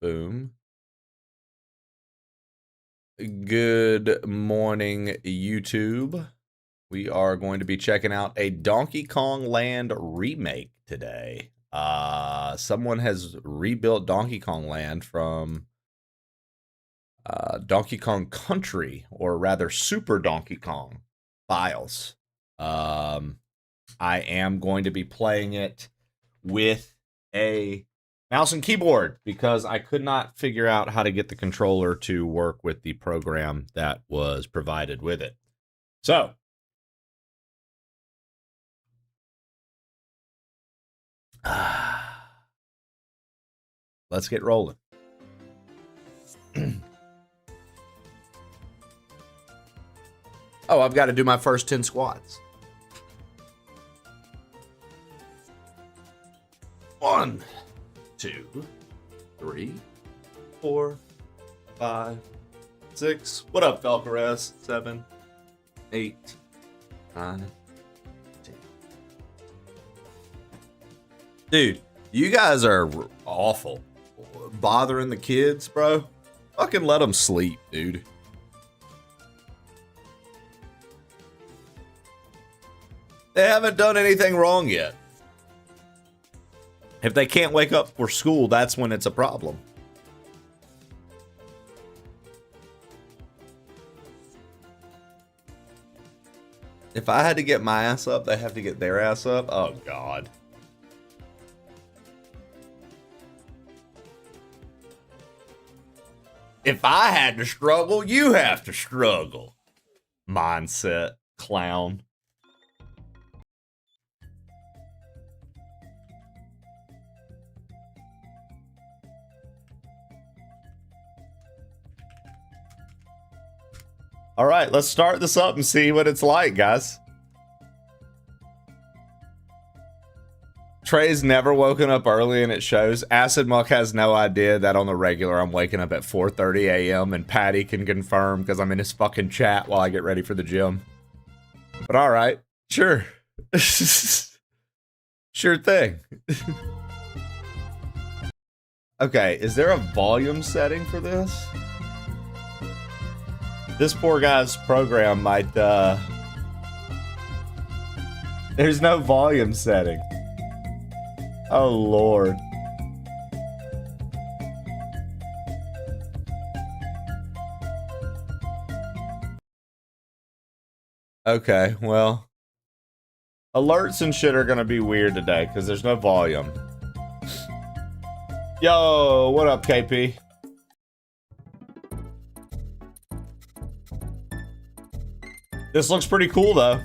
Boom. Good morning, YouTube. We are going to be checking out a Donkey Kong Land remake today. Someone has rebuilt Donkey Kong Land from Donkey Kong Country, or rather Super Donkey Kong files. I am going to be playing it with a mouse and keyboard because I could not figure out how to get the controller to work with the program that was provided with it. So, let's get rolling. Oh, I've got to do my first 10 squats. 1, 2, 3, 4, 5, 6. What up, Falcarez? 7, 8, 9, 10. Dude, you guys are awful. Bothering the kids, bro. Fucking let them sleep, dude. They haven't done anything wrong yet. If they can't wake up for school, that's when it's a problem. If I had to get my ass up, they have to get their ass up. Oh, God. If I had to struggle, you have to struggle. Mindset, clown. All right, let's start this up and see what it's like, guys. Trey's never woken up early and it shows. Acid Muck has no idea that on the regular I'm waking up at 4:30 a.m. and Patty can confirm because I'm in his fucking chat while I get ready for the gym. But all right, sure. Sure thing. Okay, is there a volume setting for this? This poor guy's program might, there's no volume setting. Oh, Lord. Okay, well. Alerts and shit are gonna be weird today, because there's no volume. Yo, what up, KP? This looks pretty cool, though.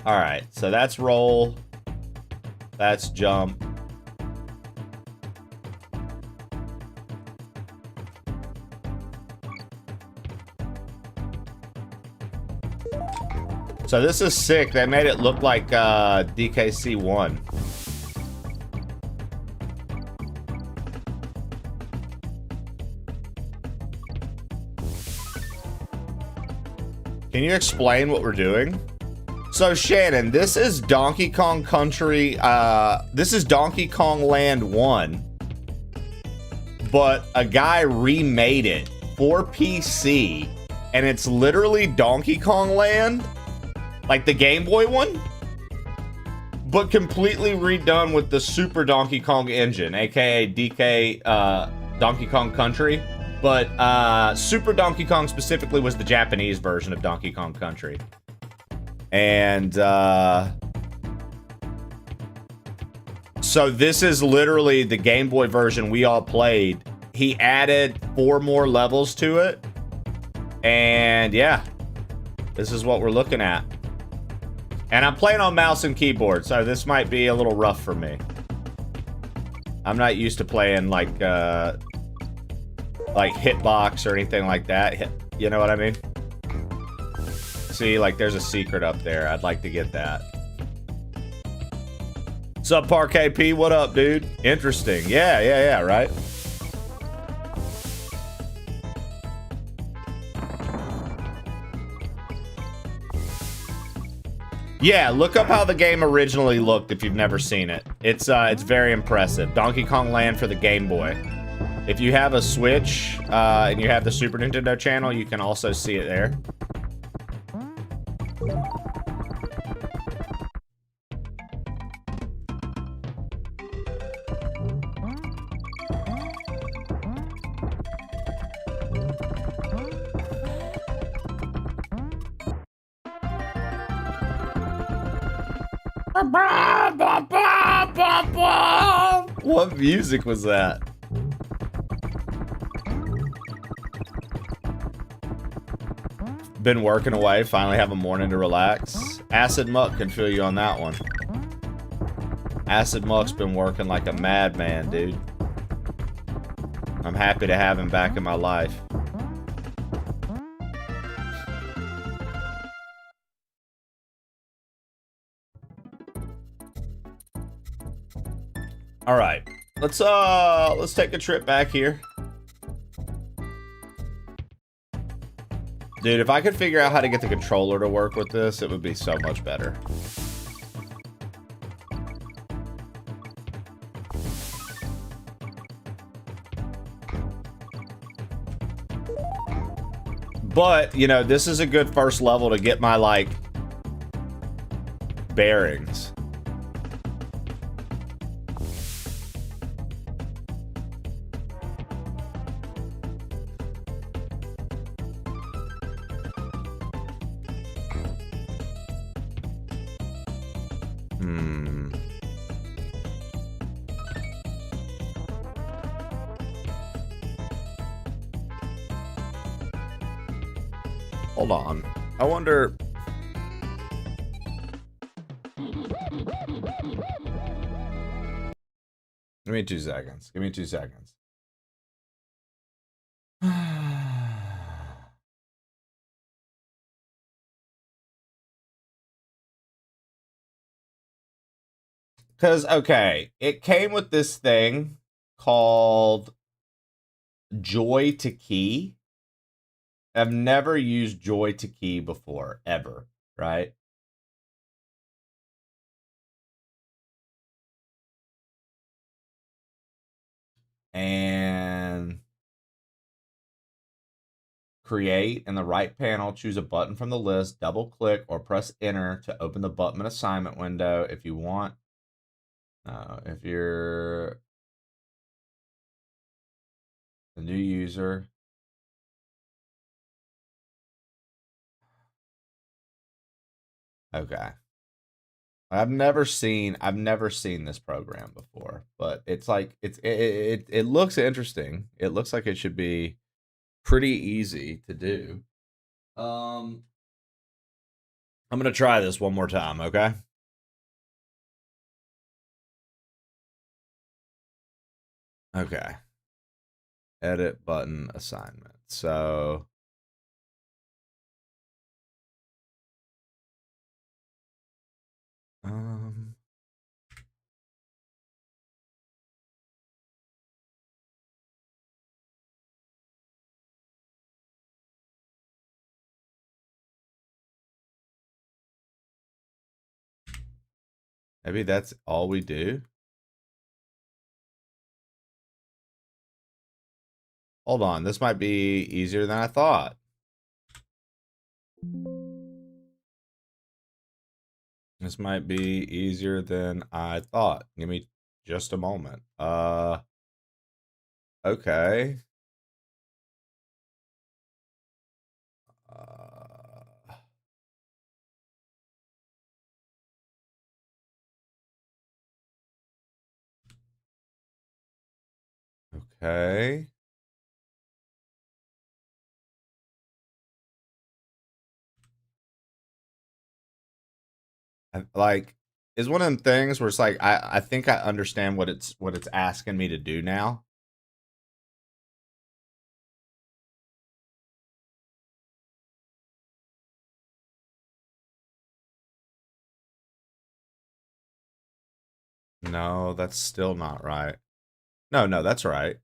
Alright, so that's roll. That's jump. So this is sick. They made it look like DKC 1. Can you explain what we're doing? So Shannon, this is Donkey Kong Country, this is Donkey Kong Land 1, but a guy remade it for PC, and it's literally Donkey Kong Land, like the Game Boy one, but completely redone with the Super Donkey Kong engine, aka DK Donkey Kong Country. But Super Donkey Kong specifically was the Japanese version of Donkey Kong Country. And so this is literally the Game Boy version we all played. He added 4 more levels to it. And yeah, this is what we're looking at. And I'm playing on mouse and keyboard, so this might be a little rough for me. I'm not used to playing like hitbox or anything like that. You know what I mean? See, like there's a secret up there. I'd like to get that. Subpar KP, what up, dude? Interesting. Yeah, right? Yeah, look up how the game originally looked if you've never seen it. It's very impressive. Donkey Kong Land for the Game Boy. If you have a Switch and you have the Super Nintendo channel, you can also see it there. What music was that? Been working away, finally have a morning to relax. Acid Muck can feel you on that one. Acid Muck's been working like a madman, dude. I'm happy to have him back in my life. All right, let's take a trip back here. Dude, if I could figure out how to get the controller to work with this, it would be so much better. But, you know, this is a good first level to get my, like, bearings. Hold on. I wonder... Give me 2 seconds. Give me 2 seconds. Because, okay, it came with this thing called Joy to Key. I've never used Joy to Key before, ever, right? And create in the right panel, choose a button from the list, double click or press enter to open the button assignment window. If you want, if you're a new user, okay. I've never seen this program before, but it's like it looks interesting. It looks like it should be pretty easy to do. I'm gonna try this one more time, okay? Okay. Edit button assignment. So maybe that's all we do. Hold on, this might be easier than I thought. This might be easier than I thought. Give me just a moment. Okay. Okay. Like, is one of them things where it's like I think I understand what it's asking me to do now. No, that's still not right. No, that's right.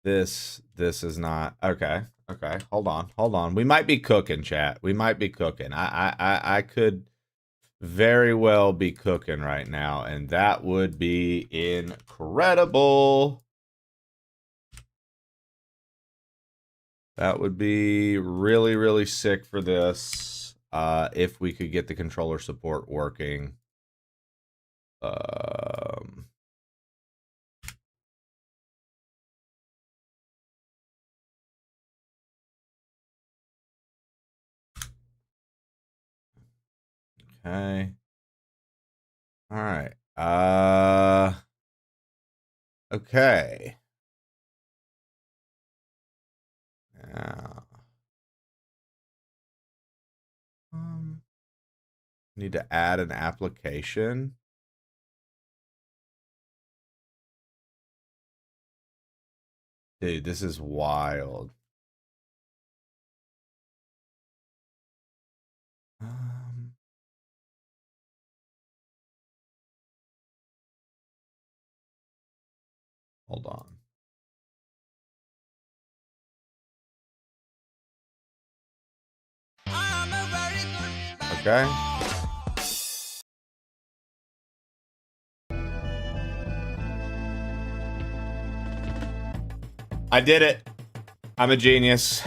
This is not okay. Okay, hold on. We might be cooking, chat. We might be cooking. I could very well be cooking right now, and that would be incredible. That would be really, really sick for this. If we could get the controller support working. Okay. All right. Okay. Now, need to add an application. Dude, this is wild. Hold on. Okay. I did it. I'm a genius.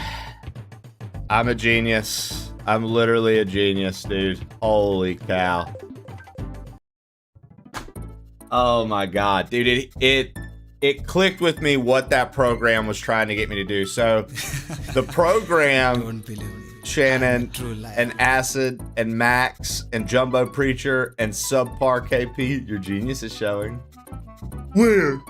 I'm a genius. I'm literally a genius, dude. Holy cow. Oh my god, dude, it clicked with me what that program was trying to get me to do. So the program, Shannon and Acid and Max and Jumbo Preacher and Subpar KP, your genius is showing. Where?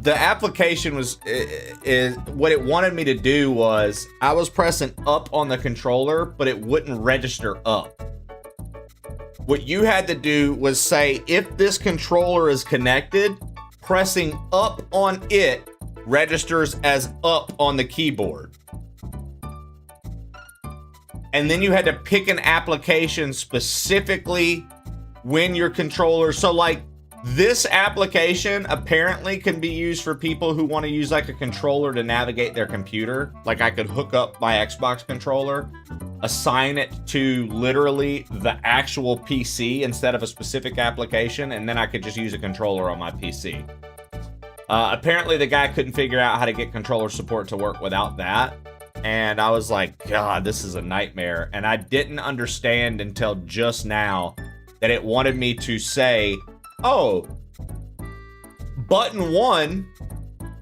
The application was is what it wanted me to do was I was pressing up on the controller, but it wouldn't register up. What you had to do was say, if this controller is connected, pressing up on it registers as up on the keyboard. And then you had to pick an application specifically when your controller, so like this application apparently can be used for people who want to use like a controller to navigate their computer. Like I could hook up my Xbox controller, assign it to literally the actual PC instead of a specific application, and then I could just use a controller on my PC. Apparently the guy couldn't figure out how to get controller support to work without that. And I was like, God, this is a nightmare. And I didn't understand until just now that it wanted me to say, oh, button 1,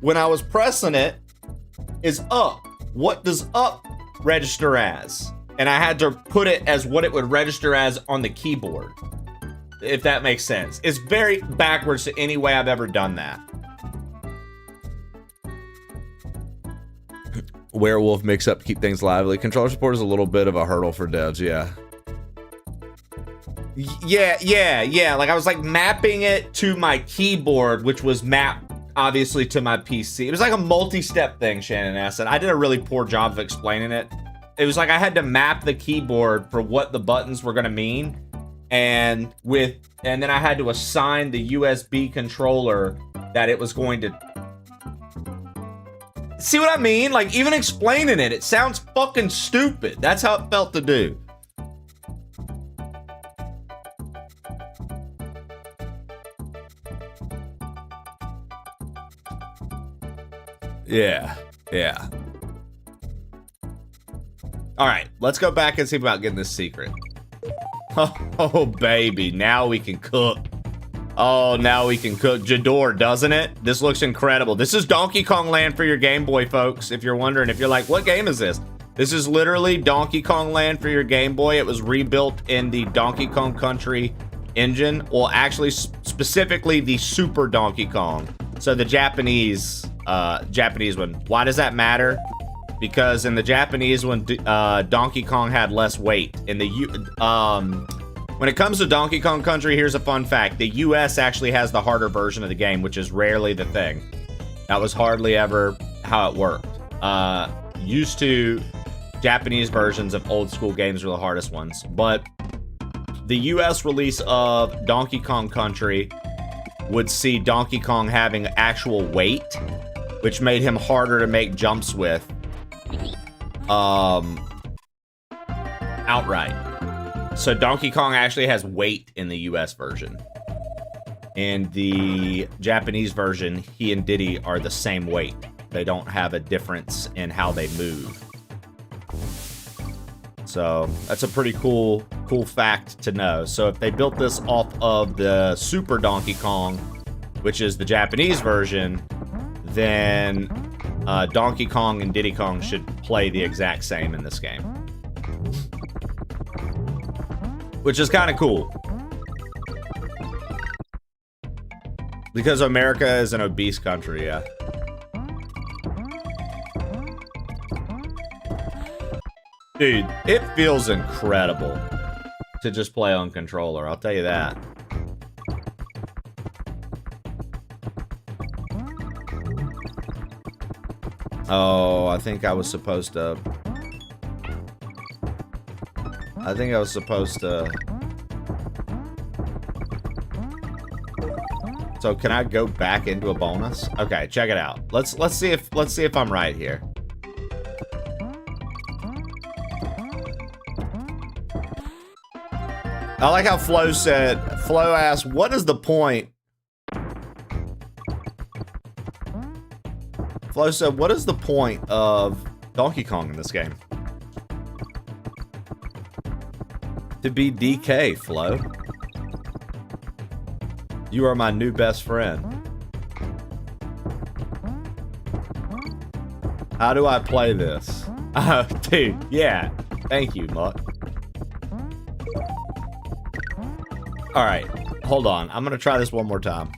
when I was pressing it, is up. What does up register as? And I had to put it as what it would register as on the keyboard, if that makes sense. It's very backwards to any way I've ever done that. Werewolf mix-up to keep things lively. Controller support is a little bit of a hurdle for devs, yeah. Yeah. Like I was like mapping it to my keyboard, which was mapped obviously to my PC. It was like a multi-step thing, Shannon asked. I did a really poor job of explaining it. It was like I had to map the keyboard for what the buttons were gonna mean, and then I had to assign the USB controller that it was going to. See what I mean? Like even explaining it, it sounds fucking stupid. That's how it felt to do. Yeah. All right, let's go back and see about getting this secret. Oh, baby, now we can cook. Oh, now we can cook. Jador, doesn't it? This looks incredible. This is Donkey Kong Land for your Game Boy, folks. If you're wondering, if you're like, what game is this? This is literally Donkey Kong Land for your Game Boy. It was rebuilt in the Donkey Kong Country engine. Well, actually, specifically the Super Donkey Kong. So the Japanese one. Why does that matter? Because in the Japanese one, Donkey Kong had less weight. In the when it comes to Donkey Kong Country, here's a fun fact: the U.S. actually has the harder version of the game, which is rarely the thing. That was hardly ever how it worked. Used to, Japanese versions of old school games were the hardest ones, but the U.S. release of Donkey Kong Country would see Donkey Kong having actual weight, which made him harder to make jumps with. Outright. So Donkey Kong actually has weight in the US version. In the Japanese version, he and Diddy are the same weight. They don't have a difference in how they move. So that's a pretty cool fact to know. So if they built this off of the Super Donkey Kong, which is the Japanese version, then Donkey Kong and Diddy Kong should play the exact same in this game. Which is kind of cool. Because America is an obese country, yeah. Dude, it feels incredible to just play on controller, I'll tell you that. Oh, I think I was supposed to... So can I go back into a bonus? Okay, check it out. Let's see if I'm right here. I like how Flo asked, what is the point? Flo said, what is the point of Donkey Kong in this game? To be DK, Flo. You are my new best friend. How do I play this? Oh, dude, yeah. Thank you, Mutt. All right, hold on. I'm gonna try this one more time.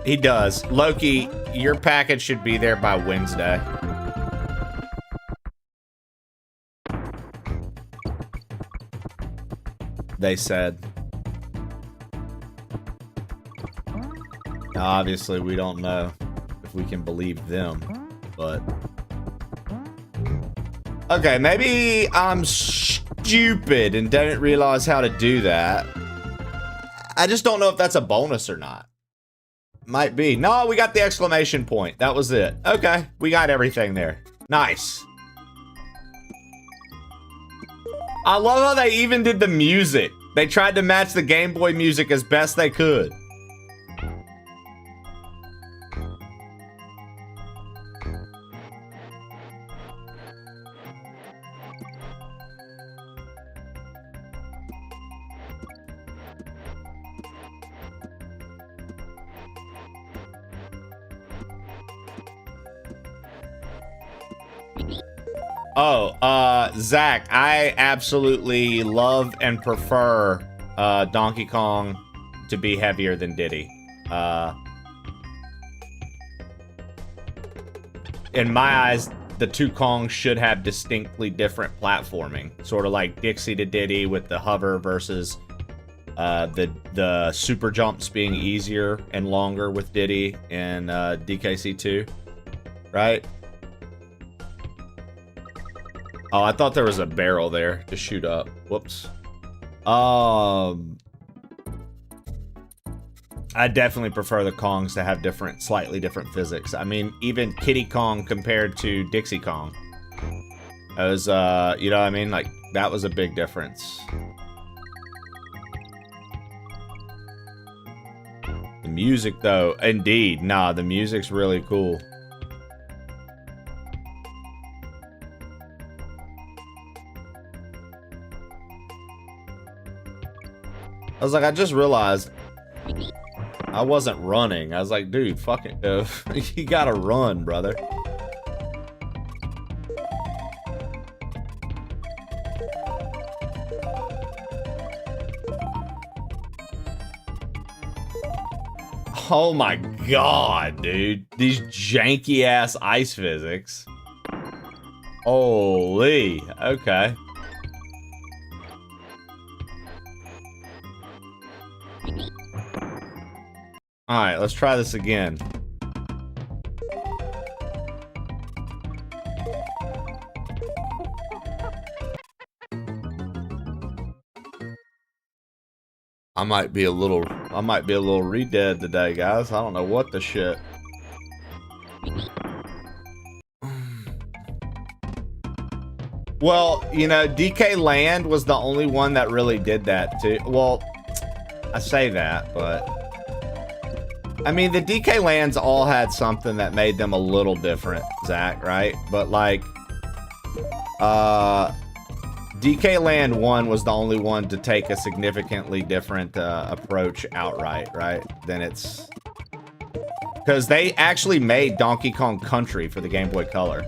He does. Loki, your package should be there by Wednesday. They said. Now, obviously, we don't know if we can believe them, but... Okay, maybe I'm stupid and didn't realize how to do that. I just don't know if that's a bonus or not. Might be. No, we got the exclamation point. That was it. Okay, we got everything there. Nice. I love how they even did the music. They tried to match the Game Boy music as best they could. Oh, Zach, I absolutely love and prefer Donkey Kong to be heavier than Diddy. In my eyes, the two Kongs should have distinctly different platforming. Sort of like Dixie to Diddy with the hover versus the super jumps being easier and longer with Diddy in DKC2, right? Oh, I thought there was a barrel there to shoot up. Whoops. I definitely prefer the Kongs to have slightly different physics. I mean, even Kiddy Kong compared to Dixie Kong. It was, you know what I mean? Like, that was a big difference. The music, though, indeed. Nah, the music's really cool. I was like, I just realized I wasn't running. I was like, dude, fuck it. You gotta run, brother. Oh my god, dude. These janky ass ice physics. Holy. Okay. Alright, let's try this again. I might be a little re-dead today, guys. I don't know what the shit. Well, you know, DK Land was the only one that really did that too. Well, I say that, but I mean, the DK Lands all had something that made them a little different, Zach, right? But like, DK Land 1 was the only one to take a significantly different approach outright, right? Then it's because they actually made Donkey Kong Country for the Game Boy Color.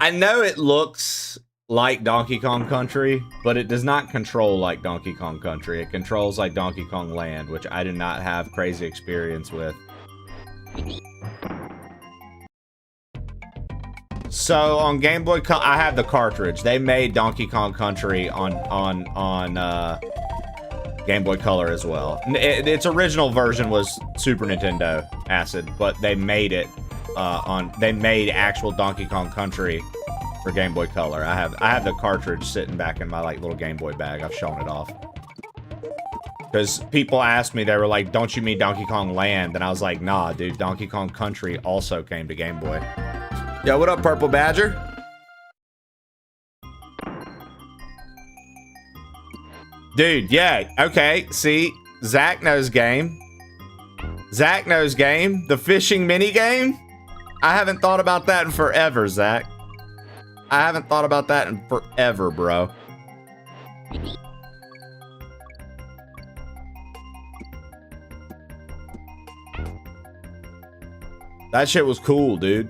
I know it looks like Donkey Kong Country, but it does not control like Donkey Kong Country. It controls like Donkey Kong Land, which I do not have crazy experience with. So on Game Boy Color, I have the cartridge. They made Donkey Kong Country on Game Boy Color as well. Its original version was Super Nintendo Acid, but they made it they made actual Donkey Kong Country for Game Boy Color. I have the cartridge sitting back in my like little Game Boy bag. I've shown it off. Because people asked me, they were like, "Don't you mean Donkey Kong Land?" And I was like, "Nah, dude, Donkey Kong Country also came to Game Boy." Yo, what up, Purple Badger? Dude, yeah, okay, see, Zach knows game. Zach knows game. The fishing mini game? I haven't thought about that in forever, Zach. I haven't thought about that in forever, bro. That shit was cool, dude.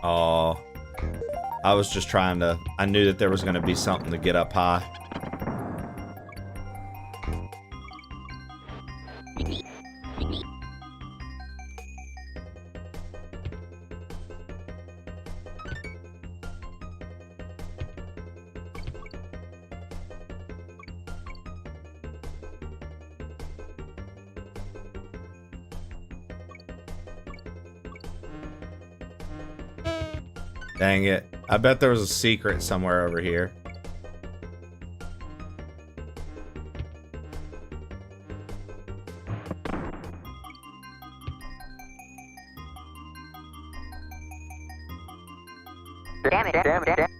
Oh, I was just trying to, I knew that there was going to be something to get up high. Dang it. I bet there was a secret somewhere over here. Damn it.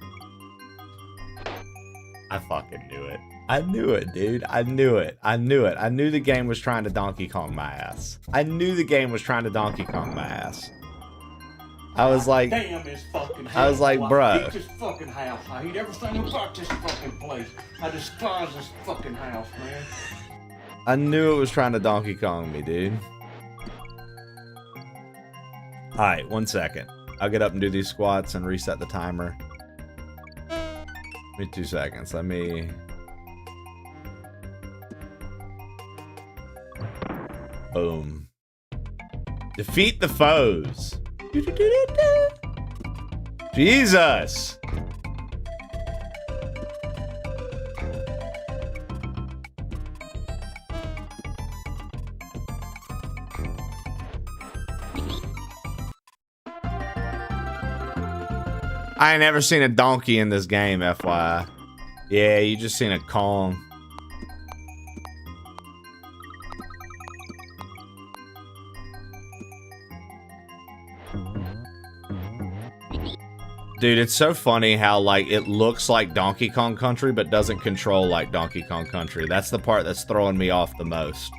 I fucking knew it. I knew it, dude. I knew it. I knew it. I knew the game was trying to Donkey Kong my ass. I knew the game was trying to Donkey Kong my ass. I was like, damn this fucking house. I was like, bro. I hate this fucking house. I hate everything about this fucking place. I despise this fucking house, man. I knew it was trying to Donkey Kong me, dude. Alright, 1 second. I'll get up and do these squats and reset the timer. Give me 2 seconds. Let me... Boom. Defeat the foes. Jesus. I ain't never seen a donkey in this game, FYI. Yeah, you just seen a Kong. Dude, it's so funny how, like, it looks like Donkey Kong Country, but doesn't control like Donkey Kong Country. That's the part that's throwing me off the most.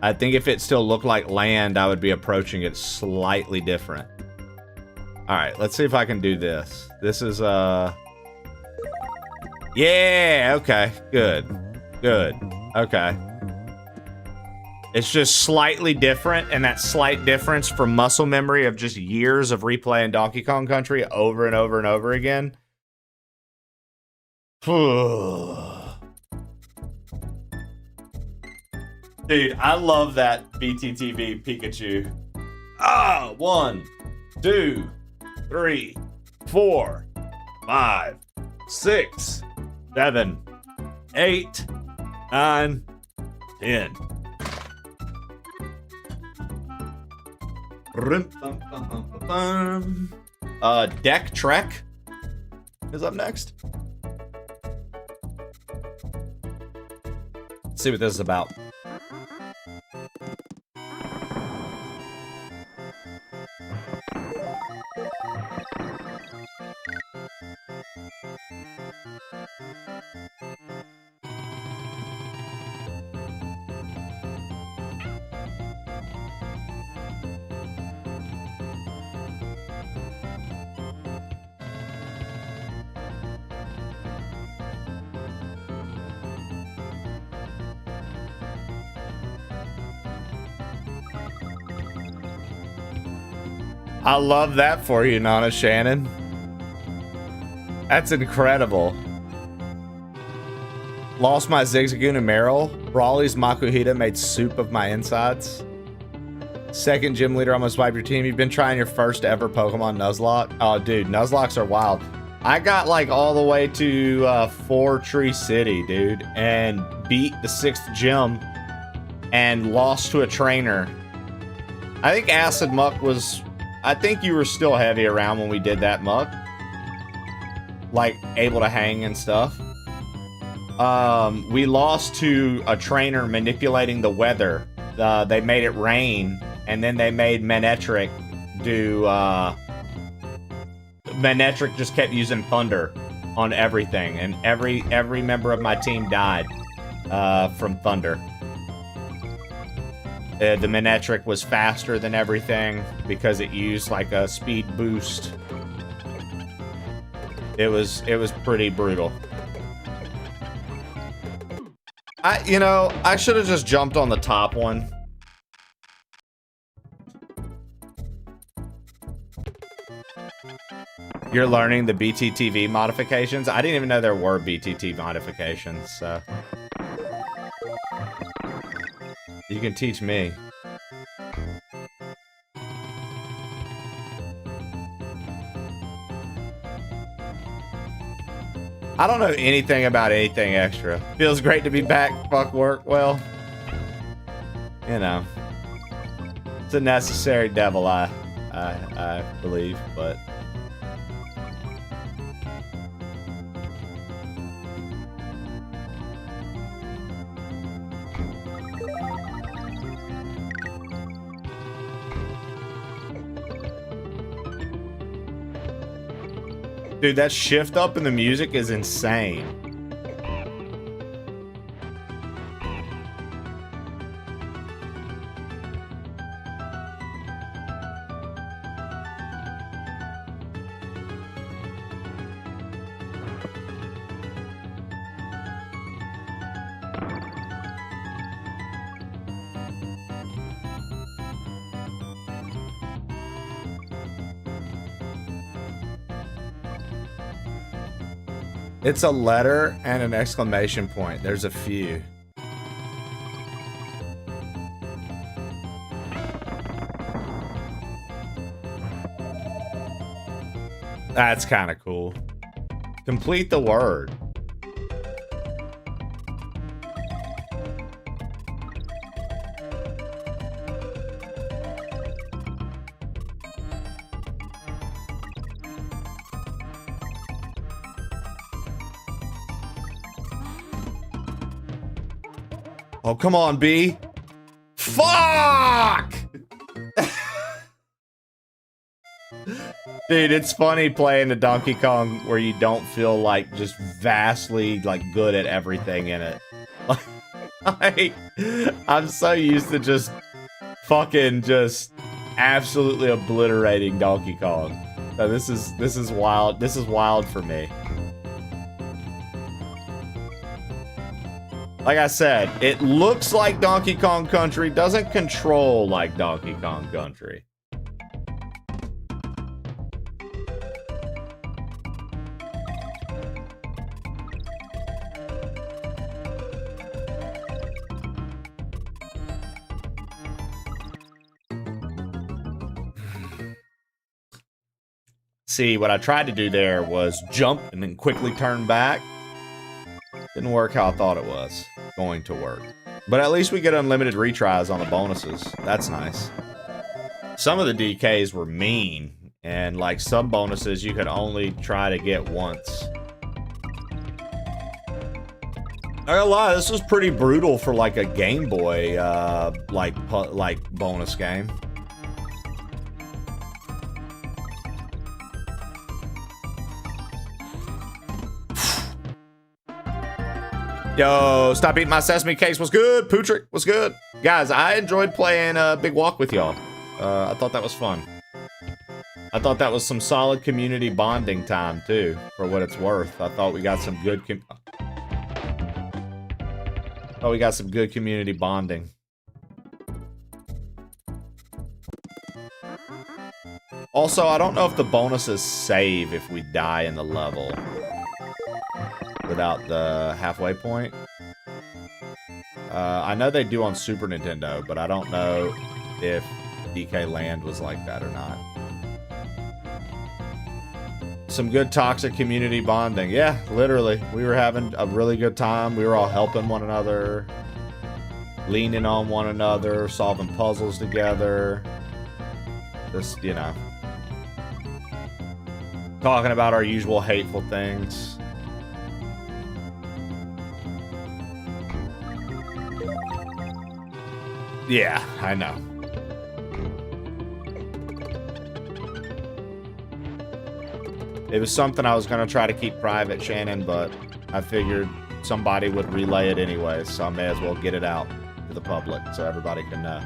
I think if it still looked like Land, I would be approaching it slightly different. Alright, let's see if I can do this. This is, yeah, okay, good. Good, okay. It's just slightly different, and that slight difference from muscle memory of just years of replaying Donkey Kong Country over and over and over again. Dude, I love that BTTV Pikachu. Ah, 1, 2, 3, 4, 5, 6, 7, 8, 9, 10. Deck Trek. is up next. Let's see what this is about. I love that for you, Nana Shannon. That's incredible. Lost my Zigzagoon and Meryl. Brawly's Makuhita made soup of my insides. Second gym leader almost wiped your team. You've been trying your first ever Pokemon Nuzlocke. Oh, dude, Nuzlockes are wild. I got like all the way to 4 Tree City, dude, and beat the 6th gym and lost to a trainer. I think Acid Muck was... I think you were still heavy around when we did that, Muck. Like, able to hang and stuff. We lost to a trainer manipulating the weather. They made it rain, and then they made Manectric do... Manectric just kept using Thunder on everything, and every member of my team died from Thunder. The Manectric was faster than everything because it used like a speed boost. It was pretty brutal. I should have just jumped on the top one. You're learning the BTTV modifications? I didn't even know there were BTT modifications, so... You can teach me. I don't know anything about anything extra. Feels great to be back. Fuck work. Well, you know, it's a necessary devil, I believe, but... Dude, that shift up in the music is insane. It's a letter and an exclamation point. There's a few. That's kind of cool. Complete the word. Oh, come on, B. Fuck! Dude, it's funny playing the Donkey Kong where you don't feel like just vastly like good at everything in it. Like, I'm so used to just fucking just absolutely obliterating Donkey Kong. So this is wild. This is wild for me. Like I said, it looks like Donkey Kong Country, doesn't control like Donkey Kong Country. See, what I tried to do there was jump and then quickly turn back. Didn't work how I thought it was going to work. But at least we get unlimited retries on the bonuses. That's nice. Some of the DKs were mean. And like some bonuses you could only try to get once. Not gonna lie, this was pretty brutal for like a Game Boy like bonus game. Yo, stop eating my sesame cakes. What's good? Pootrick, what's good? Guys, I enjoyed playing Big Walk with y'all. I thought that was fun. I thought that was some solid community bonding time, too, for what it's worth. I thought we got some good community bonding. Also, I don't know if the bonuses save if we die in the level without the halfway point. I know they do on Super Nintendo, but I don't know if DK Land was like that or not. Some good toxic community bonding. Yeah, literally. We were having a really good time. We were all helping one another, leaning on one another, solving puzzles together. Just, you know, talking about our usual hateful things. Yeah, I know. It was something I was going to try to keep private, Shannon, but I figured somebody would relay it anyway, so I may as well get it out to the public so everybody can know.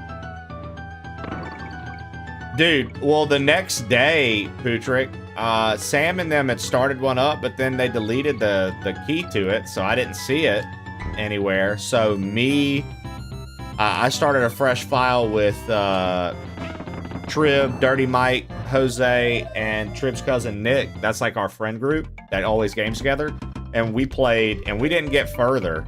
Dude, well, the next day, Pootrick, Sam and them had started one up, but then they deleted the key to it, so I didn't see it anywhere. So I started a fresh file with Trib, Dirty Mike, Jose, and Trib's cousin Nick. That's like our friend group that always games together. And we played, and we didn't get further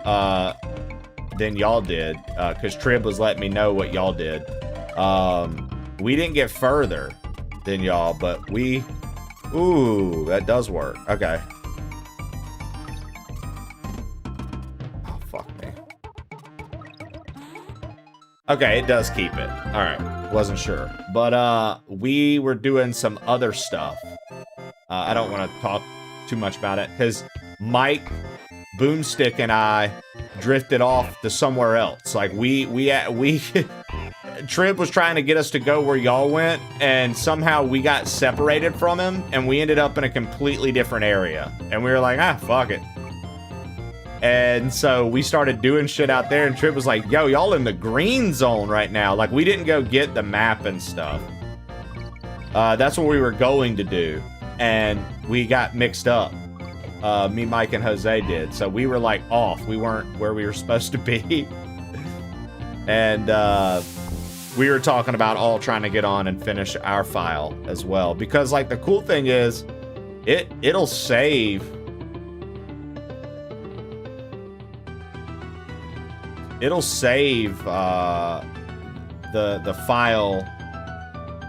than y'all did, because Trib was letting me know what y'all did. We didn't get further than y'all, but we... Ooh, that does work. Okay. Oh, fuck me. Okay, it does keep it. All right. Wasn't sure. But we were doing some other stuff. I don't want to talk too much about it, because Mike, Boomstick, and I drifted off to somewhere else. Like, we Trib was trying to get us to go where y'all went, and somehow we got separated from him, and we ended up in a completely different area. And we were like, ah, fuck it. And so we started doing shit out there, and Trib was like, yo, y'all in the green zone right now. Like, we didn't go get the map and stuff. That's what we were going to do. And we got mixed up. Me, Mike, and Jose did. So we were like off. We weren't where we were supposed to be. And we were talking about all trying to get on and finish our file as well. Because like the cool thing is, it'll save... It'll save the file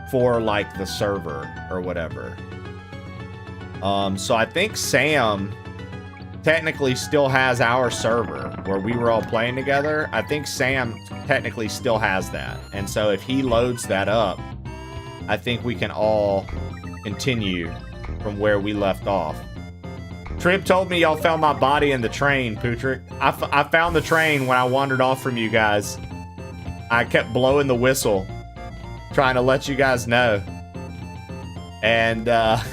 for like the server or whatever. So I think Sam technically still has our server where we were all playing together. I think Sam technically still has that. And so if he loads that up, I think we can all continue from where we left off. Trib told me y'all found my body in the train, Pootrick. I found the train when I wandered off from you guys. I kept blowing the whistle, trying to let you guys know. And, I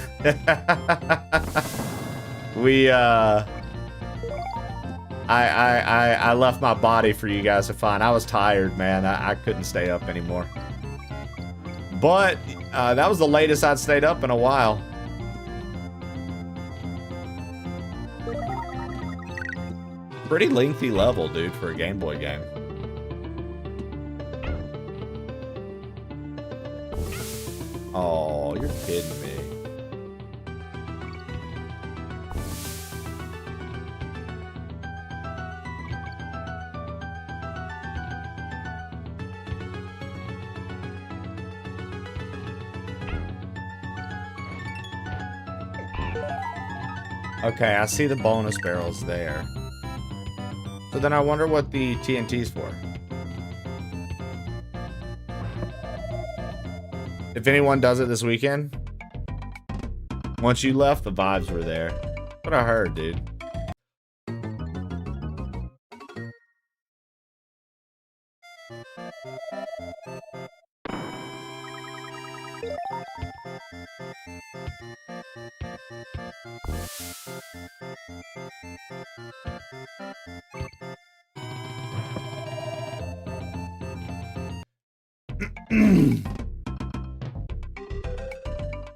left my body for you guys to find. I was tired, man. I couldn't stay up anymore. But, that was the latest I'd stayed up in a while. Pretty lengthy level, dude, for a Game Boy game. Oh, you're kidding me. Okay, I see the bonus barrels there. So then I wonder what the TNT's for. If anyone does it this weekend, once you left, the vibes were there. What I heard, dude.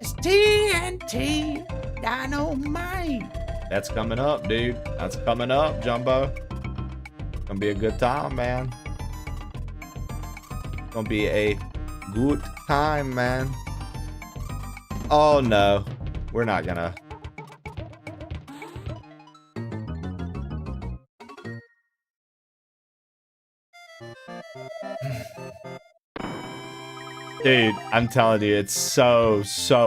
It's TNT Dynamite. That's coming up, dude. That's coming up, Jumbo. Gonna be a good time, man. Gonna be a good time, man. Oh no, we're not gonna. Dude, I'm telling you, it's so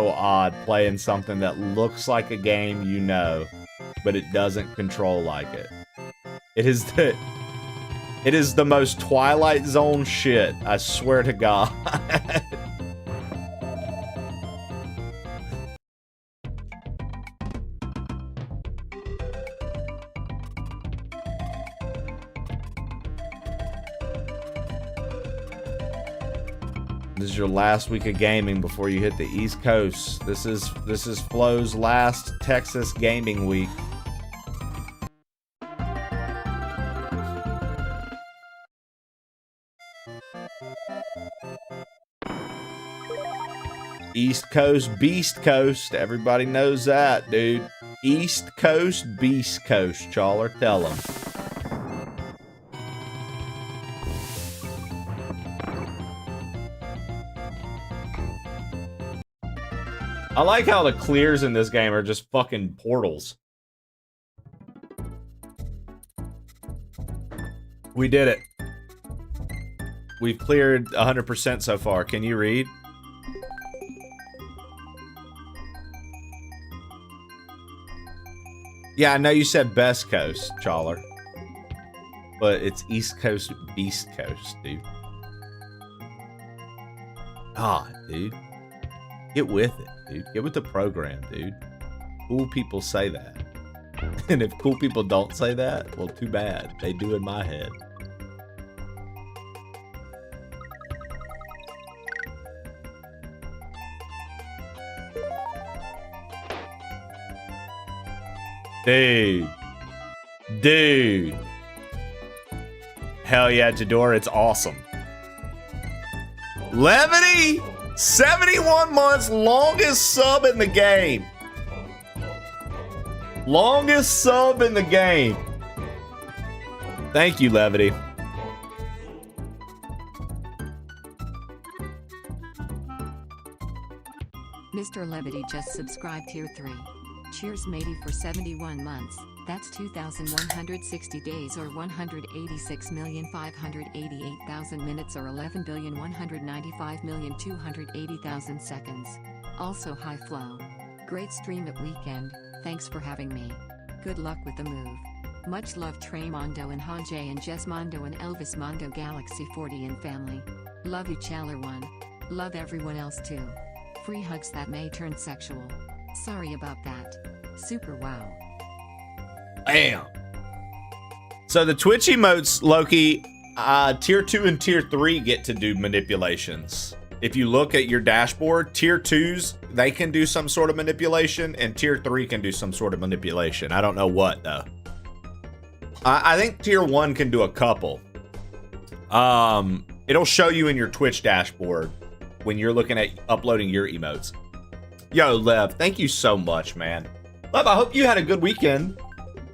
odd playing something that looks like a game you know, but it doesn't control like it. It is the most Twilight Zone shit, I swear to God. This is your last week of gaming before you hit the East Coast. This is Flo's last Texas gaming week. East Coast, Beast Coast. Everybody knows that, dude. East Coast, Beast Coast, Challer. Tell them. I like how the clears in this game are just fucking portals. We did it. We've cleared 100% so far. Can you read? Yeah, I know you said best coast, Challer. But it's East Coast, Beast Coast, dude. Ah, dude. Get with it, dude. Get with the program, dude. Cool people say that. And if cool people don't say that, well, too bad. They do in my head. Dude. Hell yeah, Jador, it's awesome. Levity! 71 months, longest sub in the game. Longest sub in the game. Thank you, Levity. Mr. Levity just subscribed tier 3. Cheers matey for 71 months. That's 2,160 days or 186,588,000 minutes or 11,195,280,000 seconds. Also hi Flo. Great stream at weekend, thanks for having me. Good luck with the move. Much love Trey Mondo and Hanjay and Jess Mondo and Elvis Mondo Galaxy 40 and family. Love you Challer 1. Love everyone else too. Free hugs that may turn sexual. Sorry about that. Super wow. Bam. So the Twitch emotes, Loki, tier 2 and tier 3 get to do manipulations. If you look at your dashboard, tier 2s, they can do some sort of manipulation, and tier 3 can do some sort of manipulation. I don't know what, though. I think tier 1 can do a couple. It'll show you in your Twitch dashboard when you're looking at uploading your emotes. Yo, Lev, thank you so much, man. Lev, I hope you had a good weekend.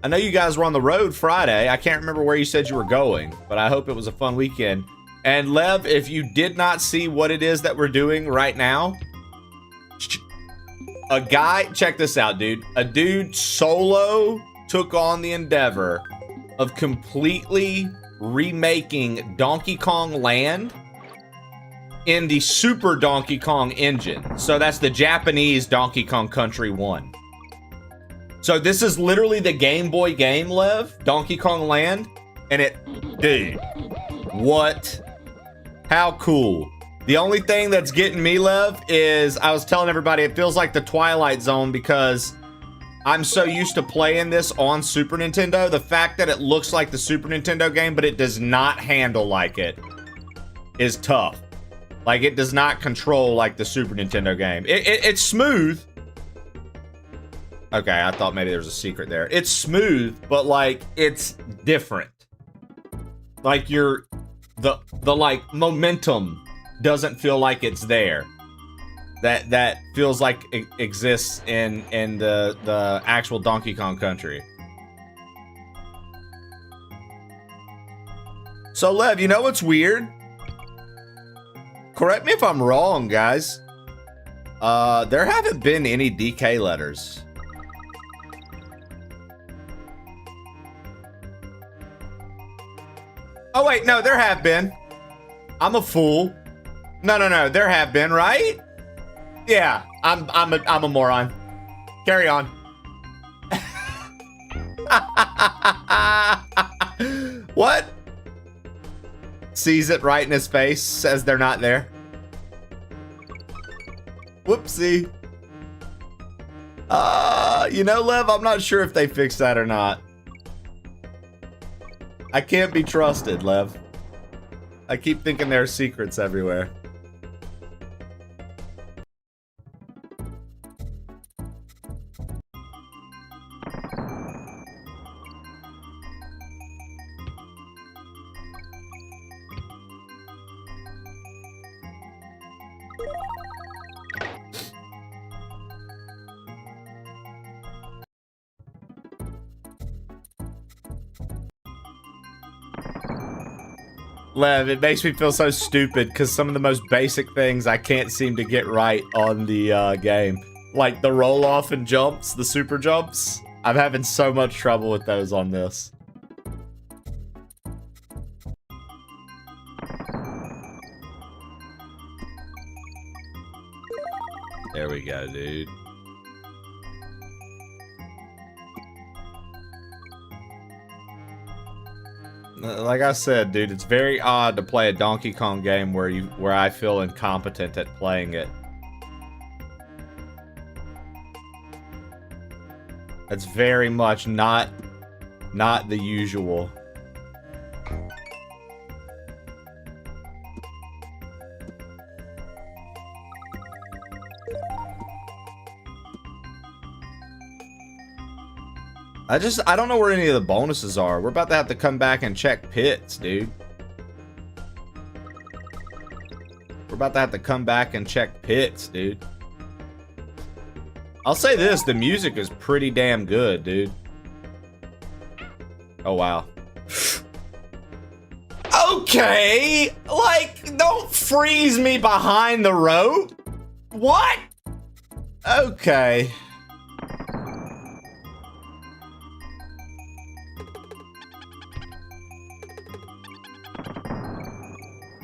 I know you guys were on the road Friday. I can't remember where you said you were going, but I hope it was a fun weekend. And Lev, if you did not see what it is that we're doing right now, a guy, check this out, dude. A dude solo took on the endeavor of completely remaking Donkey Kong Land in the Super Donkey Kong engine. So that's the Japanese Donkey Kong Country 1. So this is literally the Game Boy game, Lev, Donkey Kong Land, and it, dude, what? How cool The only thing that's getting me, Lev, is I was telling everybody it feels like the Twilight Zone because I'm so used to playing this on Super Nintendo. The fact that it looks like the Super Nintendo game, but it does not handle like it, is tough. Like, it does not control like the Super Nintendo game. It's smooth. Okay, I thought maybe there was a secret there. It's smooth, but like, it's different. Like, the like momentum doesn't feel like it's there. That feels like it exists in the actual Donkey Kong Country. So Lev, you know what's weird? Correct me if I'm wrong, guys. There haven't been any DK letters. Oh wait, no, there have been. I'm a fool. No, there have been, right? Yeah, I'm a moron. Carry on. What? Sees it right in his face, says they're not there. Whoopsie. You know, Lev, I'm not sure if they fixed that or not. I can't be trusted, Lev. I keep thinking there are secrets everywhere. Lev, it makes me feel so stupid because some of the most basic things I can't seem to get right on the game. Like the roll-off and jumps, the super jumps. I'm having so much trouble with those on this. There we go, dude. Like I said, dude, it's very odd to play a Donkey Kong game where I feel incompetent at playing it. That's very much not the usual. I don't know where any of the bonuses are. We're about to have to come back and check pits, dude. We're about to have to come back and check pits, dude. I'll say this, the music is pretty damn good, dude. Oh, wow. Okay! Like, don't freeze me behind the rope! What? Okay.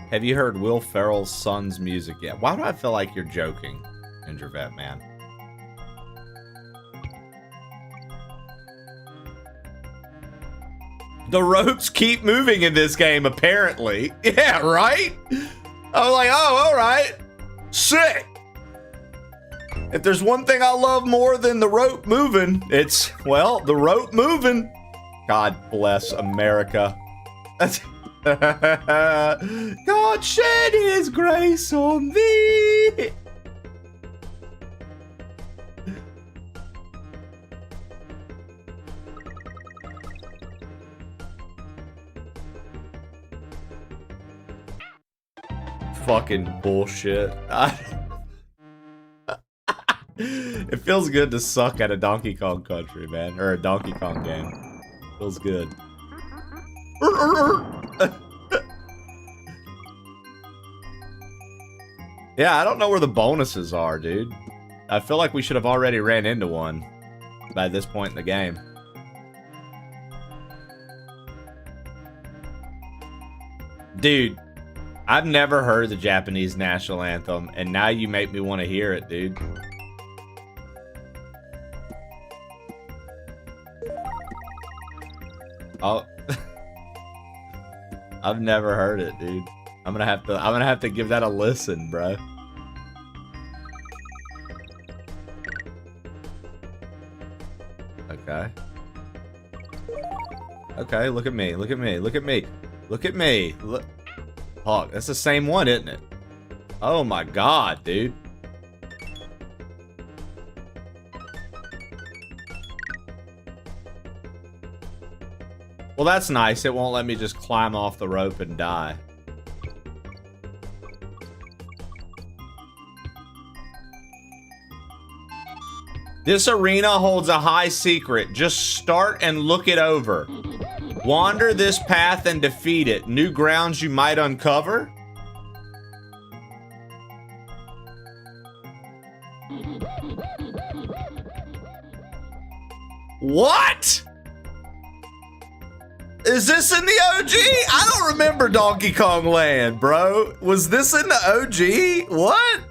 Have you heard Will Ferrell's son's music yet? Why do I feel like you're joking, Introvet Man? The ropes keep moving in this game, apparently. Yeah, right? I was like, oh, alright. Sick! If there's one thing I love more than the rope moving, it's, well, the rope moving. God bless America. God shed his grace on thee. Fucking bullshit. It feels good to suck at a Donkey Kong Country, man. Or a Donkey Kong game. Feels good. Yeah, I don't know where the bonuses are, dude. I feel like we should have already ran into one by this point in the game. Dude, I've never heard the Japanese national anthem, and now you make me want to hear it, dude. Oh. I've never heard it, dude. I'm gonna have to give that a listen, bro. Okay. Okay, look at me, look at me, look at me. Look at me. Look. Fuck, that's the same one, isn't it? Oh my god, dude. Well, that's nice. It won't let me just climb off the rope and die. This arena holds a high secret. Just start and look it over. Wander this path and defeat it. New grounds you might uncover? What? Is this in the OG? I don't remember Donkey Kong Land, bro. Was this in the OG? What?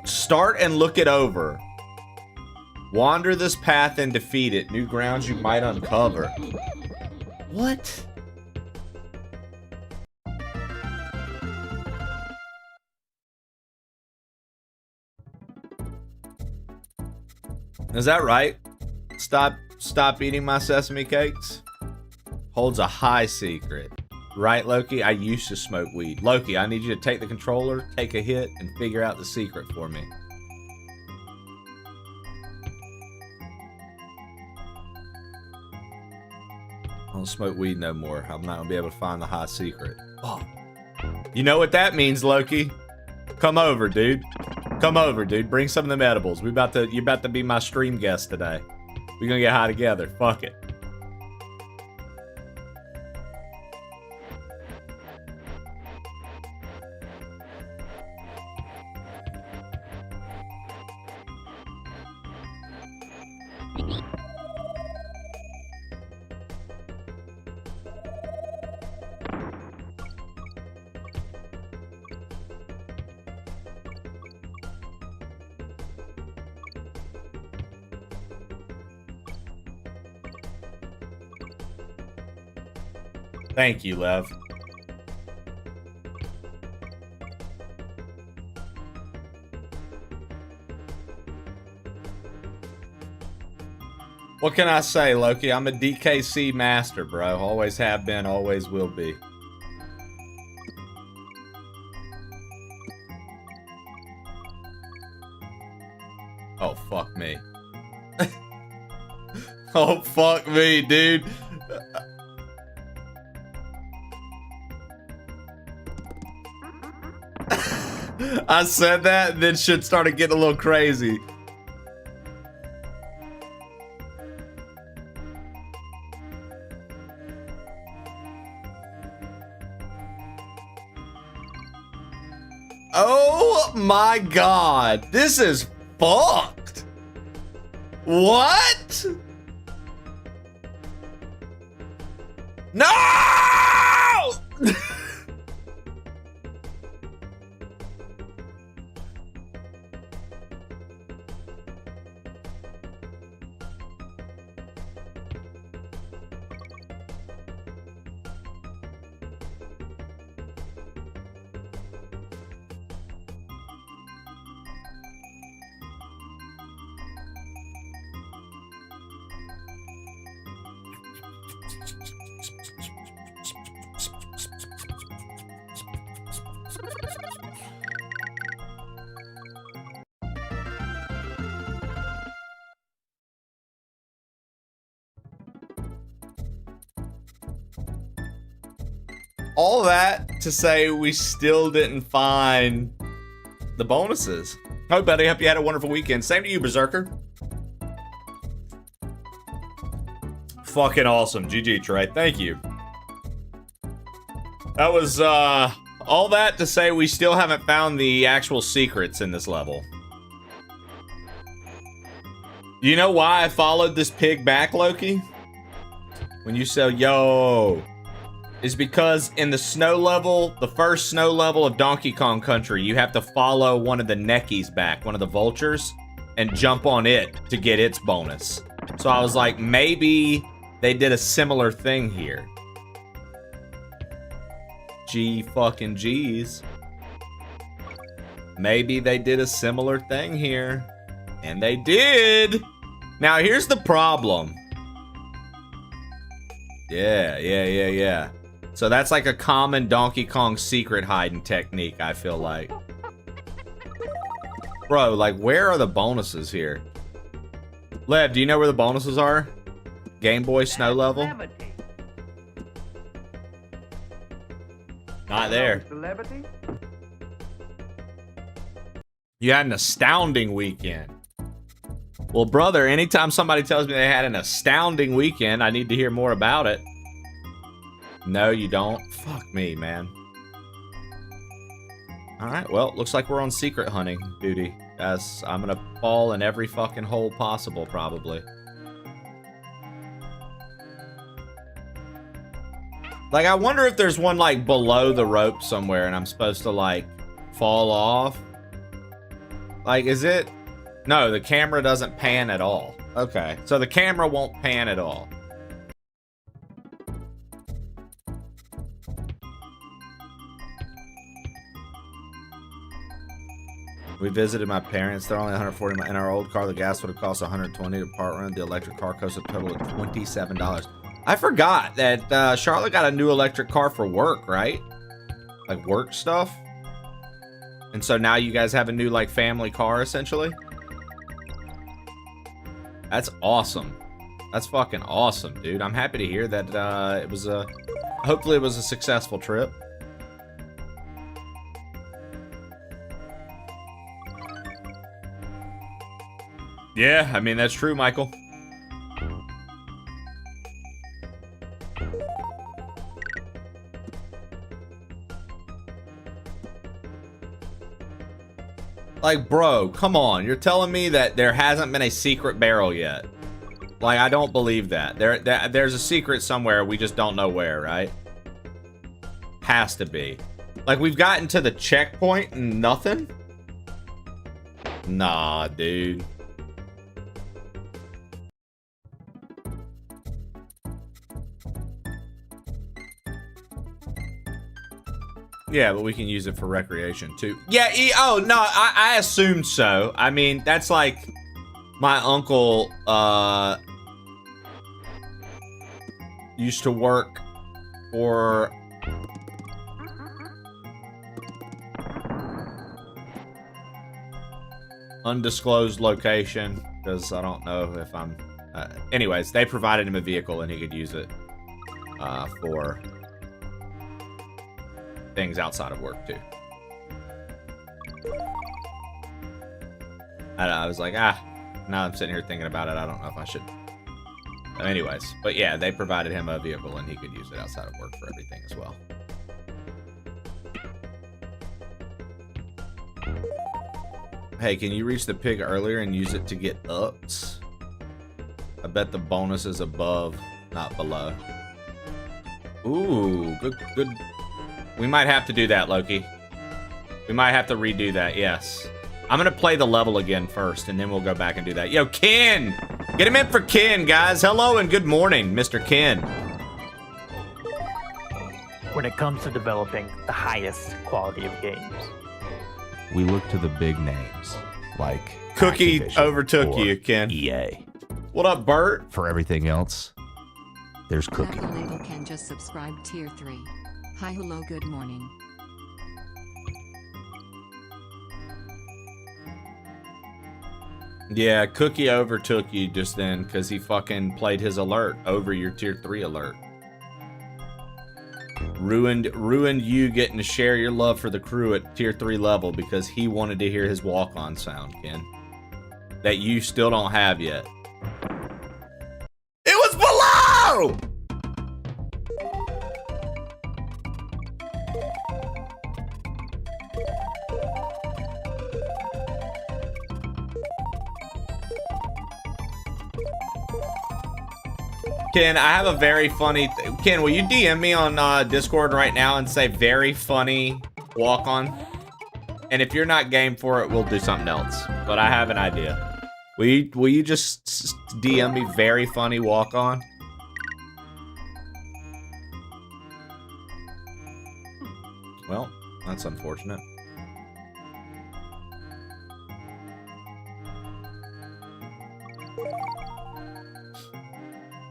Start and look it over. Wander this path and defeat it. New grounds you might uncover. What? Is that right? Stop eating my sesame cakes? Holds a high secret. Right, Loki? I used to smoke weed. Loki, I need you to take the controller, take a hit, and figure out the secret for me. I don't smoke weed no more. I'm not gonna be able to find the high secret. Oh. You know what that means, Loki? Come over, dude. Come over, dude. Bring some of them edibles. You're about to be my stream guest today. We're gonna get high together. Fuck it. Thank you, Lev. What can I say, Loki? I'm a DKC master, bro. Always have been, always will be. Oh, fuck me. Oh, fuck me, dude. I said that, and then shit started getting a little crazy. Oh my god, this is fucked. What? No! All that to say we still didn't find the bonuses. Oh, buddy, hope you had a wonderful weekend. Same to you, Berserker. Fucking awesome. GG, Trey. Thank you. That was, all that to say we still haven't found the actual secrets in this level. You know why I followed this pig back, Loki? When you said, yo... is because in the snow level, the first snow level of Donkey Kong Country, you have to follow one of the neckies back, one of the vultures, and jump on it to get its bonus. So I was like, maybe they did a similar thing here. G fucking G's. Maybe they did a similar thing here. And they did. Now, here's the problem. Yeah. So that's like a common Donkey Kong secret hiding technique, I feel like. Bro, like, where are the bonuses here? Lev, do you know where the bonuses are? Game Boy Snow level? Not there. You had an astounding weekend. Well, brother, anytime somebody tells me they had an astounding weekend, I need to hear more about it. No, you don't. Fuck me, man. Alright, well, looks like we're on secret hunting duty. As I'm gonna fall in every fucking hole possible, probably. Like, I wonder if there's one, like, below the rope somewhere and I'm supposed to, like, fall off. Like, is it? No, the camera doesn't pan at all. Okay, so the camera won't pan at all. We visited my parents. They're only 140 in our old car. The gas would have cost 120 to part run. The electric car cost a total of $27. I forgot that Charlotte got a new electric car for work, right? Like work stuff. And so now you guys have a new like family car essentially. That's awesome. That's fucking awesome, dude. I'm happy to hear that it was a hopefully it was a successful trip. Yeah, I mean, that's true, Michael. Like, bro, come on. You're telling me that there hasn't been a secret barrel yet. Like, I don't believe that. There's a secret somewhere, we just don't know where, right? Has to be. Like, we've gotten to the checkpoint and nothing? Nah, dude. Yeah, but we can use it for recreation too. Yeah, oh no, I assumed so. I mean, that's like my uncle used to work for undisclosed location because I don't know if I'm anyways, they provided him a vehicle and he could use it for things outside of work too. I was like, now I'm sitting here thinking about it. I don't know if I should. Anyways, but yeah, they provided him a vehicle and he could use it outside of work for everything as well. Hey, can you reach the pig earlier and use it to get ups? I bet the bonus is above, not below. Ooh, good. We might have to do that, Loki. We might have to redo that, yes. I'm gonna play the level again first, and then we'll go back and do that. Yo, Ken! Get him in for Ken, guys. Hello and good morning, Mr. Ken. When it comes to developing the highest quality of games, we look to the big names, like Cookie Activision overtook or you, Ken. EA. What up, Bert? For everything else, there's Cookie. That label can just subscribe tier 3. Hi, hello, good morning. Yeah, Cookie overtook you just then because he fucking played his alert over your tier 3 alert. Ruined you getting to share your love for the crew at tier 3 level because he wanted to hear his walk-on sound, Ken. That you still don't have yet. It was below! Ken, I have a very funny... Ken, will you DM me on Discord right now and say very funny walk-on? And if you're not game for it, we'll do something else. But I have an idea. Will you just DM me very funny walk-on? Well, that's unfortunate.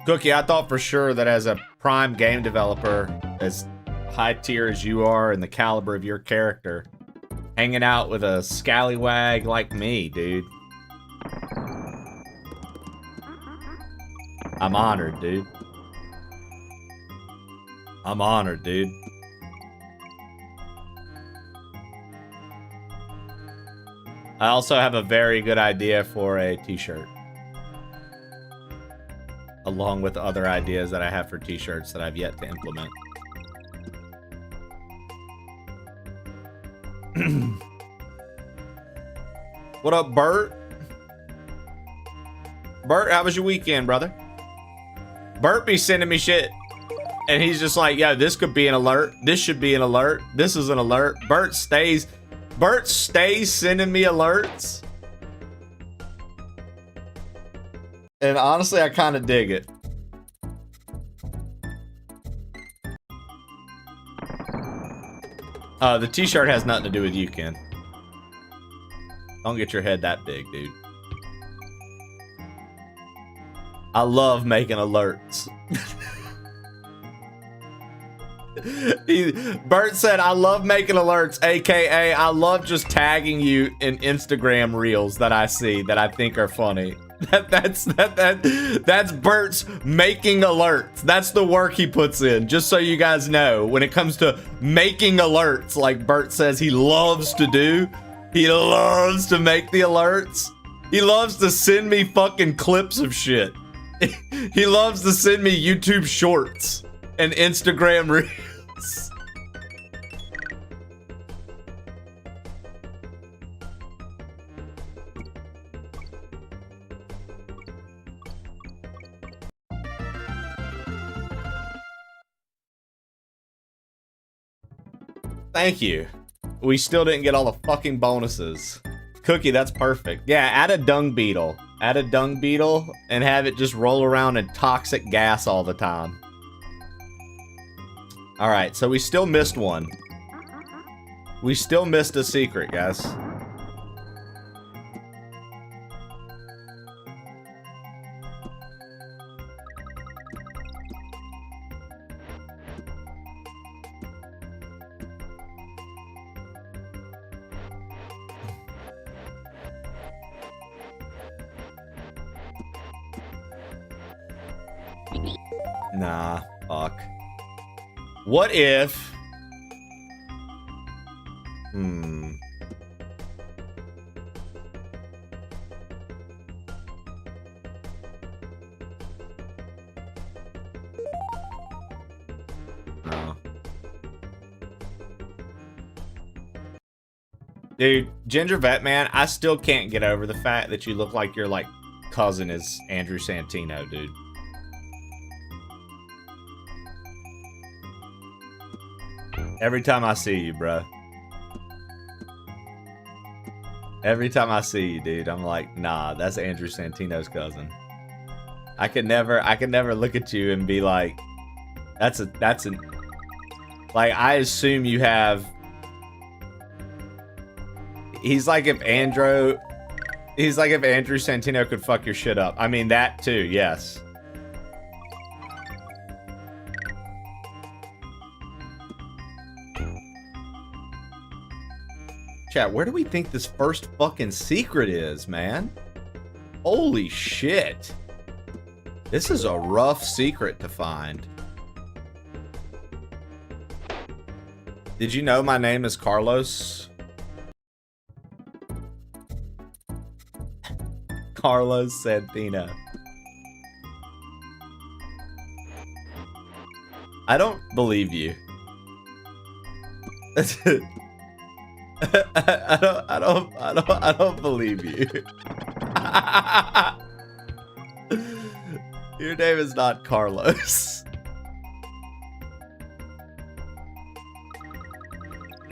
Cookie, I thought for sure that as a prime game developer, as high tier as you are and the caliber of your character, hanging out with a scallywag like me, dude. I'm honored, dude. I'm honored, dude. I also have a very good idea for a t-shirt. Along with other ideas that I have for t-shirts that I've yet to implement. What up, Bert? Bert, how was your weekend, brother? Bert be sending me shit. And he's just like, yo, this could be an alert. This should be an alert. This is an alert. Bert stays sending me alerts. And honestly, I kind of dig it. The t-shirt has nothing to do with you, Ken. Don't get your head that big, dude. I love making alerts. Bert said, I love making alerts, aka I love just tagging you in Instagram reels that I see that I think are funny. That's Bert's making alerts. That's the work he puts in, just so you guys know. When it comes to making alerts, like Bert says he loves to do, he loves to make the alerts. He loves to send me fucking clips of shit. He loves to send me YouTube shorts and Instagram reels. Thank you. We still didn't get all the fucking bonuses. Cookie, that's perfect. Yeah, add a dung beetle. Add a dung beetle and have it just roll around in toxic gas all the time. Alright, so we still missed one. We still missed a secret, guys. Nah, fuck. What if... No. Dude, Ginger Vet Man, I still can't get over the fact that you look like your, like, cousin is Andrew Santino, dude. Every time I see you, bro. Every time I see you, dude, I'm like, nah, that's Andrew Santino's cousin. I could never look at you and be like, that's an, like, I assume you have, he's like if Andrew Santino could fuck your shit up. I mean, that too, yes. Chat, where do we think this first fucking secret is, man? Holy shit. This is a rough secret to find. Did you know my name is Carlos? Carlos Santino. I don't believe you. I don't believe you. Your name is not Carlos.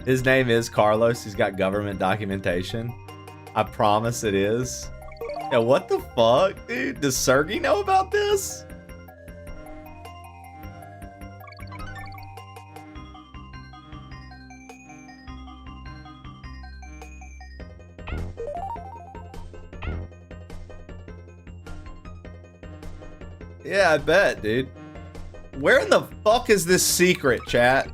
His name is Carlos. He's got government documentation. I promise it is. Yeah, what the fuck, dude? Does Sergey know about this? Yeah, I bet, dude. Where in the fuck is this secret, chat?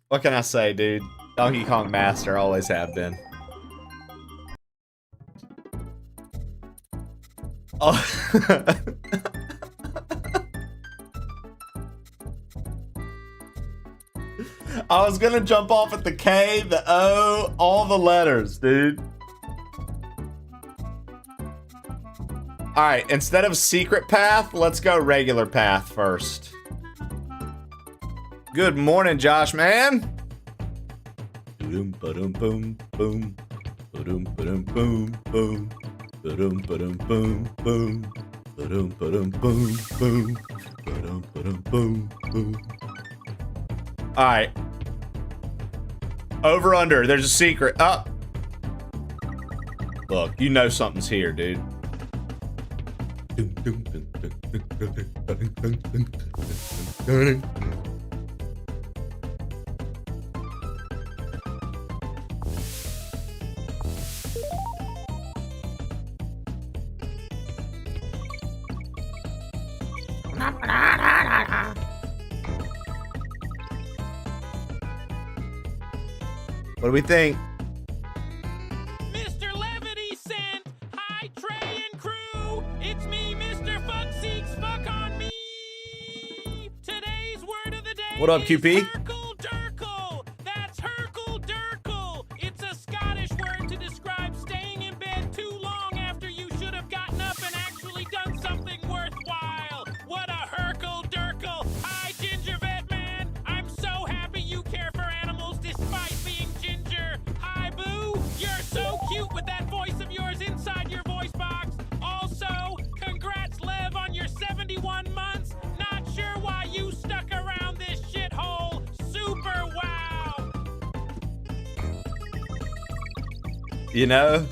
What can I say, dude? Donkey Kong Master, always have been. Oh. I was gonna jump off at the K, the O, all the letters, dude. Alright, instead of secret path, let's go regular path first. Good morning, Josh, man. Boom, boom, boom, boom, boom, boom, boom, boom, boom, boom, boom, boom, boom, boom, boom, boom, boom, boom. All right. Over under. There's a secret. Up. Look, you know something's here, dude. What do we think? Mr. Levity sent. Hi, Trey and crew. It's me, Mr. Fuck Seeks Fuck on Me. Today's word of the day. What up, is QP? Herkle-durkle. That's Herkle-durkle. It's a Scottish word to describe staying in bed too long after you should have gotten up and actually done something worthwhile. What a Herkle-durkle. Hi, Ginger Vet Man. I'm so happy you care for animals despite being ginger. Hi, Boo. You're so cute with that voice of yours inside your voice box. Also, congrats, Lev, on your 71 months. Not sure why you stuck around this shithole. Super wow. You know,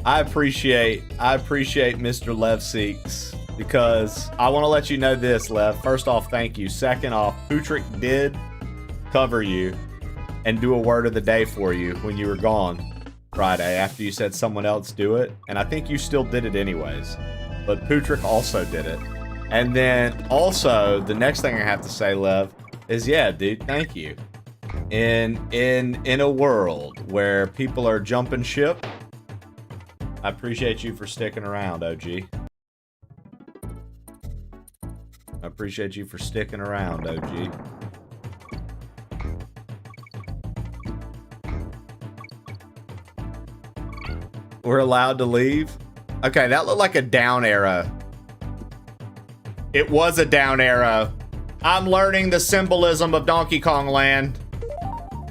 I appreciate Mr. Lev Seeks because I want to let you know this, Lev. First off, thank you. Second off, Putrick did cover you and do a word of the day for you when you were gone Friday after you said someone else do it. And I think you still did it anyways. But Putrick also did it. And then also, the next thing I have to say, Lev, is yeah, dude, thank you. In a world where people are jumping ship, I appreciate you for sticking around, OG. I appreciate you for sticking around, OG. We're allowed to leave? Okay, that looked like a down arrow. It was a down arrow. I'm learning the symbolism of Donkey Kong Land.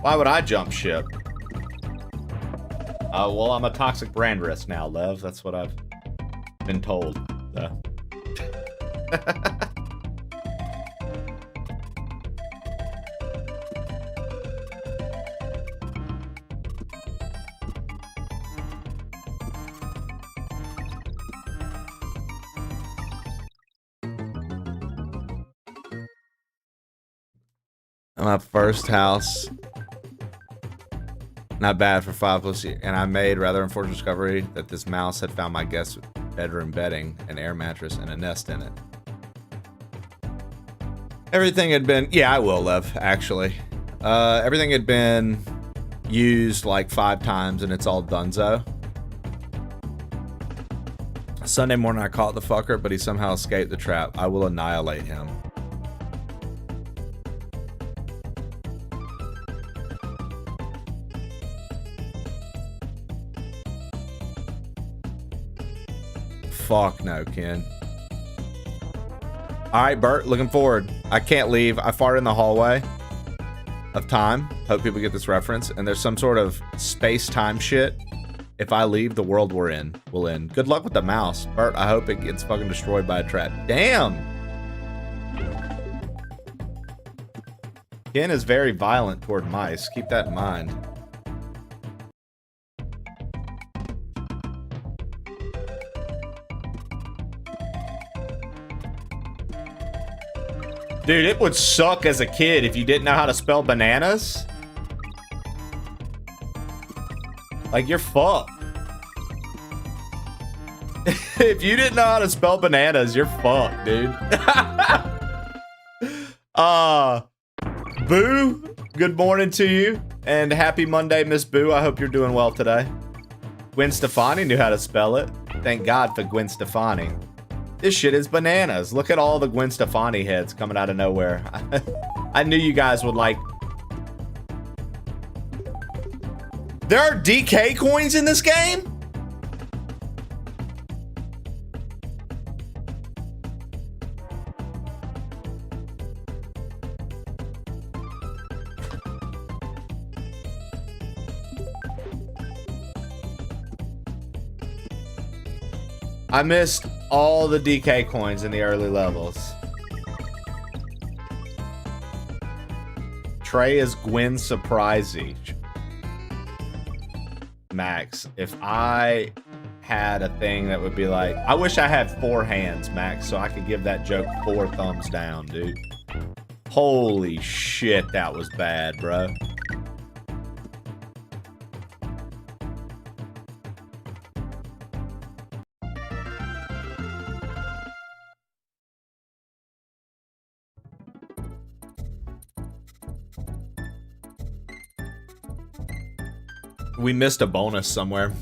Why would I jump ship? Oh, well, I'm a toxic brand risk now, Lev. That's what I've been told. My first house, not bad for 5+ years, and I made rather unfortunate discovery that this mouse had found my guest bedroom bedding, an air mattress, and a nest in it. Everything had been, yeah, I will, Lev, actually. Everything had been used like 5 times, and it's all donezo. Sunday morning, I caught the fucker, but he somehow escaped the trap. I will annihilate him. Fuck no, Ken. Alright, Bert, looking forward. I can't leave. I farted in the hallway of time. Hope people get this reference. And there's some sort of space-time shit. If I leave, the world we're in will end. Good luck with the mouse. Bert, I hope it gets fucking destroyed by a trap. Damn! Ken is very violent toward mice. Keep that in mind. Dude, it would suck as a kid if you didn't know how to spell bananas. Like, you're fucked. If you didn't know how to spell bananas, you're fucked, dude. Boo, good morning to you. And happy Monday, Miss Boo. I hope you're doing well today. Gwen Stefani knew how to spell it. Thank God for Gwen Stefani. This shit is bananas. Look at all the Gwen Stefani heads coming out of nowhere. I knew you guys would like. There are DK coins in this game? I missed all the DK coins in the early levels. Trey is Gwen Surprisey. Max, if I had a thing that would be like, I wish I had 4 hands, Max, so I could give that joke 4 thumbs down, dude. Holy shit, that was bad, bro. We missed a bonus somewhere.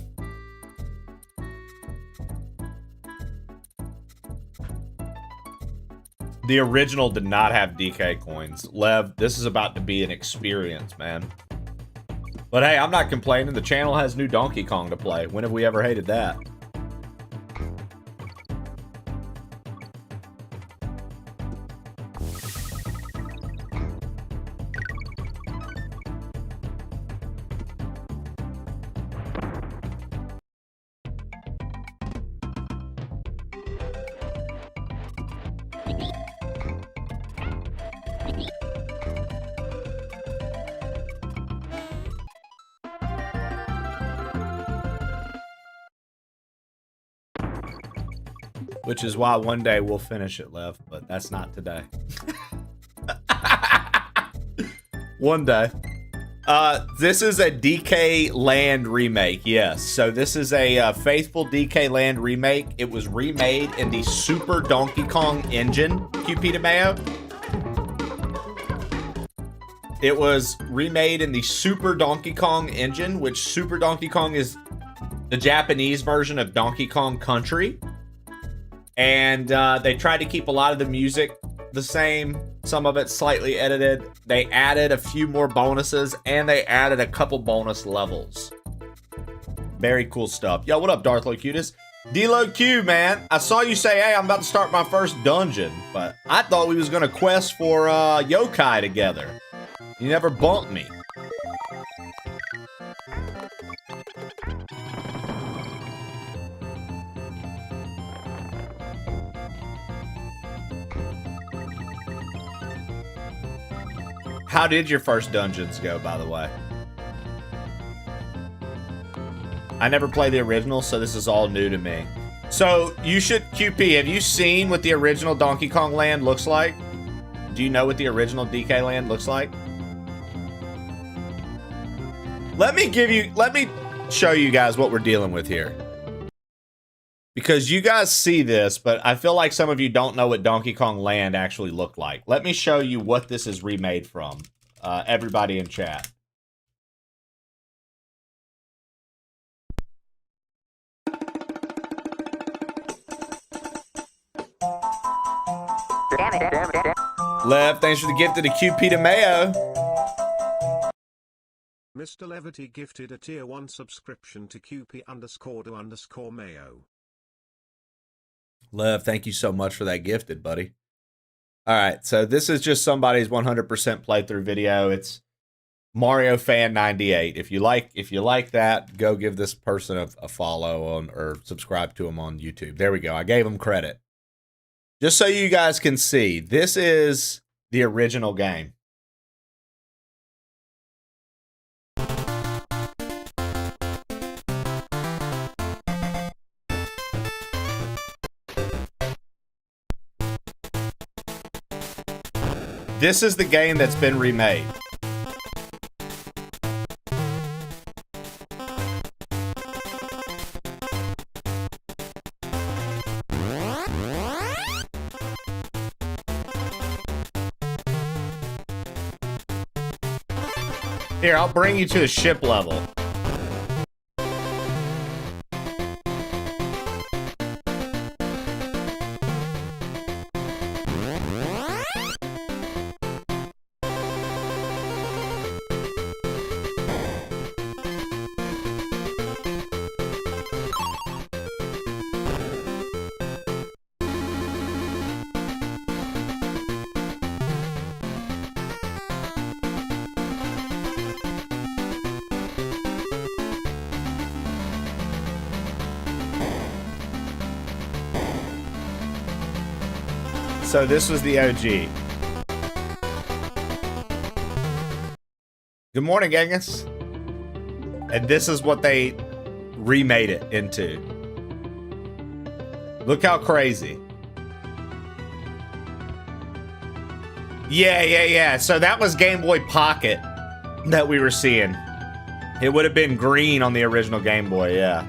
The original did not have DK coins. Lev, this is about to be an experience, man. But hey, I'm not complaining. The channel has new Donkey Kong to play. When have we ever hated that? Which is why one day we'll finish it, Lev, but that's not today. One day. This is a DK Land remake, yes. So this is a faithful DK Land remake. It was remade in the Super Donkey Kong engine, QP to Mayo. It was remade in the Super Donkey Kong engine, which Super Donkey Kong is the Japanese version of Donkey Kong Country. And they tried to keep a lot of the music the same, some of it slightly edited. They added a few more bonuses, and they added a couple bonus levels. Very cool stuff. Yo, what up, Darth Locutus? D-Lo Q, man. I saw you say, hey, I'm about to start my first dungeon, but I thought we was going to quest for yokai together. You never bumped me. How did your first dungeons go, by the way? I never played the original, so this is all new to me. So, you should, QP, have you seen what the original Donkey Kong Land looks like? Do you know what the original DK Land looks like? Let me show you guys what we're dealing with here. Because you guys see this, but I feel like some of you don't know what Donkey Kong Land actually looked like. Let me show you what this is remade from. Everybody in chat. Lev, thanks for the gift of the QP to Mayo. Mr. Levity gifted a tier 1 subscription to QP_to_Mayo. Lev, thank you so much for that gifted, buddy. All right, so this is just somebody's 100% playthrough video. It's Mario Fan 98. If you like that, go give this person a follow on or subscribe to him on YouTube. There we go. I gave him credit. Just so you guys can see, this is the original game. this is the game that's been remade. Here, I'll bring you to a ship level. So this was the OG. Good morning, Genghis. And this is what they remade it into. Look how crazy. Yeah. So that was Game Boy Pocket that we were seeing. It would have been green on the original Game Boy, yeah.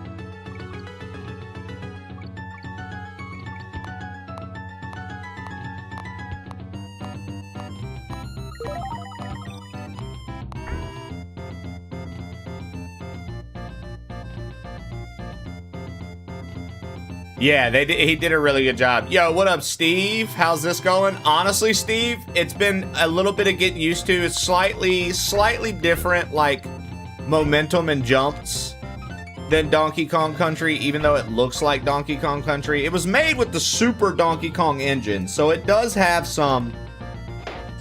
Yeah, he did a really good job. Yo, what up, Steve? How's this going? Honestly, Steve, it's been a little bit of getting used to. It's slightly different, like, momentum and jumps than Donkey Kong Country, even though it looks like Donkey Kong Country. It was made with the Super Donkey Kong engine, so it does have some...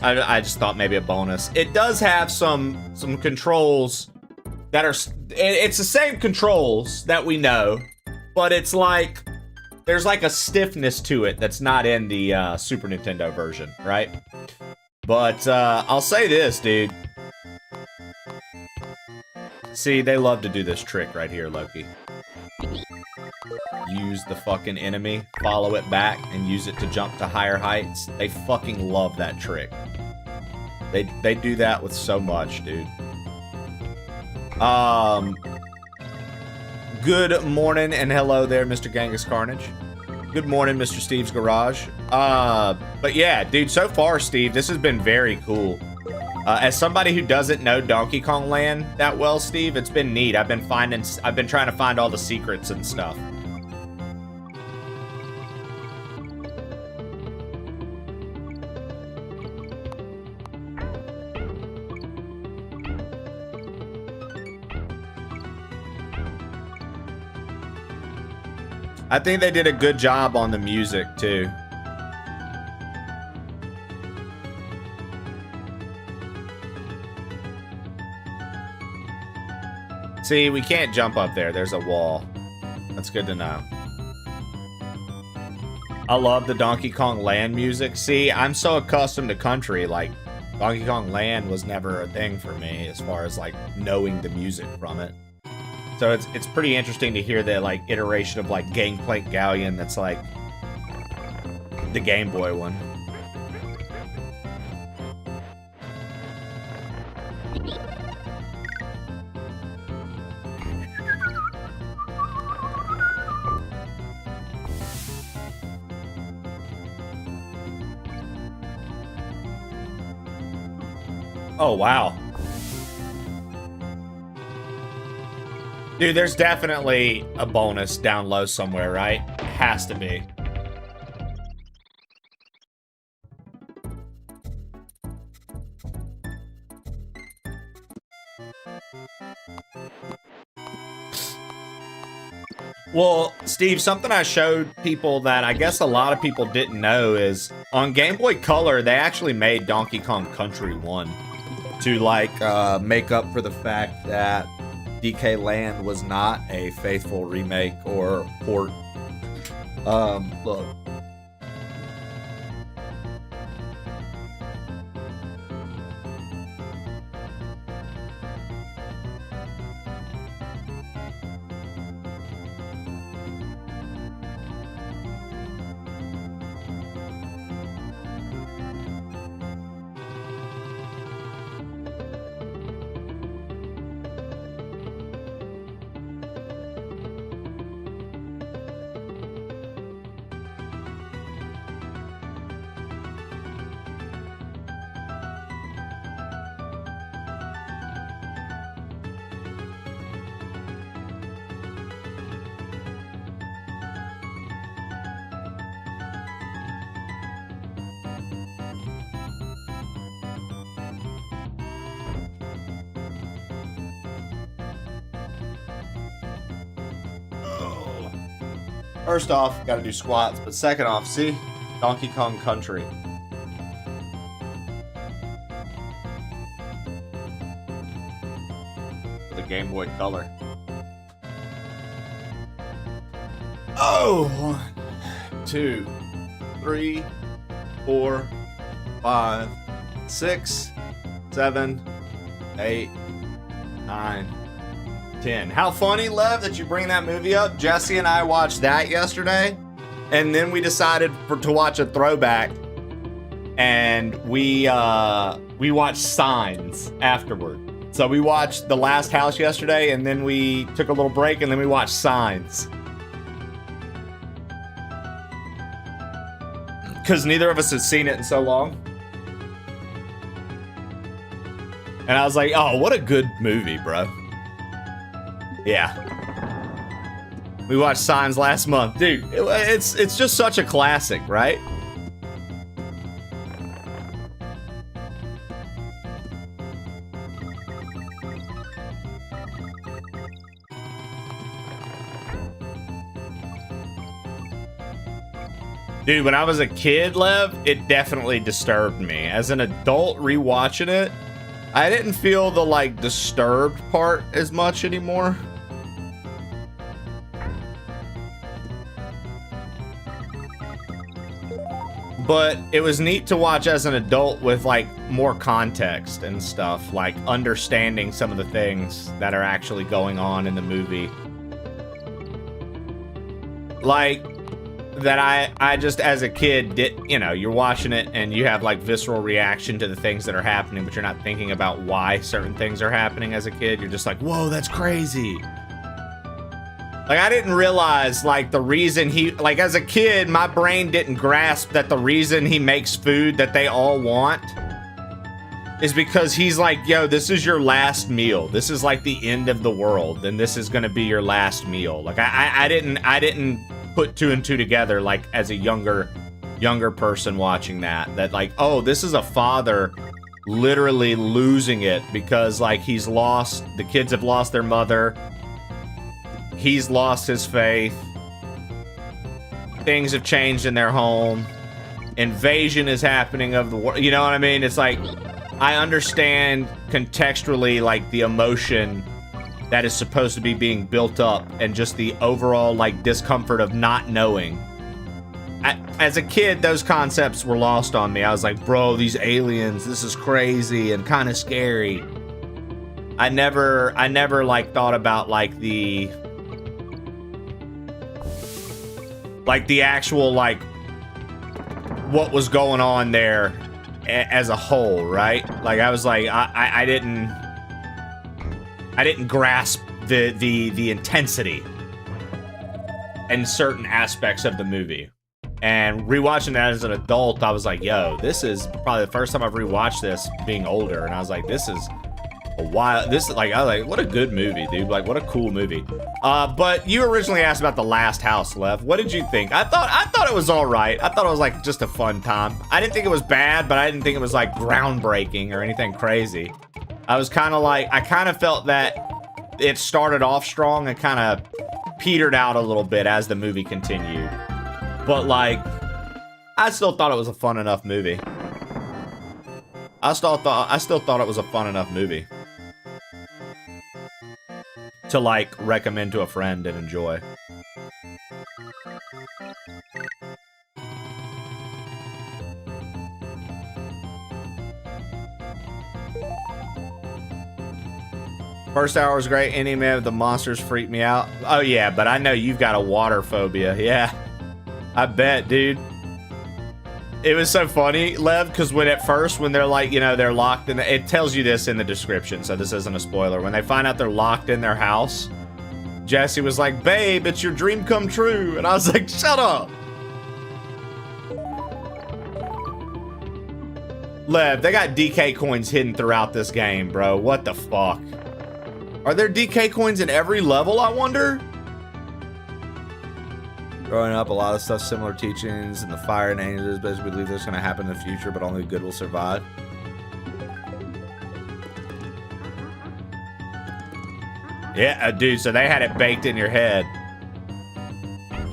I just thought maybe a bonus. It does have some controls that are... It's the same controls that we know, but it's like... There's like a stiffness to it that's not in the Super Nintendo version, right? But I'll say this, dude. See, they love to do this trick right here, Loki. Use the fucking enemy, follow it back, and use it to jump to higher heights. They fucking love that trick. They do that with so much, dude. Good morning and hello there, Mr. Genghis Carnage. Good morning, Mr. Steve's Garage. But yeah, dude, so far, Steve, this has been very cool. As somebody who doesn't know Donkey Kong Land that well, Steve, it's been neat. I've been trying to find all the secrets and stuff. I think they did a good job on the music, too. See, we can't jump up there. There's a wall. That's good to know. I love the Donkey Kong Land music. See, I'm so accustomed to country, like, Donkey Kong Land was never a thing for me as far as, like, knowing the music from it. So it's pretty interesting to hear the, like, iteration of, like, Gangplank Galleon that's, like, the Game Boy one. Oh, wow. Dude, there's definitely a bonus down low somewhere, right? Has to be. Well, Steve, something I showed people that I guess a lot of people didn't know is on Game Boy Color, they actually made Donkey Kong Country 1 to, like, make up for the fact that DK Land was not a faithful remake or port. Look. First off, gotta do squats, but second off, see? Donkey Kong Country. The Game Boy Color. Oh, 1, 2, 3, 4, 5, 6, 7, 8, 9, 10. How funny, Lev, that you bring that movie up. Jesse and I watched that yesterday, and then we decided to watch a throwback, and we watched Signs afterward. So we watched The Last House yesterday, and then we took a little break, and then we watched Signs. Because neither of us had seen it in so long. And I was like, oh, what a good movie, bro. Yeah. We watched Signs last month. Dude, it's just such a classic, right? Dude, when I was a kid, Lev, it definitely disturbed me. As an adult rewatching it, I didn't feel the, like, disturbed part as much anymore. But it was neat to watch as an adult with, like, more context and stuff. Like, understanding some of the things that are actually going on in the movie. Like, that I just, as a kid, you know, you're watching it and you have, like, visceral reaction to the things that are happening, but you're not thinking about why certain things are happening as a kid. You're just like, whoa, that's crazy. Like, I didn't realize, like, the reason like, as a kid, my brain didn't grasp that the reason he makes food that they all want is because he's like, yo, this is your last meal. This is, like, the end of the world, and this is gonna be your last meal. Like, I didn't put two and two together, like, as a younger person watching that, like, oh, this is a father literally losing it because, like, the kids have lost their mother, he's lost his faith, things have changed in their home, invasion is happening of the world, you know what I mean? It's like, I understand contextually, like, the emotion that is supposed to be being built up and just the overall, like, discomfort of not knowing. As a kid, those concepts were lost on me. I was like, bro, these aliens, this is crazy and kind of scary. I never, like, thought about, like, the actual, like, what was going on there as a whole, right? Like, I was like, I didn't grasp the intensity in certain aspects of the movie. And rewatching that as an adult, I was like, yo, this is probably the first time I've rewatched this being older. And I was like, this is a while. This is like, I was like, what a good movie, dude. Like, what a cool movie. But you originally asked about The Last House, Lev. What did you think? I thought it was all right. I thought it was, like, just a fun time. I didn't think it was bad, but I didn't think it was, like, groundbreaking or anything crazy. I was kind of like, I kind of felt that it started off strong and kind of petered out a little bit as the movie continued. But, like, I still thought it was a fun enough movie. I still thought it was a fun enough movie to, like, recommend to a friend and enjoy. First hour was great. Any man with the monsters freaked me out. Oh yeah, but I know you've got a water phobia. Yeah, I bet, dude. It was so funny, Lev, because when they're like, you know, they're locked in, it tells you this in the description, so this isn't a spoiler. When they find out they're locked in their house, Jesse was like, babe, it's your dream come true. And I was like, shut up. Lev, they got DK coins hidden throughout this game, bro. What the fuck? Are there DK coins in every level, I wonder? Growing up, a lot of stuff, similar teachings, and the fire and angels, basically believe this is going to happen in the future, but only good will survive. Yeah, dude, so they had it baked in your head.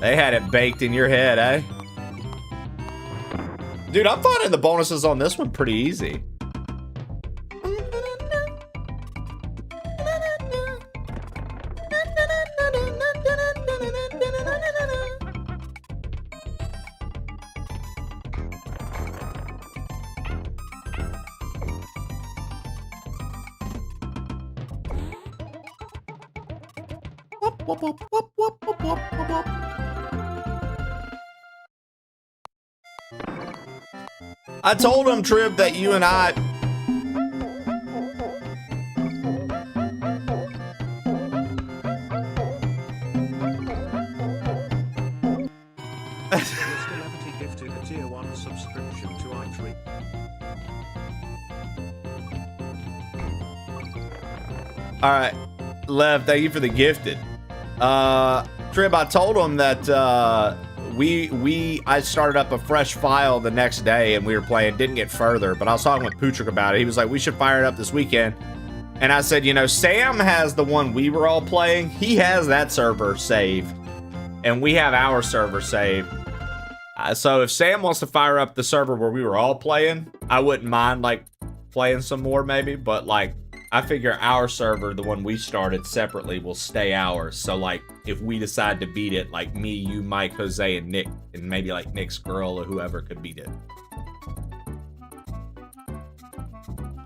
They had it baked in your head, eh? Dude, I'm finding the bonuses on this one pretty easy. I told him, Trib, that you and I... Mr. Levity gifted a tier 1 subscription to iTree. Alright, Lev, thank you for the gifted. Trib, I told him that I started up a fresh file the next day and we were playing, didn't get further, but I was talking with Pootrick about it. He was like, we should fire it up this weekend. And I said, you know, Sam has the one we were all playing. He has that server saved. And we have our server saved. So if Sam wants to fire up the server where we were all playing, I wouldn't mind, like, playing some more maybe. But, like, I figure our server, the one we started separately, will stay ours. So, like, if we decide to beat it, like me, you, Mike, Jose, and Nick, and maybe, like, Nick's girl or whoever could beat it.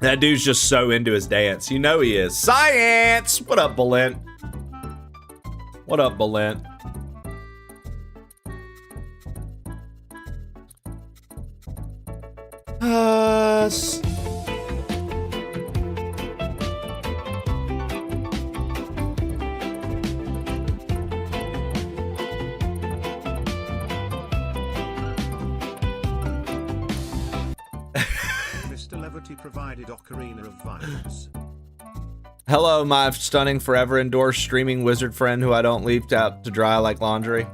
That dude's just so into his dance. You know he is. Science! What up, Balint? What up, Balint? Mr. Levity provided Ocarina of Violence. Hello, my stunning, forever endorsed streaming wizard friend who I don't leave out to dry like laundry.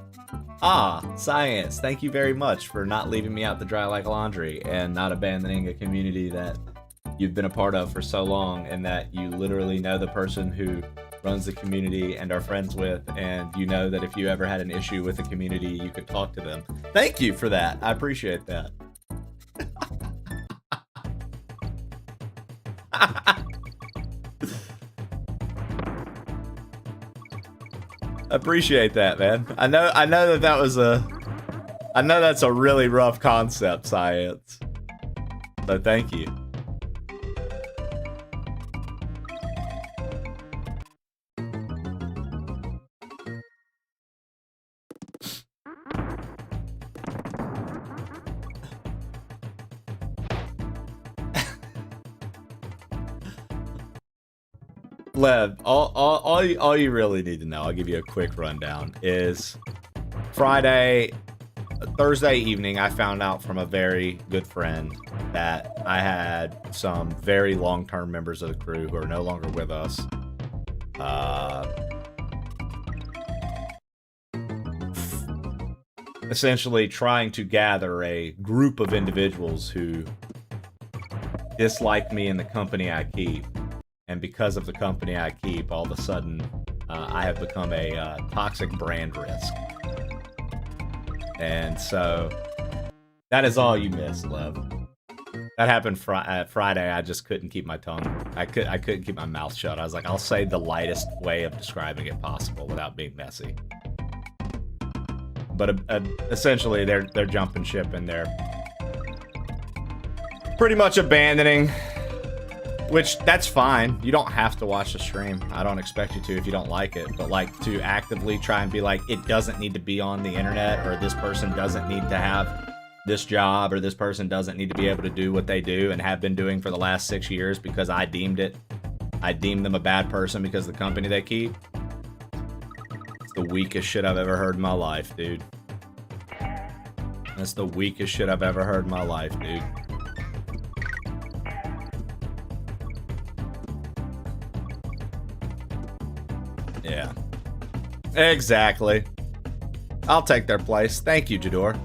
Ah, Science, thank you very much for not leaving me out to dry like laundry and not abandoning a community that you've been a part of for so long, and that you literally know the person who runs the community and are friends with, and you know that if you ever had an issue with the community, you could talk to them. Thank you for that. I appreciate that. Appreciate that, man. I know that was I know that's a really rough concept, Science. So thank you. Lev, all you really need to know, I'll give you a quick rundown, is Thursday evening, I found out from a very good friend that I had some very long-term members of the crew who are no longer with us. Essentially trying to gather a group of individuals who dislike me and the company I keep. And because of the company I keep, all of a sudden, I have become a toxic brand risk. And so, that is all you missed, love. That happened Friday. I just couldn't keep my tongue. I couldn't keep my mouth shut. I was like, I'll say the lightest way of describing it possible without being messy. But essentially, they're jumping ship and they're pretty much abandoning. Which, that's fine. You don't have to watch the stream. I don't expect you to if you don't like it. But, like, to actively try and be like, it doesn't need to be on the internet, or this person doesn't need to have this job, or this person doesn't need to be able to do what they do and have been doing for the last 6 years because I deemed them a bad person because of the company they keep. It's the weakest shit I've ever heard in my life, dude. That's the weakest shit I've ever heard in my life, dude. Yeah. Exactly. I'll take their place. Thank you, Jador.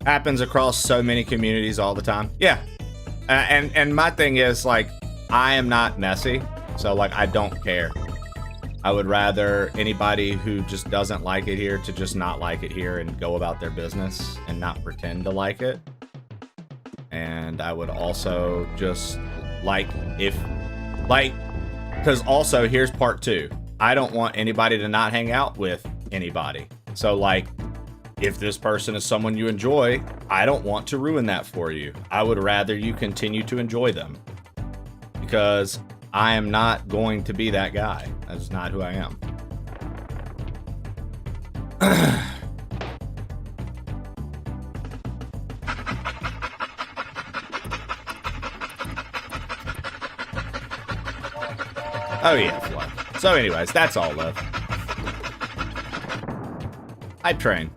Happens across so many communities all the time. Yeah. And my thing is, like, I am not messy, so like I don't care. I would rather anybody who just doesn't like it here to just not like it here and go about their business and not pretend to like it. And I would also just like because also here's part 2. I don't want anybody to not hang out with anybody. So like, if this person is someone you enjoy, I don't want to ruin that for you. I would rather you continue to enjoy them, because I am not going to be that guy. That's not who I am. Oh yeah, flow. So anyways, that's all love. Hype train.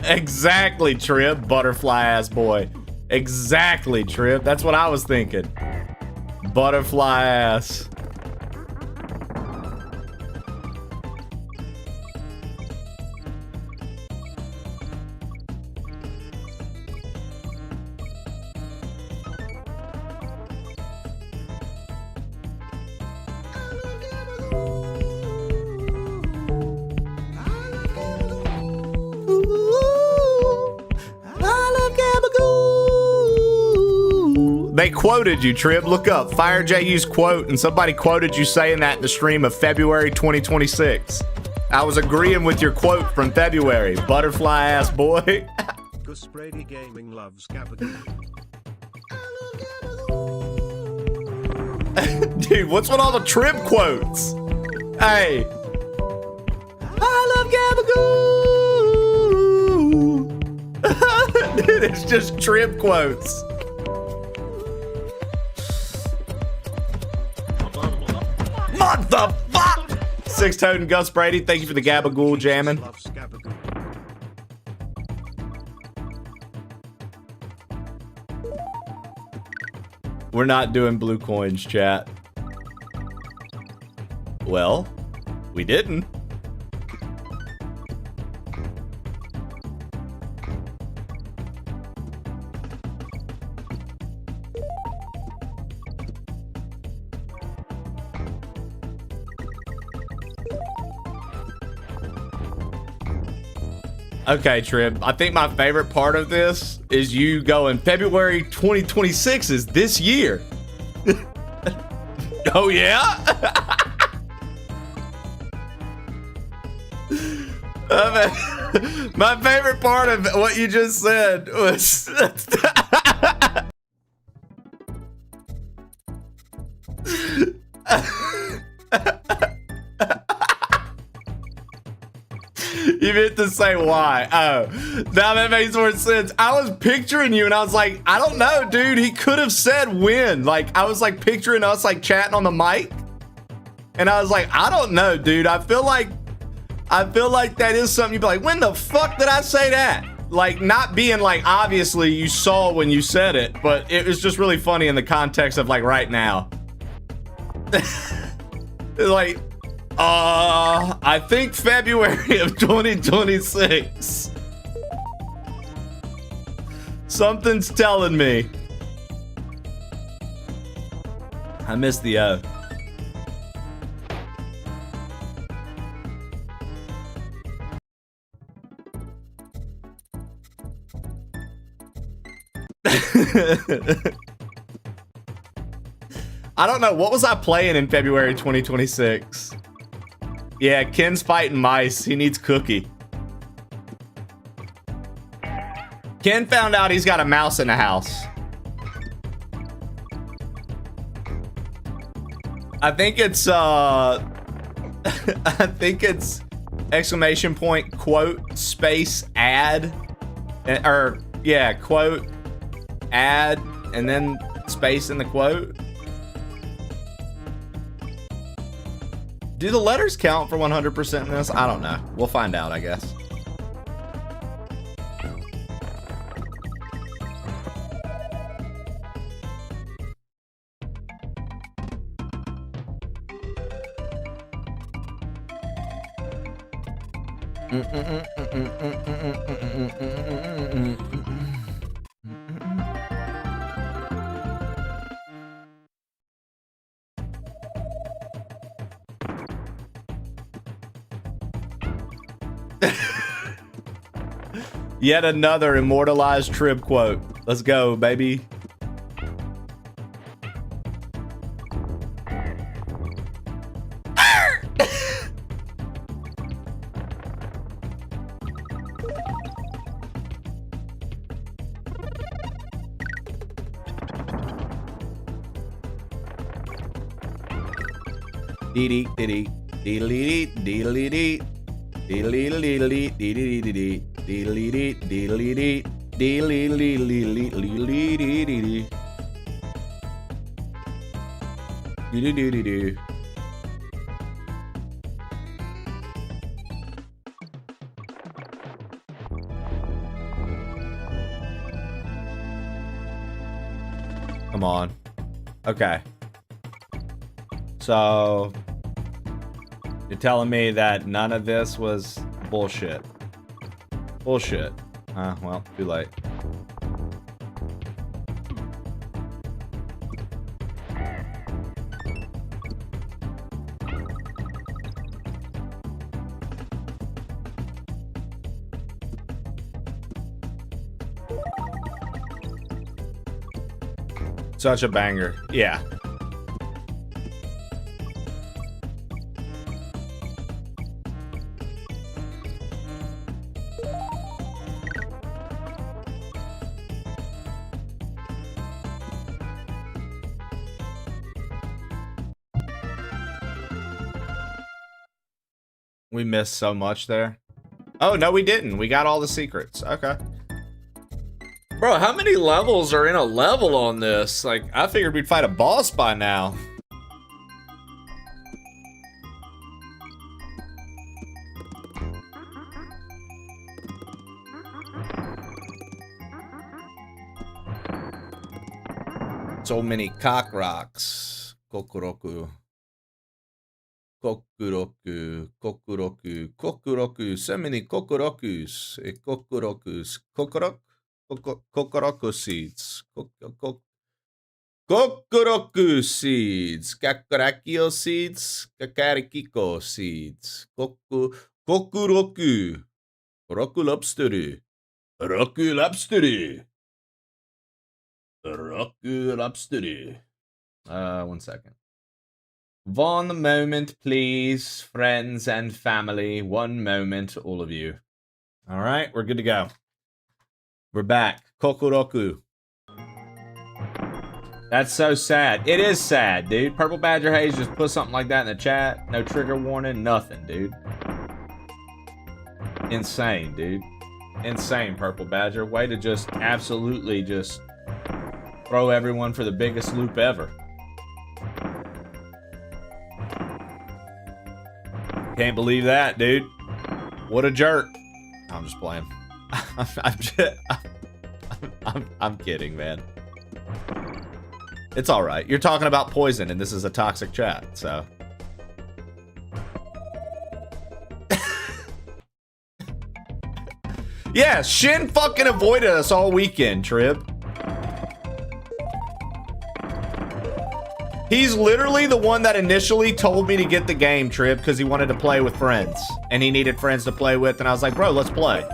Exactly, Trib, butterfly ass boy. Exactly, Trib. That's what I was thinking. Butterfly ass. They quoted you, Trib. Look up Fire JU's quote, and somebody quoted you saying that in the stream of February 2026. I was agreeing with your quote from February. Butterfly ass boy. Gus Brady Gaming loves Gabagoo. Dude, what's with all the Trib quotes? Hey. I love Gabagoo. Dude, it's just Trib quotes. What the fuck? Six Toad and Gus Brady, thank you for the Gabagool jamming. Loves Gabagoo. We're not doing blue coins, chat. Well, we didn't. Okay, Trib, I think my favorite part of this is you going, February 2026 is this year. Oh, yeah? My favorite part of what you just said was... You meant to say why. Oh, now that makes more sense. I was picturing you and I was like, I don't know, dude. He could have said when. Like, I was like picturing us like chatting on the mic. And I was like, I don't know, dude. I feel like that is something you'd be like, when the fuck did I say that? Like, not being like, obviously you saw when you said it, but it was just really funny in the context of like right now. Like, I think February of 2026. Something's telling me. I missed the O. I don't know. What was I playing in February 2026? Yeah, Ken's fighting mice. He needs Cookie. Ken found out he's got a mouse in the house. I think it's I think it's exclamation point quote space add, or yeah, quote add and then space in the quote. Do the letters count for 100% in this? I don't know. We'll find out, I guess. Yet another immortalized Trib quote. Let's go, baby. Dee dee dee dee dee dee Come on. Okay. So you're telling me that none of this was bullshit. Bullshit. Well, too late. Such a banger. Yeah. We missed so much there. Oh, no, we didn't. We got all the secrets. Okay. Bro, how many levels are in a level on this? Like, I figured we'd fight a boss by now. So many cock rocks. Kokoroku. Kokuroku, kokuroku, kokuroku, so many kokorokus, kokorokus, kokoroku seeds, kokoroku seeds, kakarakio seeds, kakarikiko seeds, kokuroku, roku lobsteru, roku lobsteru, roku lobsteru. 1 second. One moment, please, friends and family. One moment, all of you. All right, we're good to go. We're back. Kokoroku. That's so sad. It is sad, dude. Purple Badger Hayes just put something like that in the chat. No trigger warning, nothing, dude. Insane, dude. Insane, Purple Badger. Way to just absolutely just throw everyone for the biggest loop ever. Can't believe that, dude. What a jerk. I'm just playing. I'm kidding, man. It's all right. You're talking about poison, and this is a toxic chat, so. Yeah, Shin fucking avoided us all weekend, Trib. He's literally the one that initially told me to get the game, Trib, because he wanted to play with friends. And he needed friends to play with, and I was like, bro, let's play.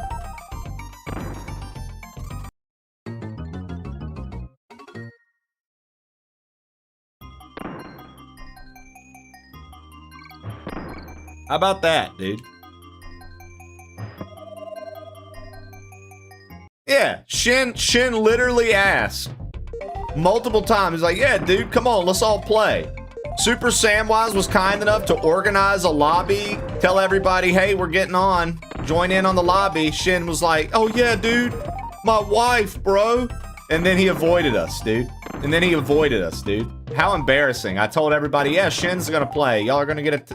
How about that, dude? Yeah, Shin literally asked multiple times. He's like, yeah, dude, come on, let's all play. Super Samwise was kind enough to organize a lobby, tell everybody, hey, we're getting on, join in on the lobby. Shin was like, oh yeah, dude, my wife, bro. And then he avoided us, dude. How embarrassing. I told everybody, yeah, Shin's gonna play. Y'all are gonna get it.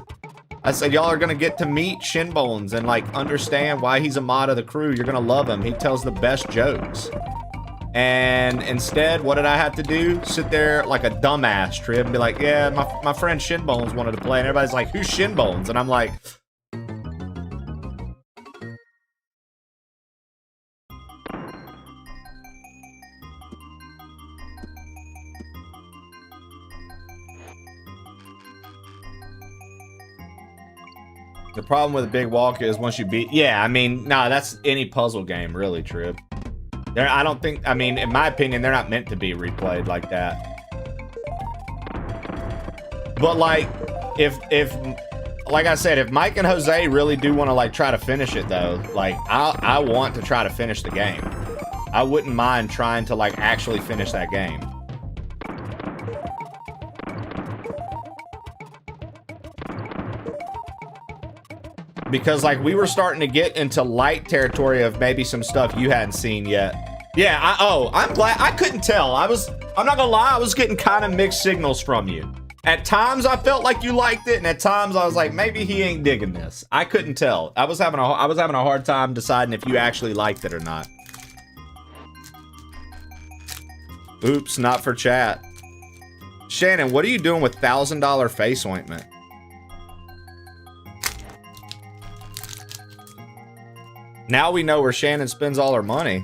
I said, y'all are gonna get to meet Shinbones and like understand why he's a mod of the crew. You're gonna love him. He tells the best jokes. And instead, what did I have to do? Sit there like a dumbass, Trib, and be like, yeah, my friend Shinbones wanted to play. And everybody's like, who's Shinbones? And I'm like, The problem with a big walk is once you beat... Yeah, I mean, nah, that's any puzzle game, really, Trip. I don't think... I mean, in my opinion, they're not meant to be replayed like that. But, like, if like I said, if Mike and Jose really do want to, like, try to finish it, though, like, I want to try to finish the game. I wouldn't mind trying to, like, actually finish that game. Because, like, we were starting to get into light territory of maybe some stuff you hadn't seen yet. Yeah, I'm glad. I couldn't tell. I'm not gonna lie, I was getting kind of mixed signals from you. At times, I felt like you liked it, and at times, I was like, maybe he ain't digging this. I couldn't tell. I was having a hard time deciding if you actually liked it or not. Oops, not for chat. Shannon, what are you doing with $1,000 face ointment? Now we know where Shannon spends all her money.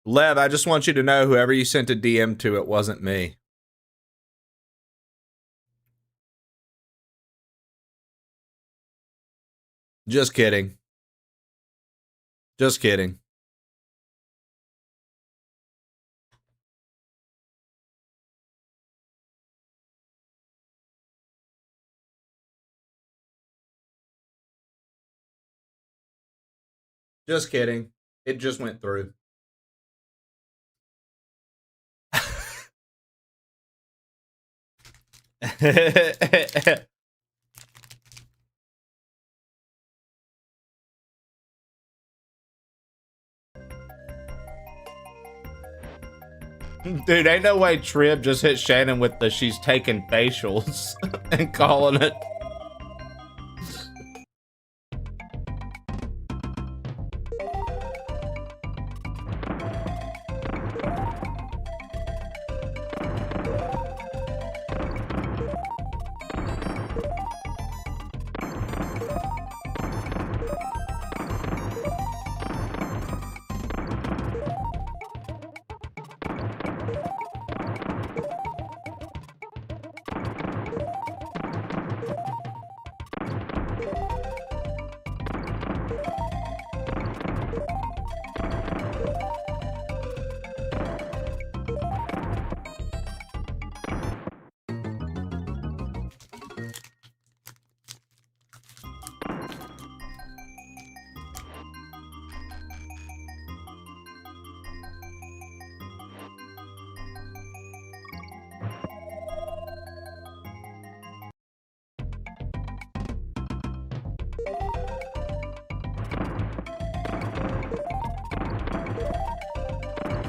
Lev, I just want you to know whoever you sent a DM to, it wasn't me. Just kidding. Just kidding. Just kidding. It just went through. Dude, ain't no way Trib just hit Shannon with the she's taking facials and calling it.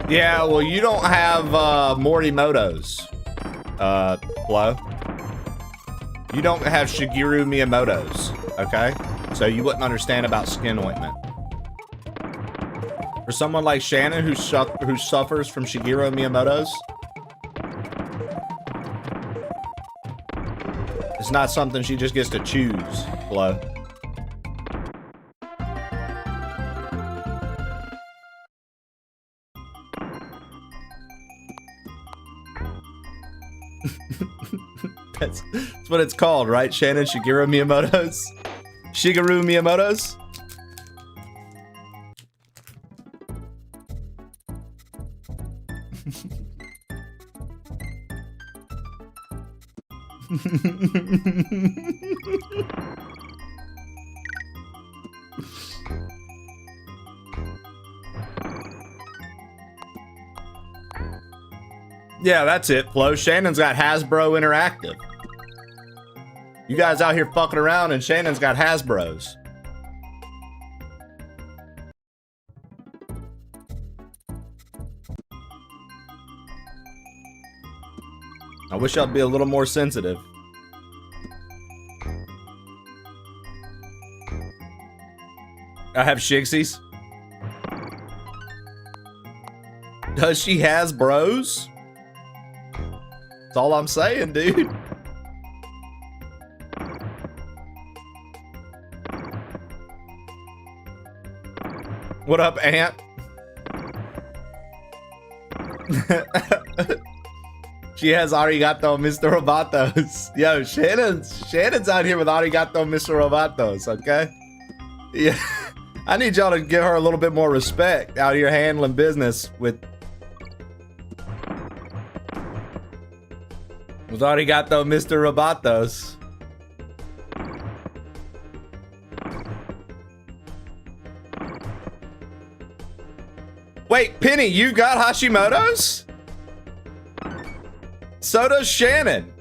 Yeah, well, you don't have Morimoto's, Flo. You don't have Shigeru Miyamoto's, okay? So you wouldn't understand about skin ointment. For someone like Shannon who suffers from Shigeru Miyamoto's, it's not something she just gets to choose, Flo. That's what it's called, right, Shannon? Shigeru Miyamoto's? Shigeru Miyamoto's? Yeah, that's it, Flo. Shannon's got Hasbro Interactive. You guys out here fucking around and Shannon's got Hasbro's. I wish I'd be a little more sensitive. I have Shixies. Does she has bros? That's all I'm saying, dude. What up, Aunt? She has arigato, Mr. Robotos. Yo, Shannon's out here with arigato, Mr. Robotos, okay? Yeah. I need y'all to give her a little bit more respect out here handling business with arigato, Mr. Robotos. Wait, Penny, you got Hashimoto's? So does Shannon.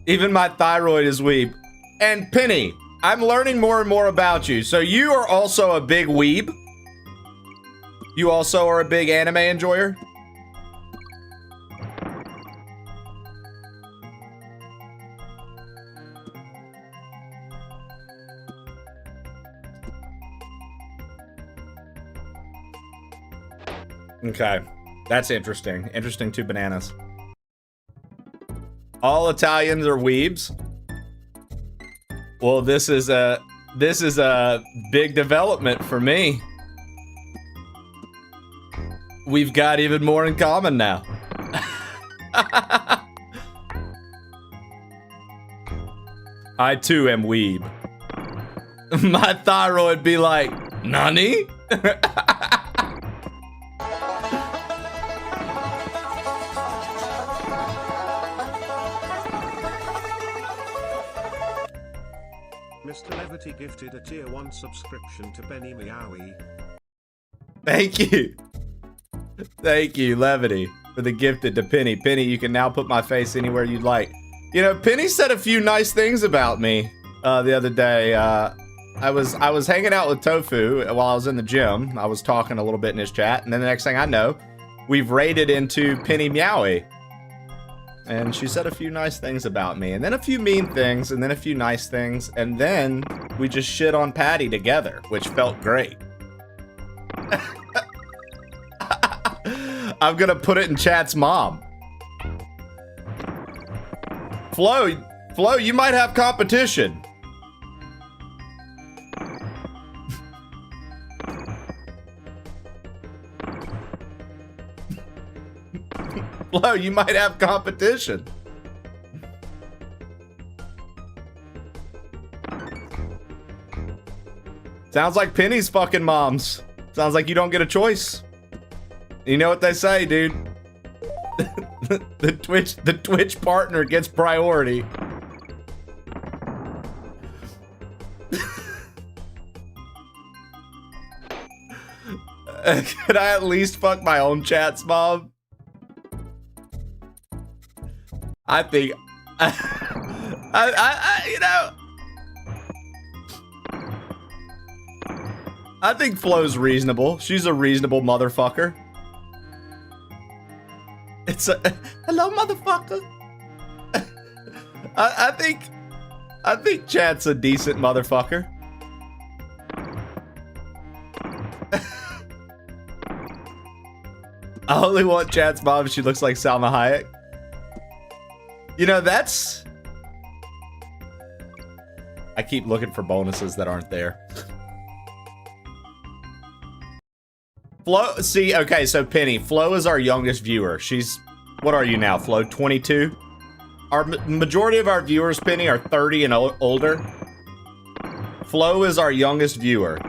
Even my thyroid is weeb. And Penny, I'm learning more and more about you. So you are also a big weeb? You also are a big anime enjoyer? Okay, that's interesting. Interesting, two bananas. All Italians are weebs. Well, this is a big development for me. We've got even more in common now. I too am weeb. My thyroid be like, nani? Mr. Levity gifted a tier 1 subscription to Benny Meowie. Thank you. Thank you, Levity, for the gifted to Penny. Penny, you can now put my face anywhere you'd like. You know, Penny said a few nice things about me the other day. I was hanging out with Tofu while I was in the gym. I was talking a little bit in his chat, and then the next thing I know, we've raided into Penny Meowie. And she said a few nice things about me, and then a few mean things, and then a few nice things, and then we just shit on Patty together, which felt great. I'm gonna put it in chat's mom. Flo, you might have competition. Flo, you might have competition. Sounds like Penny's fucking moms. Sounds like you don't get a choice. You know what they say, dude. the Twitch partner gets priority. Could I at least fuck my own chat's mom? I think, you know, I think Flo's reasonable. She's a reasonable motherfucker. It's a hello, motherfucker. I think Chat's a decent motherfucker. I only want Chat's mom if she looks like Salma Hayek. You know, that's... I keep looking for bonuses that aren't there. Flo, see, okay, so Penny, Flo is our youngest viewer. She's, what are you now, Flo, 22? Our majority of our viewers, Penny, are 30 and older. Flo is our youngest viewer.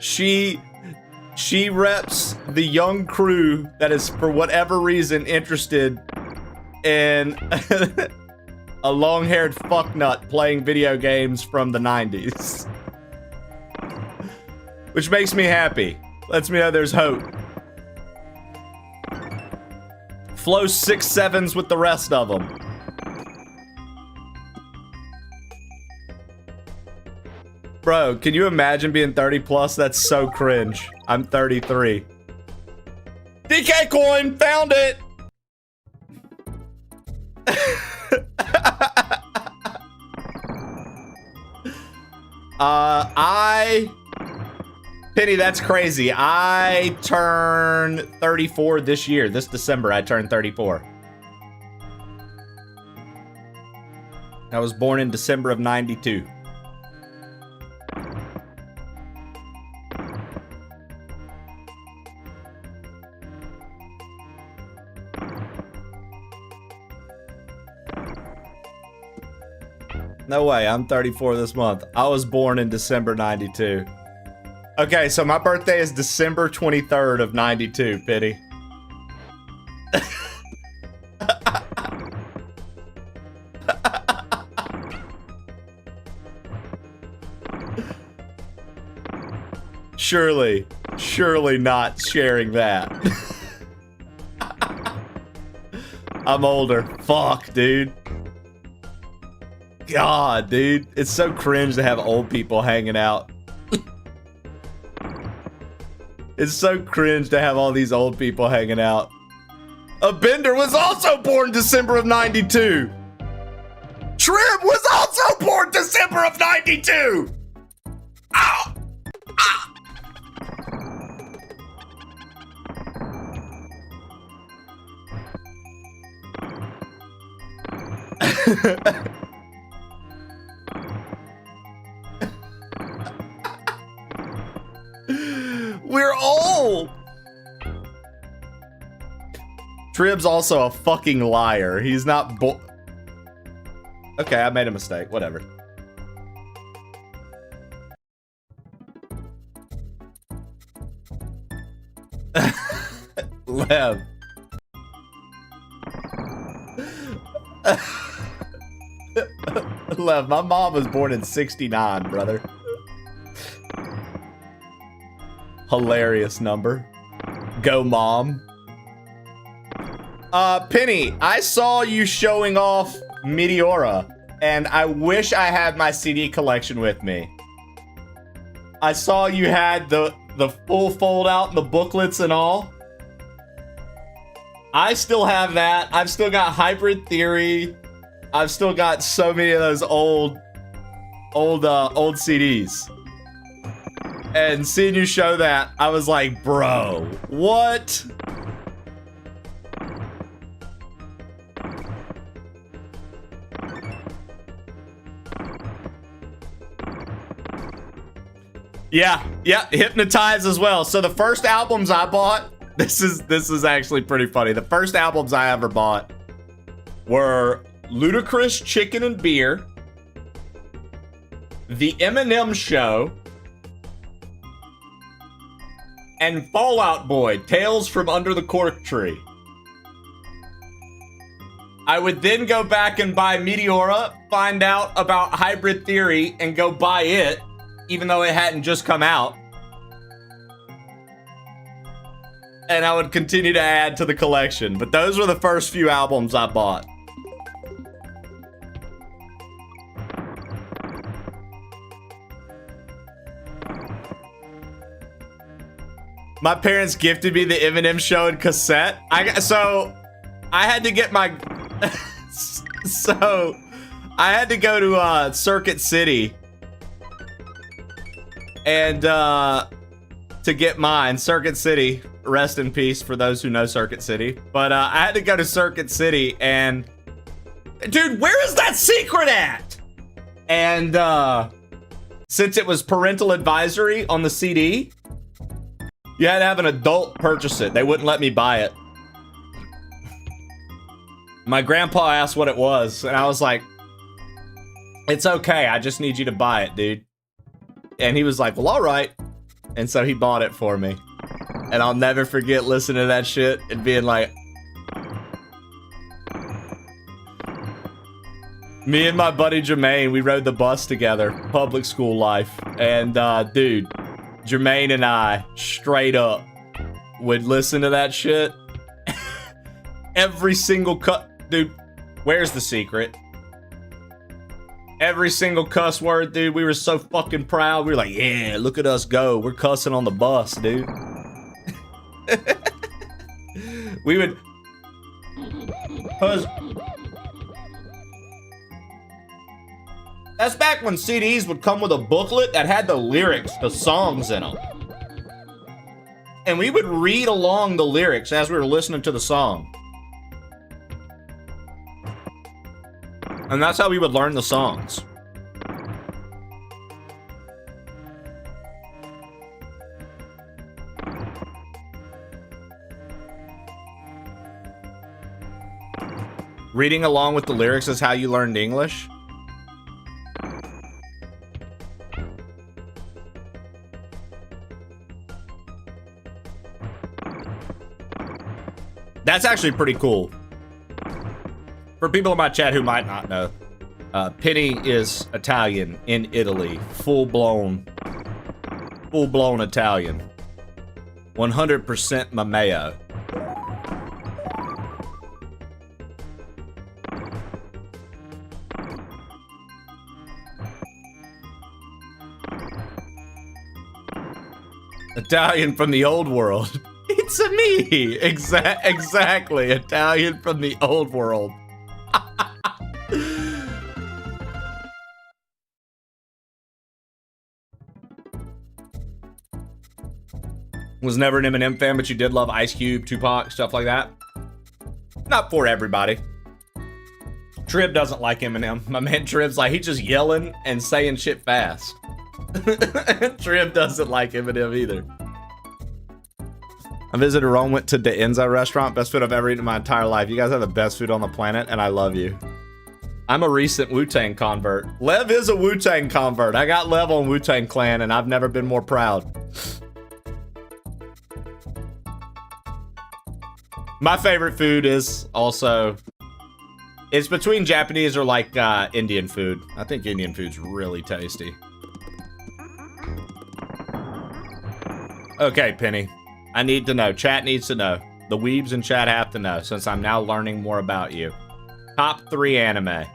She reps the young crew that is, for whatever reason, interested in a long-haired fucknut playing video games from the 90s. Which makes me happy. Lets me know there's hope. Flow 6-7s with the rest of them. Bro, can you imagine being 30 plus? That's so cringe. I'm 33. DK coin, found it. Penny, that's crazy. I turn 34 this year. This December, I turned 34. I was born in December of 92. No way, I'm 34 this month. I was born in December 92. Okay, so my birthday is December 23rd of 92, Penny. Surely not sharing that. I'm older. Fuck, dude. God, dude. It's so cringe to have old people hanging out. It's so cringe to have all these old people hanging out. A Bender was also born December of 92. Trim was also born December of 92. Ow! Ah! We're old. Trib's also a fucking liar. He's not Okay, I made a mistake. Whatever. Lev. Lev, my mom was born in 69, brother. Hilarious number. Go, mom. Penny, I saw you showing off Meteora, and I wish I had my CD collection with me. I saw you had the full fold out and the booklets and all. I still have that. I've still got Hybrid Theory. I've still got so many of those old CDs. And seeing you show that, I was like, bro, what? Yeah, Hypnotize as well. So the first albums I bought, this is actually pretty funny. The first albums I ever bought were Ludacris Chicken and Beer, The Eminem Show, and Fall Out Boy, Tales from Under the Cork Tree. I would then go back and buy Meteora, find out about Hybrid Theory, and go buy it, even though it hadn't just come out. And I would continue to add to the collection. But those were the first few albums I bought. My parents gifted me the Eminem Show in cassette. So I had to get my so I had to go to Circuit City and to get mine. Circuit City, rest in peace for those who know Circuit City. But I had to go to Circuit City and dude, where is that secret at? And since it was parental advisory on the CD, you had to have an adult purchase it. They wouldn't let me buy it. My grandpa asked what it was, and I was like, it's okay, I just need you to buy it, dude. And he was like, well, all right. And so he bought it for me. And I'll never forget listening to that shit and being like, me and my buddy Jermaine, we rode the bus together, public school life. And dude, Jermaine and I, straight up, would listen to that shit. Every single cut. Dude, where's the secret? Every single cuss word, dude. We were so fucking proud. We were like, yeah, look at us go. We're cussing on the bus, dude. We would... That's back when CDs would come with a booklet that had the lyrics, the songs in them. And we would read along the lyrics as we were listening to the song. And that's how we would learn the songs. Reading along with the lyrics is how you learned English? That's actually pretty cool. For people in my chat who might not know, Penny is Italian in Italy. Full-blown Italian. 100% Mameo. Italian from the old world. It's a me. Exactly. Italian from the old world. Was never an Eminem fan, but you did love Ice Cube, Tupac, stuff like that. Not for everybody. Trib doesn't like Eminem. My man Trib's like, he's just yelling and saying shit fast. Trib doesn't like Eminem either. I visited Rome, went to the Enza restaurant. Best food I've ever eaten in my entire life. You guys have the best food on the planet, and I love you. I'm a recent Wu-Tang convert. Lev is a Wu-Tang convert. I got Lev on Wu-Tang Clan, and I've never been more proud. My favorite food is also... It's between Japanese or like Indian food. I think Indian food's really tasty. Okay, Penny. I need to know. Chat needs to know. The weebs in chat have to know, since I'm now learning more about you. Top 3 anime.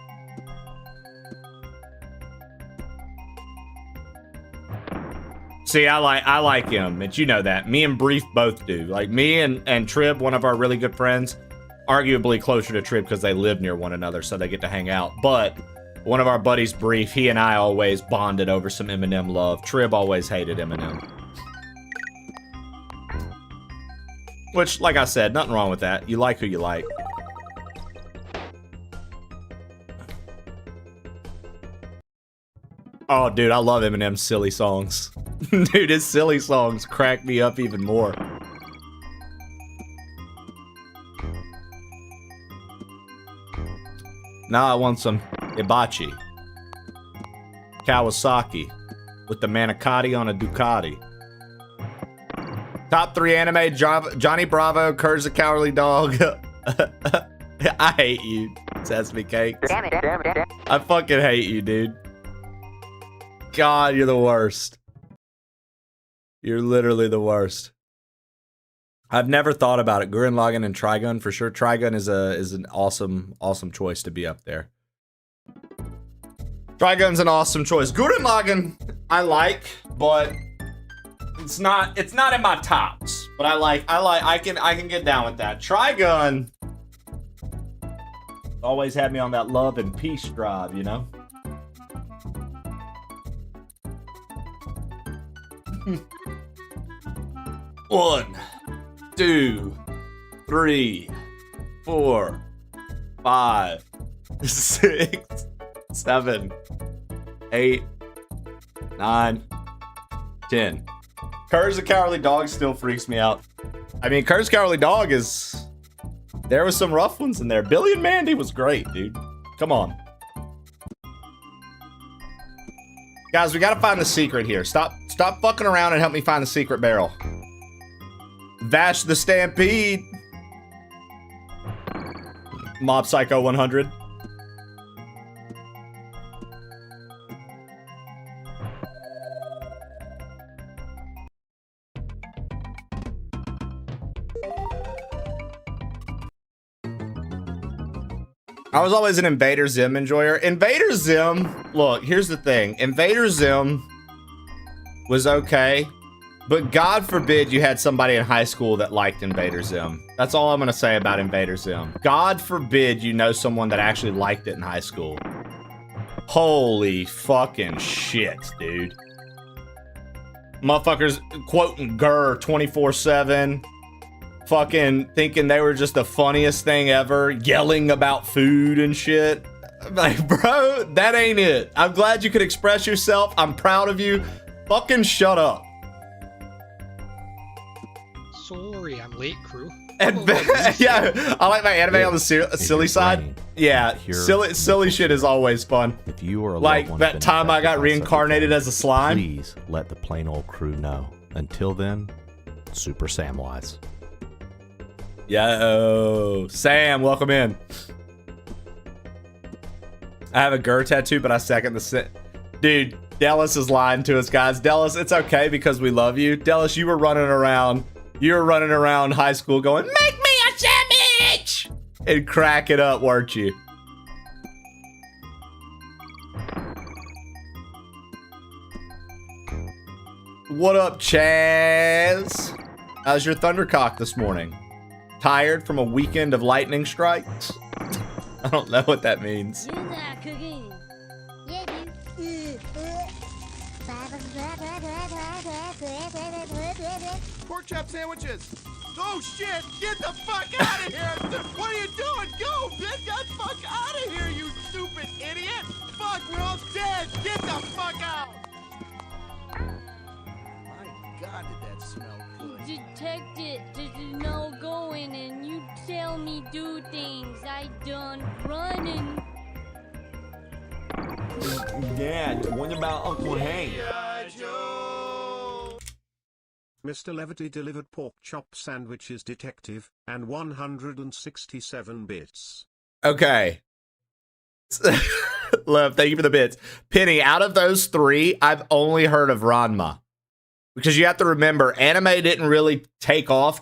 See, I like him, and you know that. Me and Brief both do. Like, me and Trib, one of our really good friends, arguably closer to Trib because they live near one another, so they get to hang out. But one of our buddies, Brief, he and I always bonded over some Eminem love. Trib always hated Eminem. Which, like I said, nothing wrong with that. You like who you like. Oh, dude, I love Eminem's silly songs. Dude, his silly songs crack me up even more. Now I want some Hibachi. Kawasaki. With the manicotti on a Ducati. Top 3 anime, Johnny Bravo, Courage the Cowardly Dog. I hate you, Sesame Cakes. I fucking hate you, dude. God, you're the worst. You're literally the worst. I've never thought about it. Gurren Lagann and Trigun for sure. Trigun is an awesome choice to be up there. Trigun's an awesome choice. Gurren Lagann I like, but it's not in my tops. But I can get down with that. Trigun always had me on that love and peace drive, you know? One, 2, 3, 4, 5, 6, 7, 8, 9, 10. Courage the Cowardly Dog still freaks me out. I mean, Courage the Cowardly Dog is... There was some rough ones in there. Billy and Mandy was great, dude. Come on. Guys, we gotta find the secret here. Stop fucking around and help me find the secret barrel. Vash the Stampede. Mob Psycho 100. I was always an Invader Zim enjoyer. Invader Zim, look, here's the thing. Invader Zim was okay, but God forbid you had somebody in high school that liked Invader Zim. That's all I'm gonna say about Invader Zim. God forbid you know someone that actually liked it in high school. Holy fucking shit, dude. Motherfuckers quoting Gurr 24/7. Fucking thinking they were just the funniest thing ever. Yelling about food and shit. Like, bro, that ain't it. I'm glad you could express yourself. I'm proud of you. Fucking shut up. Sorry, I'm late, crew. Yeah, I like my anime on the silly side. Yeah, silly shit is always fun. If you or a like loved one that been time I affected got by reincarnated as a slime. Please let the plain old crew know. Until then, Super Samwise. Yo, Sam, welcome in. I have a Gurr tattoo, but I second the dude. Dallas is lying to us, guys. Dallas, it's okay because we love you. Dallas, you were running around. You were running around high school going, "Make me a sandwich!" and crack it up, weren't you? What up, Chaz? How's your Thundercock this morning? Tired from a weekend of lightning strikes? I don't know what that means. You're not cooking. Yeah, dude. Pork chop sandwiches. Oh shit! Get the fuck out of here! What are you doing? Go! Get the fuck out of here, you stupid idiot! Fuck, we're all dead! Get the fuck out! My God, did that smell good? Detective, there's no going and you tell me do things. I done running. Yeah, what about Uncle Hank? Mr. Levity delivered pork chop sandwiches, detective, and 167 bits. Okay. Love, thank you for the bits. Penny, out of those three, I've only heard of Ranma. Because you have to remember, anime didn't really take off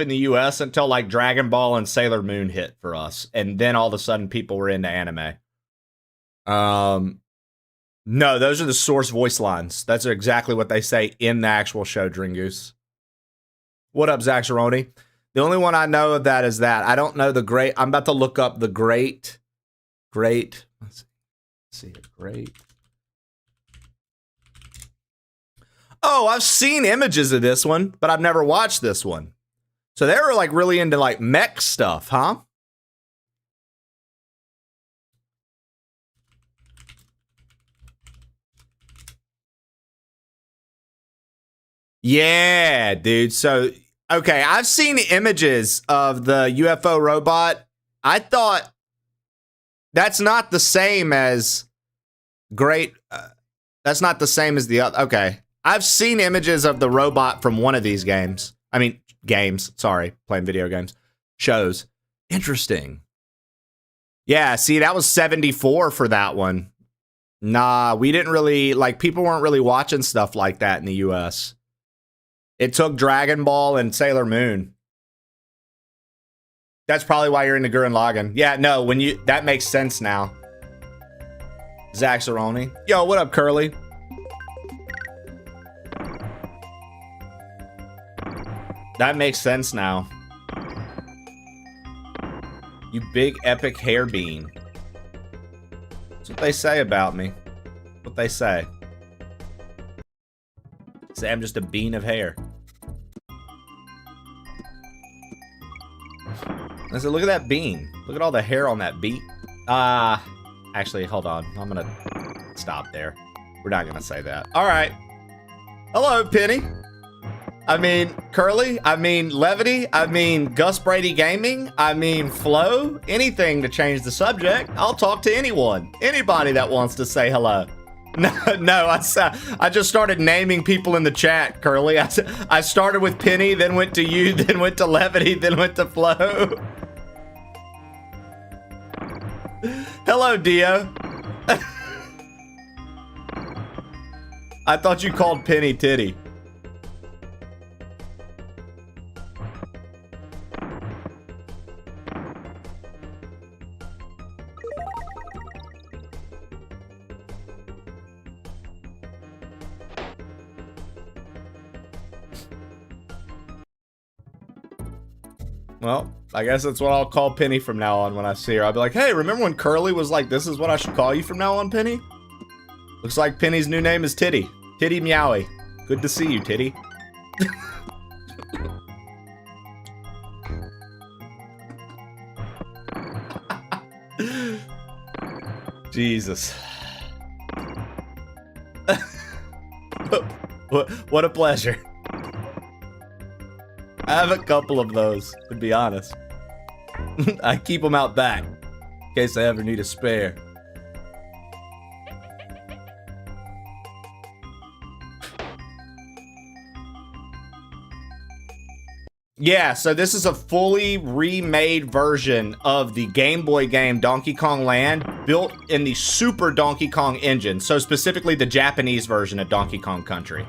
in the US until like Dragon Ball and Sailor Moon hit for us. And then all of a sudden people were into anime. No, those are the source voice lines. That's exactly what they say in the actual show, Dringoose. What up, Zaxaroni? The only one I know of that is that. I don't know the great. I'm about to look up the great. Let's see. Great. Oh, I've seen images of this one, but I've never watched this one. So they were like really into like mech stuff, huh? Yeah, dude. So, okay, I've seen images of the UFO robot. I thought that's not the same as great. That's not the same as the other. Okay. I've seen images of the robot from one of these games. I mean, games. Sorry, playing video games. Shows. Interesting. Yeah, see, that was 74 for that one. Nah, we didn't really, like, people weren't really watching stuff like that in the US. It took Dragon Ball and Sailor Moon. That's probably why you're into Gurren Lagann. Yeah, no, when you, that makes sense now. Zaxaroni. Yo, what up, Curly? That makes sense now. You big epic hair bean. That's what they say about me. What they say. Say I'm just a bean of hair. I said, look at that bean. Look at all the hair on that bean. Actually, hold on. I'm gonna stop there. We're not gonna say that. All right. Hello, Penny. I mean, Curly. I mean, Levity. I mean, Gus Brady Gaming. I mean, Flo. Anything to change the subject. I'll talk to anyone. Anybody that wants to say hello. No, I just started naming people in the chat, Curly. I started with Penny, then went to you, then went to Levity, then went to Flo. Hello, Dio. I thought you called Penny Titty. Well, I guess that's what I'll call Penny from now on when I see her. I'll be like, hey, remember when Curly was like, this is what I should call you from now on, Penny? Looks like Penny's new name is Titty. Titty Meowie. Good to see you, Titty. Jesus. What a pleasure. I have a couple of those, to be honest. I keep them out back, in case I ever need a spare. Yeah, so this is a fully remade version of the Game Boy game Donkey Kong Land, built in the Super Donkey Kong engine, so specifically the Japanese version of Donkey Kong Country.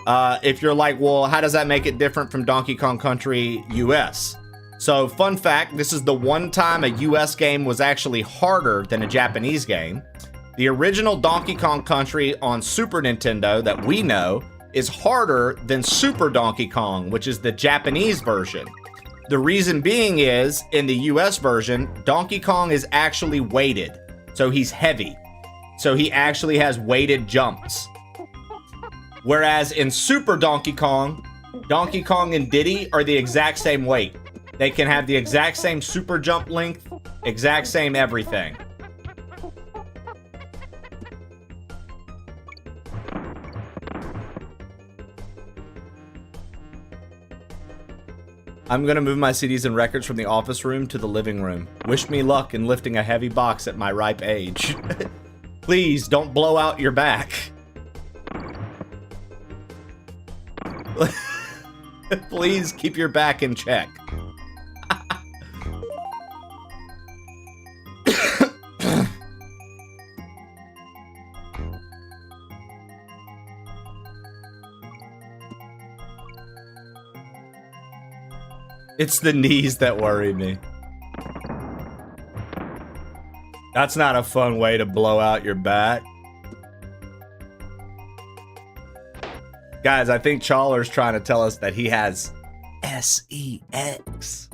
If you're like, well, how does that make it different from Donkey Kong Country US? So, fun fact, this is the one time a US game was actually harder than a Japanese game. The original Donkey Kong Country on Super Nintendo that we know is harder than Super Donkey Kong, which is the Japanese version. The reason being is, in the US version, Donkey Kong is actually weighted. So he's heavy. So he actually has weighted jumps. Whereas in Super Donkey Kong and Diddy are the exact same weight. They can have the exact same super jump length, exact same everything. I'm gonna move my CDs and records from the office room to the living room. Wish me luck in lifting a heavy box at my ripe age. Please don't blow out your back. Please keep your back in check. It's the knees that worry me. That's not a fun way to blow out your back. Guys, I think Chawler's trying to tell us that he has sex.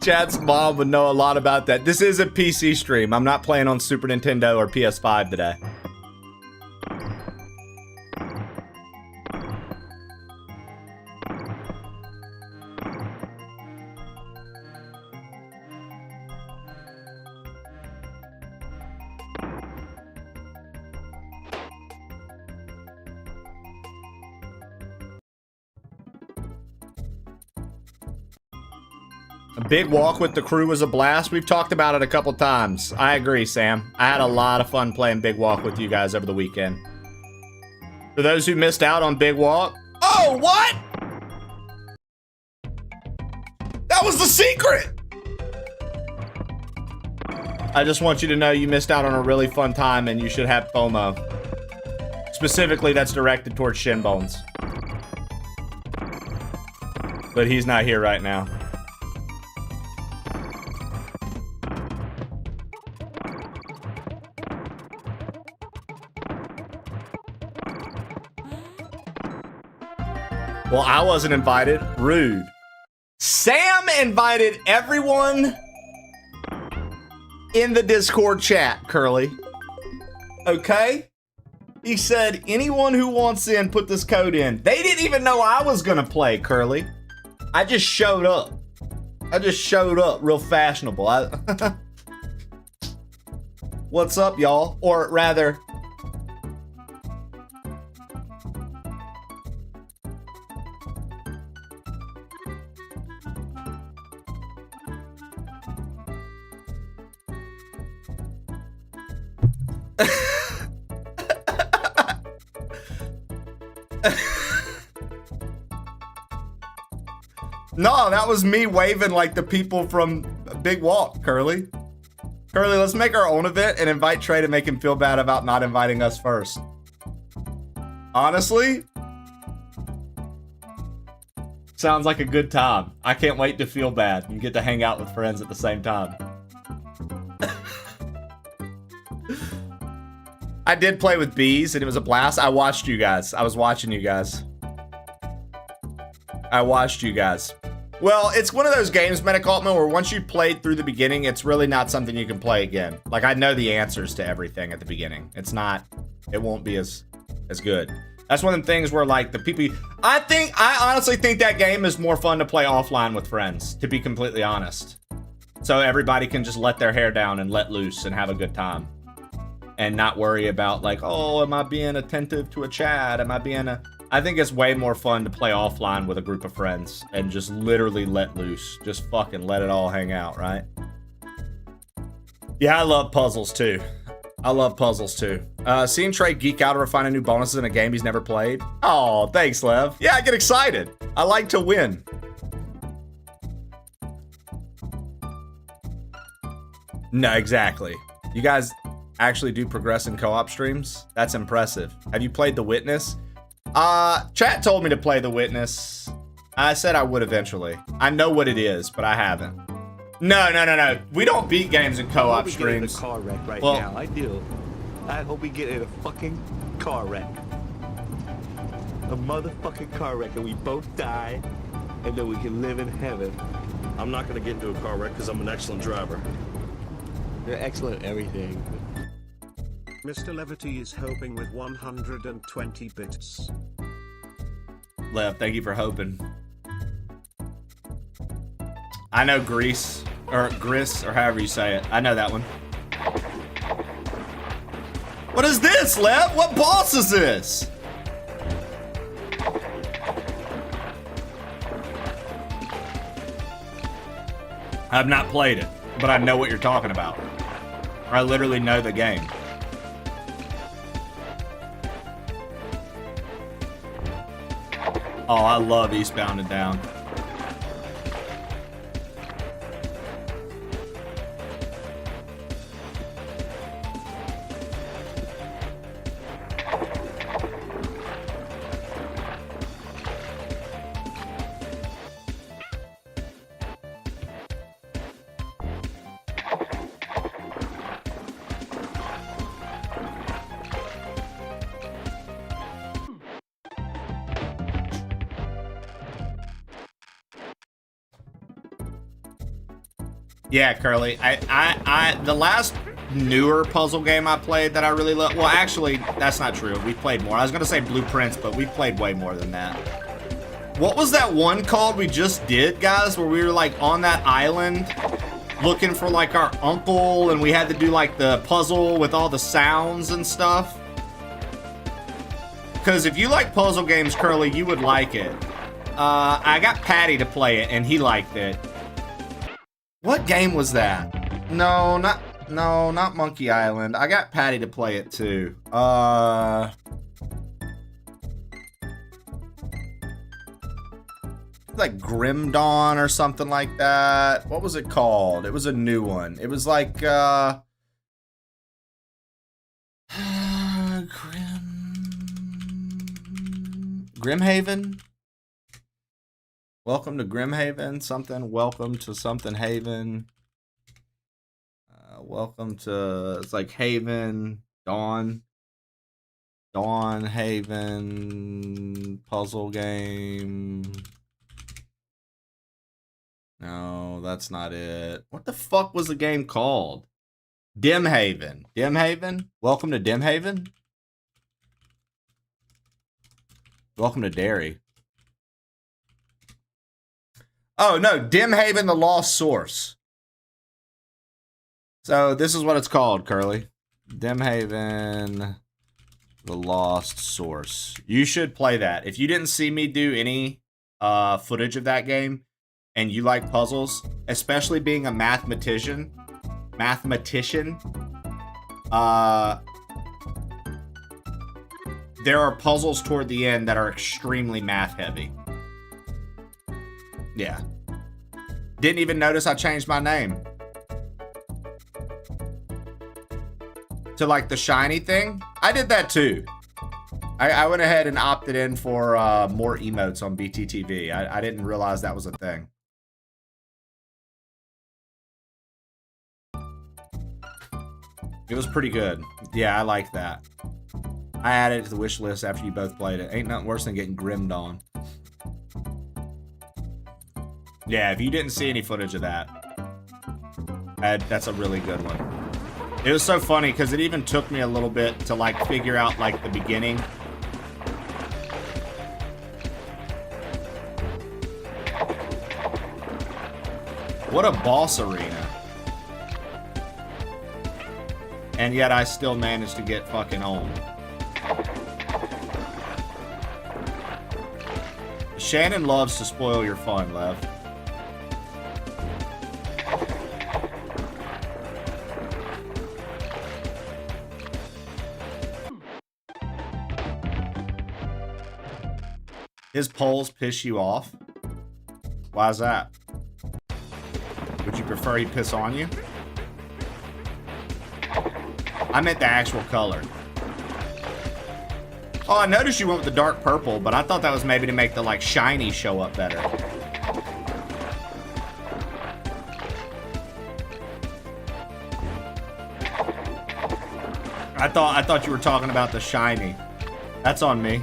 Chad's mom would know a lot about that. This is a PC stream. I'm not playing on Super Nintendo or PS5 today. A big walk with the crew was a blast. We've talked about it a couple times. I agree, Sam. I had a lot of fun playing Big Walk with you guys over the weekend. For those who missed out on Big Walk... Oh, what?! That was the secret! I just want you to know you missed out on a really fun time and you should have FOMO. Specifically, that's directed towards Shinbones. But he's not here right now. Well, I wasn't invited. Rude. Sam invited everyone in the Discord chat, Curly. Okay? He said, anyone who wants in, put this code in. They didn't even know I was gonna play, Curly. I just showed up. I just showed up real fashionable. What's up, y'all? Or rather... No, that was me waving like the people from Big Walk, Curly. Curly, let's make our own event and invite Trey to make him feel bad about not inviting us first. Honestly? Sounds like a good time. I can't wait to feel bad and get to hang out with friends at the same time. I did play with bees and it was a blast. I watched you guys. I was watching you guys. I watched you guys. Well, it's one of those games, Medic Altman, where once you've played through the beginning, it's really not something you can play again. Like, I know the answers to everything at the beginning. It's not, it won't be as good. That's one of the things where, like, the people, I honestly think that game is more fun to play offline with friends, to be completely honest. So everybody can just let their hair down and let loose and have a good time. And not worry about, like, oh, am I being attentive to a chat? Am I being I think it's way more fun to play offline with a group of friends and just literally let loose. Just fucking let it all hang out, right? Yeah, I love puzzles too. I love puzzles too. Seeing Trey geek out over finding new bonuses in a game he's never played. Oh, thanks, Lev. Yeah, I get excited. I like to win. No, exactly. You guys actually do progress in co-op streams? That's impressive. Have you played The Witness? Chat told me to play The Witness. I said I would eventually. I know what it is, but I haven't. No. We don't beat games in co-op streams. I hope we get in a car wreck right now. I do. I hope we get in a fucking car wreck. A motherfucking car wreck and we both die and then we can live in heaven. I'm not gonna get into a car wreck because I'm an excellent driver. You're excellent at everything. Mr. Levity is hoping with 120 bits. Lev, thank you for hoping. I know Grease, or Gris, or however you say it. I know that one. What is this, Lev? What boss is this? I've not played it, but I know what you're talking about. Or I literally know the game. Oh, I love Eastbound and Down. Yeah, Curly. The last newer puzzle game I played that I really love. Well, actually, that's not true. We played more. I was gonna say Blueprints, but we played way more than that. What was that one called we just did, guys? Where we were like on that island looking for like our uncle, and we had to do like the puzzle with all the sounds and stuff. Because if you like puzzle games, Curly, you would like it. I got Patty to play it, and he liked it. What game was that? No, not Monkey Island. I got Patty to play it too. Like Grim Dawn or something like that. What was it called? It was a new one. It was like Grimhaven? Welcome to Grimhaven, something. Welcome to something Haven. Welcome to, it's like Haven, Dawn Haven, puzzle game. No, that's not it. What the fuck was the game called? Dimhaven. Dimhaven? Welcome to Dimhaven? Welcome to Derry. Oh, no. Dimhaven, the Lost Source. So, this is what it's called, Curly. Dimhaven, the Lost Source. You should play that. If you didn't see me do any footage of that game, and you like puzzles, especially being a mathematician, there are puzzles toward the end that are extremely math heavy. Yeah. Didn't even notice I changed my name to like the shiny thing. I did that too. I went ahead and opted in for more emotes on BTTV. I didn't realize that was a thing. It was pretty good. Yeah, I like that. I added it to the wish list after you both played it. Ain't nothing worse than getting grimmed on. Yeah, if you didn't see any footage of that, that's a really good one. It was so funny because it even took me a little bit to like figure out like the beginning. What a boss arena. And yet I still managed to get fucking on. Shannon loves to spoil your fun, Lev. His polls piss you off? Why is that? Would you prefer he piss on you? I meant the actual color. Oh, I noticed you went with the dark purple, but I thought that was maybe to make the like shiny show up better. I thought you were talking about the shiny. That's on me.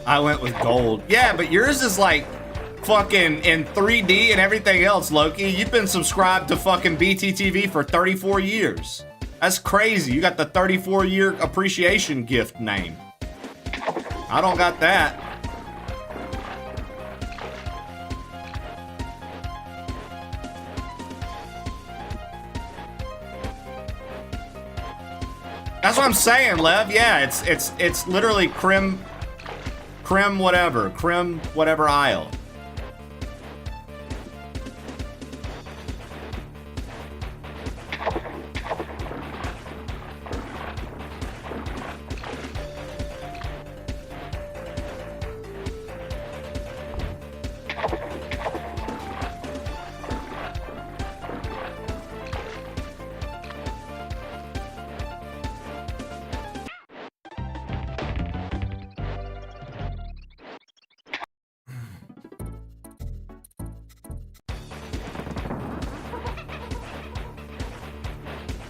I went with gold. Yeah, but yours is like fucking in 3D and everything else, Loki. You've been subscribed to fucking BTTV for 34 years. That's crazy. You got the 34-year appreciation gift name. I don't got that. That's what I'm saying, Lev. Yeah, it's literally crim whatever aisle.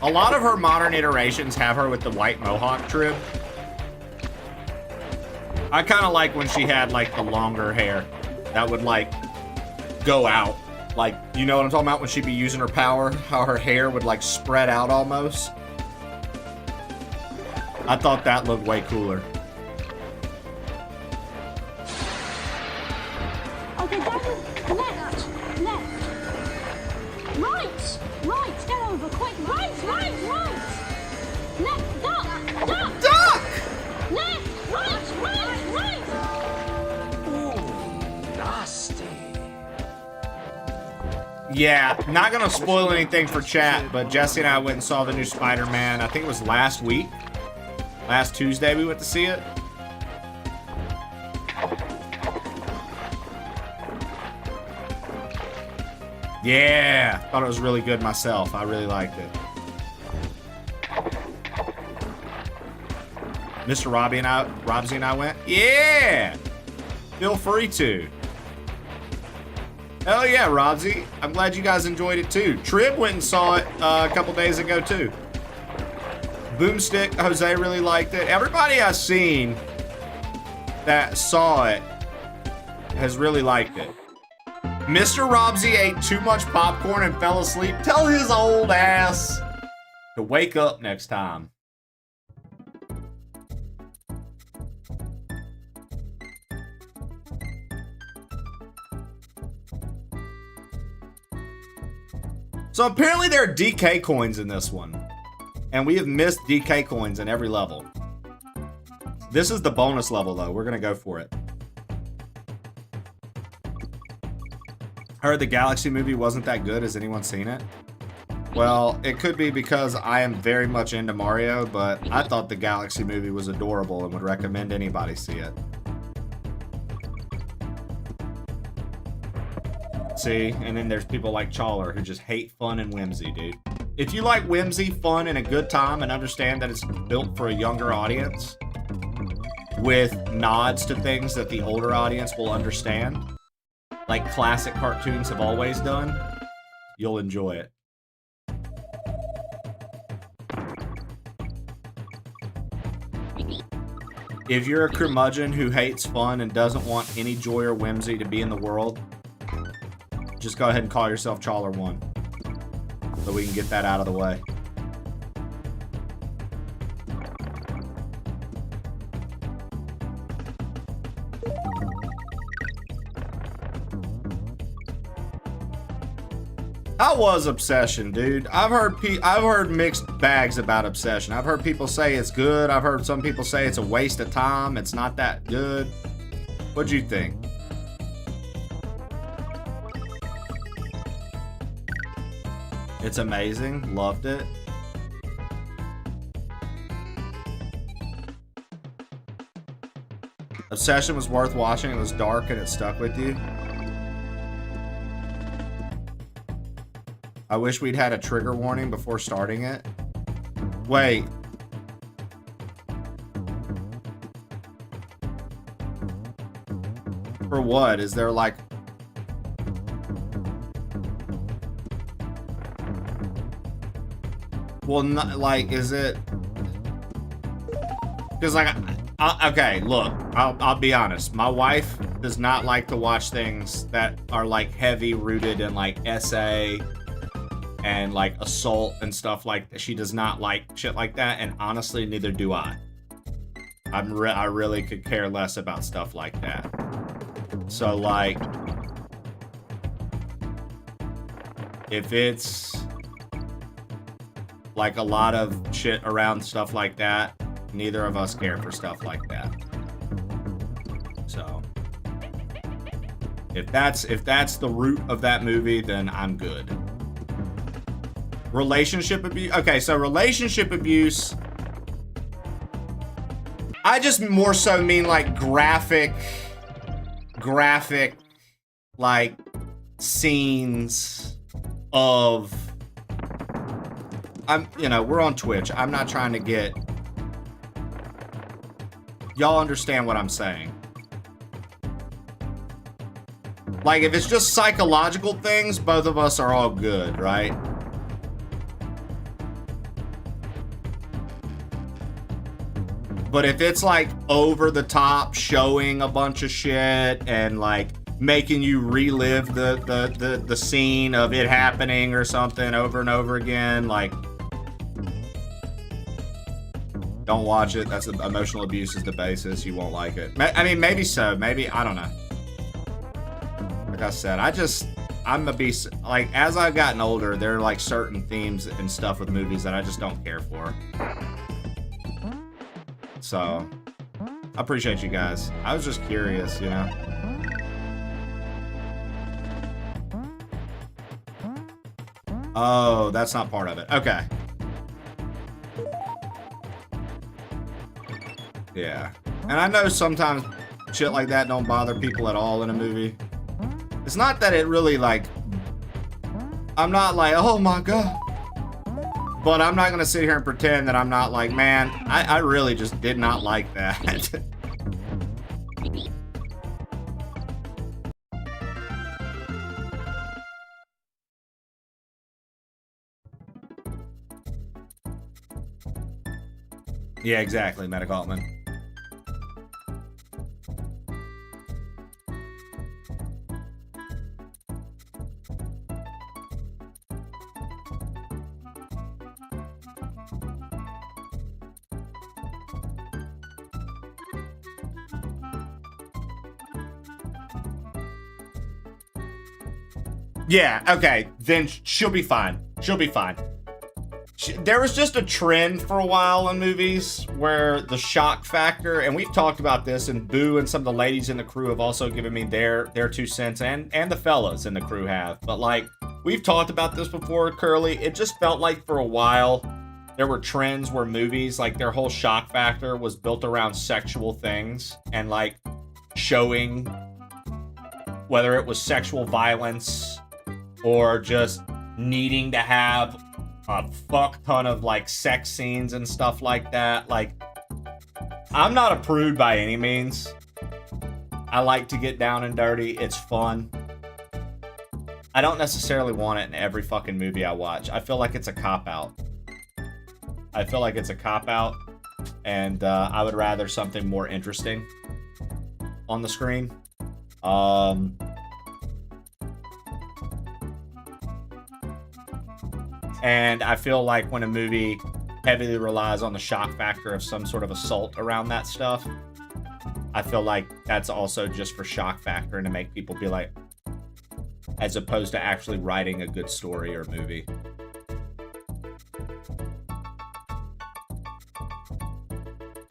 A lot of her modern iterations have her with the white mohawk trim. I kind of like when she had like the longer hair that would like go out. Like, you know what I'm talking about when she'd be using her power? How her hair would like spread out almost. I thought that looked way cooler. Okay, that is left. Right, get over, quick. Right. Left, duck. Left, right. Ooh, nasty. Yeah, not gonna spoil anything for chat, but Jesse and I went and saw the new Spider-Man. I think it was last week. Last Tuesday we went to see it. Yeah, thought it was really good myself. I really liked it. Mr. Robsy and I went. Yeah, feel free to. Hell yeah, Robsy. I'm glad you guys enjoyed it too. Trib went and saw it a couple days ago too. Boomstick, Jose really liked it. Everybody I've seen that saw it has really liked it. Mr. Robsy ate too much popcorn and fell asleep. Tell his old ass to wake up next time. So apparently there are DK coins in this one. And we have missed DK coins in every level. This is the bonus level though. We're gonna go for it. Heard the Galaxy movie wasn't that good. Has anyone seen it? Well, it could be because I am very much into Mario, but I thought the Galaxy movie was adorable and would recommend anybody see it. See? And then there's people like Chawler who just hate fun and whimsy, dude. If you like whimsy, fun, and a good time and understand that it's built for a younger audience with nods to things that the older audience will understand, like classic cartoons have always done, you'll enjoy it. If you're a curmudgeon who hates fun and doesn't want any joy or whimsy to be in the world, just go ahead and call yourself Chawler 1. So we can get that out of the way. How was Obsession, dude? I've heard mixed bags about Obsession. I've heard people say it's good. I've heard some people say it's a waste of time. It's not that good. What'd you think? It's amazing. Loved it. Obsession was worth watching. It was dark and it stuck with you. I wish we'd had a trigger warning before starting it. Wait. For what? Is there like... Well, not, like, is it... Because, like, okay, look, I'll be honest. My wife does not like to watch things that are, like, heavy-rooted in, like, SA and, like, assault and stuff like that. She does not like shit like that, and honestly, neither do I. I really could care less about stuff like that. So, like, if it's... like a lot of shit around stuff like that, neither of us care for stuff like that. So if that's the root of that movie, then I'm good. Relationship abuse. Okay, so relationship abuse, I just more so mean like graphic like scenes of... we're on Twitch. I'm not trying to get... Y'all understand what I'm saying. Like, if it's just psychological things, both of us are all good, right? But if it's, like, over the top, showing a bunch of shit, and, like, making you relive the scene of it happening or something over and over again, like... Don't watch it. That's emotional abuse is the basis. You won't like it. I mean, maybe so. Maybe, I don't know. Like I said, I'm a beast. Like, as I've gotten older, there are, like, certain themes and stuff with movies that I just don't care for. So, I appreciate you guys. I was just curious, you know? Oh, that's not part of it. Okay. Yeah. And I know sometimes shit like that don't bother people at all in a movie. It's not that it really, like... I'm not like, oh my god. But I'm not gonna sit here and pretend that I'm not like, man, I really just did not like that. Yeah, exactly, Medic Altman. Yeah, okay, then she'll be fine. She'll be fine. There was just a trend for a while in movies where the shock factor, and we've talked about this, and Boo and some of the ladies in the crew have also given me their 2 cents, and the fellas in the crew have. But, like, we've talked about this before, Curly. It just felt like for a while there were trends where movies, like, their whole shock factor was built around sexual things and, like, showing whether it was sexual violence or just needing to have a fuck ton of like sex scenes and stuff like that. Like, I'm not a prude by any means. I like to get down and dirty. It's fun. I don't necessarily want it in every fucking movie I watch. I feel like it's a cop-out. And I would rather something more interesting on the screen. And I feel like when a movie heavily relies on the shock factor of some sort of assault around that stuff, I feel like that's also just for shock factor and to make people be like, as opposed to actually writing a good story or movie.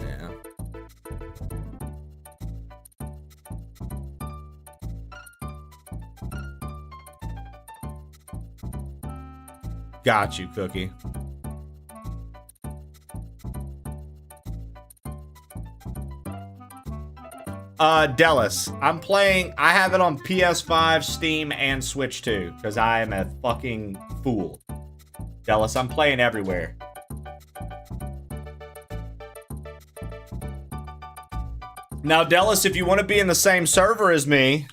Yeah. Got you, Cookie. Delis, I have it on PS5, Steam, and Switch too, because I am a fucking fool. Delis, I'm playing everywhere. Now, Delis, if you want to be in the same server as me,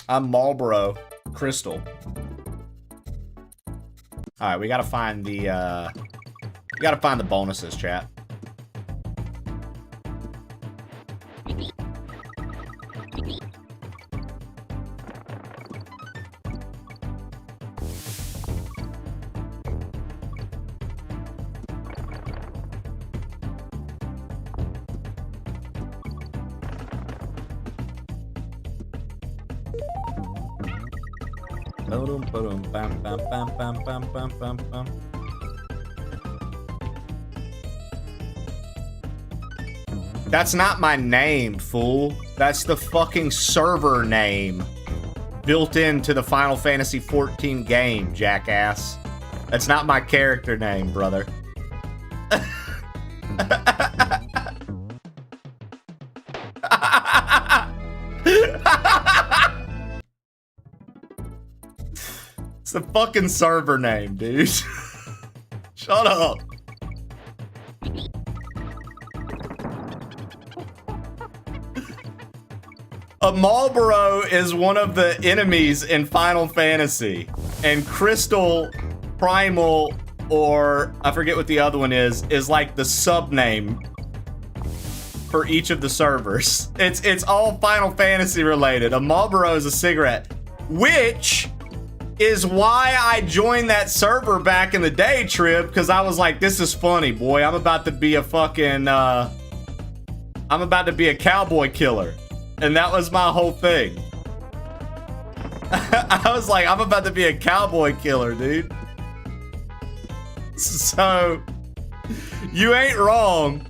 I'm Marlboro Crystal. Alright, we gotta find the, bonuses, chat. That's not my name, fool. That's the fucking server name built into the Final Fantasy XIV game, jackass. That's not my character name, brother. It's the fucking server name, dude. Shut up. A Marlboro is one of the enemies in Final Fantasy, and Crystal, Primal, or I forget what the other one is like the sub name for each of the servers. It's all Final Fantasy related. A Marlboro is a cigarette, which is why I joined that server back in the day, Trib, because I was like, this is funny, boy. I'm about to be a fucking, I'm about to be a cowboy killer. And that was my whole thing. I was like, I'm about to be a cowboy killer, dude. So, you ain't wrong.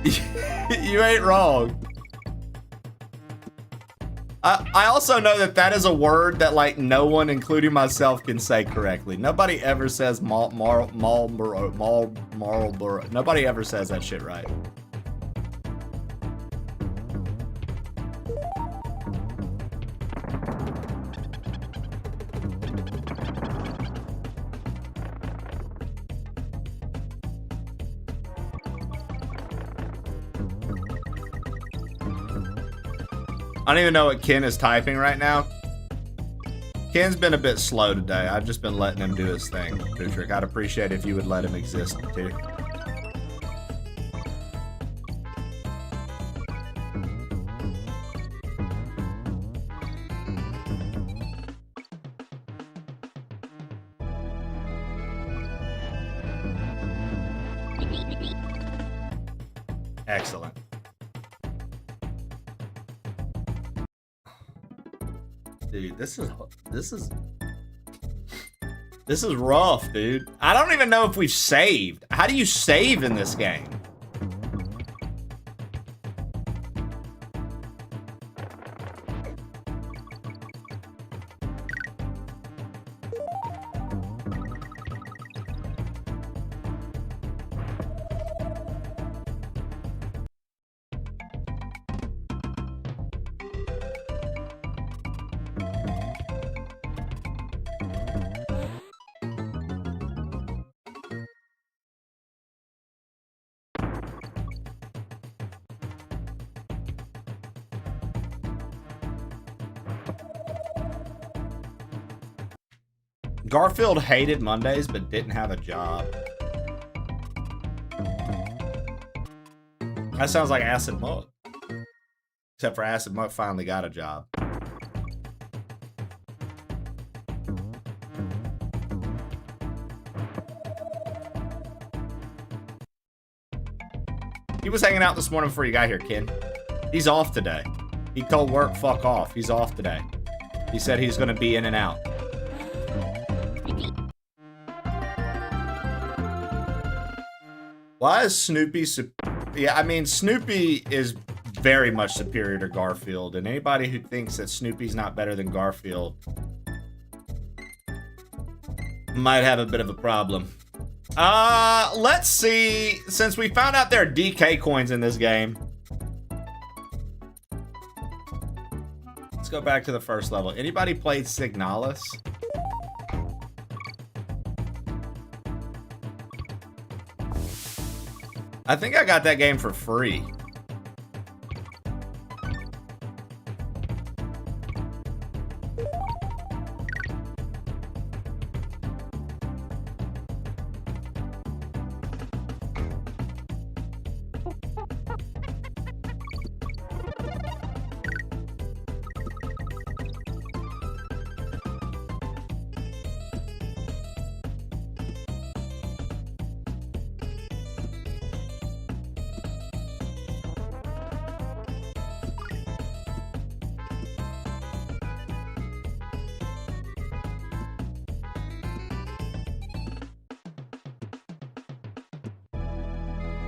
You ain't wrong. I also know that is a word that, like, no one, including myself, can say correctly. Nobody ever says Marlboro. Nobody ever says that shit right. I don't even know what Ken is typing right now. Ken's been a bit slow today. I've just been letting him do his thing. Dutrick, I'd appreciate if you would let him exist too. Excellent. Dude, this is rough, dude. I don't even know if we've saved. How do you save in this game? Garfield hated Mondays but didn't have a job. That sounds like Acid Muck. Except for Acid Muck finally got a job. He was hanging out this morning before you got here, Ken. He's off today. He told work, fuck off. He's off today. He said he's gonna be in and out. Why is Snoopy... Yeah, I mean, Snoopy is very much superior to Garfield, and anybody who thinks that Snoopy's not better than Garfield might have a bit of a problem. Let's see. Since we found out there are DK coins in this game, let's go back to the first level. Anybody played Signalis? I think I got that game for free.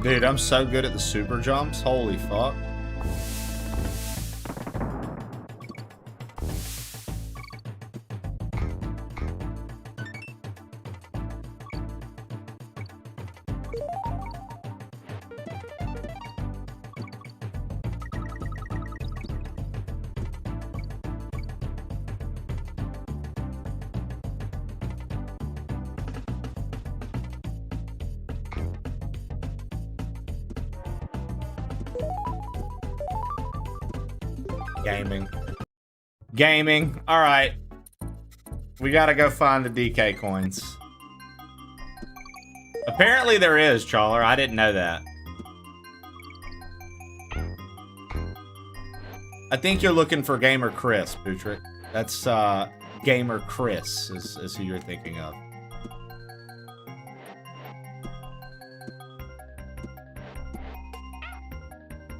Dude, I'm so good at the super jumps. Holy fuck. Gaming. All right. We gotta go find the DK coins. Apparently there is, Chawler. I didn't know that. I think you're looking for Gamer Chris, Bootrick. That's Gamer Chris is who you're thinking of.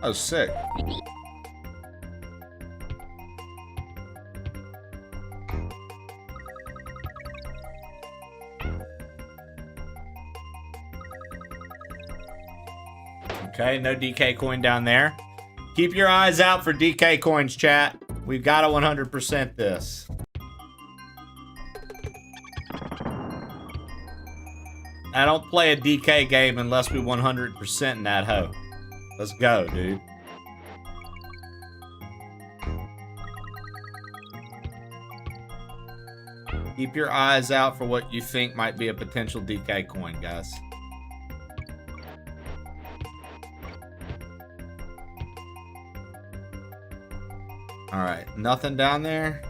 Oh, sick. Okay, no DK coin down there. Keep your eyes out for DK coins, chat. We've got to 100% this. I don't play a DK game unless we 100% in that hoe. Let's go, dude. Keep your eyes out for what you think might be a potential DK coin, guys. Alright, nothing down there.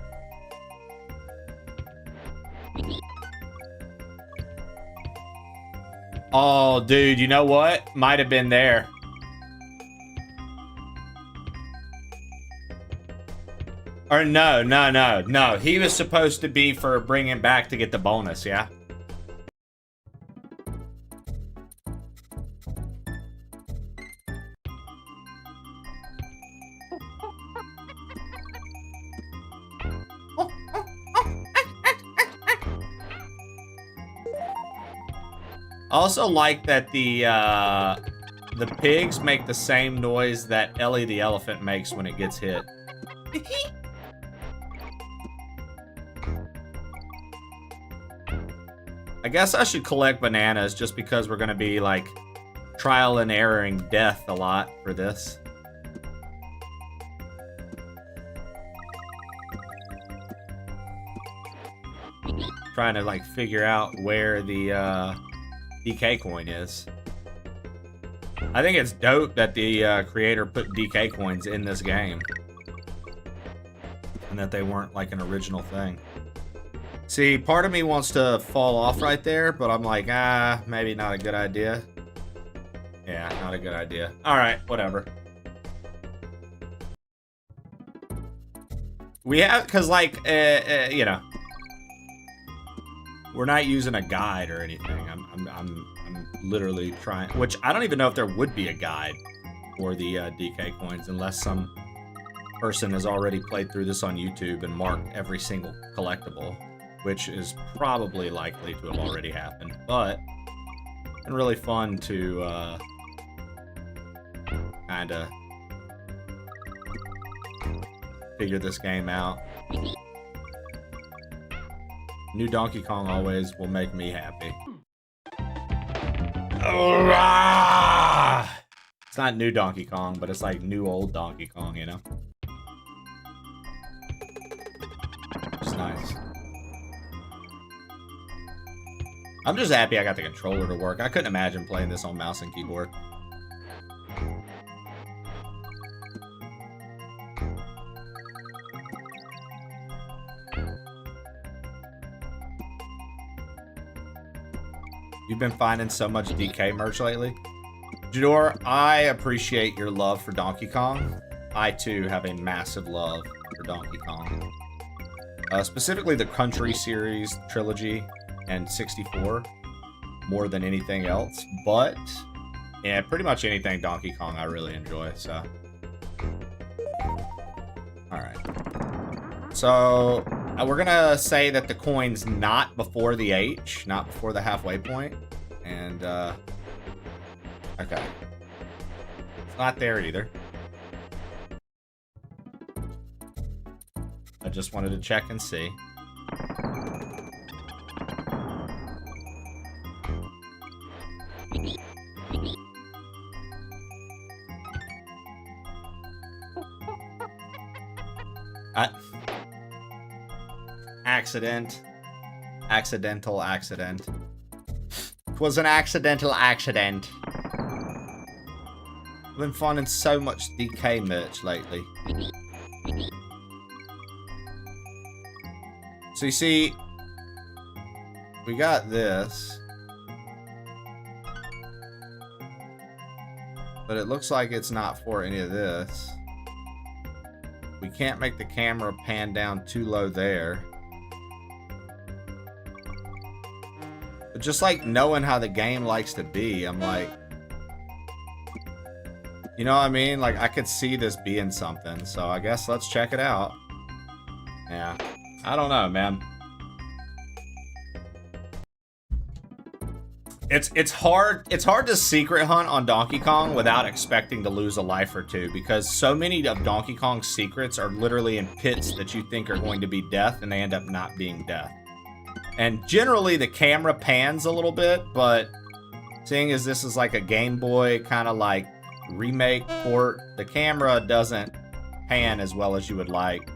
Oh, dude, you know what? Might have been there. Or no. He was supposed to be for bringing back to get the bonus, yeah? I also like that the pigs make the same noise that Ellie the elephant makes when it gets hit. I guess I should collect bananas just because we're gonna be like trial and erroring death a lot for this. Trying to like figure out where the DK coin is. I think it's dope that the creator put DK coins in this game. And that they weren't like an original thing. See, part of me wants to fall off right there, but I'm like, maybe not a good idea. Yeah, not a good idea. All right, whatever. We have, cause like, you know, we're not using a guide or anything. I'm literally trying, which I don't even know if there would be a guide for the DK coins unless some person has already played through this on YouTube and marked every single collectible, which is probably likely to have already happened. But it's been really fun to kind of figure this game out. New Donkey Kong always will make me happy. It's not new Donkey Kong, but it's like new old Donkey Kong, you know? It's nice. I'm just happy I got the controller to work. I couldn't imagine playing this on mouse and keyboard. You've been finding so much DK merch lately? Jador, I appreciate your love for Donkey Kong. I, too, have a massive love for Donkey Kong. Specifically the Country series, Trilogy, and 64, more than anything else. But, yeah, pretty much anything Donkey Kong I really enjoy, so. Alright. So, we're gonna say that the coin's not before the H, not before the halfway point. And, okay. It's not there either. I just wanted to check and see. Accidental accident. It was an accidental accident. I've been finding so much DK merch lately. So you see, we got this. But it looks like it's not for any of this. We can't make the camera pan down too low there. But just like knowing how the game likes to be, I'm like, you know what I mean? Like I could see this being something, so I guess let's check it out. Yeah, I don't know, man. It's hard to secret hunt on Donkey Kong without expecting to lose a life or two, because so many of Donkey Kong's secrets are literally in pits that you think are going to be death and they end up not being death. And generally the camera pans a little bit, but seeing as this is like a Game Boy kind of like remake port, the camera doesn't pan as well as you would like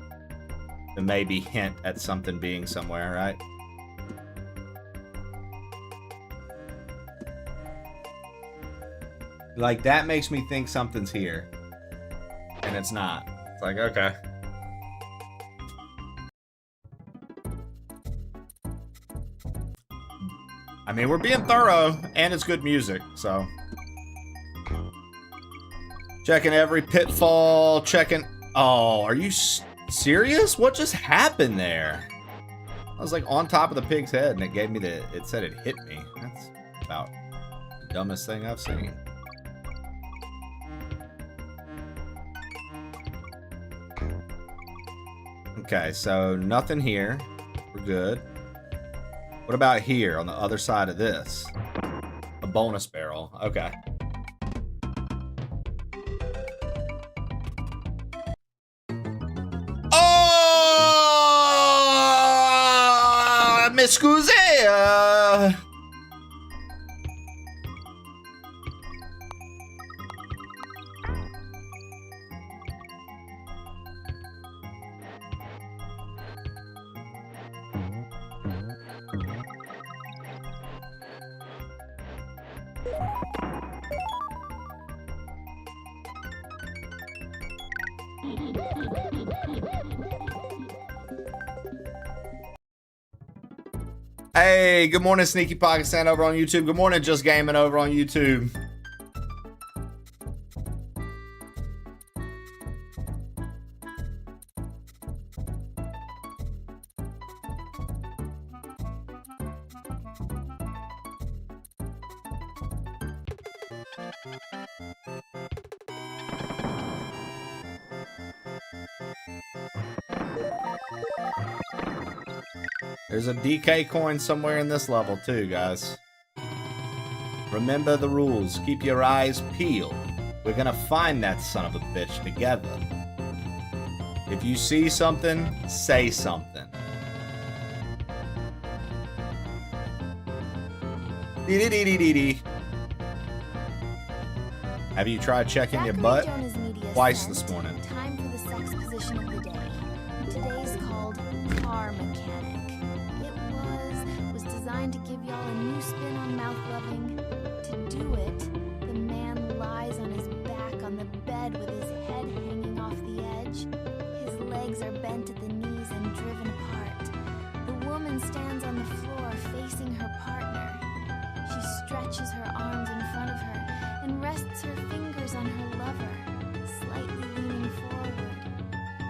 to maybe hint at something being somewhere, right? Like that makes me think something's here and it's not. It's like, okay. I mean, we're being thorough, and it's good music, so. Checking every pitfall, checking... Oh, are you serious? What just happened there? I was like on top of the pig's head, and it gave me the... It said it hit me. That's about the dumbest thing I've seen. Okay, so nothing here. We're good. What about here on the other side of this? A bonus barrel. Okay. Oh, m'excusez. Hey, good morning, Sneaky Pakistan over on YouTube. Good morning, Just Gaming over on YouTube. There's a DK coin somewhere in this level too, guys. Remember the rules. Keep your eyes peeled. We're gonna find that son of a bitch together. If you see something, say something. Dee-dee-dee-dee-dee-dee. Have you tried checking your butt? Twice this morning. Time for the sex position of the day. Today's called car mechanic. It was designed to give y'all a new spin on mouth loving. To do it, the man lies on his back on the bed with his head hanging off the edge. His legs are bent at the knees and driven apart. The woman stands on the floor facing her partner. She stretches her arms in front of her and rests her fingers on her lover, slightly leaning forward.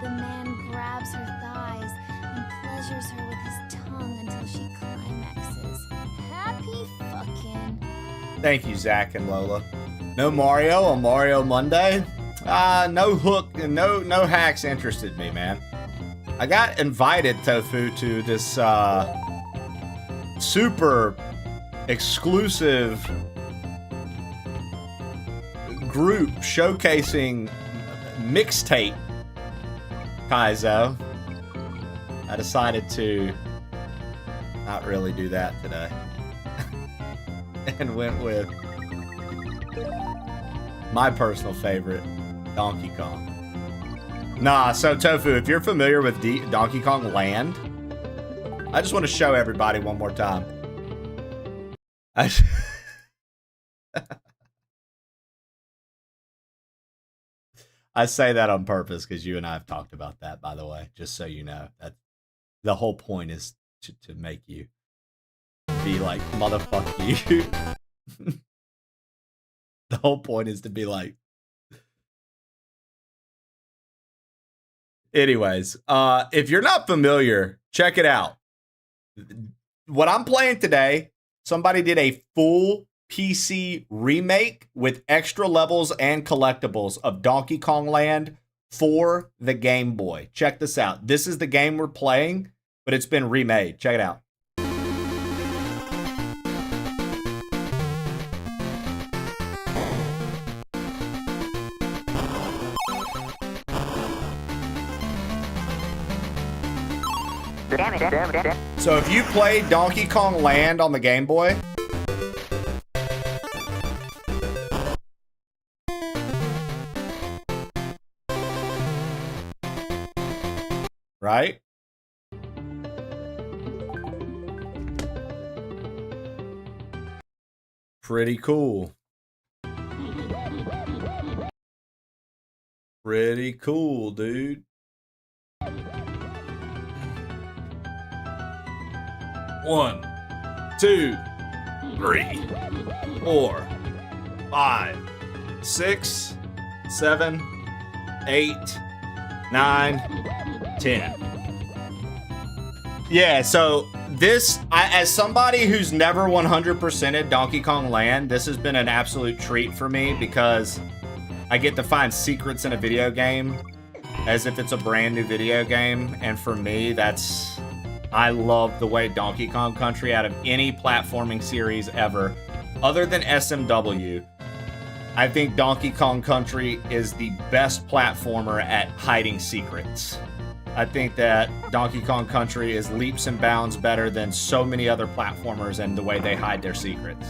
The man grabs her thighs and pleasures her with his tongue until she climaxes. Happy fucking. Thank you, Zach and Lola. No Mario on Mario Monday? No hook and no hacks interested me, man. I got invited, Tofu, to this super exclusive group showcasing mixtape Kaizo. I decided to not really do that today. And went with my personal favorite, Donkey Kong. Nah, so Tofu, if you're familiar with Donkey Kong Land, I just want to show everybody one more time. I say that on purpose because you and I have talked about that, by the way, just so you know. That the whole point is to make you be like, motherfuck you. The whole point is to be like. Anyways, if you're not familiar, check it out. What I'm playing today, somebody did a full PC remake with extra levels and collectibles of Donkey Kong Land for the Game Boy. Check this out. This is the game we're playing, but it's been remade. Check it out. So if you played Donkey Kong Land on the Game Boy, right? Pretty cool. Pretty cool, dude. 1, 2, 3, 4, 5, 6, 7, 8, 9, 10. Yeah, so this, as somebody who's never 100%ed Donkey Kong Land, this has been an absolute treat for me because I get to find secrets in a video game as if it's a brand new video game. And for me, I love the way Donkey Kong Country, out of any platforming series ever, other than SMW, I think Donkey Kong Country is the best platformer at hiding secrets. I think that Donkey Kong Country is leaps and bounds better than so many other platformers and the way they hide their secrets.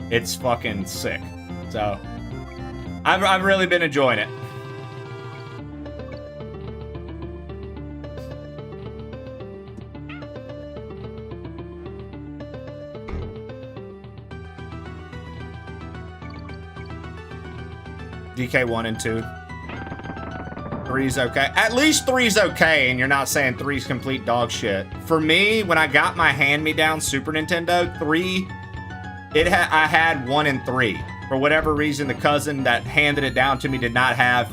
It's fucking sick. So, I've really been enjoying it. DK 1 and 2. 3's okay. At least 3's okay, and you're not saying 3's complete dog shit. For me, when I got my hand-me-down Super Nintendo, 3, I had 1 and 3. For whatever reason, the cousin that handed it down to me did not have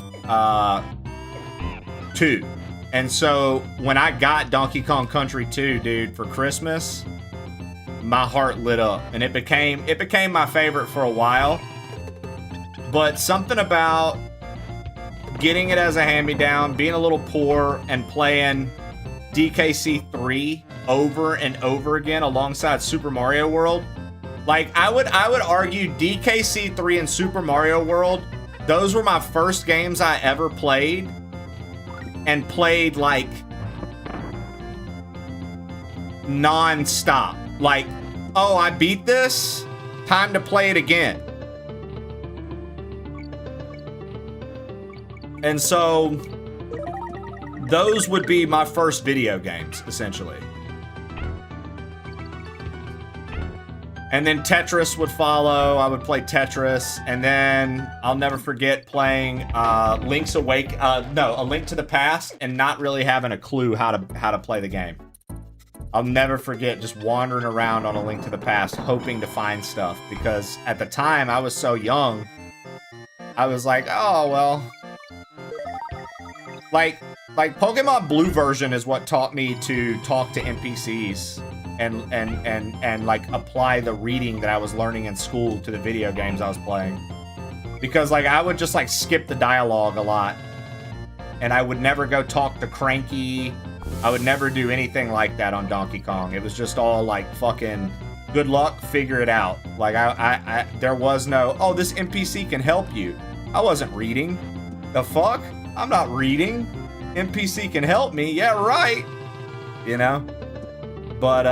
2. And so when I got Donkey Kong Country 2, dude, for Christmas, my heart lit up, and it became my favorite for a while. But something about getting it as a hand-me-down, being a little poor, and playing DKC 3 over and over again alongside Super Mario World. Like, I would argue DKC 3 and Super Mario World, those were my first games I ever played, and played like non-stop. Like, oh, I beat this, time to play it again. And so those would be my first video games, essentially. And then Tetris would follow. I would play Tetris, and then I'll never forget playing A Link to the Past, and not really having a clue how to play the game. I'll never forget just wandering around on A Link to the Past, hoping to find stuff, because at the time I was so young. I was like, oh well. Like Pokemon Blue version is what taught me to talk to NPCs and like apply the reading that I was learning in school to the video games I was playing. Because like I would just like skip the dialogue a lot, and I would never go talk to Cranky. I would never do anything like that on Donkey Kong. It was just all like fucking good luck, figure it out. Like there was no, oh, this NPC can help you. I wasn't reading. The fuck? I'm not reading. NPC can help me. Yeah, right. You know? But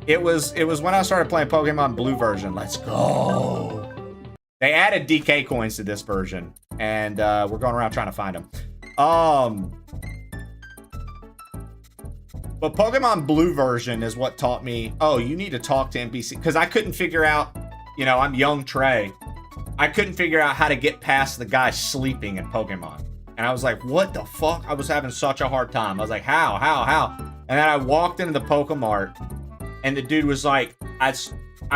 it was when I started playing Pokemon Blue version. Let's go. They added DK coins to this version, and we're going around trying to find them. But Pokemon Blue version is what taught me, oh, you need to talk to NPC, because I couldn't figure out, you know, I'm young Trey. I couldn't figure out how to get past the guy sleeping in Pokemon. And I was like, what the fuck? I was having such a hard time. I was like, how? And then I walked into the Pokemart, and the dude was like, I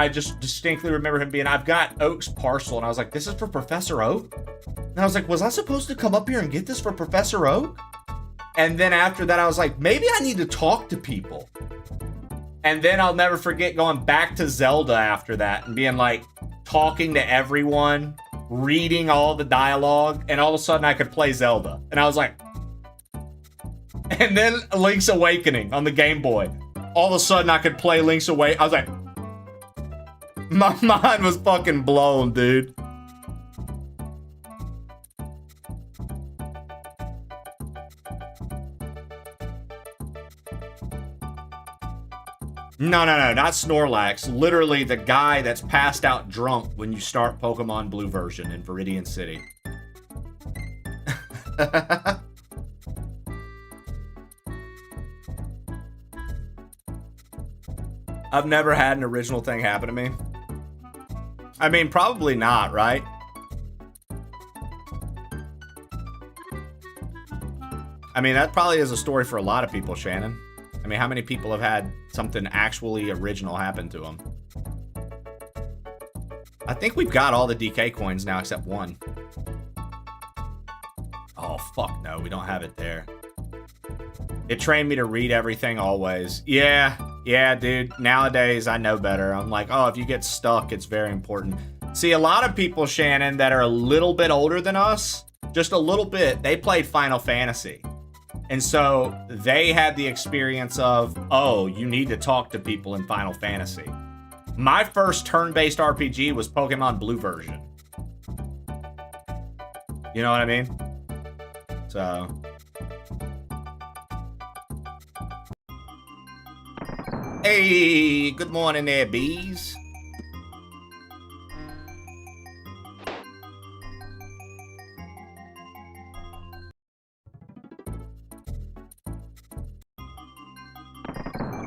just distinctly remember him being, I've got Oak's parcel. And I was like, this is for Professor Oak? And I was like, was I supposed to come up here and get this for Professor Oak? And then after that, I was like, maybe I need to talk to people. And then I'll never forget going back to Zelda after that and being like, talking to everyone, reading all the dialogue, and all of a sudden I could play Zelda. And I was like, and then Link's Awakening on the Game Boy. All of a sudden I could play Link's Awakening. I was like, my mind was fucking blown, dude. No, not Snorlax. Literally the guy that's passed out drunk when you start Pokemon Blue version in Viridian City. I've never had an original thing happen to me. I mean, probably not, right? I mean, that probably is a story for a lot of people, Shannon. I mean, how many people have had something actually original happen to them? I think we've got all the DK coins now except one. Oh, fuck no, we don't have it there. It trained me to read everything always. Yeah, dude. Nowadays, I know better. I'm like, oh, if you get stuck, it's very important. See, a lot of people, Shannon, that are a little bit older than us, just a little bit, they played Final Fantasy. And so they had the experience of, oh, you need to talk to people in Final Fantasy. My first turn-based RPG was Pokemon Blue version. You know what I mean? So. Hey, good morning there, bees.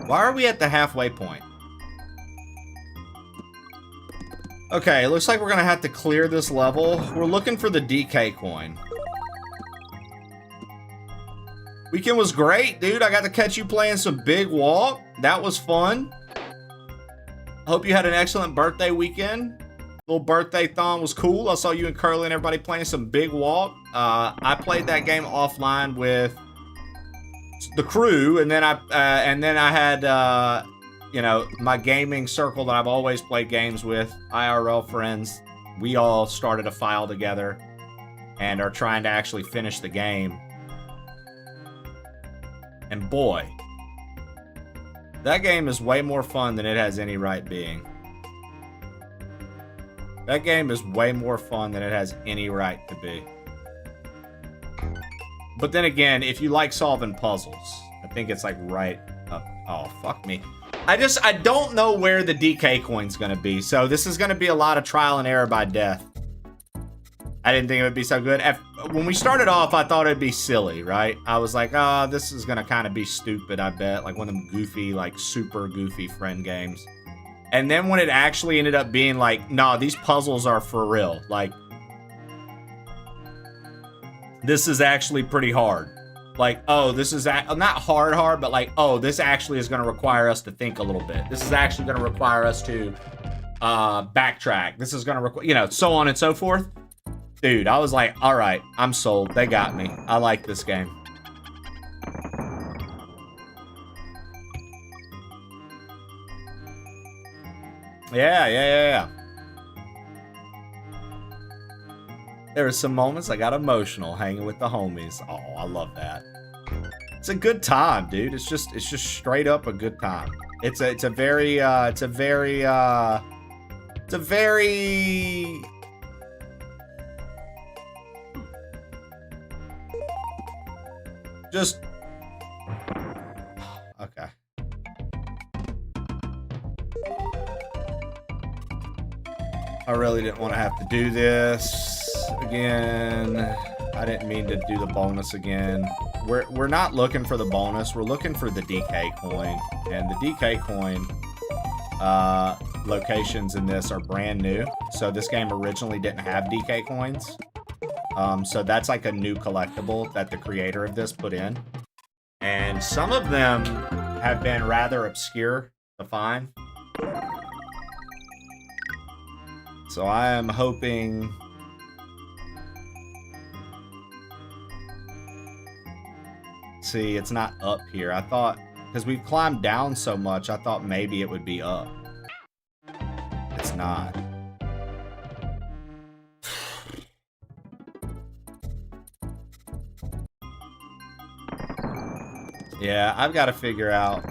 Why are we at the halfway point? Okay, looks like we're gonna have to clear this level. We're looking for the DK coin. Weekend was great, dude. I got to catch you playing some Big Walk. That was fun. Hope you had an excellent birthday weekend. Little birthday thon was cool. I saw you and Curly and everybody playing some Big Walk. I played that game offline with the crew, and then I had you know, my gaming circle that I've always played games with, IRL friends. We all started a file together and are trying to actually finish the game. And boy, that game is way more fun than it has any right being. That game is way more fun than it has any right to be. But then again, if you like solving puzzles, I think it's like right up. Oh, fuck me. I don't know where the DK coin's gonna be, so this is gonna be a lot of trial and error by death. I didn't think it would be so good. When we started off, I thought it'd be silly, right? I was like, oh, this is gonna kind of be stupid, I bet. Like one of them goofy, like super goofy friend games. And then when it actually ended up being like, nah, these puzzles are for real. Like, this is actually pretty hard. Like, oh, this is not hard, but like, oh, this actually is gonna require us to think a little bit. This is actually gonna require us to backtrack. This is gonna require, you know, so on and so forth. Dude, I was like, all right, I'm sold. They got me. I like this game. Yeah. There were some moments I got emotional hanging with the homies. Oh, I love that. It's a good time, dude. It's just straight up a good time. It's a very just okay. I really didn't want to have to do this again. I didn't mean to do the bonus again. We're not looking for the bonus. We're looking for the DK coin, and the DK coin locations in this are brand new. So this game originally didn't have DK coins. So that's like a new collectible that the creator of this put in. And some of them have been rather obscure to find. So I am hoping... See, it's not up here. I thought, because we've climbed down so much, I thought maybe it would be up. It's not. Yeah, I've got to figure out.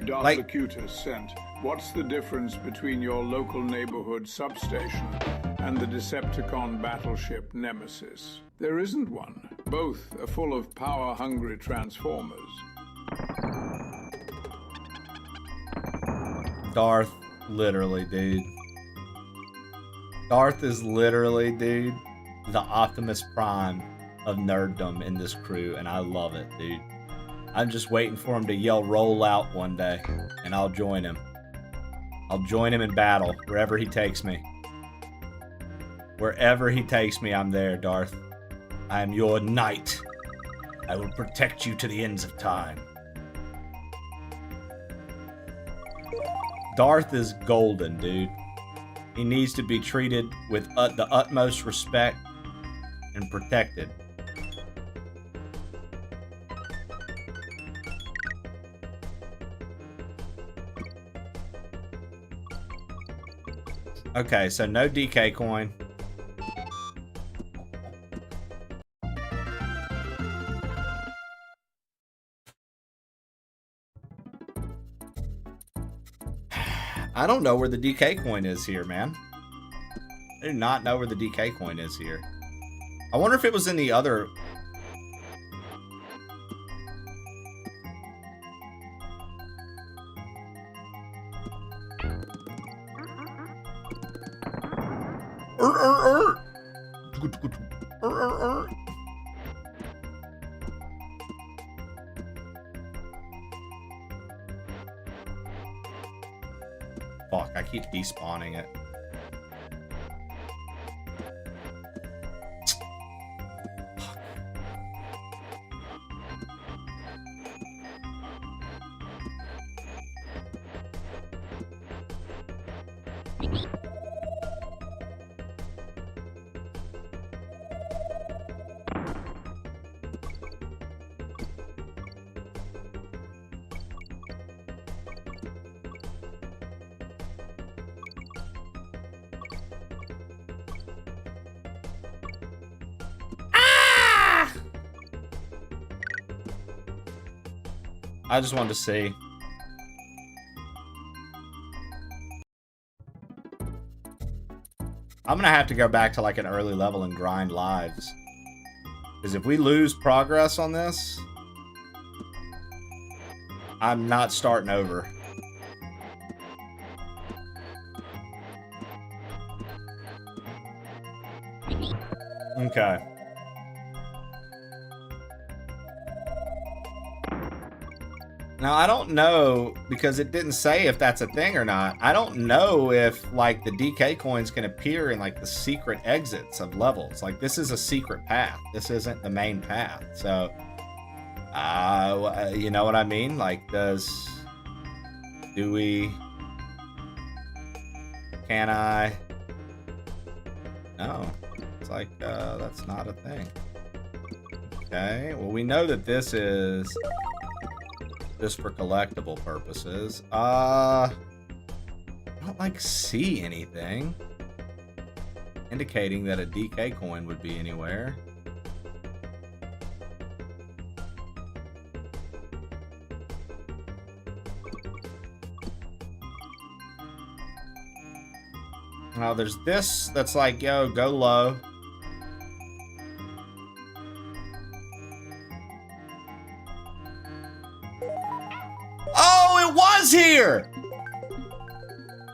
Darth sent. What's the difference between your local neighborhood substation and the Decepticon battleship Nemesis? There isn't one. Both are full of power-hungry transformers. Darth, literally, dude. Darth is literally, dude, the Optimus Prime of nerddom in this crew, and I love it, dude. I'm just waiting for him to yell roll out one day, and I'll join him. I'll join him in battle, wherever he takes me. Wherever he takes me, I'm there, Darth. I am your knight. I will protect you to the ends of time. Darth is golden, dude. He needs to be treated with the utmost respect and protected. Okay, so no DK coin. I don't know where the DK coin is here, man. I do not know where the DK coin is here. I wonder if it was in the other... Fuck, I keep despawning it. I just wanted to see. I'm gonna have to go back to like an early level and grind lives. Because if we lose progress on this, I'm not starting over. Okay. Now, I don't know, because it didn't say if that's a thing or not. I don't know if, like, the DK coins can appear in, like, the secret exits of levels. Like, this is a secret path. This isn't the main path. So, you know what I mean? Like, can I? No. It's like, that's not a thing. Okay. Well, we know that this is... just for collectible purposes. I don't like see anything indicating that a DK coin would be anywhere. Now there's this that's like, yo, go low. Here.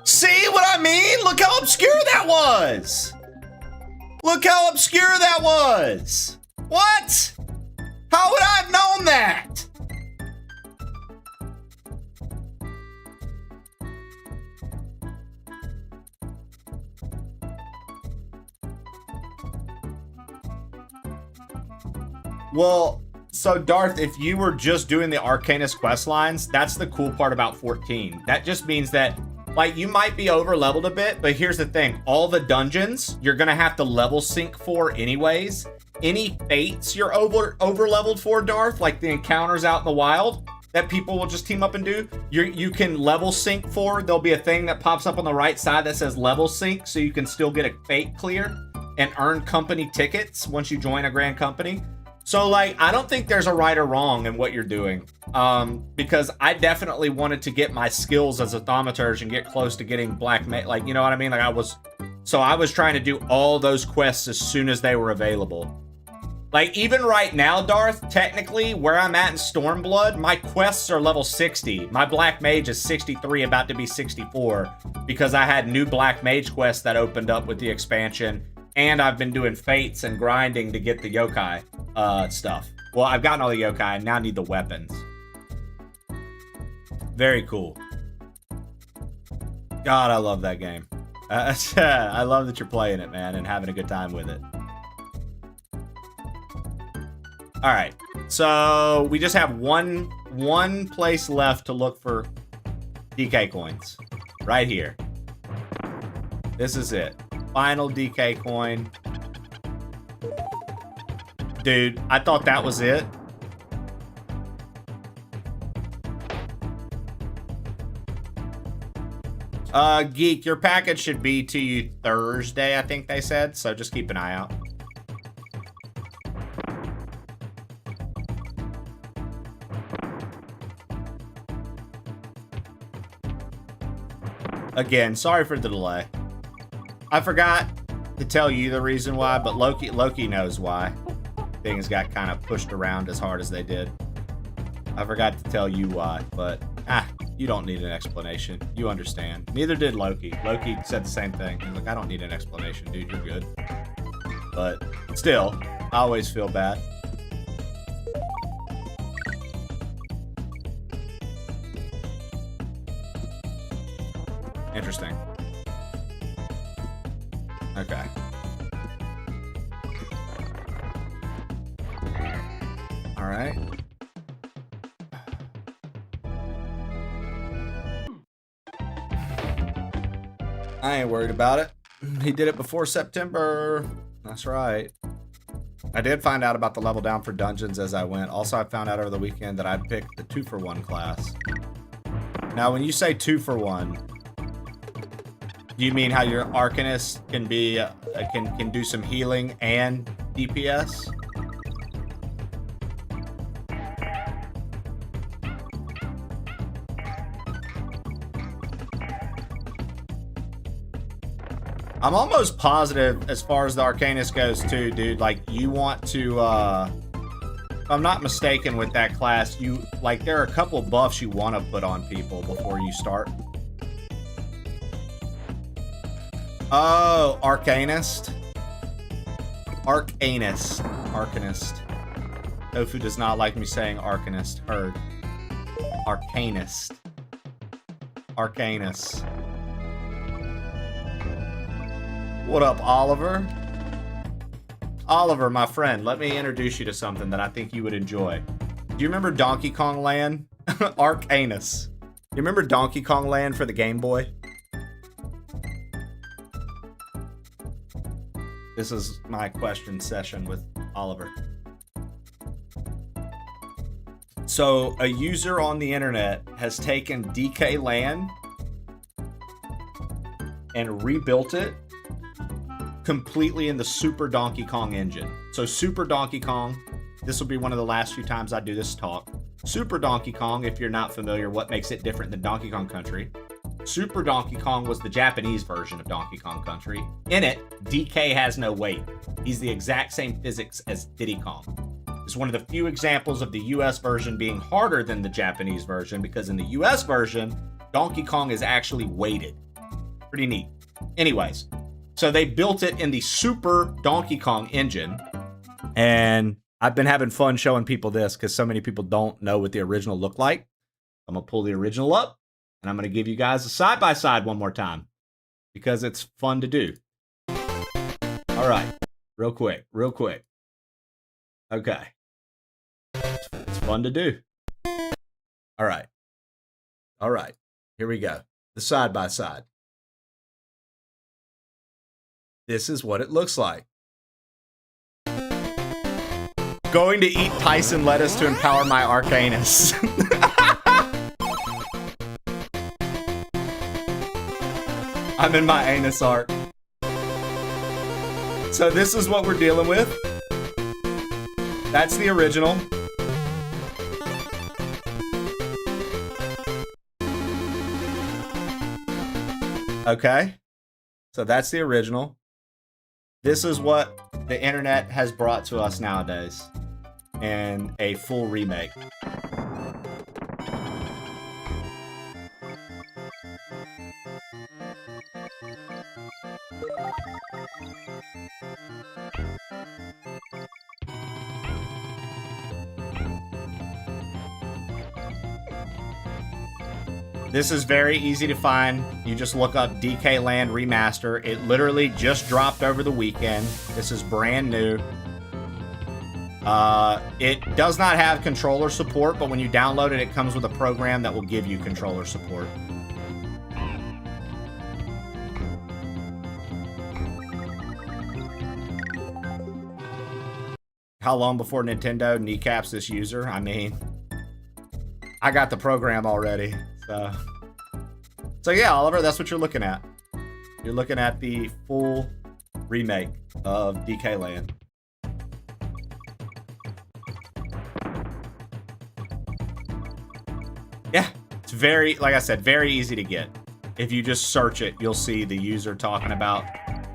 See what I mean? Look how obscure that was. Look how obscure that was. What? How would I have known that? Well, so, Darth, if you were just doing the Arcanist quest lines, that's the cool part about 14. That just means that, like, you might be over-leveled a bit, but here's the thing. All the dungeons, you're going to have to level sync for anyways. Any fates you're over-leveled for, Darth, like the encounters out in the wild that people will just team up and do, you can level sync for. There'll be a thing that pops up on the right side that says level sync, so you can still get a fate clear and earn company tickets once you join a grand company. So, like, I don't think there's a right or wrong in what you're doing, because I definitely wanted to get my skills as a thaumaturge and get close to getting black mage, like, you know what I mean? Like, I was trying to do all those quests as soon as they were available. Like, even right now, Darth, technically, where I'm at in Stormblood, my quests are level 60. My black mage is 63, about to be 64, because I had new black mage quests that opened up with the expansion, and I've been doing fates and grinding to get the yokai stuff. Well, I've gotten all the yokai, I now need the weapons. Very cool. God, I love that game. I love that you're playing it, man, and having a good time with it. All right, so we just have one place left to look for DK coins. Right here. This is it. Final DK coin. Dude, I thought that was it. Geek, your package should be to you Thursday, I think they said, so just keep an eye out. Again, sorry for the delay. I forgot to tell you the reason why, but Loki knows why things got kind of pushed around as hard as they did. I forgot to tell you why, but you don't need an explanation. You understand. Neither did Loki. Loki said the same thing. He's like, I don't need an explanation, dude. You're good. But still, I always feel bad. Interesting. Okay. All right. I ain't worried about it. He did it before September. That's right. I did find out about the level down for dungeons as I went. Also, I found out over the weekend that I picked the 2-for-1 class. Now, when you say 2-for-1, do you mean how your Arcanist can be can do some healing and DPS? I'm almost positive as far as the Arcanist goes too, dude. Like, you want to, if I'm not mistaken with that class, there are a couple buffs you want to put on people before you start. Oh, Arcanist. Arcanist. Tofu does not like me saying Arcanist. Heard. Arcanist. Arcanus. What up, Oliver? Oliver, my friend, let me introduce you to something that I think you would enjoy. Do you remember Donkey Kong Land? Arcanus. You remember Donkey Kong Land for the Game Boy? This is my question session with Oliver. So, a user on the internet has taken DK Land and rebuilt it completely in the Super Donkey Kong engine. So Super Donkey Kong, this will be one of the last few times I do this talk. Super Donkey Kong, if you're not familiar, what makes it different than Donkey Kong Country? Super Donkey Kong was the Japanese version of Donkey Kong Country. In it, DK has no weight. He's the exact same physics as Diddy Kong. It's one of the few examples of the US version being harder than the Japanese version, because in the US version, Donkey Kong is actually weighted. Pretty neat. Anyways, so they built it in the Super Donkey Kong engine, and I've been having fun showing people this because so many people don't know what the original looked like. I'm going to pull the original up, and I'm going to give you guys a side-by-side one more time because it's fun to do. All right, real quick. Okay. It's fun to do. All right. Here we go. The side-by-side. This is what it looks like. Going to eat Tyson lettuce to empower my Arcanus. I'm in my anus arc. So this is what we're dealing with. That's the original. Okay. So that's the original. This is what the internet has brought to us nowadays in a full remake. This is very easy to find. You just look up DK Land Remaster. It literally just dropped over the weekend. This is brand new. It does not have controller support, but when you download it, it comes with a program that will give you controller support. How long before Nintendo kneecaps this user? I mean, I got the program already. So yeah, Oliver, that's what you're looking at. You're looking at the full remake of DK Land. Yeah, it's very, like I said, very easy to get. If you just search it, you'll see the user talking about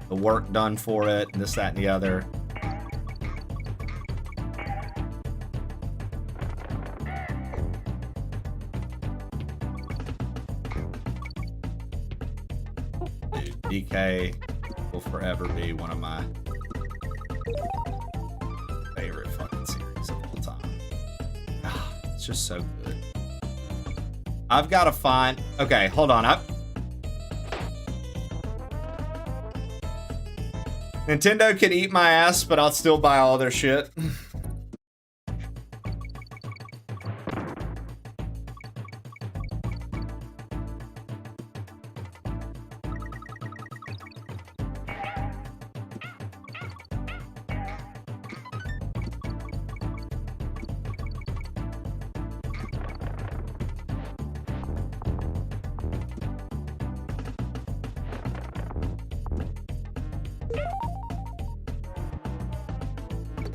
the work done for it, and this, that, and the other. Dude, DK will forever be one of my favorite fucking series of all time. It's just so good. I've got to find... Okay, hold on. Nintendo could eat my ass, but I'll still buy all their shit.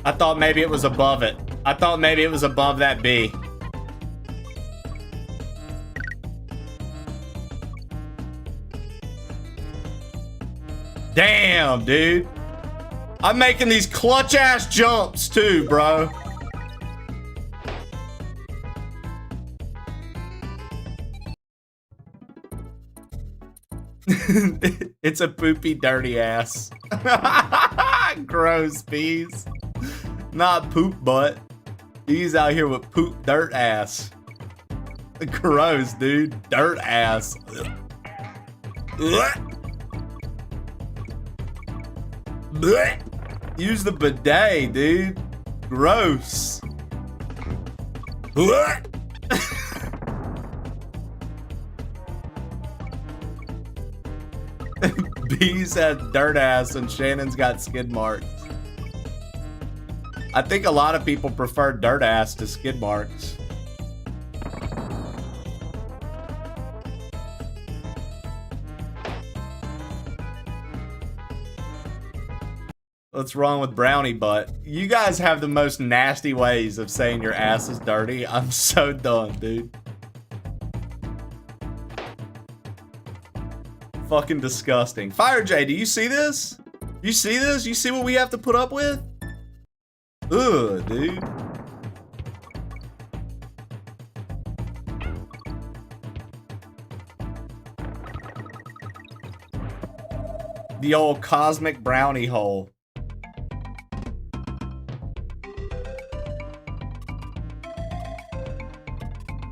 I thought maybe it was above it. I thought maybe it was above that B. Damn, dude. I'm making these clutch-ass jumps, too, bro. It's a poopy, dirty ass. Gross, bees. Not poop butt. He's out here with poop dirt ass. Gross, dude. Dirt ass. Use the bidet, dude. Gross. Bees had dirt ass and Shannon's got skid marks. I think a lot of people prefer dirt ass to skid marks. What's wrong with brownie butt? You guys have the most nasty ways of saying your ass is dirty. I'm so done, dude. Fucking disgusting. Fire J, do you see this? You see this? You see what we have to put up with? Ugh, dude. The old cosmic brownie hole.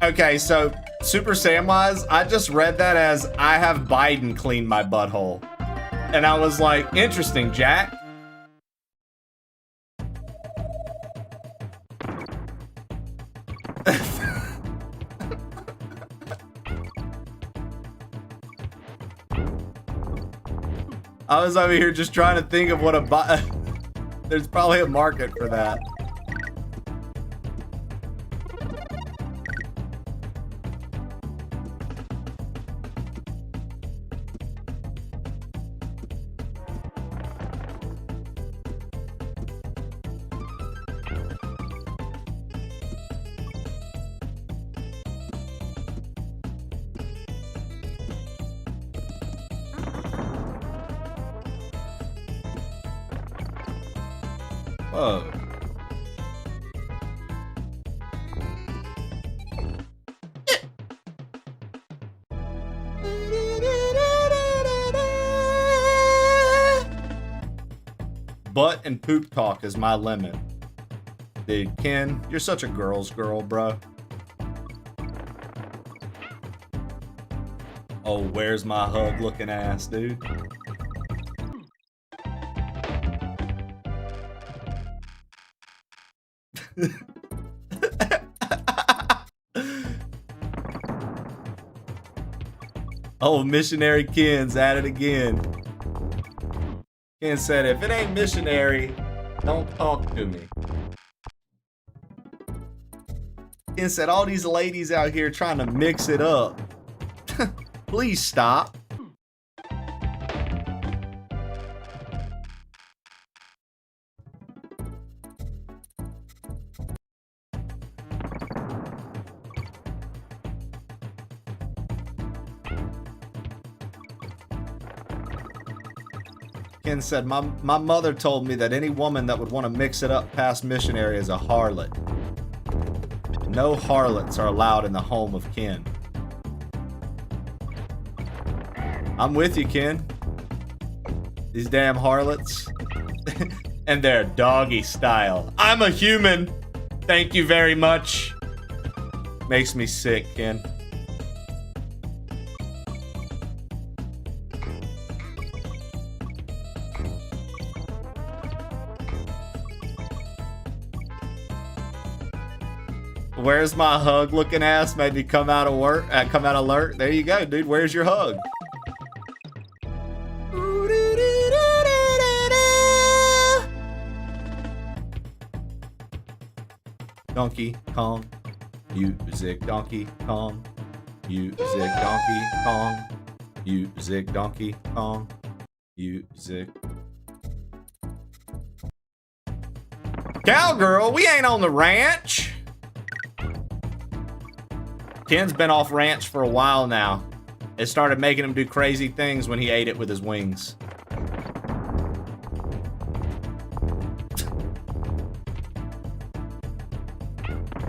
Okay, so Super Samwise, I just read that as I have Biden clean my butthole. And I was like, interesting, Jack. I was over here just trying to think of what there's probably a market for that. Whoa. Butt and poop talk is my limit. Dude, Ken, you're such a girl's girl, bro. Oh, where's my hug looking ass, dude? Oh, missionary Ken's at it again. Ken said, if it ain't missionary, don't talk to me. Ken said, all these ladies out here trying to mix it up. Please stop. Ken said, my mother told me that any woman that would want to mix it up past missionary is a harlot. No harlots are allowed in the home of Ken. I'm with you, Ken. These damn harlots. And they're doggy style. I'm a human. Thank you very much. Makes me sick, Ken. Where's my hug looking ass made me come out of work, come out alert. There you go, dude. Where's your hug? Donkey Kong, music, Donkey Kong, music, Donkey Kong, music, Donkey Kong, music. Cowgirl, we ain't on the ranch. Ken's been off ranch for a while now. It started making him do crazy things when he ate it with his wings.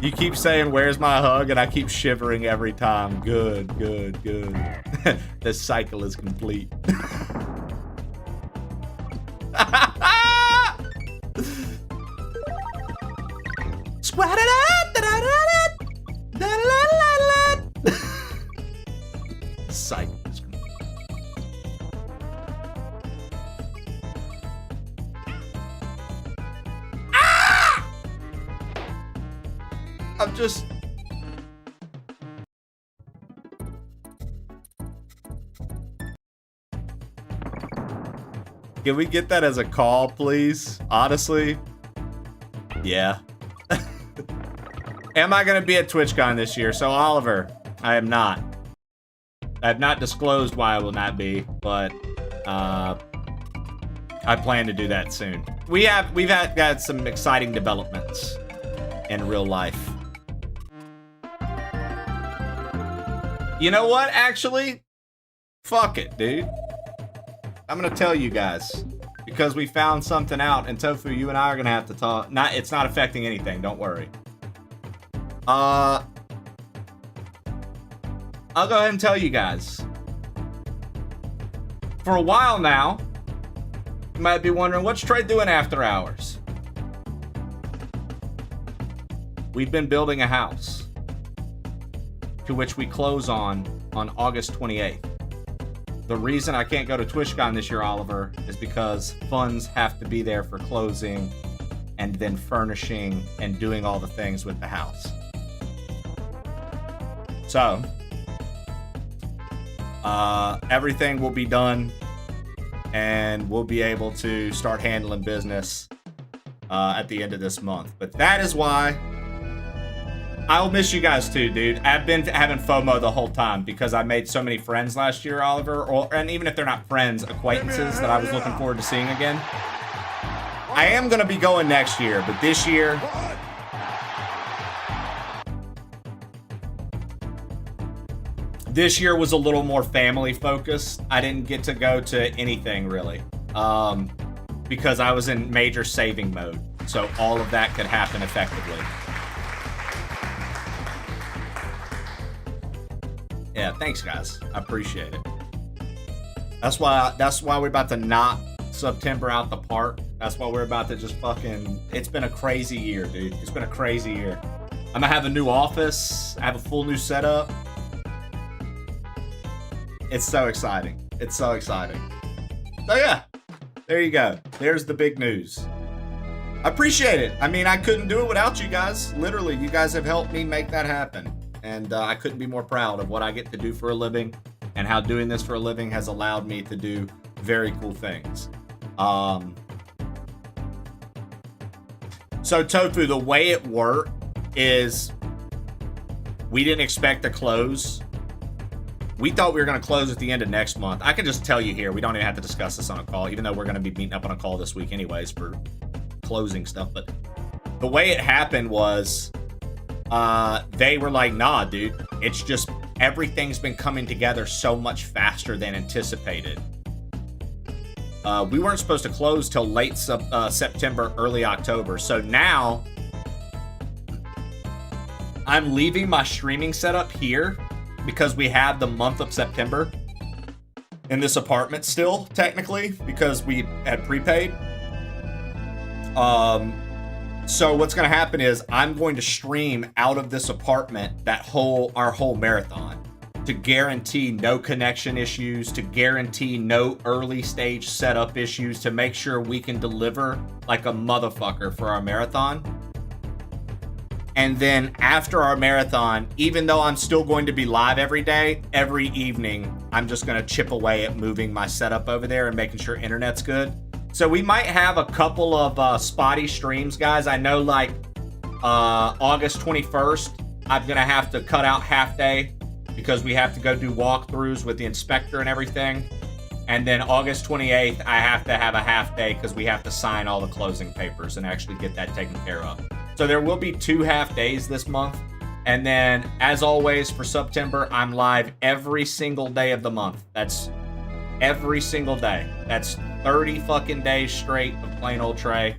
You keep saying, where's my hug? And I keep shivering every time. Good, good, good. This cycle is complete. Cycle is complete. I'm just... Can we get that as a call, please? Honestly? Yeah. Am I going to be at TwitchCon this year? So, Oliver, I am not. I have not disclosed why I will not be, but I plan to do that soon. We've got some exciting developments in real life. You know what, actually? Fuck it, dude. I'm gonna tell you guys. Because we found something out, and Tofu, you and I are gonna have to talk. It's not affecting anything, don't worry. I'll go ahead and tell you guys. For a while now, you might be wondering, what's Trey doing after hours? We've been building a house, to which we close on August 28th. The reason I can't go to TwitchCon this year, Oliver, is because funds have to be there for closing and then furnishing and doing all the things with the house. So, everything will be done and we'll be able to start handling business at the end of this month. But that is why I'll miss you guys too, dude. I've been having FOMO the whole time because I made so many friends last year, Oliver, and even if they're not friends, acquaintances that I was looking forward to seeing again. I am going to be going next year, but this year... This year was a little more family focused. I didn't get to go to anything really because I was in major saving mode. So all of that could happen effectively. Yeah, thanks guys. I appreciate it. That's why we're about to knock September out the park. That's why we're about to just fucking... It's been a crazy year, dude. It's been a crazy year. I'm gonna have a new office. I have a full new setup. It's so exciting. It's so exciting. So yeah, there you go. There's the big news. I appreciate it. I mean, I couldn't do it without you guys. Literally, you guys have helped me make that happen. And I couldn't be more proud of what I get to do for a living and how doing this for a living has allowed me to do very cool things. So Tofu, the way it worked is we didn't expect to close. We thought we were going to close at the end of next month. I can just tell you here, we don't even have to discuss this on a call, even though we're going to be meeting up on a call this week anyways for closing stuff. But the way it happened was they were like, nah, dude, it's just everything's been coming together so much faster than anticipated We weren't supposed to close till late September, early October. So now I'm leaving my streaming setup here because we have the month of September in this apartment still, technically, because we had prepaid. So what's going to happen is I'm going to stream out of this apartment our whole marathon to guarantee no connection issues, to guarantee no early stage setup issues, to make sure we can deliver like a motherfucker for our marathon. And then after our marathon, even though I'm still going to be live every day, every evening, I'm just going to chip away at moving my setup over there and making sure internet's good. So we might have a couple of spotty streams, guys. I know like August 21st, I'm going to have to cut out half day because we have to go do walkthroughs with the inspector and everything. And then August 28th, I have to have a half day because we have to sign all the closing papers and actually get that taken care of. So there will be 2 half days this month. And then, as always, for September, I'm live every single day of the month. That's every single day. That's 30 fucking days straight of plain old Trey.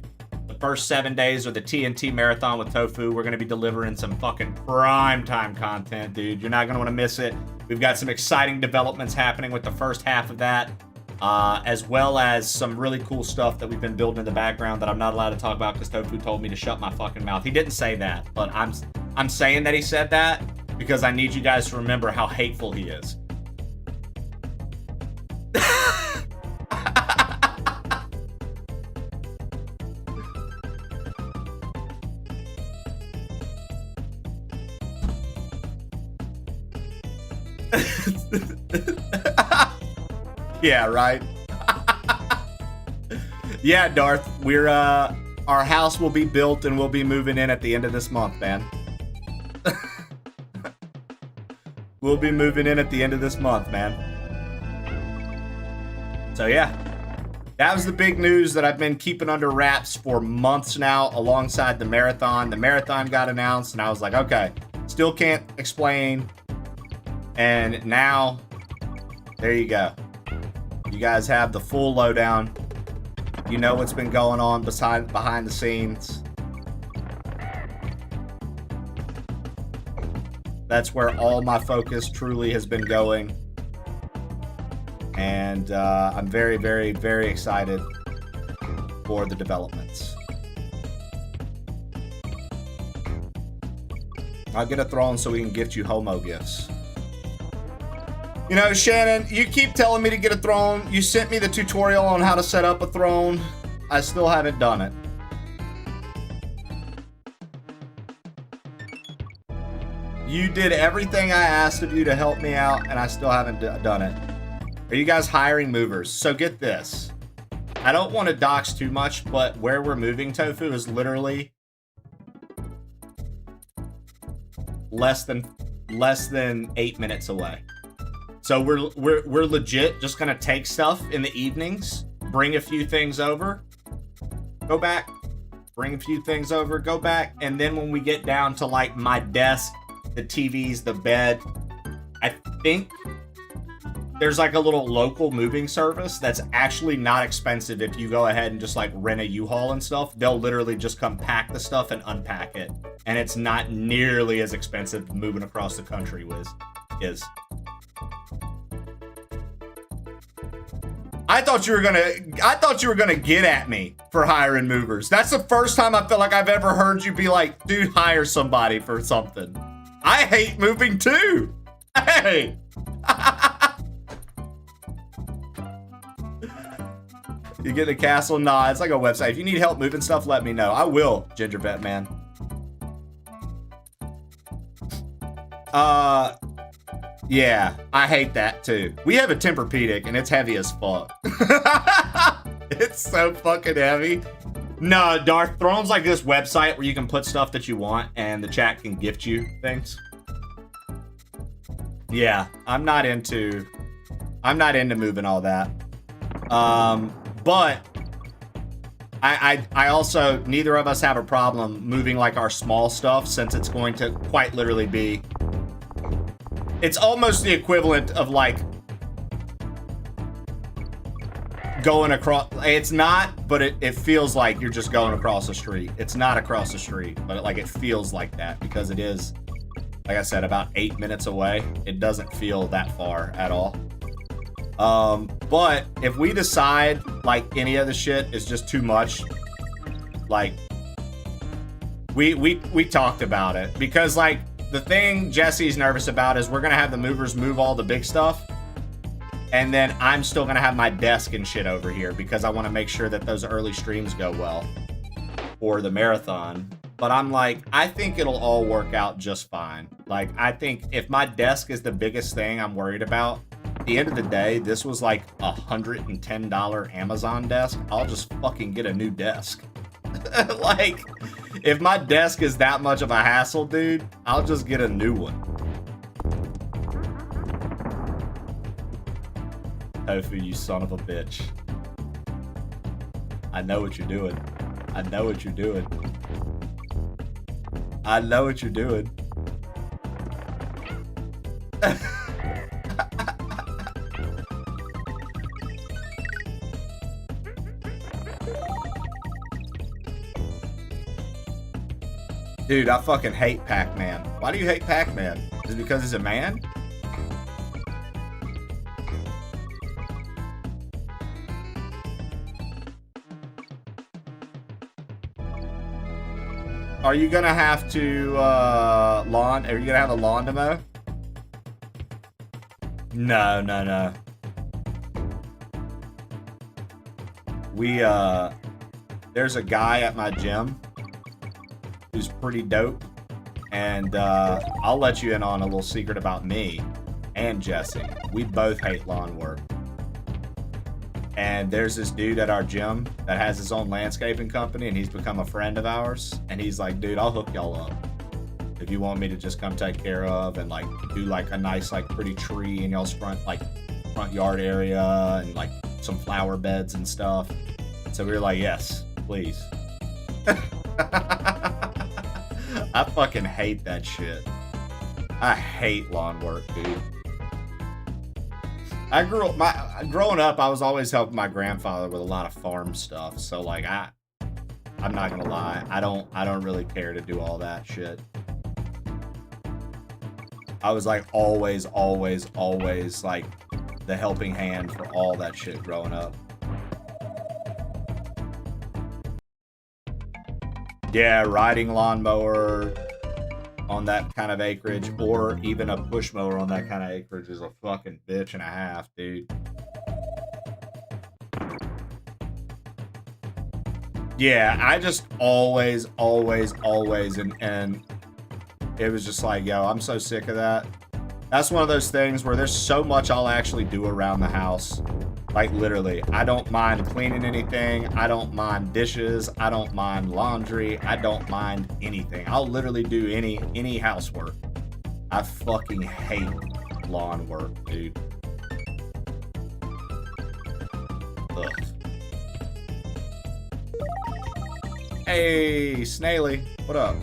The first 7 days are the TNT Marathon with Tofu. We're going to be delivering some fucking prime time content, dude. You're not going to want to miss it. We've got some exciting developments happening with the first half of that, as well as some really cool stuff that we've been building in the background that I'm not allowed to talk about because Tofu told me to shut my fucking mouth. He didn't say that, but I'm saying that he said that because I need you guys to remember how hateful he is. Yeah, right. Yeah, Darth, we're our house will be built and we'll be moving in at the end of this month, man. We'll be moving in at the end of this month, man. So yeah, that was the big news that I've been keeping under wraps for months now alongside the marathon. The marathon got announced and I was like, okay, still can't explain. And now, there you go. You guys have the full lowdown. You know what's been going on behind the scenes. That's where all my focus truly has been going. And I'm very, very, very excited for the developments. I'll get a throne so we can gift you homo gifts. You know, Shannon, you keep telling me to get a throne. You sent me the tutorial on how to set up a throne. I still haven't done it. You did everything I asked of you to help me out, and I still haven't done it. Are you guys hiring movers? So get this. I don't want to dox too much, but where we're moving Tofu is literally less than 8 minutes away. So we're legit just gonna take stuff in the evenings, bring a few things over, go back, bring a few things over, go back, and then when we get down to like my desk, the TVs, the bed, I think there's like a little local moving service that's actually not expensive if you go ahead and just like rent a U-Haul and stuff. They'll literally just come pack the stuff and unpack it. And it's not nearly as expensive moving across the country is. I thought you were gonna get at me for hiring movers. That's the first time I feel like I've ever heard you be like, dude, hire somebody for something. I hate moving too. Hey. You get the castle? Nah, it's like a website. If you need help moving stuff, let me know. I will, Gingerbread Man. Yeah, I hate that too. We have a Tempur-Pedic and it's heavy as fuck. It's so fucking heavy. No, Darth, Throne's like this website where you can put stuff that you want and the chat can gift you things. Yeah, I'm not into moving all that. But I also, neither of us have a problem moving like our small stuff since it's going to quite literally be, it's almost the equivalent of like going across. It's not, but it feels like you're just going across the street. It's not across the street, but like it feels like that because it is, like I said, about 8 minutes away. It doesn't feel that far at all. But if we decide like any of the shit is just too much, like we talked about it, because like the thing Jesse's nervous about is we're gonna have the movers move all the big stuff, and then I'm still gonna have my desk and shit over here because I want to make sure that those early streams go well for the marathon. But I'm like, I think it'll all work out just fine. Like, I think if my desk is the biggest thing I'm worried about, at the end of the day, this was like a $110 Amazon desk. I'll just fucking get a new desk. Like, if my desk is that much of a hassle, dude, I'll just get a new one. Tofu, you son of a bitch. I know what you're doing. I know what you're doing. I know what you're doing. Dude, I fucking hate Pac-Man. Why do you hate Pac-Man? Is it because he's a man? Are you gonna have to are you gonna have a lawn to mow? No, no, no. There's a guy at my gym who's pretty dope, and I'll let you in on a little secret about me and Jesse. We both hate lawn work. And there's this dude at our gym that has his own landscaping company, and he's become a friend of ours. And he's like, dude, I'll hook y'all up if you want me to just come take care of and like do like a nice like pretty tree in y'all's front yard area and like some flower beds and stuff. So we were like, yes, please. I fucking hate that shit. I hate lawn work, dude. Growing up, I was always helping my grandfather with a lot of farm stuff. So like I'm not gonna lie, I don't really care to do all that shit. I was like always like the helping hand for all that shit growing up. Yeah, riding lawnmower on that kind of acreage, or even a push mower on that kind of acreage, is a fucking bitch and a half, dude. Yeah, I just always, and it was just like, yo, I'm so sick of that. That's one of those things where there's so much I'll actually do around the house. Like, literally, I don't mind cleaning anything. I don't mind dishes. I don't mind laundry. I don't mind anything. I'll literally do any housework. I fucking hate lawn work, dude. Ugh. Hey, Snaily. What up?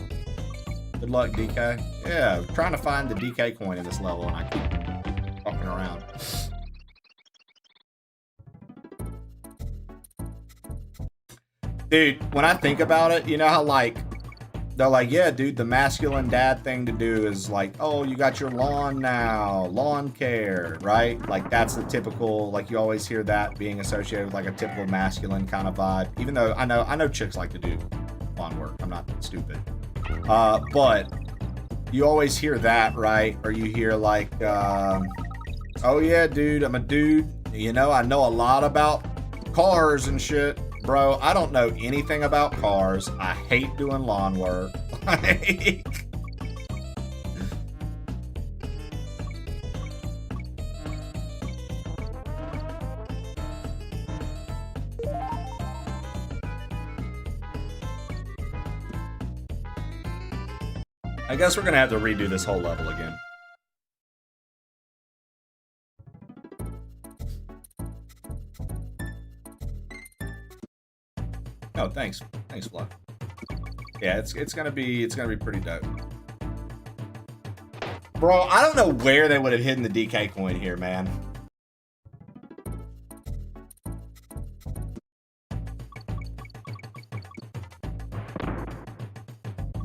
Good luck, DK. Yeah, I'm trying to find the DK coin in this level, and I keep fucking around. Dude, when I think about it, you know how like they're like, yeah, dude, the masculine dad thing to do is like, oh, you got your lawn now, lawn care, right? Like that's the typical, like you always hear that being associated with like a typical masculine kind of vibe. Even though I know chicks like to do lawn work. I'm not stupid. But you always hear that, right? Or you hear like, oh yeah, dude, I'm a dude. You know, I know a lot about cars and shit. Bro, I don't know anything about cars. I hate doing lawn work. I guess we're gonna have to redo this whole level again. Oh, thanks, Fluff. Yeah, it's gonna be pretty dope, bro. I don't know where they would have hidden the DK coin here, man.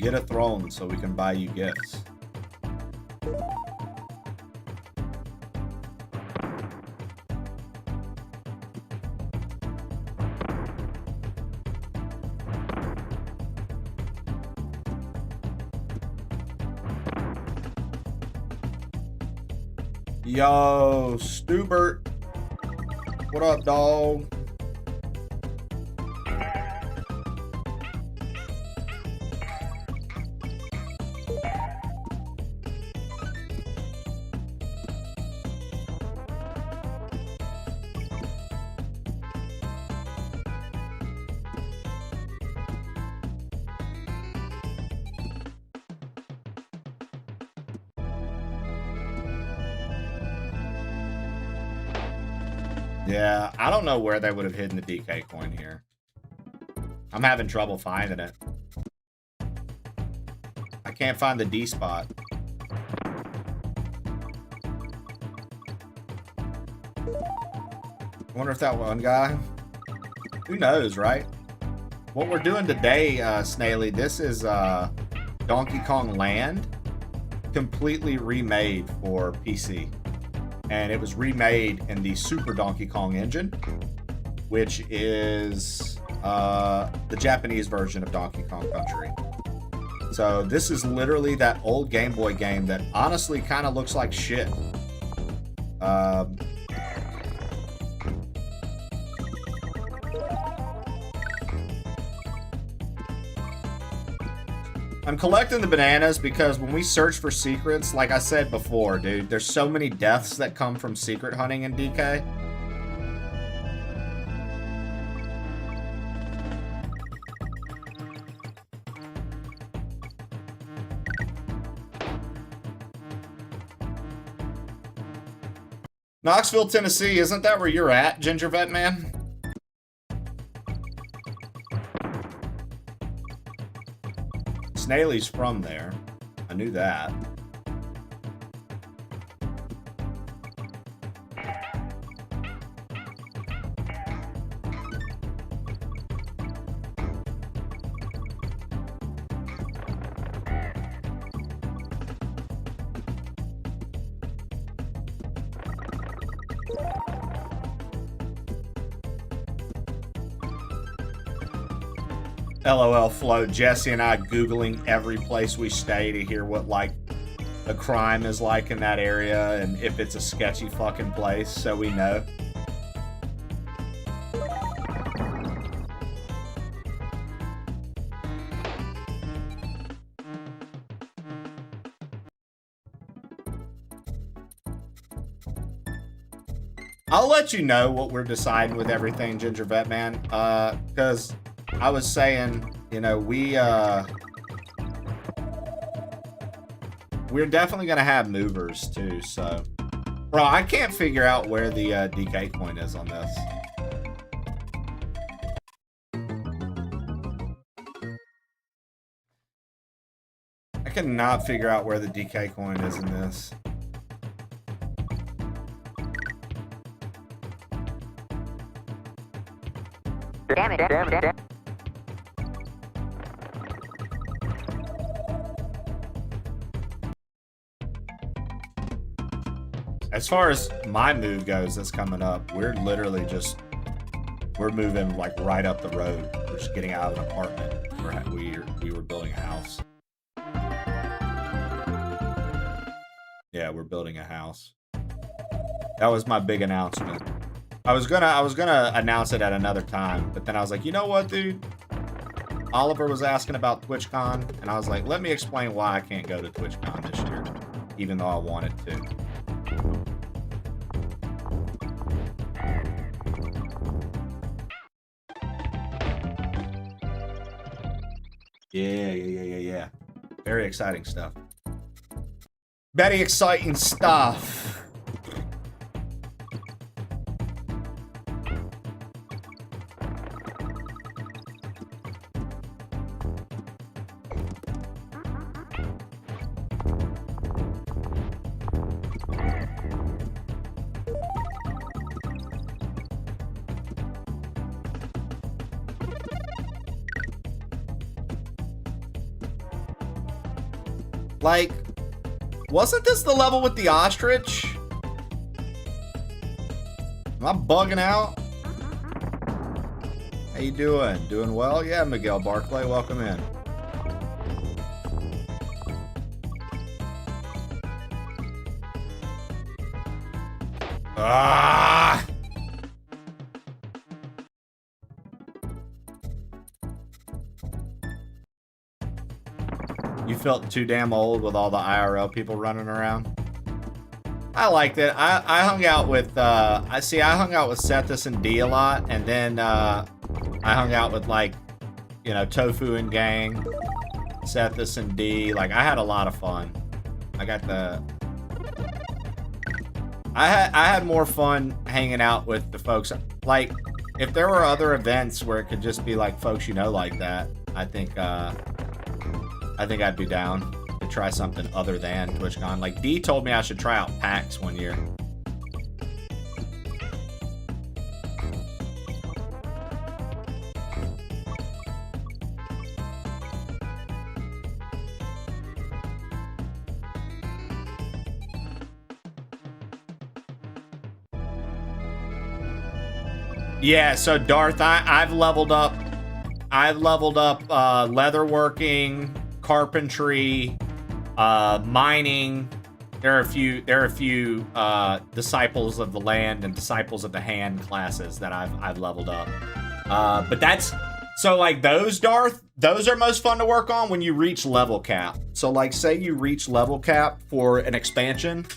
Get a throne so we can buy you gifts. Yo, Stubert. What up, dog? Yeah, I don't know where they would have hidden the DK coin here. I'm having trouble finding it. I can't find the D spot. I wonder if that one guy... Who knows, right? What we're doing today, Snaily, this is Donkey Kong Land. Completely remade for PC. And it was remade in the Super Donkey Kong engine, which is the Japanese version of Donkey Kong Country. So this is literally that old Game Boy game that honestly kind of looks like shit. I'm collecting the bananas because when we search for secrets, like I said before, dude, there's so many deaths that come from secret hunting in DK. Knoxville, Tennessee, isn't that where you're at, Ginger Vet Man? Snaily's from there. I knew that. LOL float. Jesse and I Googling every place we stay to hear what, like, the crime is like in that area and if it's a sketchy fucking place, so we know. I'll let you know what we're deciding with everything, Ginger Vet Man, because I was saying, you know, we're definitely gonna have movers too. So, bro, I can't figure out where the DK coin is on this. I cannot figure out where the DK coin is in this. Damn it. As far as my move goes that's coming up, we're literally just, we're moving like right up the road. We're just getting out of an apartment. We were building a house. Yeah, we're building a house. That was my big announcement. I was gonna announce it at another time, but then I was like, you know what, dude? Oliver was asking about TwitchCon, and I was like, let me explain why I can't go to TwitchCon this year, even though I wanted to. Yeah. Very exciting stuff. Very exciting stuff. Like, wasn't this the level with the ostrich? Am I bugging out? How you doing? Doing well? Yeah, Miguel Barclay, welcome in. Ah! You felt too damn old with all the IRL people running around? I liked it. I hung out with I hung out with Sethis and D a lot, and then I hung out with, like, you know, Tofu and gang, Sethis and D. Like, I had a lot of fun. I got the I had more fun hanging out with the folks. Like, if there were other events where it could just be like folks you know like that, I think I'd be down to try something other than TwitchCon. Like, D told me I should try out PAX one year. Yeah, so Darth, I've leveled up. I've leveled up leatherworking, carpentry, mining. There are a few disciples of the land and disciples of the hand classes that I've leveled up. But that's so, like, those, Darth, those are most fun to work on when you reach level cap. So, like, say you reach level cap for an expansion.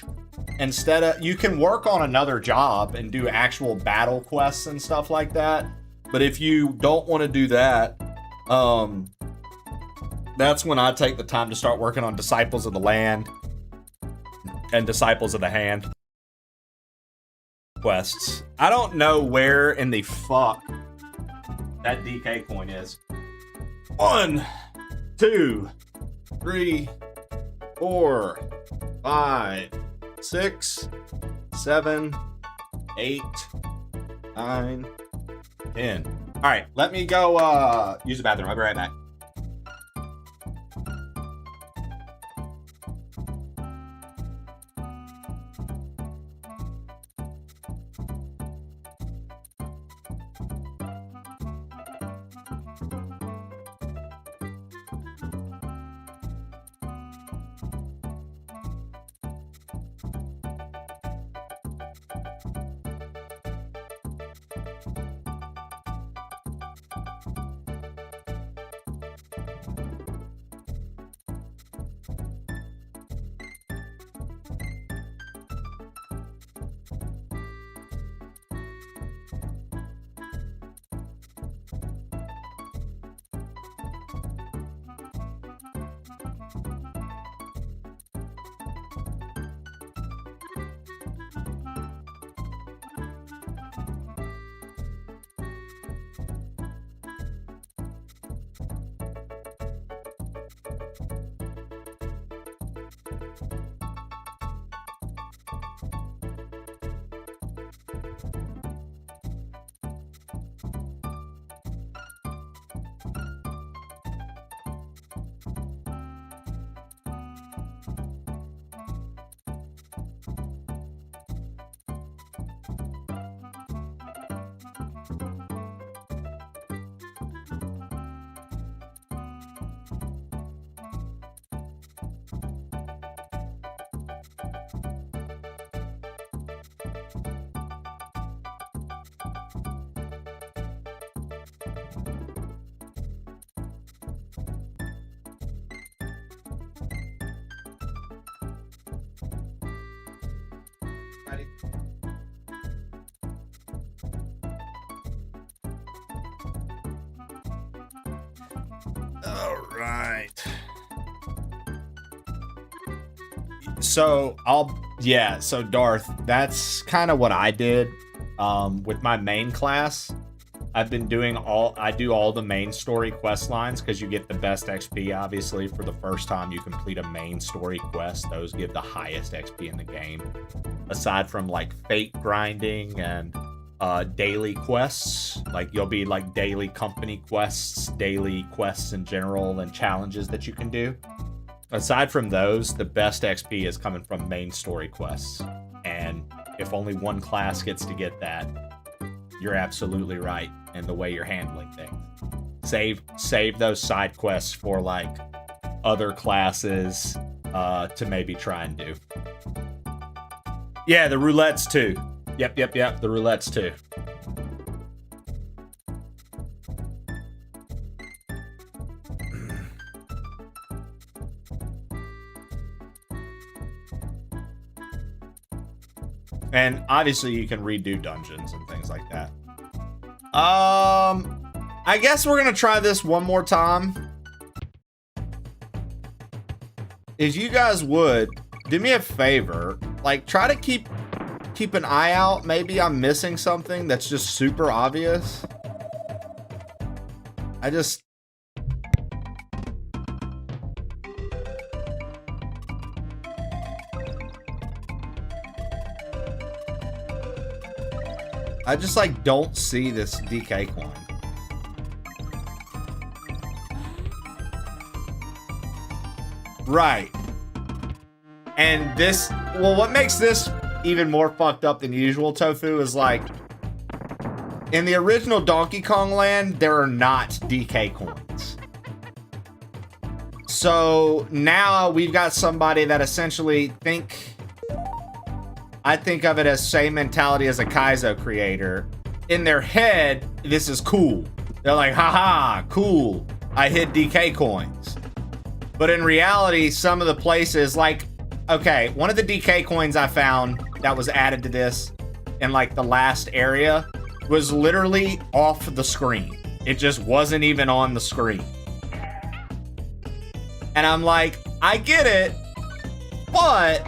Instead of, you can work on another job and do actual battle quests and stuff like that. But if you don't want to do that, that's when I take the time to start working on Disciples of the Land and Disciples of the Hand quests. I don't know where in the fuck that DK coin is. 1, 2, 3, 4, 5, 6, 7, 8, 9, 10. All right, let me go use the bathroom. I'll be right back. All right. So so Darth, that's kind of what I did with my main class. I've been doing I do all the main story quest lines because you get the best XP, obviously, for the first time you complete a main story quest. Those give the highest XP in the game. Aside from, like, fate grinding and daily quests. Like, you'll be, like, daily company quests, daily quests in general, and challenges that you can do. aside from those, the best XP is coming from main story quests. And if only one class gets to get that, you're absolutely right in the way you're handling things. Save those side quests for like other classes to maybe try and do. Yeah, the roulettes too. Yep, the roulettes too. And obviously you can redo dungeons and things like that. I guess we're gonna try this one more time. If you guys would, do me a favor, like try to keep an eye out. Maybe I'm missing something that's just super obvious. I just like don't see this DK coin. Right. And this, well, what makes this even more fucked up than usual, Tofu, is like, in the original Donkey Kong Land, there are not DK coins. So now we've got somebody that essentially I think of it as same mentality as a Kaizo creator. In their head, this is cool. They're like, haha, cool. I hit DK coins. But in reality, some of the places, like, okay, one of the DK coins I found that was added to this in like the last area was literally off the screen. It just wasn't even on the screen. And I'm like, I get it, but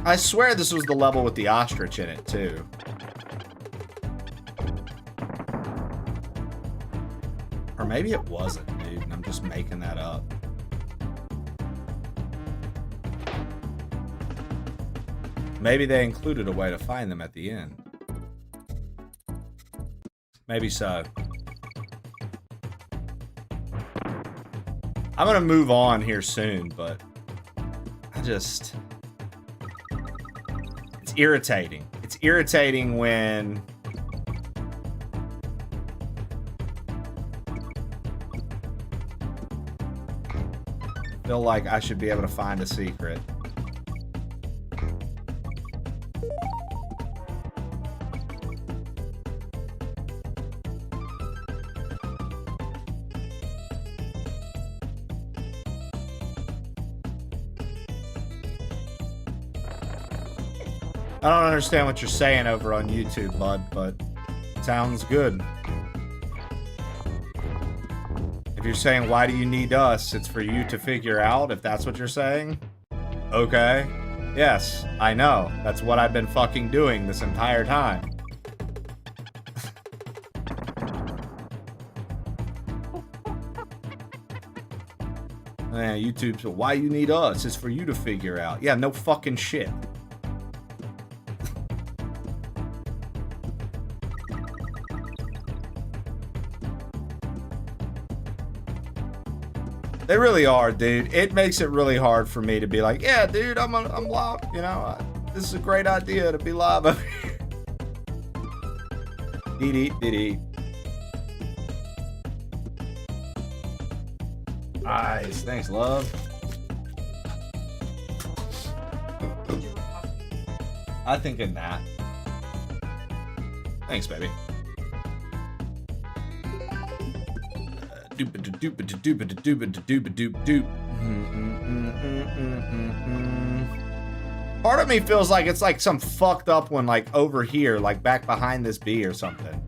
I swear this was the level with the ostrich in it, too. Or maybe it wasn't, dude, and I'm just making that up. Maybe they included a way to find them at the end. Maybe so. I'm gonna move on here soon, but I just... irritating. It's irritating when I feel like I should be able to find a secret. I don't understand what you're saying over on YouTube, bud, but sounds good. If you're saying, why do you need us? It's for you to figure out, if that's what you're saying. Okay. Yes, I know. That's what I've been fucking doing this entire time. Man, YouTube's, why you need us? It's for you to figure out. Yeah, no fucking shit. They really are, dude. It makes it really hard for me to be like, yeah, dude, I'm live. You know, this is a great idea to be live up here. Dee. Nice, thanks, love. I think in that. Thanks, baby. Part of me feels like it's like some fucked up one, like over here, like back behind this bee or something.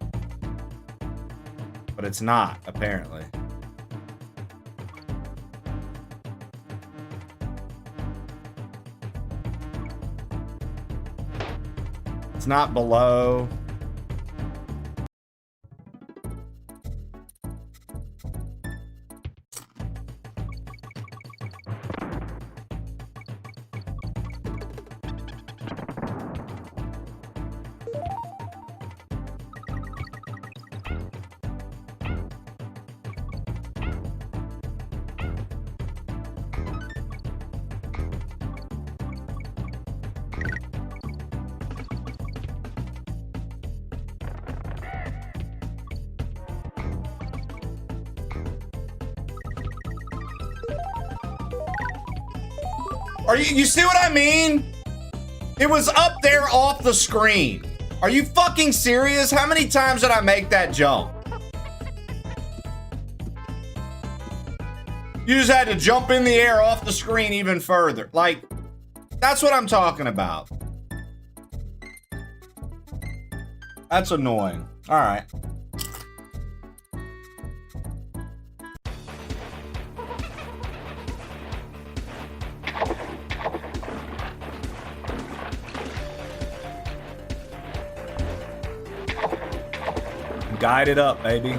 But it's not, apparently. It's not below. You see what I mean? It was up there off the screen. Are you fucking serious? How many times did I make that jump? You just had to jump in the air off the screen even further. Like, that's what I'm talking about. That's annoying. All right. Guide it up, baby.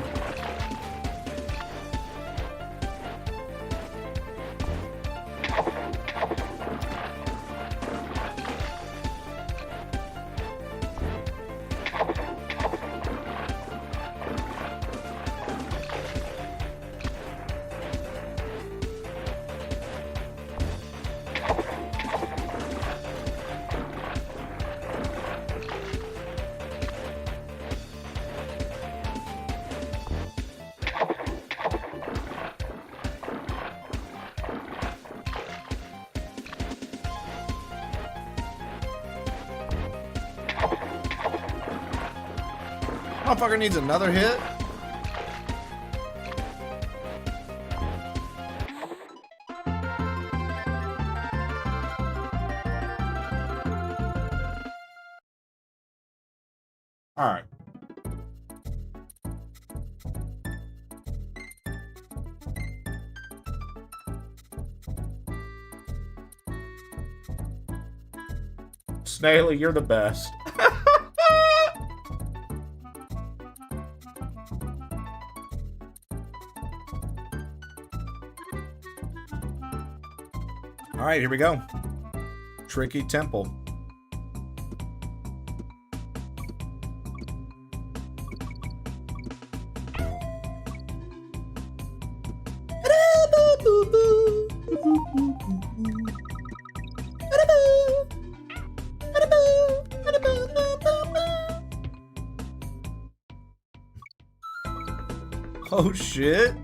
Motherfucker needs another hit. All right. Snaily, you're the best. All right, here we go. Tricky temple. Oh shit.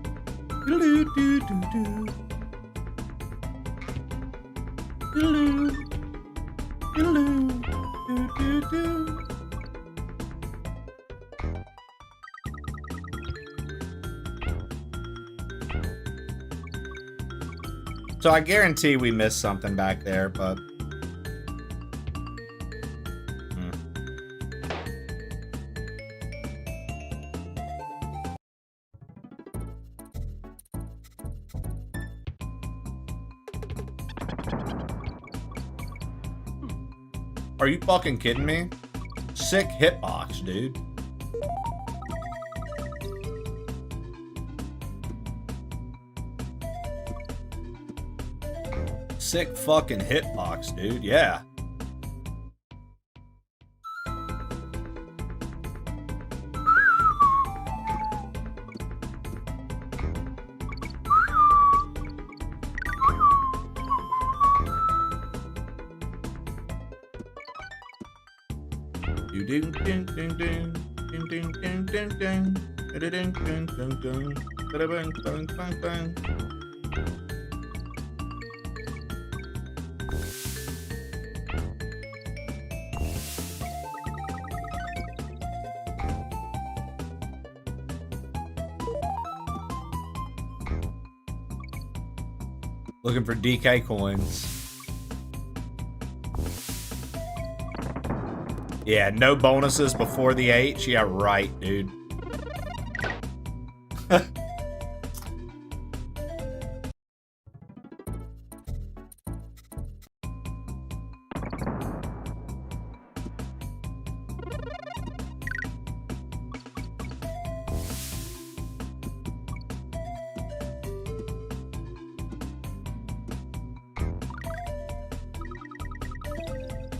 So I guarantee we missed something back there, but are you fucking kidding me? Sick hitbox, dude. Sick fucking hitbox, dude. Yeah. Looking for DK coins. Yeah, no bonuses before the H. Yeah, right, dude.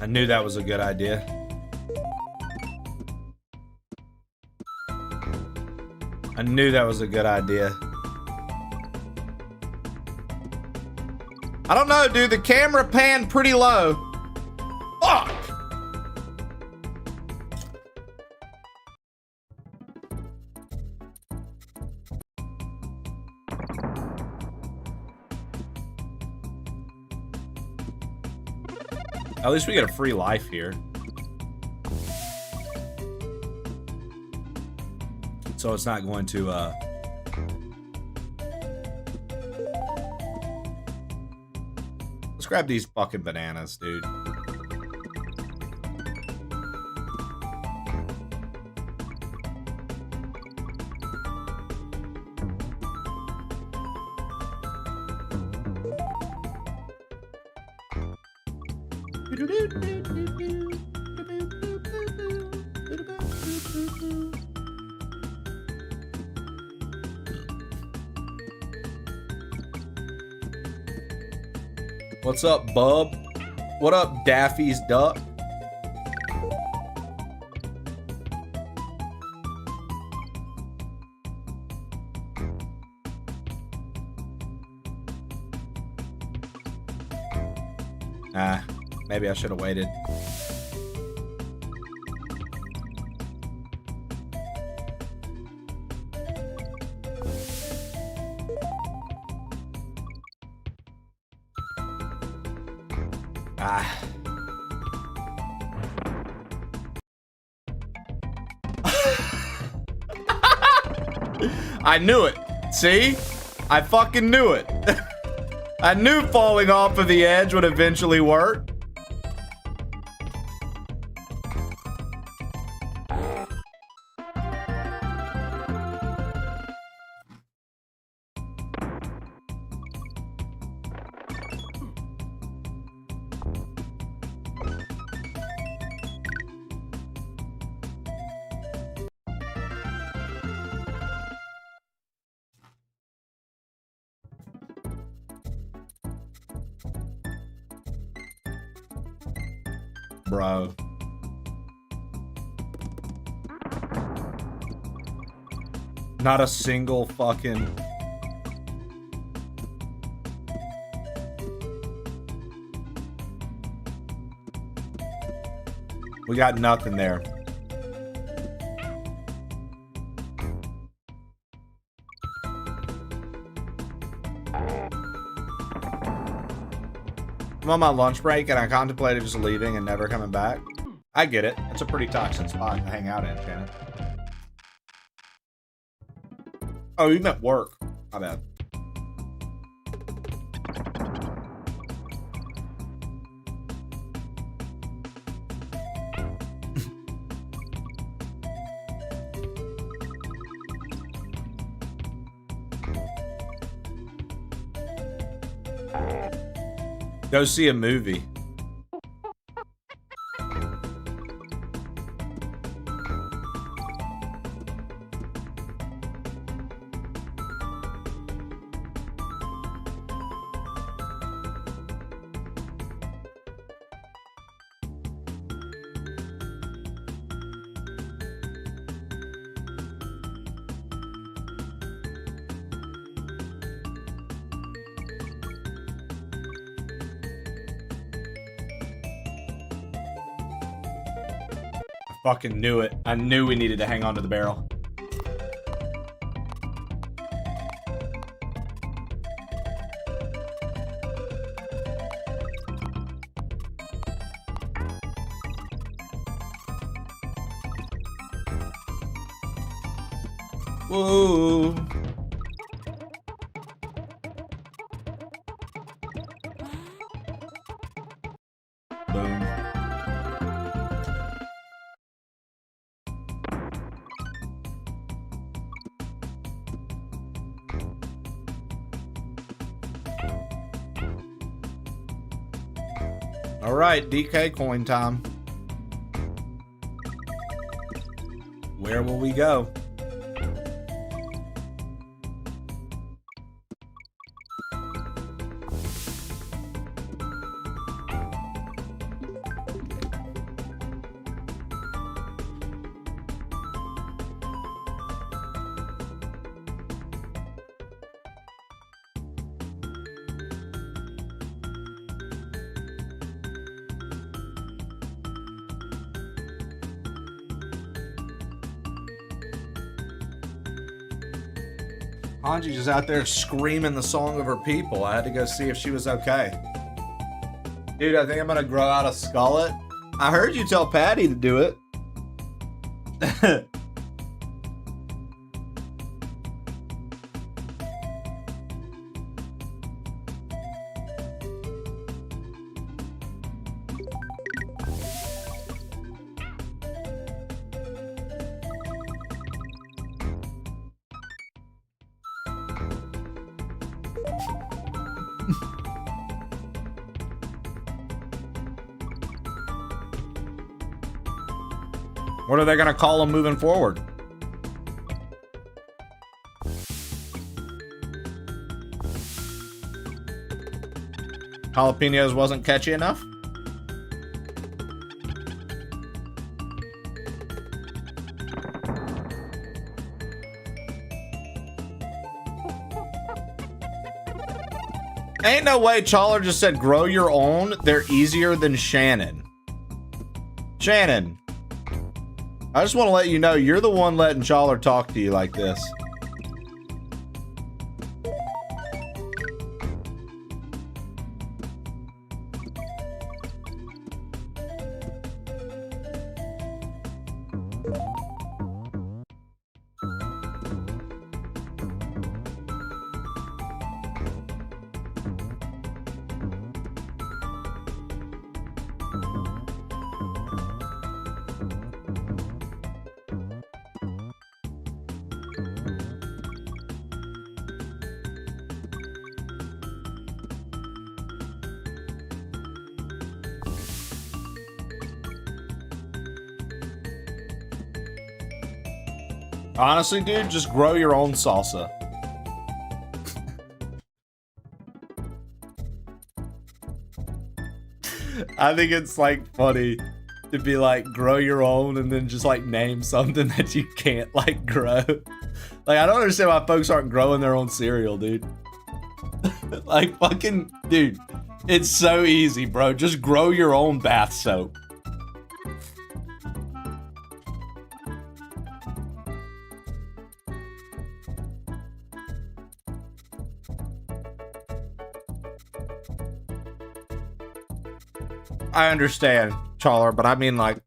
I knew that was a good idea. I knew that was a good idea. I don't know, dude. The camera panned pretty low. Fuck! At least we get a free life here. So it's not going to, let's grab these fucking bananas, dude. What's up, bub? What up, Daffy's duck? Maybe I should have waited. I knew it. See? I fucking knew it. I knew falling off of the edge would eventually work. Bro. Not a single fucking... We got nothing there. I'm on my lunch break and I contemplated just leaving and never coming back. I get it. It's a pretty toxic spot to hang out in, Shannon. Oh, you meant work. My bad. Go see a movie. Fucking knew it. I knew we needed to hang on to the barrel. Whoa. Boom. All right, DK coin time. Where will we go? Angie just out there screaming the song of her people. I had to go see if she was okay. Dude, I think I'm gonna grow out a skullet. I heard you tell Patty to do it. What are they gonna call him moving forward? Jalapenos wasn't catchy enough? Ain't no way Chawler just said grow your own. They're easier than Shannon. Shannon, I just want to let you know you're the one letting Chawler talk to you like this. Honestly, dude, just grow your own salsa. I think it's like funny to be like grow your own and then just like name something that you can't like grow. Like, I don't understand why folks aren't growing their own cereal, dude. Like, fucking, dude, it's so easy, bro. Just grow your own bath soap. I understand, Chawler, but I mean, like,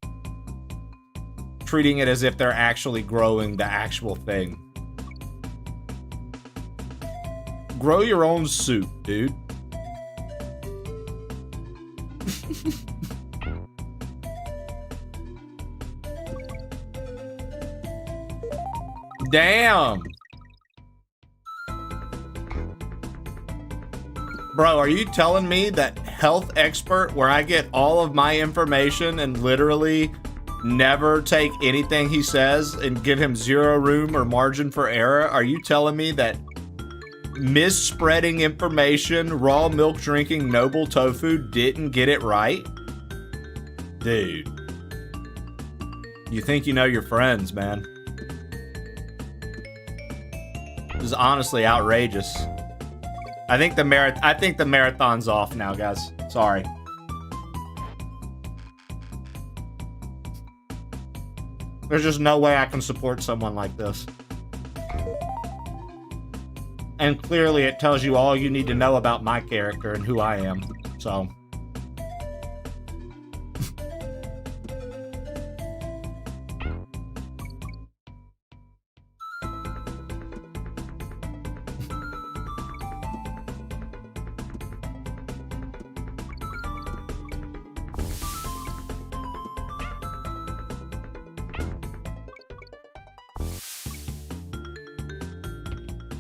treating it as if they're actually growing the actual thing. Grow your own soup, dude. Damn. Bro, are you telling me that Health Expert, where I get all of my information and literally never take anything he says and give him zero room or margin for error, are you telling me that misspreading information, raw milk drinking Noble Tofu didn't get it right? Dude. You think you know your friends, man. This is honestly outrageous. I think the marathon's off now, guys. Sorry. There's just no way I can support someone like this. And clearly it tells you all you need to know about my character and who I am. So.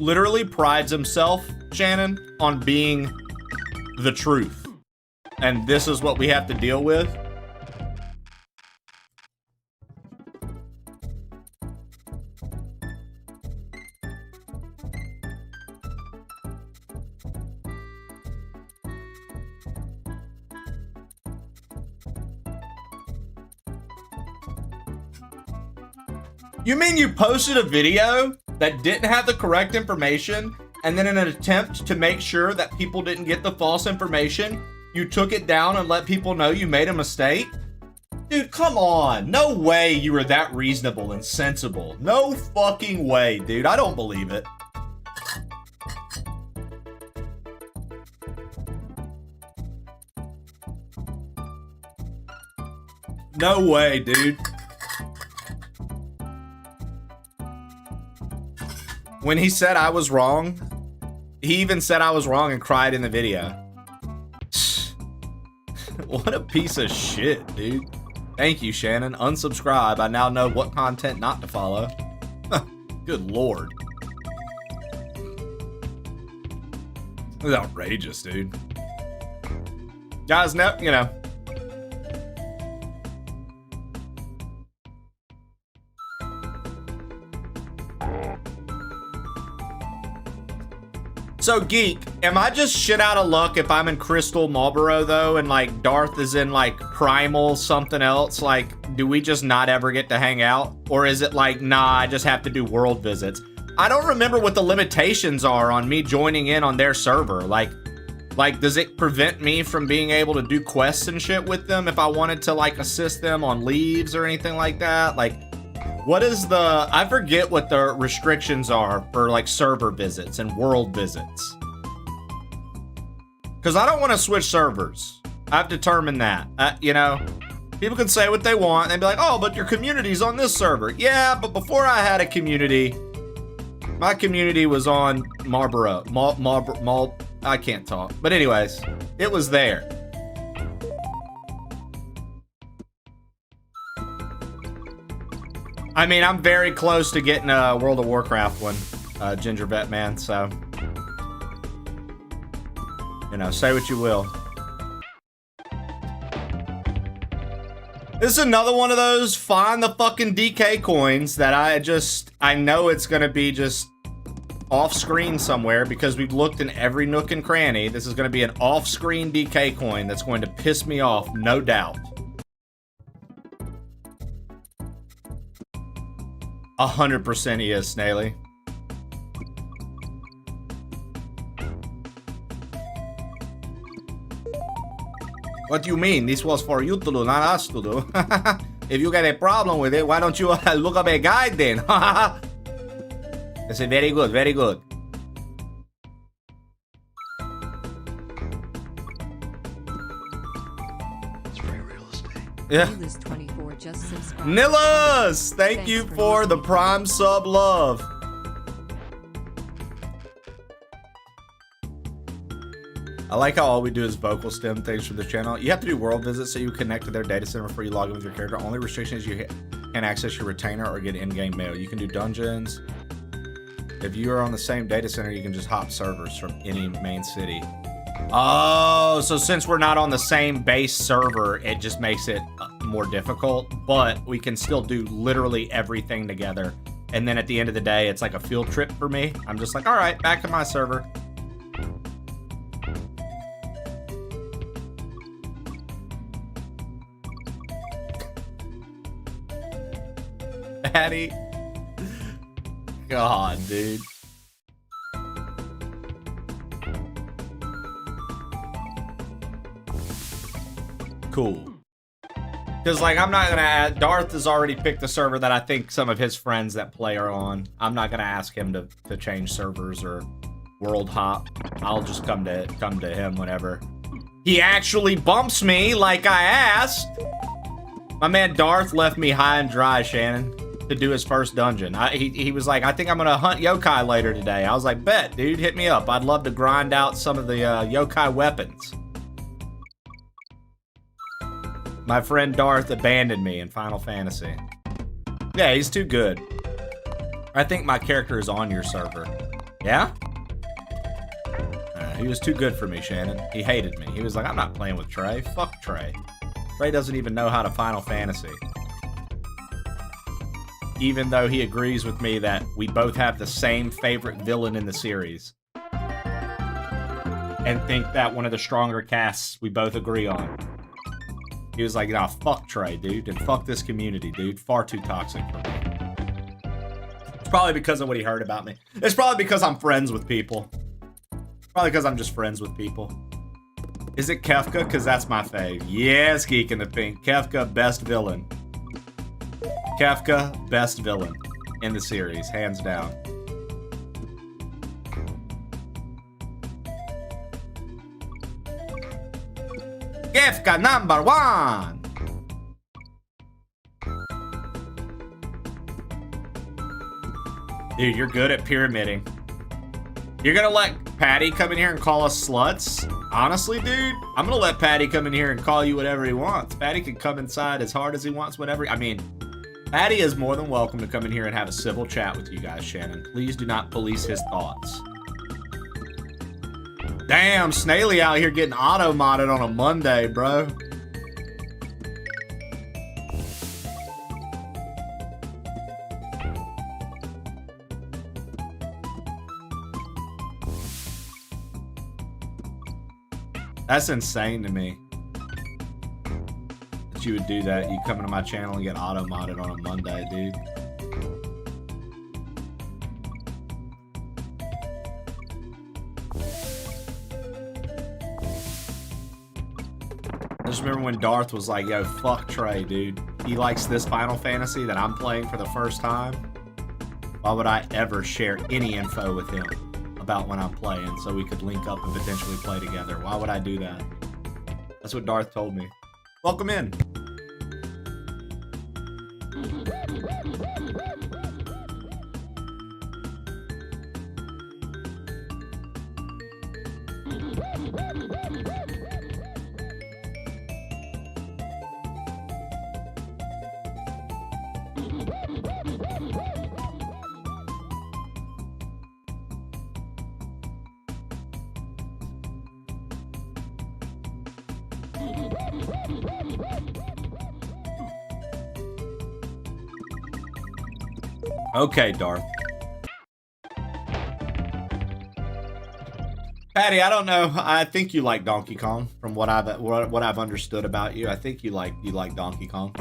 Literally prides himself, Shannon, on being the truth. And this is what we have to deal with. You mean you posted a video that didn't have the correct information, and then in an attempt to make sure that people didn't get the false information, you took it down and let people know you made a mistake? Dude, come on. No way you were that reasonable and sensible. No fucking way, dude. I don't believe it. No way, dude. When he said I was wrong, he even said I was wrong and cried in the video. What a piece of shit, dude. Thank you, Shannon. Unsubscribe. I now know what content not to follow. Good lord. That's outrageous, dude. Guys, no, you know. So, Geek, am I just shit out of luck if I'm in Crystal Marlboro, though, and, like, Darth is in, like, Primal something else? Like, do we just not ever get to hang out? Or is it like, nah, I just have to do world visits? I don't remember what the limitations are on me joining in on their server. Like, does it prevent me from being able to do quests and shit with them if I wanted to, like, assist them on leaves or anything like that? Like, what is the... I forget what the restrictions are for, like, server visits and world visits. Because I don't want to switch servers. I've determined that. You know, people can say what they want and be like, oh, but your community's on this server. Yeah, but before I had a community, my community was on Marlboro. I can't talk. But anyways, it was there. I mean, I'm very close to getting a World of Warcraft one, Ginger Vet Man, so... You know, say what you will. This is another one of those find the fucking DK coins that I know it's gonna be just off screen somewhere because we've looked in every nook and cranny. This is gonna be an off screen DK coin that's going to piss me off, no doubt. 100% he is, Snaily. What do you mean? This was for you to do, not us to do. If you got a problem with it, why don't you look up a guide then? I said, very good, very good. It's free real estate. Yeah. Nilus24 just subscribed. Nilus! Thank you for the Prime sub love. I like how all we do is vocal stem things from the channel. You have to do world visits so you connect to their data center before you log in with your character. Only restriction is you can't access your retainer or get in-game mail. You can do dungeons. If you are on the same data center, you can just hop servers from any main city. Oh, so since we're not on the same base server, it just makes it more difficult. But we can still do literally everything together. And then at the end of the day, it's like a field trip for me. I'm just like, all right, back to my server. Patty. God, dude. Cool. Because, like, I'm not gonna add... Darth has already picked the server that I think some of his friends that play are on. I'm not gonna ask him to change servers or world hop. I'll just come to him whenever he actually bumps me like I asked. My man Darth left me high and dry, Shannon, to do his first dungeon. He was like, I think I'm gonna hunt yokai later today. I was like, bet, dude, hit me up. I'd love to grind out some of the yokai weapons. My friend Darth abandoned me in Final Fantasy. Yeah, he's too good. I think my character is on your server. Yeah? He was too good for me, Shannon. He hated me. He was like, I'm not playing with Trey. Fuck Trey. Trey doesn't even know how to Final Fantasy. Even though he agrees with me that we both have the same favorite villain in the series. And think that one of the stronger casts we both agree on. He was like, nah, fuck Trey, dude. And fuck this community, dude. Far too toxic for me. It's probably because of what he heard about me. It's probably because I'm friends with people. Probably because I'm just friends with people. Is it Kefka? Because that's my fave. Yes, Geek in the Pink. Kefka, best villain. Kefka, best villain in the series, hands down. Kefka #1! Dude, you're good at pyramiding. You're gonna let Patty come in here and call us sluts? Honestly, dude, I'm gonna let Patty come in here and call you whatever he wants. Patty can come inside as hard as he wants, whatever. I mean, Patty is more than welcome to come in here and have a civil chat with you guys, Shannon. Please do not police his thoughts. Damn, Snaily out here getting auto-modded on a Monday, bro. That's insane to me. That you would do that. You come into my channel and get auto-modded on a Monday, dude. I just remember when Darth was like, yo, fuck Trey, dude. He likes this Final Fantasy that I'm playing for the first time. Why would I ever share any info with him about when I'm playing so we could link up and potentially play together? Why would I do that? That's what Darth told me. Welcome in. Okay, Darth. Patty, I don't know. I think you like Donkey Kong from what I've understood about you. I think you like Donkey Kong.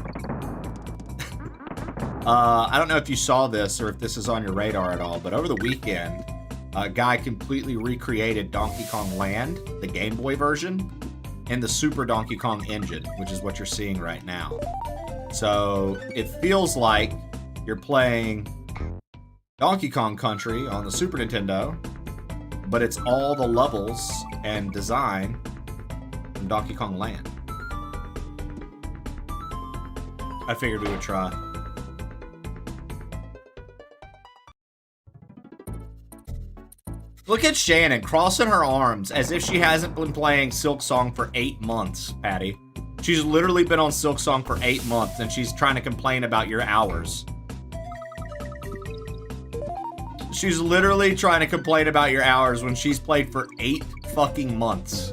I don't know if you saw this or if this is on your radar at all, but over the weekend, a guy completely recreated Donkey Kong Land, the Game Boy version, in the Super Donkey Kong engine, which is what you're seeing right now. So it feels like you're playing Donkey Kong Country on the Super Nintendo, but it's all the levels and design from Donkey Kong Land. I figured we would try. Look at Shannon crossing her arms as if she hasn't been playing Silk Song for 8 months, Patty. She's literally been on Silk Song for 8 months and she's trying to complain about your hours. She's literally trying to complain about your hours when she's played for 8 fucking months.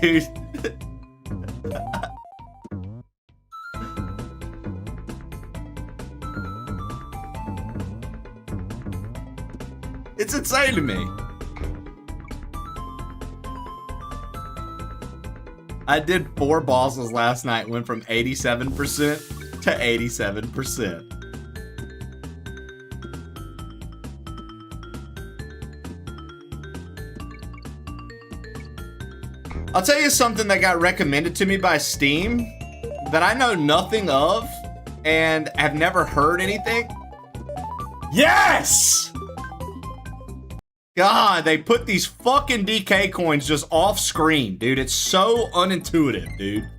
Dude. It's insane to me. I did 4 bosses last night, went from 87% to 87%. I'll tell you something that got recommended to me by Steam that I know nothing of and have never heard anything. Yes! God, they put these fucking DK coins just off screen, dude. It's so unintuitive, dude.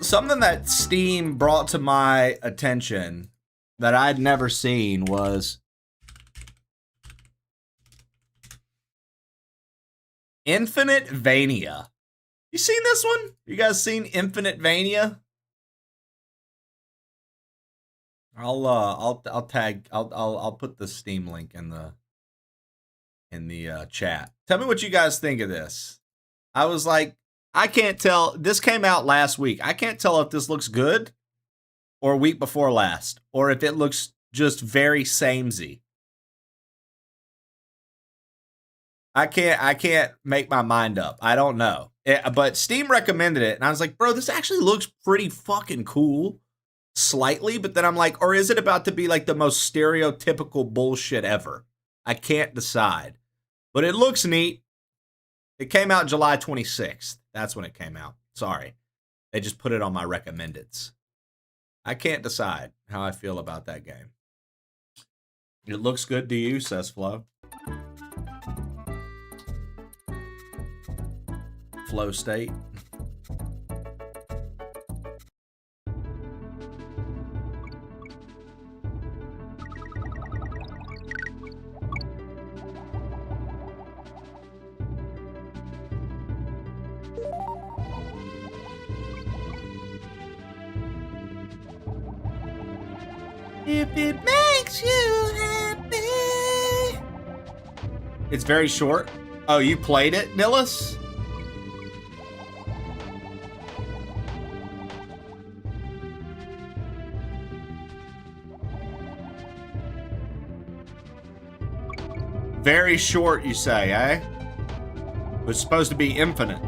Something that Steam brought to my attention that I'd never seen was Infinite Vania. You seen this one? You guys seen Infinite Vania? I'll put the Steam link in the chat. Tell me what you guys think of this. I was like, I can't tell. This came out last week. I can't tell if this looks good or week before last, or if it looks just very samey. I can't make my mind up. I don't know. But Steam recommended it, and I was like, bro, this actually looks pretty fucking cool. Slightly, but then I'm like, or is it about to be like the most stereotypical bullshit ever? I can't decide. But it looks neat. It came out July 26th. That's when it came out. Sorry. They just put it on my recommendeds. I can't decide how I feel about that game. It looks good to you, says Flo. Flow state. If it makes you happy. It's very short. Oh, you played it, Nillis? Very short, you say, eh? It was supposed to be infinite.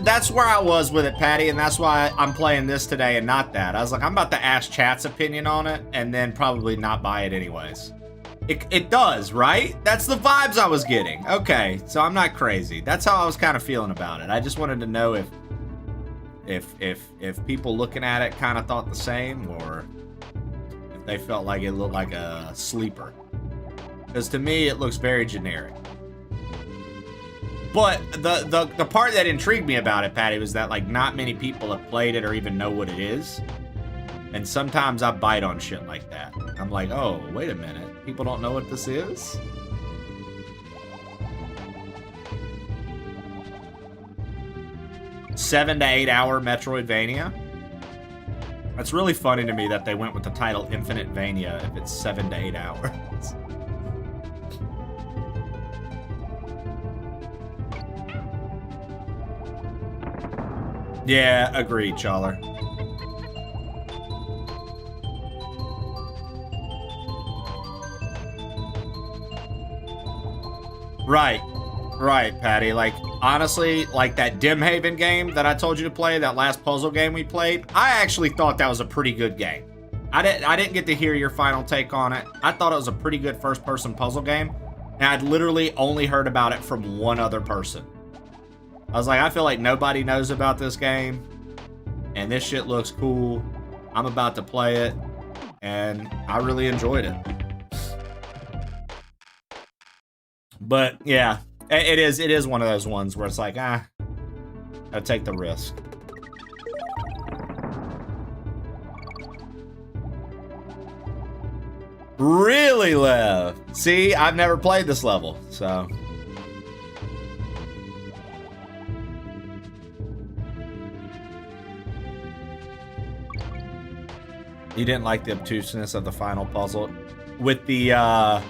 That's where I was with it, Patty, and that's why I'm playing this today and not that. I was like, I'm about to ask chat's opinion on it and then probably not buy it anyways. It does, right? That's the vibes I was getting. Okay, so I'm not crazy. That's how I was kind of feeling about it. I just wanted to know if people looking at it kind of thought the same, or if they felt like it looked like a sleeper. Because to me, it looks very generic. But the part that intrigued me about it, Patty, was that like not many people have played it or even know what it is. And sometimes I bite on shit like that. I'm like, oh, wait a minute. People don't know what this is? $7 to 8 hour Metroidvania. That's really funny to me that they went with the title Infinite Vania if it's 7 to 8 hours. Yeah, agreed, Challer. Right, Patty. Like, honestly, like that Dimhaven game that I told you to play, that last puzzle game we played, I actually thought that was a pretty good game. I didn't get to hear your final take on it. I thought it was a pretty good first-person puzzle game, and I'd literally only heard about it from one other person. I was like, I feel like nobody knows about this game, and this shit looks cool. I'm about to play it, and I really enjoyed it. But yeah, it is one of those ones where it's like, gotta take the risk. Really, Lev? See, I've never played this level, so. You didn't like the obtuseness of the final puzzle? With the,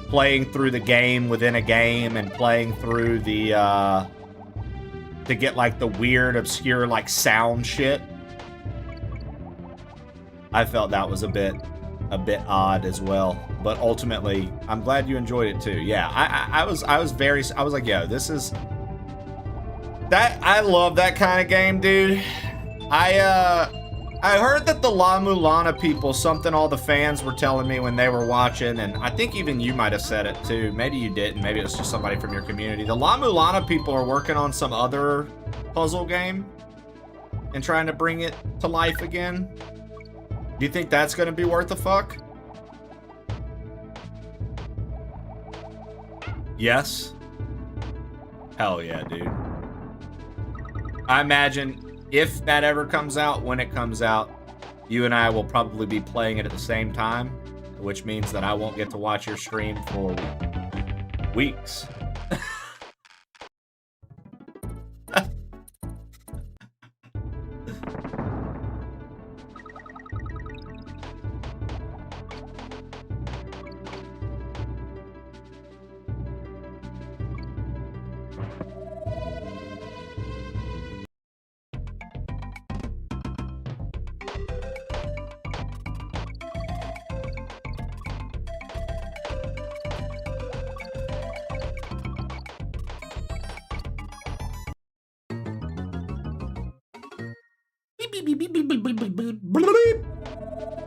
playing through the game within a game and playing through the, to get, like, the weird, obscure, like, sound shit. I felt that was a bit odd as well. But ultimately, I'm glad you enjoyed it too. Yeah, I was like, yo, this is... I love that kind of game, dude. I heard that the La Mulana people, something all the fans were telling me when they were watching, and I think even you might have said it too. Maybe you didn't. Maybe it was just somebody from your community. The La Mulana people are working on some other puzzle game and trying to bring it to life again. Do you think that's going to be worth a fuck? Yes? Hell yeah, dude. I imagine... if that ever comes out, when it comes out, you and I will probably be playing it at the same time, which means that I won't get to watch your stream for weeks.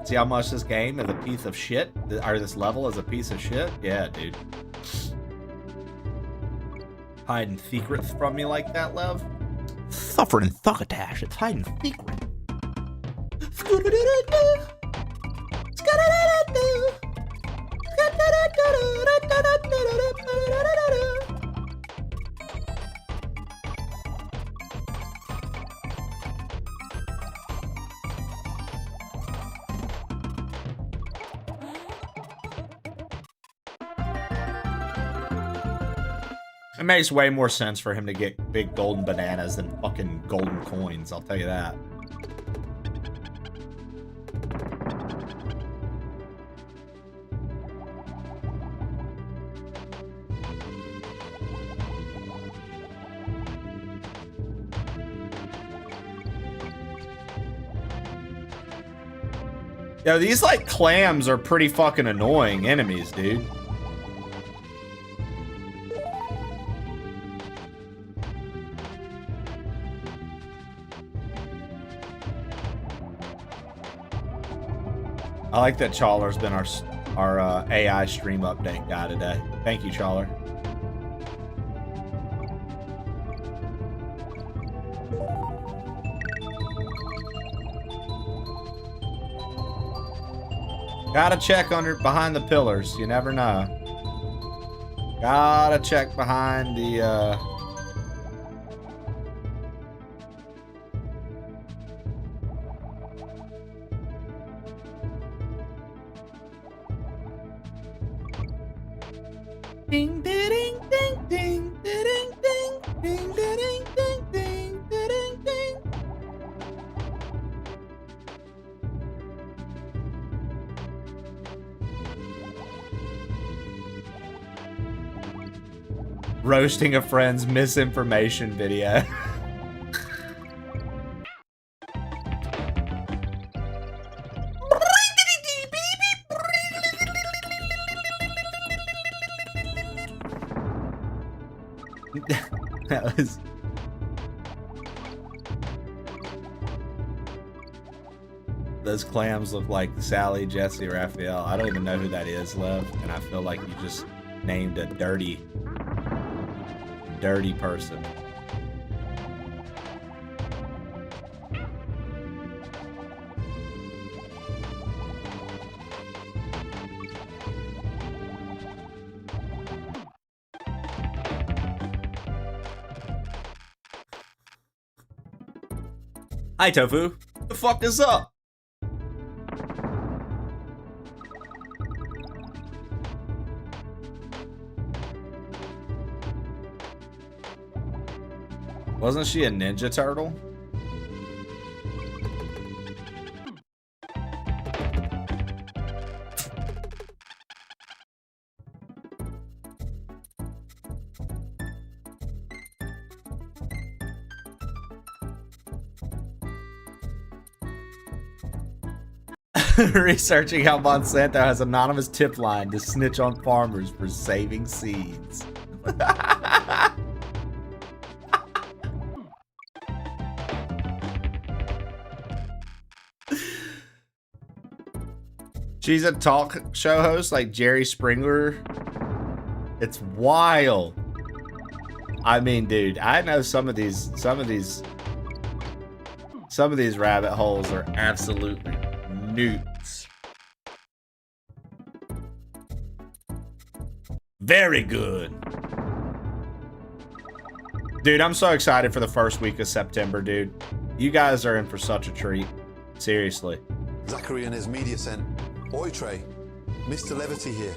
See how much this game is a piece of shit? Or this level is a piece of shit? Yeah, dude. Hiding secrets from me like that, Lev? Suffering succotash. It's hiding secret. It makes way more sense for him to get big golden bananas than fucking golden coins, I'll tell you that. Yo, these like clams are pretty fucking annoying enemies, dude. I like that Chawler's been our AI stream update guy today. Thank you, Chawler. Gotta check behind the pillars. You never know. Gotta check behind the Ding ding ding ding ding ding ding ding ding ding ding ding ding. Roasting a friend's misinformation video. That was... Those clams look like Sally, Jesse, Raphael. I don't even know who that is, Lev. And I feel like you just named a dirty person. Hi, Tofu. What the fuck is up? Wasn't she a Ninja Turtle? Researching how Monsanto has anonymous tip line to snitch on farmers for saving seeds. She's a talk show host like Jerry Springer. It's wild. I mean, dude, I know some of these rabbit holes are absolutely newts. Very good. Dude, I'm so excited for the first week of September, dude. You guys are in for such a treat. Seriously. Zachary and his media sent. Oi Trey, Mr. Levity here.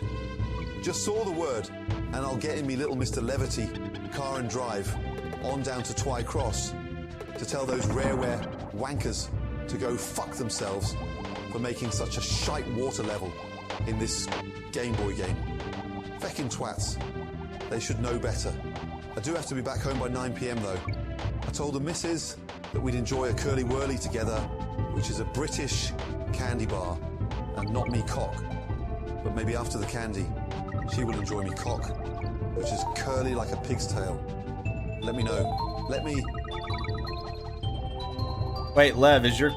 Just saw the word, and I'll get in me little Mr. Levity car and drive on down to Twycross to tell those rareware wankers to go fuck themselves for making such a shite water level in this Game Boy game. Feckin' twats. They should know better. I do have to be back home by 9 PM though. I told the missus that we'd enjoy a curly whirly together, which is a British candy bar, and not me cock. But maybe after the candy, she will enjoy me cock, which is curly like a pig's tail. Let me know. Let me... Wait, Lev, is your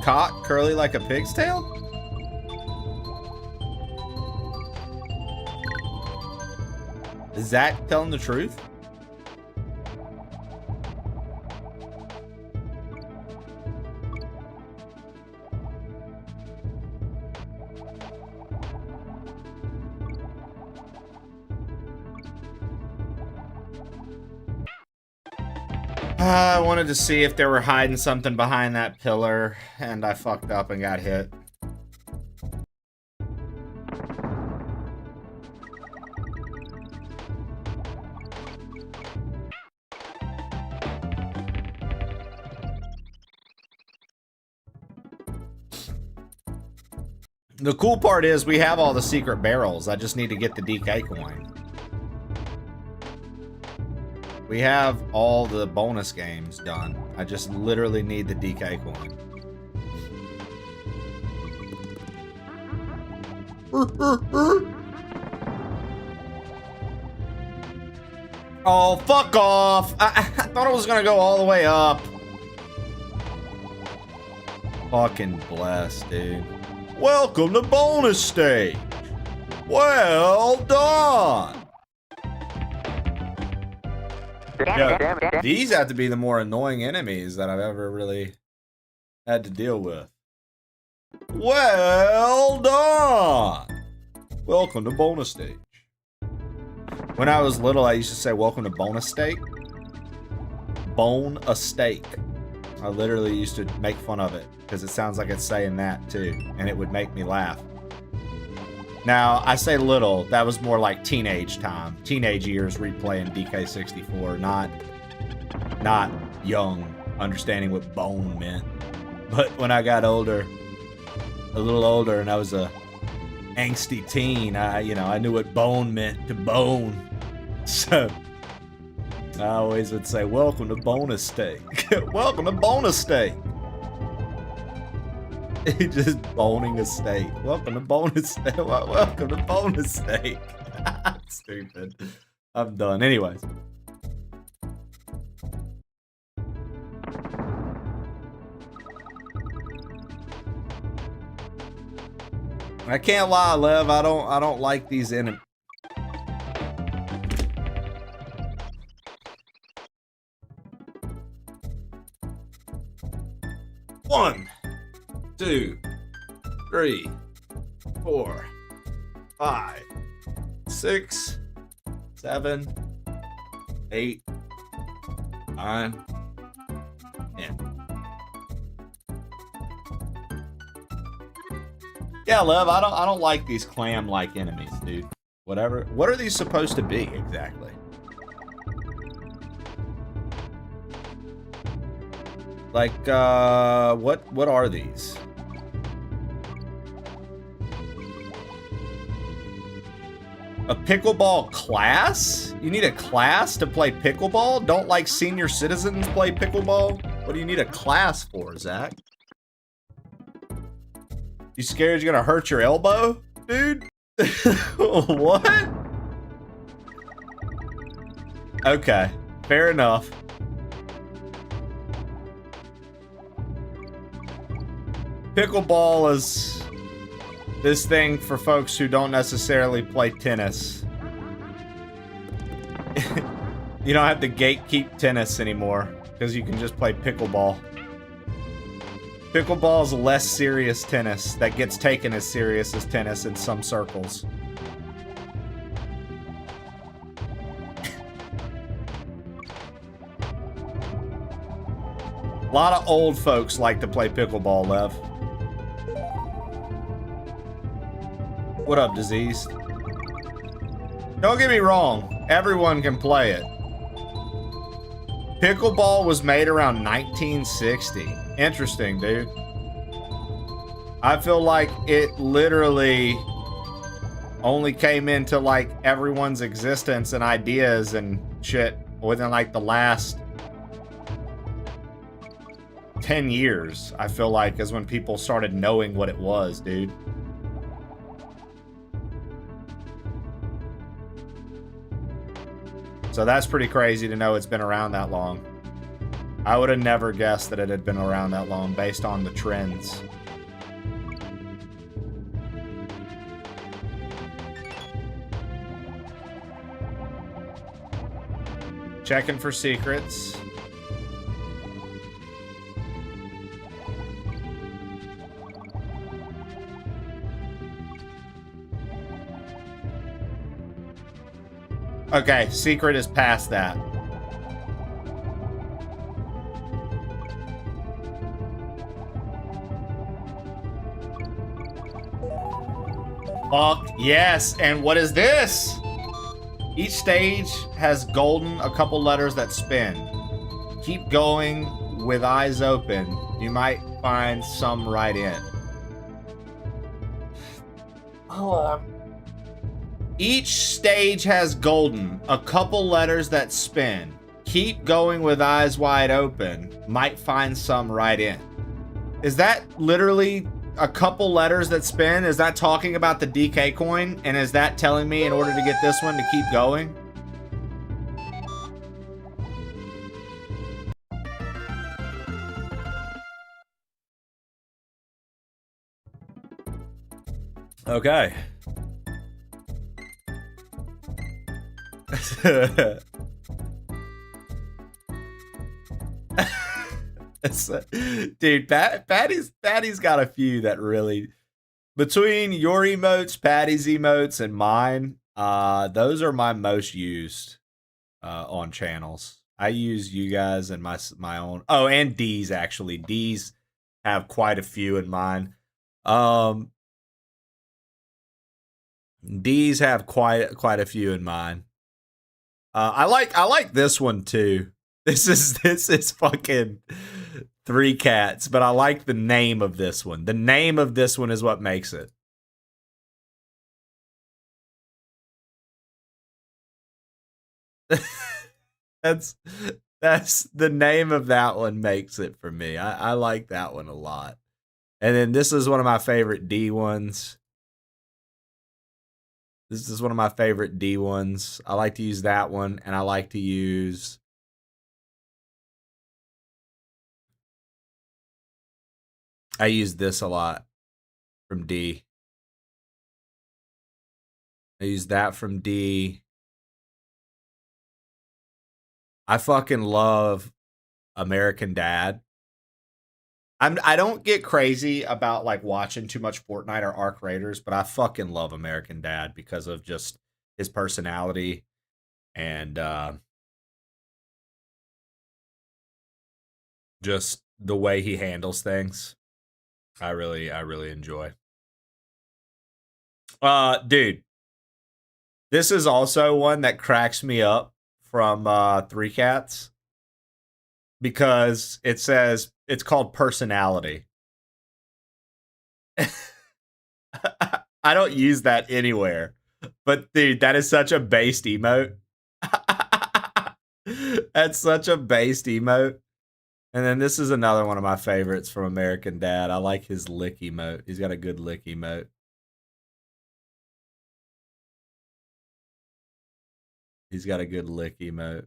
cock curly like a pig's tail? Is Zach telling the truth? I wanted to see if they were hiding something behind that pillar, and I fucked up and got hit. The cool part is we have all the secret barrels. I just need to get the DK coin. We have all the bonus games done. I just literally need the DK coin. Oh, fuck off. I thought it was gonna go all the way up. Fucking blessed, dude. Welcome to bonus stage. Well done. Yeah, these have to be the more annoying enemies that I've ever really had to deal with. Well done. Welcome to bonus stage. When I was little, I used to say, welcome to bonus steak. Bone a steak. I literally used to make fun of it because it sounds like it's saying that too, and it would make me laugh. Now, I say little, that was more like teenage time. Teenage years replaying DK64, not young, understanding what bone meant. But when I got older, a little older, and I was a angsty teen, I knew what bone meant to bone. So I always would say, welcome to bonus steak. Welcome to bonus steak. Just boning a steak. Welcome to bonus steak. Welcome to bonus steak. Stupid. I'm done. Anyways. I can't lie, Lev. I don't like these enemies. One, 2, 3, 4, 5, 6, 7, 8, 9, 10. Yeah, Lev, I don't like these clam-like enemies, dude. Whatever. What are these supposed to be exactly? Like, what are these? A pickleball class? You need a class to play pickleball? Don't like senior citizens play pickleball? What do you need a class for, Zach? You scared you're gonna hurt your elbow, dude? What? Okay, fair enough. Pickleball is this thing for folks who don't necessarily play tennis. You don't have to gatekeep tennis anymore because you can just play pickleball. Pickleball is less serious tennis that gets taken as serious as tennis in some circles. A lot of old folks like to play pickleball, Lev. What up, Disease? Don't get me wrong, everyone can play it. Pickleball was made around 1960. Interesting, dude. I feel like it literally only came into like everyone's existence and ideas and shit within like the last 10 years, I feel like, is when people started knowing what it was, dude. So that's pretty crazy to know it's been around that long. I would have never guessed that it had been around that long based on the trends. Checking for secrets. Okay, secret is past that. Fuck yes, and what is this? Each stage has golden, a couple letters that spin. Keep going with eyes open. You might find some right in. Hold on. Each stage has golden, a couple letters that spin. Keep going with eyes wide open. Might find some right in. Is that literally a couple letters that spin? Is that talking about the DK coin? And is that telling me in order to get this one to keep going? Okay. Dude, Patty's got a few that really, between your emotes, Patty's emotes, and mine, those are my most used on channels. I use you guys and my own. Oh, and D's actually. D's have quite a few in mine. D's have quite a few in mine. I like this one too. This is fucking 3 cats, but I like the name of this one. The name of this one is what makes it. That's the name of that one makes it for me. I like that one a lot. And then this is one of my favorite D ones. This is one of my favorite D ones. I like to use that one, and I like to use I use this a lot from D. I use that from D. I fucking love American Dad. I don't get crazy about like watching too much Fortnite or Arc Raiders, but I fucking love American Dad because of just his personality and just the way he handles things. I really enjoy. Dude, this is also one that cracks me up from 3 Cats because it says it's called personality. I don't use that anywhere, but dude, that is such a based emote. That's such a based emote. And then this is another one of my favorites from American Dad. I like his lick emote. He's got a good lick emote. He's got a good lick emote.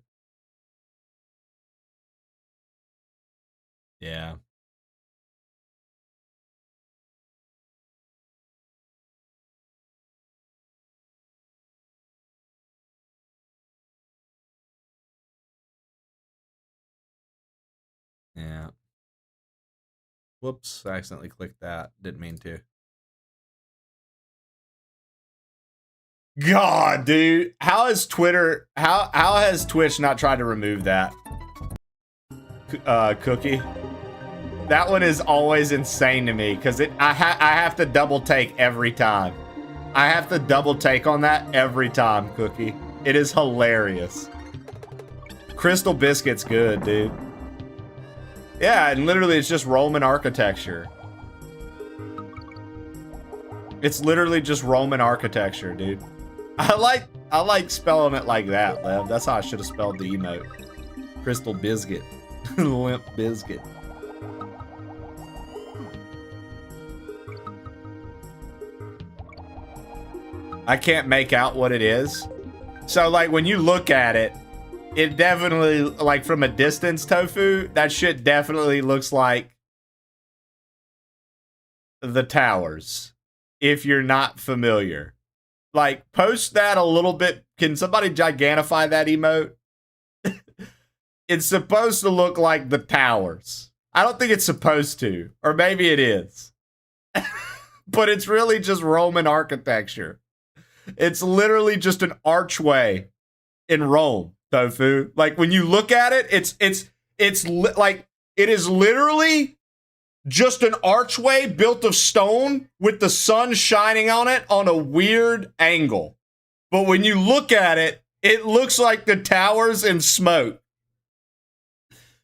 Yeah. Yeah. Whoops, I accidentally clicked that. Didn't mean to. God, dude. How has Twitter, how has Twitch not tried to remove that? Cookie. That one is always insane to me because I have to double take every time. I have to double take on that every time, Cookie. It is hilarious. Crystal Biscuit's good, dude. Yeah, and literally it's just Roman architecture. It's literally just Roman architecture, dude. I like spelling it like that, Lev. That's how I should have spelled the emote. Crystal Biscuit. Limp Biscuit. I can't make out what it is. So, like, when you look at it, it definitely, like, from a distance, Tofu, that shit definitely looks like the towers. If you're not familiar. Like, post that a little bit. Can somebody gigantify that emote? it's supposed to look like the towers. I don't think it's supposed to, or maybe it is. But it's really just Roman architecture. It's literally just an archway in Rome, Tofu. Like when you look at it, like it is literally just an archway built of stone with the sun shining on it on a weird angle. But when you look at it, it looks like the towers in Smoke.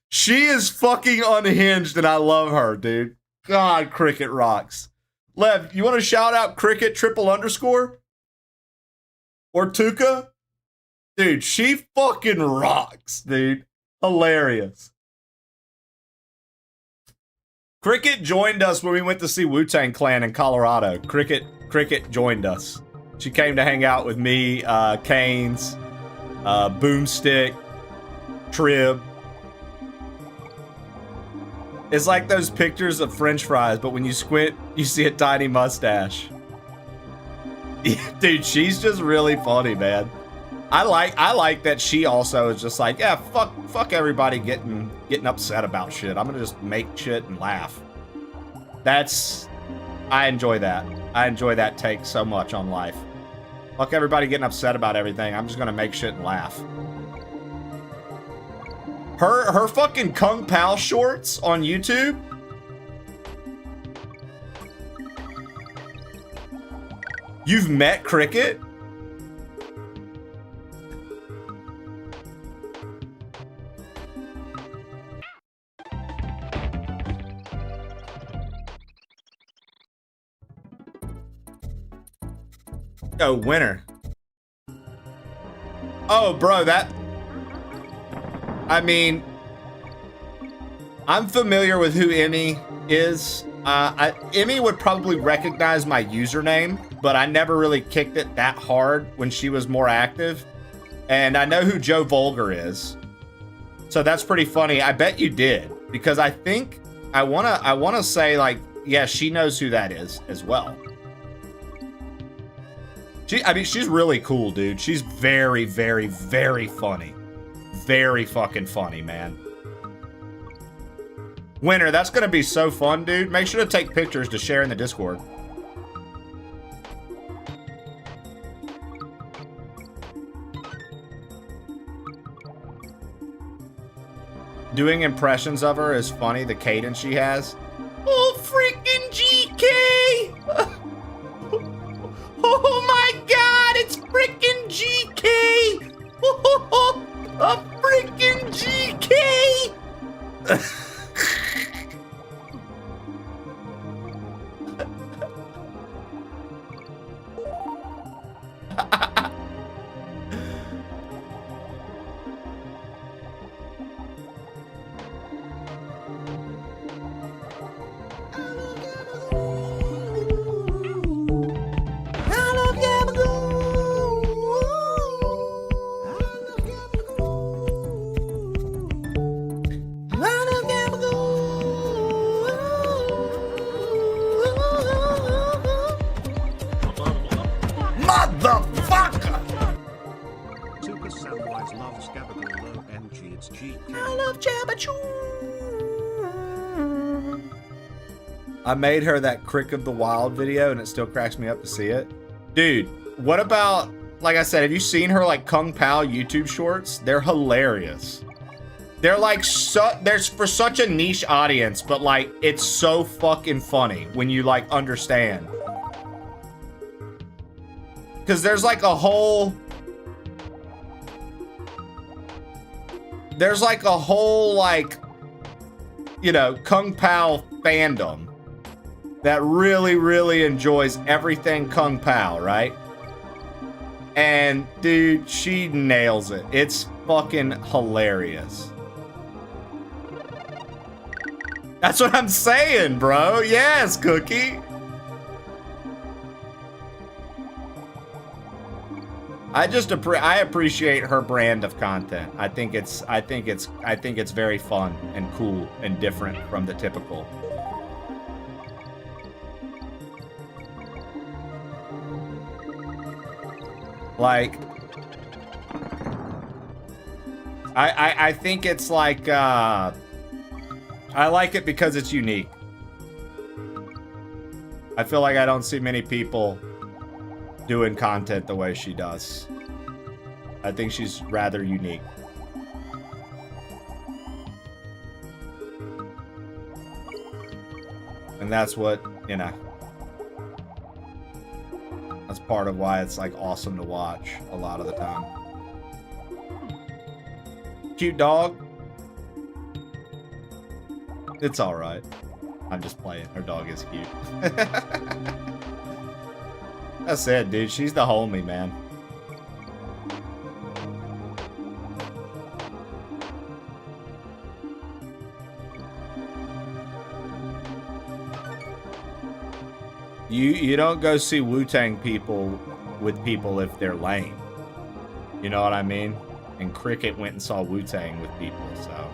She is fucking unhinged and I love her, dude. God, Cricket rocks. Lev, you want to shout out Cricket __? Or Tuka? Dude, she fucking rocks, dude. Hilarious. Cricket joined us when we went to see Wu-Tang Clan in Colorado. Cricket joined us. She came to hang out with me, Canes, Boomstick, Trib. It's like those pictures of French fries, but when you squint, you see a tiny mustache. Dude, she's just really funny, man. I like that she also is just like, yeah, fuck everybody getting upset about shit. I'm gonna just make shit and laugh. I enjoy that. I enjoy that take so much on life. Fuck everybody getting upset about everything. I'm just gonna make shit and laugh. Her fucking Kung Pao shorts on YouTube. You've met Cricket? Oh, winner. Oh, bro, I mean, I'm familiar with who Emmy is. Emmy would probably recognize my username, but I never really kicked it that hard when she was more active. And I know who Joe Vulgar is. So that's pretty funny. I bet you did, because I think I wanna say, like, yeah, she knows who that is as well. I mean, she's really cool, dude. She's very, very, very funny. Very fucking funny, man. Winner, that's gonna be so fun, dude. Make sure to take pictures to share in the Discord. Doing impressions of her is funny, the cadence she has. Oh, freaking GK! Oh my god, it's freaking GK! A freaking GK! Motherfucker! Super Samwise loves Gabagool OMG, it's GK. I love Jabba. I made her that Crick of the Wild video and it still cracks me up to see it. Dude, what about, like I said, have you seen her like Kung Pao YouTube shorts? They're hilarious. They're like, they're for such a niche audience, but like, it's so fucking funny when you like understand. Because there's like a whole... There's like a whole, like, you know, Kung Pao fandom that really, really enjoys everything Kung Pao, right? And, dude, she nails it. It's fucking hilarious. That's what I'm saying, bro. Yes, Cookie. I appreciate her brand of content. I think it's very fun and cool and different from the typical. Like, I think it's like, I like it because it's unique. I feel like I don't see many people doing content the way she does. I think she's rather unique. And that's what, you know, that's part of why it's like awesome to watch a lot of the time. Cute dog. It's all right. I'm just playing. Her dog is cute. That's it, dude. She's the homie, man. You don't go see Wu-Tang people with people if they're lame. You know what I mean? And Cricket went and saw Wu-Tang with people, so.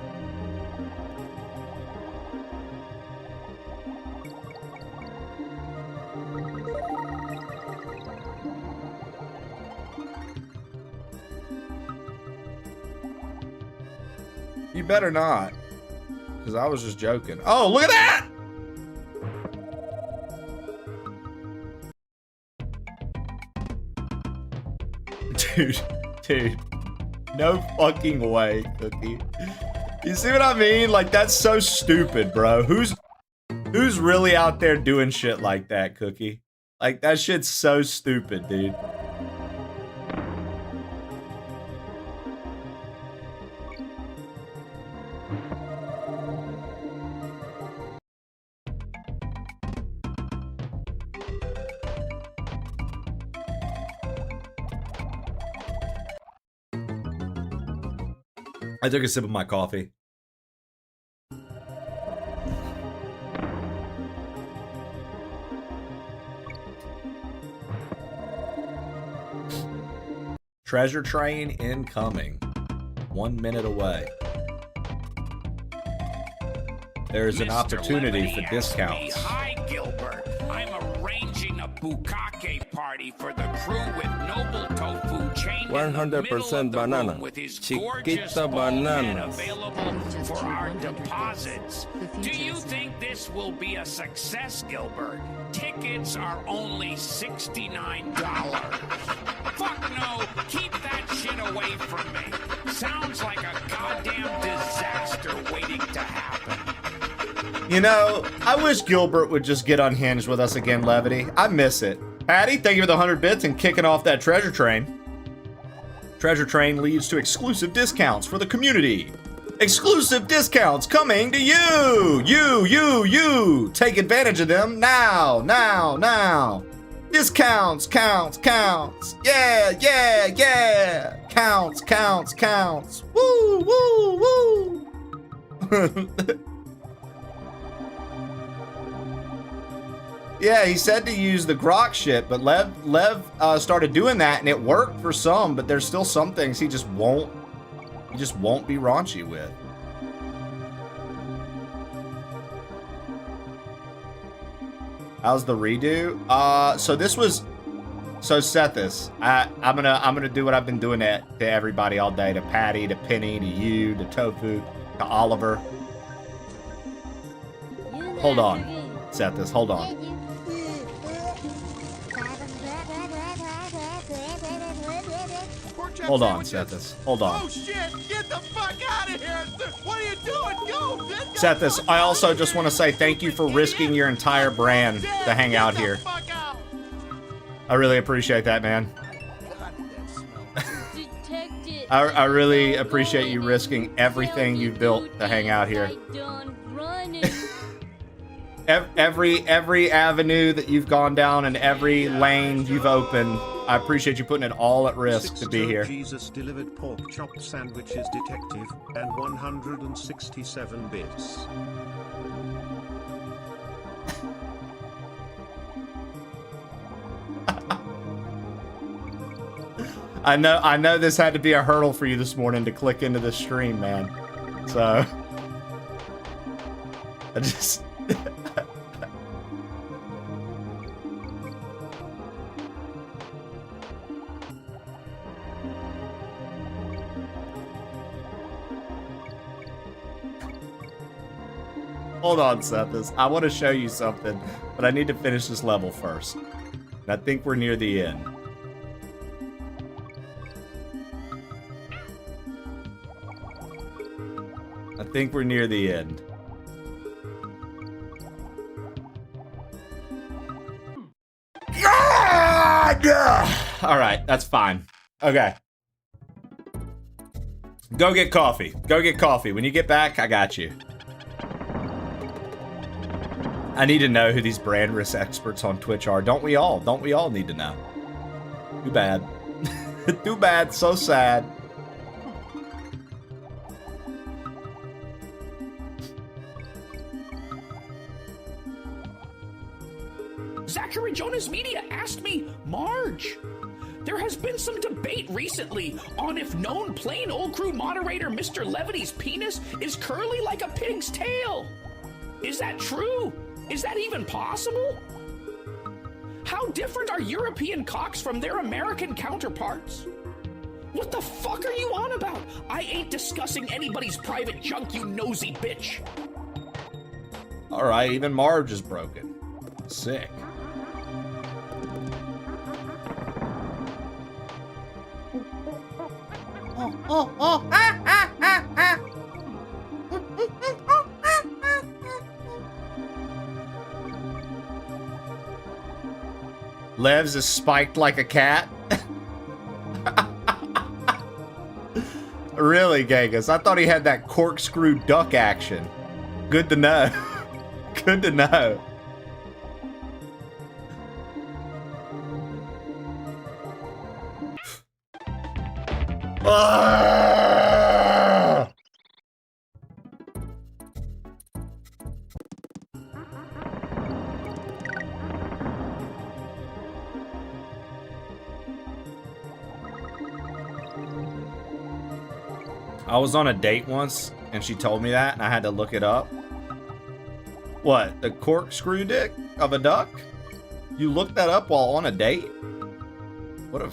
You better not. Because I was just joking. Oh, look at that! Dude. No fucking way, Cookie. You see what I mean? Like, that's so stupid, bro. Who's really out there doing shit like that, Cookie? Like, that shit's so stupid, dude. I took a sip of my coffee. Treasure train incoming. 1 minute away. There's an opportunity for discounts. Hi, Gilbert. I'm arranging a bukkake party for the crew with noble tofu chained 100% banana. with his Chiquita banana. available for our deposits. Do you think this will be a success, Gilbert? Tickets are only $69. Fuck no, keep that shit away from me. Sounds like a goddamn disaster waiting to happen. You know, I wish Gilbert would just get unhinged with us again, Levity. I miss it. Patty, thank you for the 100 bits and kicking off that treasure train. Treasure train leads to exclusive discounts for the community. Exclusive discounts coming to you! You! Take advantage of them now! Discounts, counts! Yeah! Counts! Woo! Yeah, he said to use the grok shit, but Lev started doing that and it worked for some, but there's still some things he just won't be raunchy with. How's the redo? So Sethis, I'm gonna do what I've been doing to everybody all day, to Patty, to Penny, to you, to Tofu, to Oliver. Hold on, Sethis, hold on. Hold on, Sethis. Hold on. Oh shit! Get the fuck out of here! What are you doing? Go! Sethis, I also just want to say thank you for risking your entire brand to hang out here. I really appreciate that, man. I really appreciate you risking everything you've built to hang out here. Every avenue that you've gone down and every lane you've opened, I appreciate you putting it all at risk to be here. Jesus delivered pork chop sandwiches, detective, and 167 bits. I know this had to be a hurdle for you this morning to click into this stream, man. So I just Hold on, Sethis. I want to show you something, but I need to finish this level first. And I think we're near the end. I think we're near the end. God! All right, that's fine. Okay. Go get coffee. Go get coffee. When you get back, I got you. I need to know who these brand risk experts on Twitch are. Don't we all? Don't we all need to know? Too bad. Too bad. So sad. Zachary Jonas Media asked me, Marge, there has been some debate recently on if known plain old crew moderator Mr. Levity's penis is curly like a pig's tail. Is that true? Is that even possible? How different are European cocks from their American counterparts? What the fuck are you on about? I ain't discussing anybody's private junk, you nosy bitch. Alright, even Marge is broken. Sick. Levs is spiked like a cat. Really, Genghis? I thought he had that corkscrew duck action. Good to know. Good to know. I was on a date once, and she told me that, and I had to look it up. What, the corkscrew dick of a duck? You looked that up while on a date? What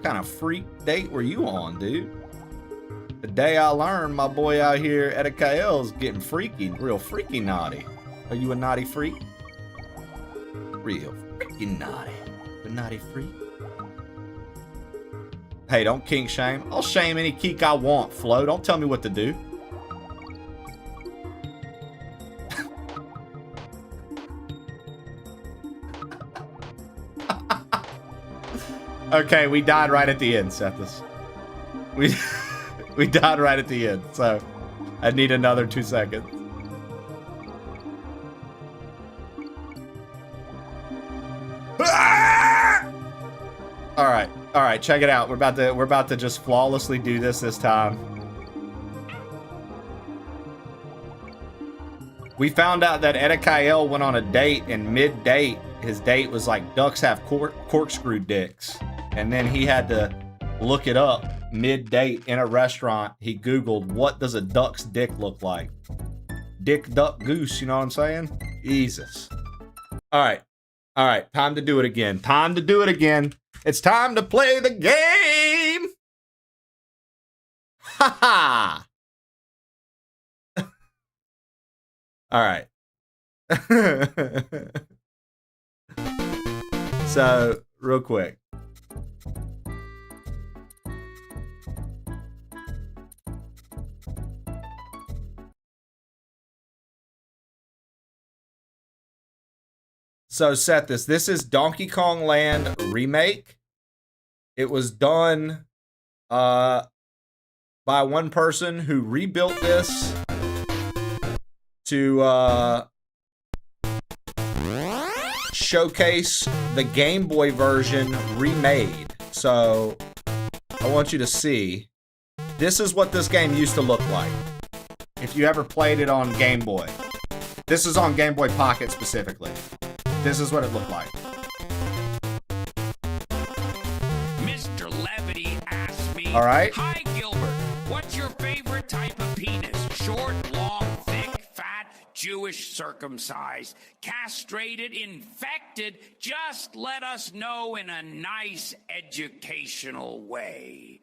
kind of freak date were you on, dude? The day I learned my boy out here at a KL's getting freaky, real freaky naughty. Are you a naughty freak? Real freaking naughty. A naughty freak? Hey, don't kink shame. I'll shame any kink I want, Flo. Don't tell me what to do. Okay, we died right at the end, Sethis. We died right at the end, so I need another 2 seconds. All right, check it out. We're about to just flawlessly do this time. We found out that Edikael went on a date, and mid-date, his date was like, ducks have corkscrew dicks. And then he had to look it up mid-date in a restaurant. He Googled, what does a duck's dick look like? Dick, duck, goose, you know what I'm saying? Jesus. All right, time to do it again. Time to do it again. It's time to play the game! Ha ha! All right. So, real quick. So, set this. This is Donkey Kong Land Remake. It was done by one person who rebuilt this to showcase the Game Boy version remade. So, I want you to see. This is what this game used to look like. If you ever played it on Game Boy. This is on Game Boy Pocket specifically. This is what it looked like. Mr. Levity asked me, all right. Hi, Gilbert. What's your favorite type of penis? Short, long, thick, fat, Jewish, circumcised, castrated, infected? Just let us know in a nice educational way.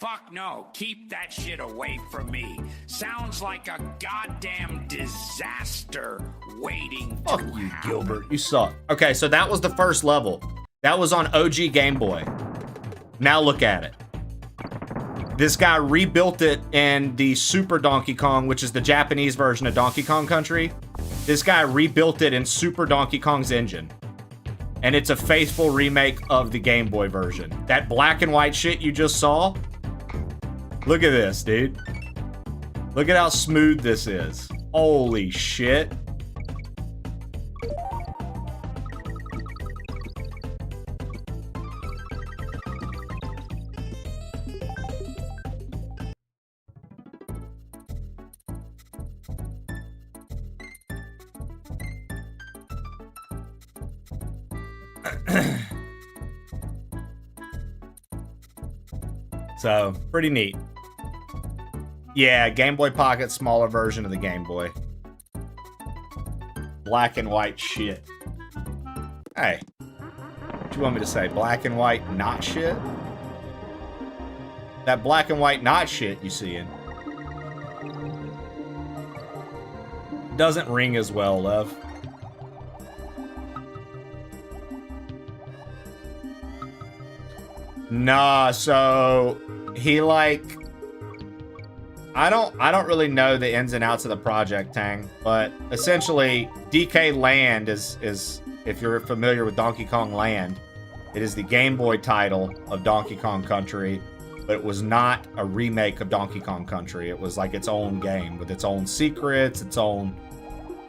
Fuck no, keep that shit away from me. Sounds like a goddamn disaster waiting Fuck to you, happen. Gilbert. You suck. Okay, so that was the first level. That was on OG Game Boy. Now look at it. This guy rebuilt it in the Super Donkey Kong, which is the Japanese version of Donkey Kong Country. This guy rebuilt it in Super Donkey Kong's engine. And it's a faithful remake of the Game Boy version. That black and white shit you just saw, look at this, dude. Look at how smooth this is. Holy shit. So, pretty neat. Yeah, Game Boy Pocket, smaller version of the Game Boy. Black and white shit. Hey, what you want me to say? Black and white not shit? That black and white not shit you seeing doesn't ring as well, love. Nah, so he like I don't really know the ins and outs of the project, Tang, but essentially DK Land is if you're familiar with Donkey Kong Land, it is the Game Boy title of Donkey Kong Country, but it was not a remake of Donkey Kong Country. It was like its own game with its own secrets, its own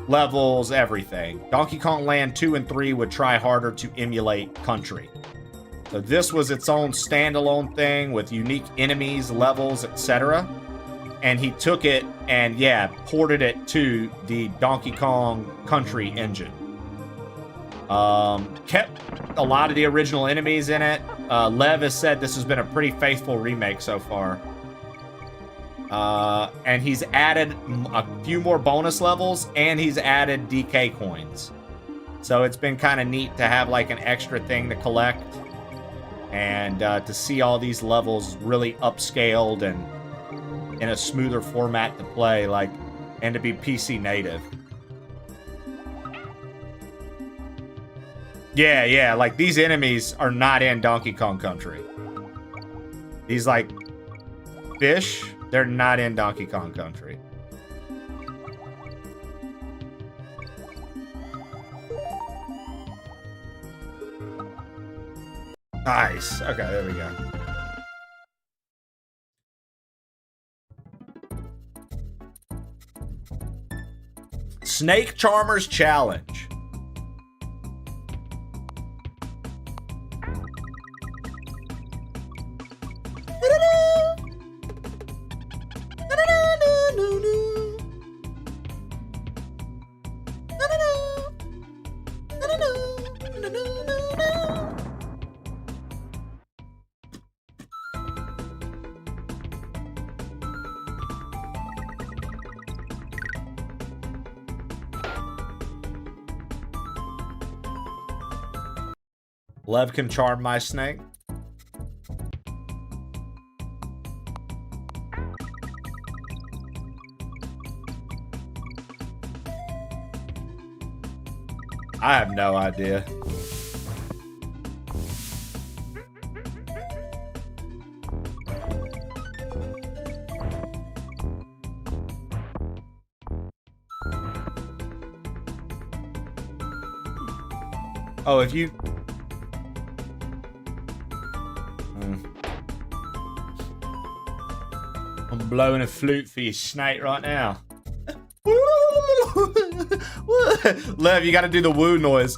levels, everything. Donkey Kong Land 2 and 3 would try harder to emulate Country. So this was its own standalone thing with unique enemies, levels, etc. And he took it and, yeah, ported it to the Donkey Kong Country engine. Kept a lot of the original enemies in it. Lev has said this has been a pretty faithful remake so far. And he's added a few more bonus levels, and he's added DK coins. So it's been kind of neat to have like an extra thing to collect. And to see all these levels really upscaled and in a smoother format to play, like, and to be PC native. Yeah, like these enemies are not in Donkey Kong Country. These like fish, they're not in Donkey Kong Country. Nice. Okay, there we go. Snake Charmers Challenge. Lev can charm my snake. I have no idea. Oh, if you... I'm blowing a flute for your snake right now. Lev, you gotta do the woo noise.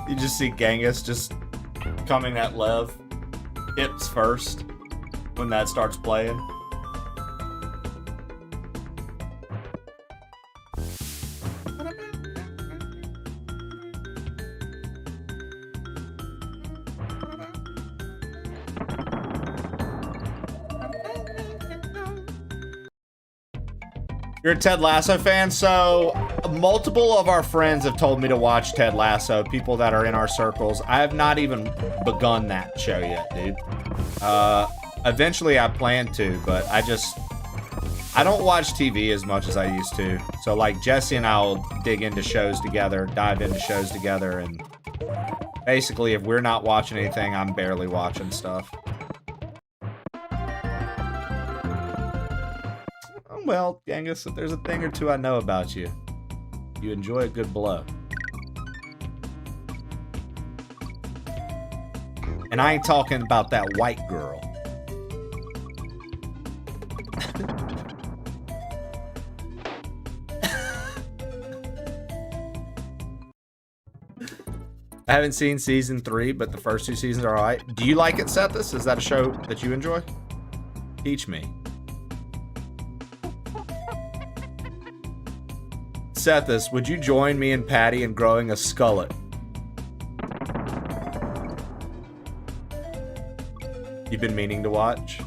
You just see Genghis just coming at Lev hips first when that starts playing. You're a Ted Lasso fan? So, multiple of our friends have told me to watch Ted Lasso, people that are in our circles. I have not even begun that show yet, dude. Eventually I plan to, but I don't watch TV as much as I used to. So, like, Jesse and I will dig into shows together, dive into shows together, and basically, if we're not watching anything, I'm barely watching stuff. Well, Genghis, if there's a thing or two I know about you, you enjoy a good blow. And I ain't talking about that white girl. I haven't seen season 3, but the first 2 seasons are alright. Do you like it, Sethus? Is that a show that you enjoy? Teach me. Sethus, would you join me and Patty in growing a skullet? You've been meaning to watch?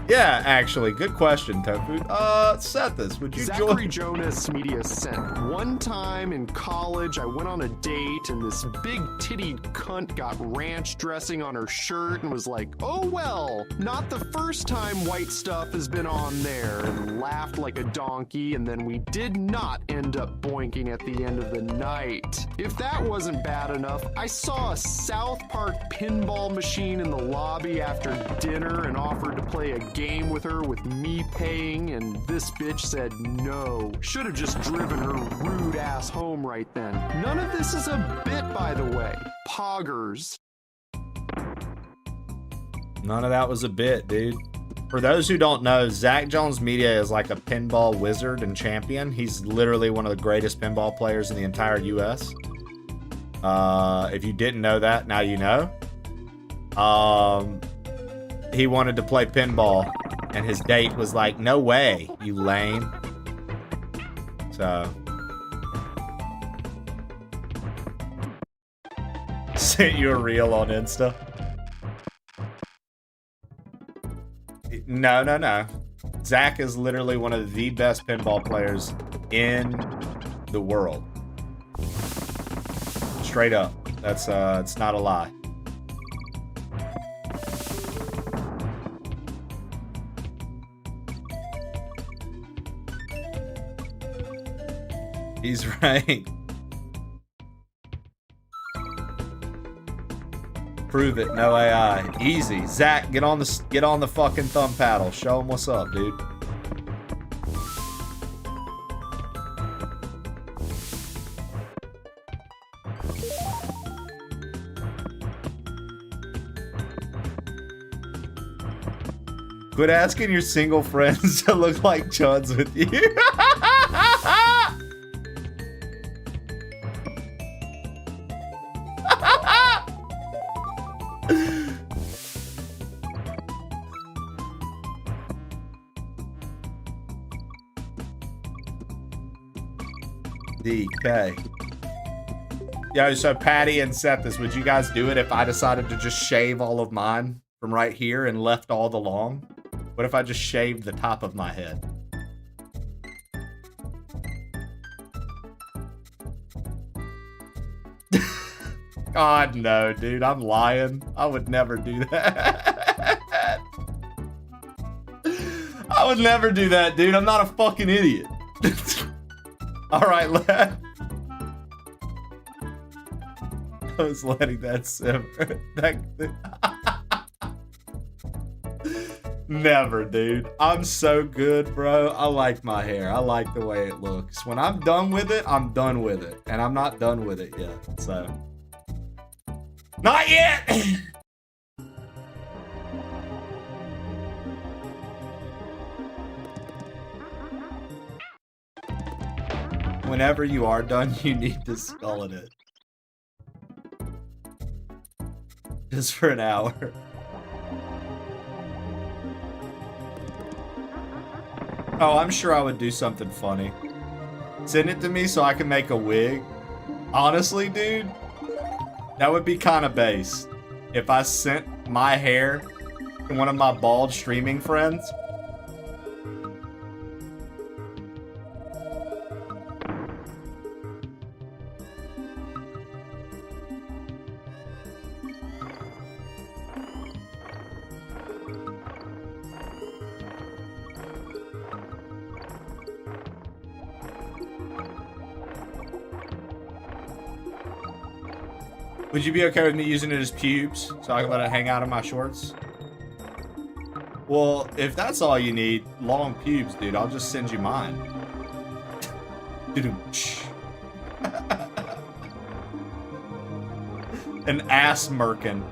Yeah, actually, good question, Tofu. Sethus, would you Zachary join? Jonas Media sent. One time in college, I went on a date, and this big-tittied cunt got ranch dressing on her shirt and was like, "Oh well, not the first time white stuff has been on there," and laughed like a donkey, and then we did not end up boinking at the end of the night. If that wasn't bad enough, I saw a South Park pinball machine in the lobby after dinner and offered to play a game with her with me paying, and this bitch said no. Should have just driven her rude ass home right then. None of this is a bit, by the way. Poggers. None of that was a bit, dude. For those who don't know, Zach Jones Media is like a pinball wizard and champion. He's literally one of the greatest pinball players in the entire US. If you didn't know that, now you know. He wanted to play pinball, and his date was like, "No way, you lame." So, sent you a reel on Insta. No. Zach is literally one of the best pinball players in the world. Straight up. That's it's not a lie. He's right. Prove it, no AI. Easy. Zach, get on the fucking thumb paddle. Show him what's up, dude. Quit asking your single friends to look like chuds with you. DK. Yo, so Patty and Sethus, would you guys do it if I decided to just shave all of mine from right here and left all the long? What if I just shaved the top of my head? God, no, dude. I'm lying. I would never do that. I would never do that, dude. I'm not a fucking idiot. Alright, lad. I was letting that simmer. Never, dude. I'm so good, bro. I like my hair. I like the way it looks. When I'm done with it, I'm done with it. And I'm not done with it yet, so. Not yet! Whenever you are done, you need to skull in it. Just for an hour. Oh, I'm sure I would do something funny. Send it to me so I can make a wig. Honestly, dude, that would be kind of base. If I sent my hair One of my bald streaming friends. Would you be okay with me using it as pubes so I can let it hang out of my shorts? Well, if that's all you need, long pubes, dude, I'll just send you mine. An ass merkin.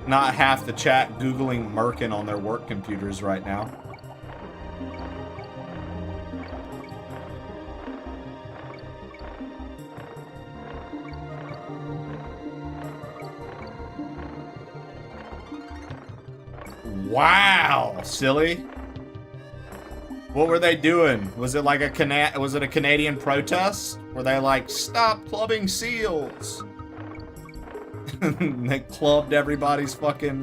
Not half the chat Googling merkin on their work computers right now. Wow, silly. What were they doing? Was it like a Canadian protest? Were they like, stop clubbing seals? They clubbed everybody's fucking,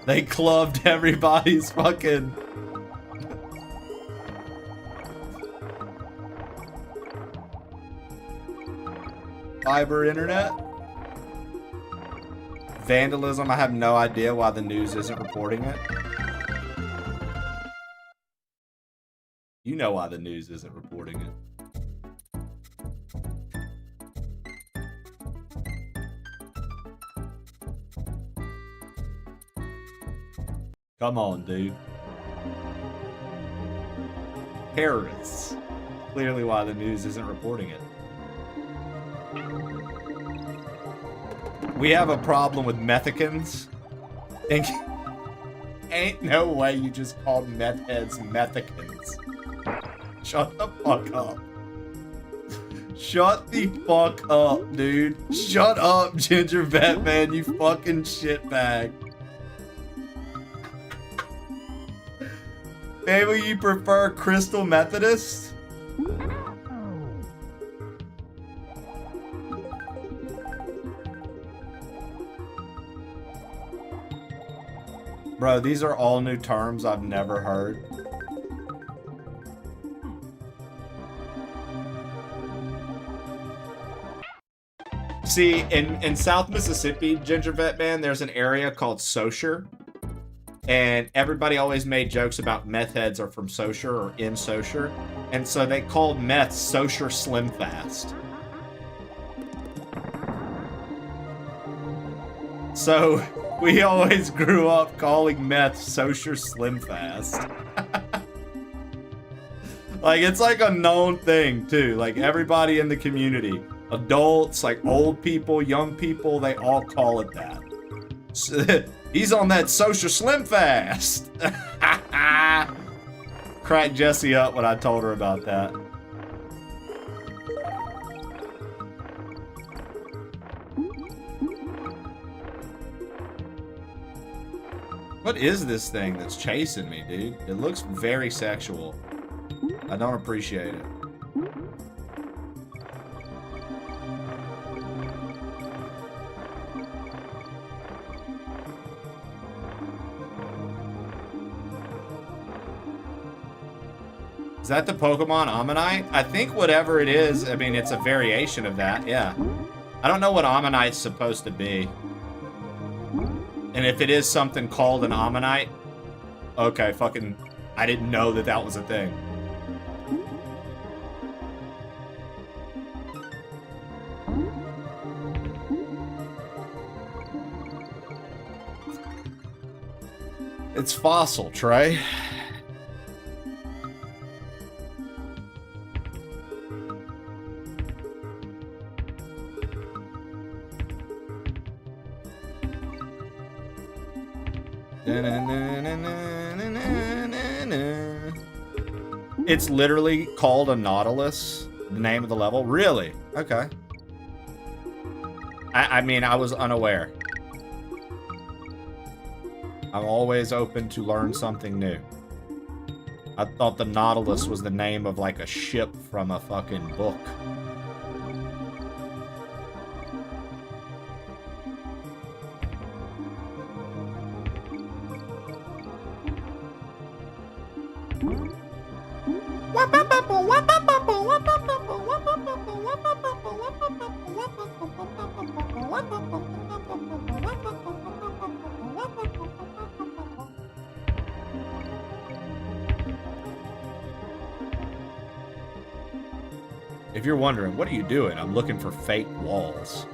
they clubbed everybody's fucking... fiber internet? Vandalism, I have no idea why the news isn't reporting it. You know why the news isn't reporting it. Come on, dude. Terrorists. Clearly why the news isn't reporting it. We have a problem with methicans. Ain't no way you just called meth heads methicans. Shut the fuck up. Shut the fuck up, dude. Shut up, Ginger Vet Man, you fucking shitbag. Maybe you prefer Crystal Methodist? Bro, these are all new terms I've never heard. See, in South Mississippi, Ginger Vet Man, there's an area called Saussure. And everybody always made jokes about meth heads are from Saussure or in Saussure. And so they called meth Saussure Slim Fast. So we always grew up calling meth Saussure Slim Fast. Like, it's like a known thing too. Like, everybody in the community, adults, like old people, young people, they all call it that. So, he's on that Saussure Slim Fast. Cracked Jessie up when I told her about that. What is this thing that's chasing me, dude? It looks very sexual. I don't appreciate it. Is that the Pokemon Ammonite? I think whatever it is, I mean, it's a variation of that, yeah. I don't know what Ammonite's supposed to be. And if it is something called an Ammonite, okay, fucking, I didn't know that that was a thing. It's fossil, Trey. It's literally called a Nautilus, the name of the level. Really? Okay. I mean, I was unaware. I'm always open to learn something new. I thought the Nautilus was the name of like a ship from a fucking book. If you're wondering, what are you doing? I'm looking for fake walls.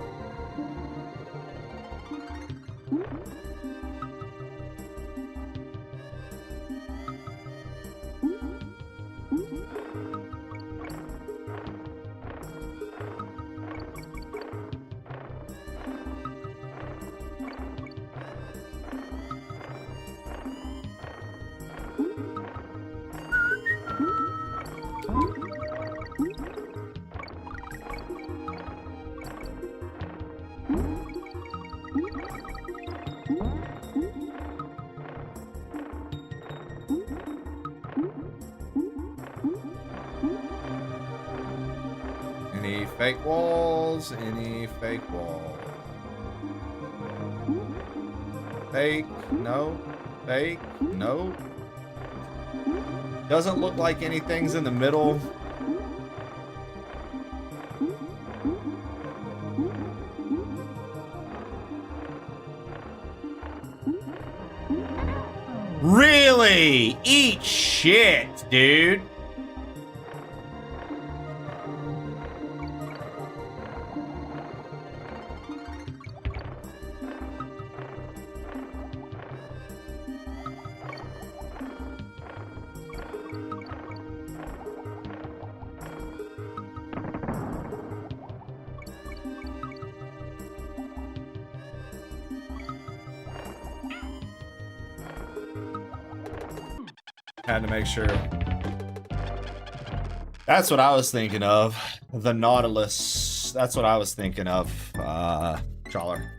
Any fake walls? Any fake walls? Fake? No. Fake? No. Doesn't look like anything's in the middle. Really? Eat shit, dude. Had to make sure. That's what I was thinking of. The Nautilus. That's what I was thinking of. Trawler.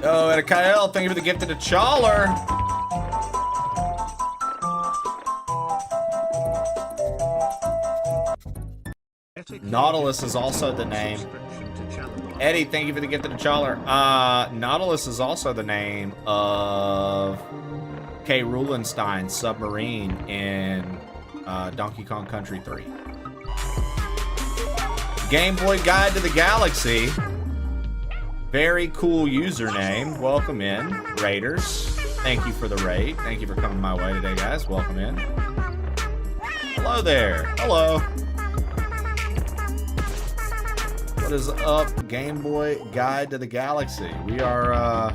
Oh, and a Kyle, thank you for the gift of the Chawler. Nautilus is also the name. Eddie, thank you for the gift of the Chawler. Nautilus is also the name of K. Rulenstein's submarine in Donkey Kong Country 3. Game Boy Guide to the Galaxy. Very cool username. Welcome in, Raiders. Thank you for the raid. Thank you for coming my way today, guys. Welcome in. Hello there. Hello. What is up, Game Boy Guide to the Galaxy? We are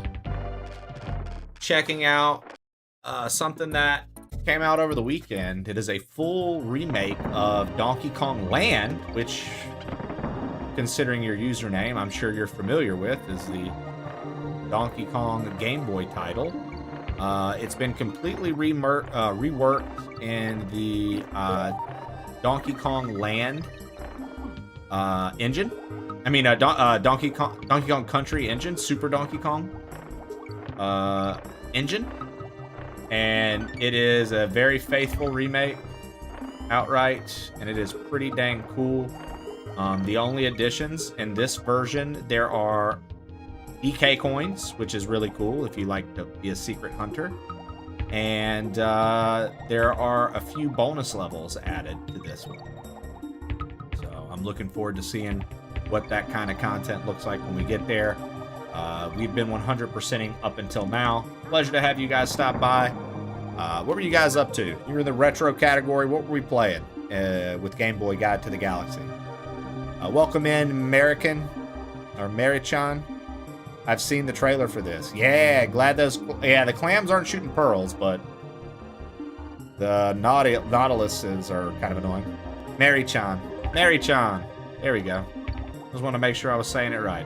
checking out something that came out over the weekend. It is a full remake of Donkey Kong Land, which, considering your username, I'm sure you're familiar with, is the Donkey Kong Game Boy title. It's been completely reworked in the Donkey Kong Land engine. I mean, Donkey Kong Country engine, Super Donkey Kong engine. And it is a very faithful remake outright, and it is pretty dang cool. The only additions in this version, there are DK coins, which is really cool if you like to be a secret hunter. And there are a few bonus levels added to this one. So I'm looking forward to seeing what that kind of content looks like when we get there. We've been 100%ing up until now. Pleasure to have you guys stop by. What were you guys up to? You were in the retro category. What were we playing with Game Boy Guide to the Galaxy? Welcome in, American, or Marichan. I've seen the trailer for this. Yeah, glad those... Yeah, the clams aren't shooting pearls, but the Nautiluses are kind of annoying. Marichan. Marichan. There we go. Just want to make sure I was saying it right.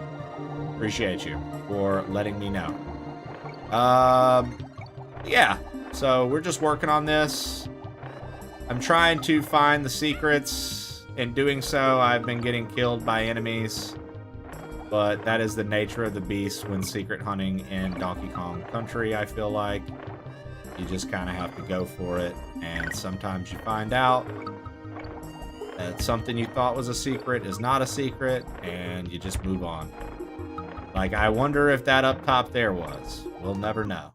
Appreciate you for letting me know. Yeah. So we're just working on this. I'm trying to find the secrets. In doing so, I've been getting killed by enemies. But that is the nature of the beast when secret hunting in Donkey Kong Country, I feel like. You just kind of have to go for it. And sometimes you find out that something you thought was a secret is not a secret, and you just move on. Like, I wonder if that up top there was. We'll never know.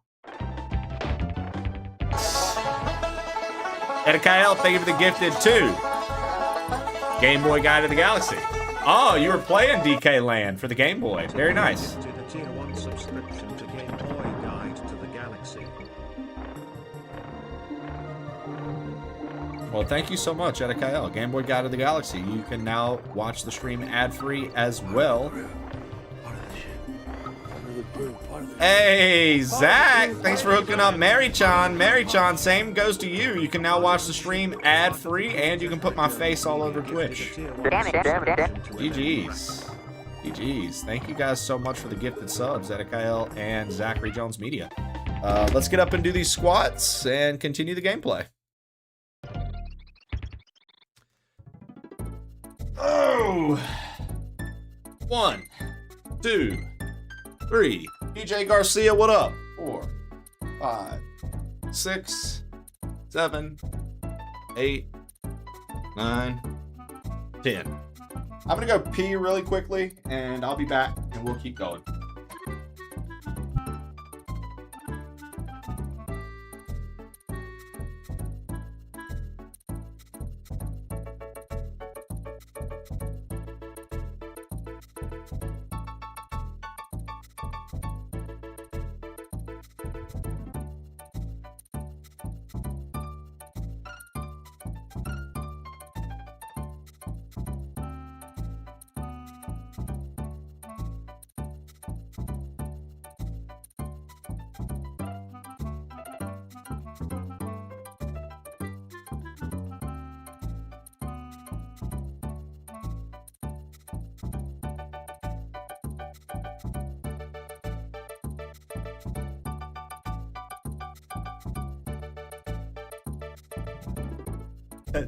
Edikael, thank you for the gifted 2. Game Boy Guide of the Galaxy. Oh, you were playing DK Land for the Game Boy. Very nice. Gifted a tier 1 subscription to Game Boy Guide to the Galaxy. Well, thank you so much, Edikael. Game Boy Guide of the Galaxy. You can now watch the stream ad-free as well. Hey, Zach! Thanks for hooking up Mary-chan. Mary-chan, same goes to you. You can now watch the stream ad-free, and you can put my face all over Twitch. GG's. GG's. Thank you guys so much for the gifted subs, Edikael and Zachary Jones Media. Let's get up and do these squats and continue the gameplay. Oh! 1, 2, 3. DJ Garcia, what up? 4, 5, 6, 7, 8, 9, 10. I'm gonna go pee really quickly, and I'll be back, and we'll keep going.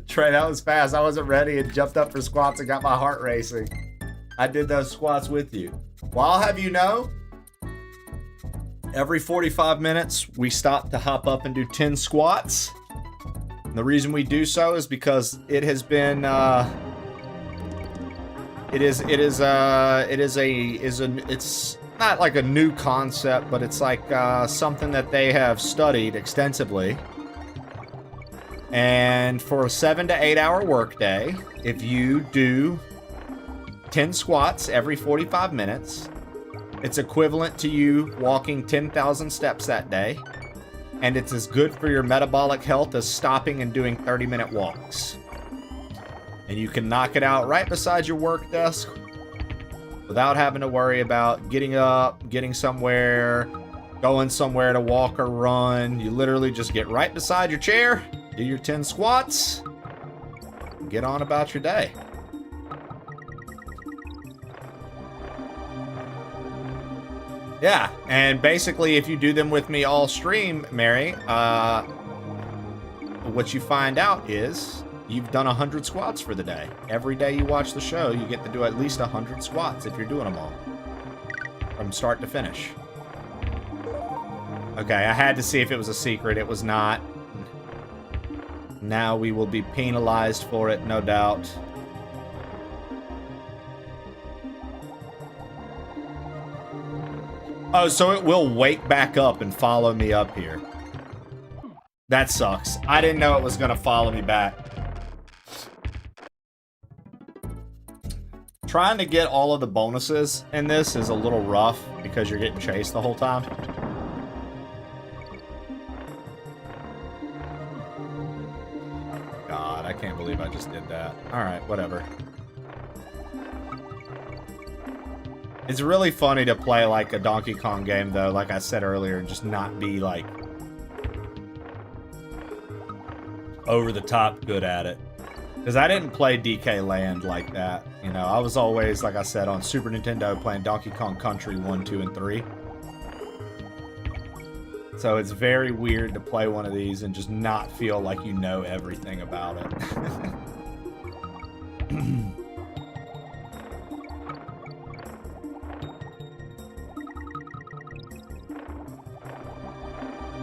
Trey, that was fast. I wasn't ready and jumped up for squats and got my heart racing. I did those squats with you. Well, I'll have you know, every 45 minutes, we stop to hop up and do 10 squats. And the reason we do so is because it has been, it's not like a new concept, but it's like something that they have studied extensively. And for a 7 to 8 hour workday, if you do 10 squats every 45 minutes, it's equivalent to you walking 10,000 steps that day. And it's as good for your metabolic health as stopping and doing 30-minute walks. And you can knock it out right beside your work desk without having to worry about getting up, getting somewhere, going somewhere to walk or run. You literally just get right beside your chair, do your 10 squats, and get on about your day. Yeah, and basically if you do them with me all stream, Mary, what you find out is you've done 100 squats for the day. Every day you watch the show, you get to do at least 100 squats if you're doing them all. From start to finish. Okay, I had to see if it was a secret. It was not. Now we will be penalized for it, no doubt. Oh, so it will wake back up and follow me up here. That sucks. I didn't know it was going to follow me back. Trying to get all of the bonuses in this is a little rough because you're getting chased the whole time. God, I can't believe I just did that. Alright, whatever. It's really funny to play like a Donkey Kong game though, like I said earlier, and just not be like over the top good at it. Because I didn't play DK Land like that. You know, I was always, like I said, on Super Nintendo playing Donkey Kong Country 1, 2, and 3. So it's very weird to play one of these and just not feel like you know everything about it.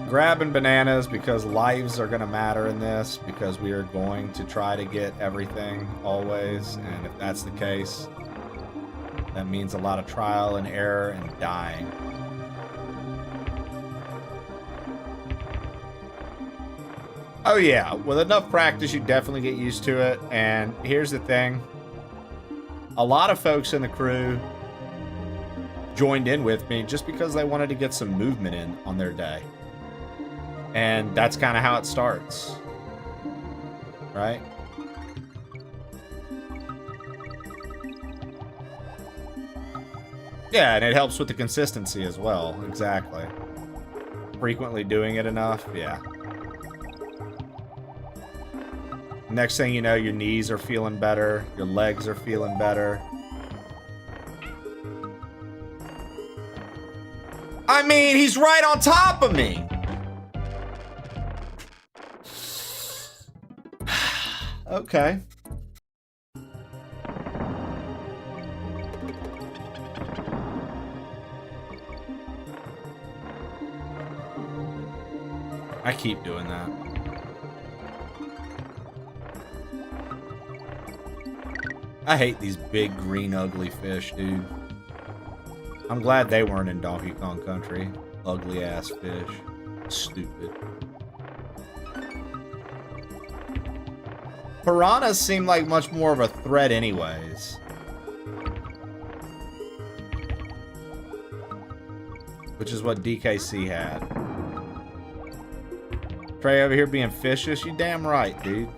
Grabbing bananas because lives are going to matter in this, because we are going to try to get everything always, and if that's the case, that means a lot of trial and error and dying. Oh yeah, with enough practice you definitely get used to it, and here's the thing. A lot of folks in the crew joined in with me just because they wanted to get some movement in on their day. And that's kind of how it starts, right? Yeah, and it helps with the consistency as well. Exactly. Frequently doing it enough, yeah. Next thing you know, your knees are feeling better, your legs are feeling better. I mean, he's right on top of me! Okay. I keep doing that. I hate these big green ugly fish, dude. I'm glad they weren't in Donkey Kong Country. Ugly ass fish. Stupid. Piranhas seem like much more of a threat anyways. Which is what DKC had. Trey over here being fishish? You damn right, dude.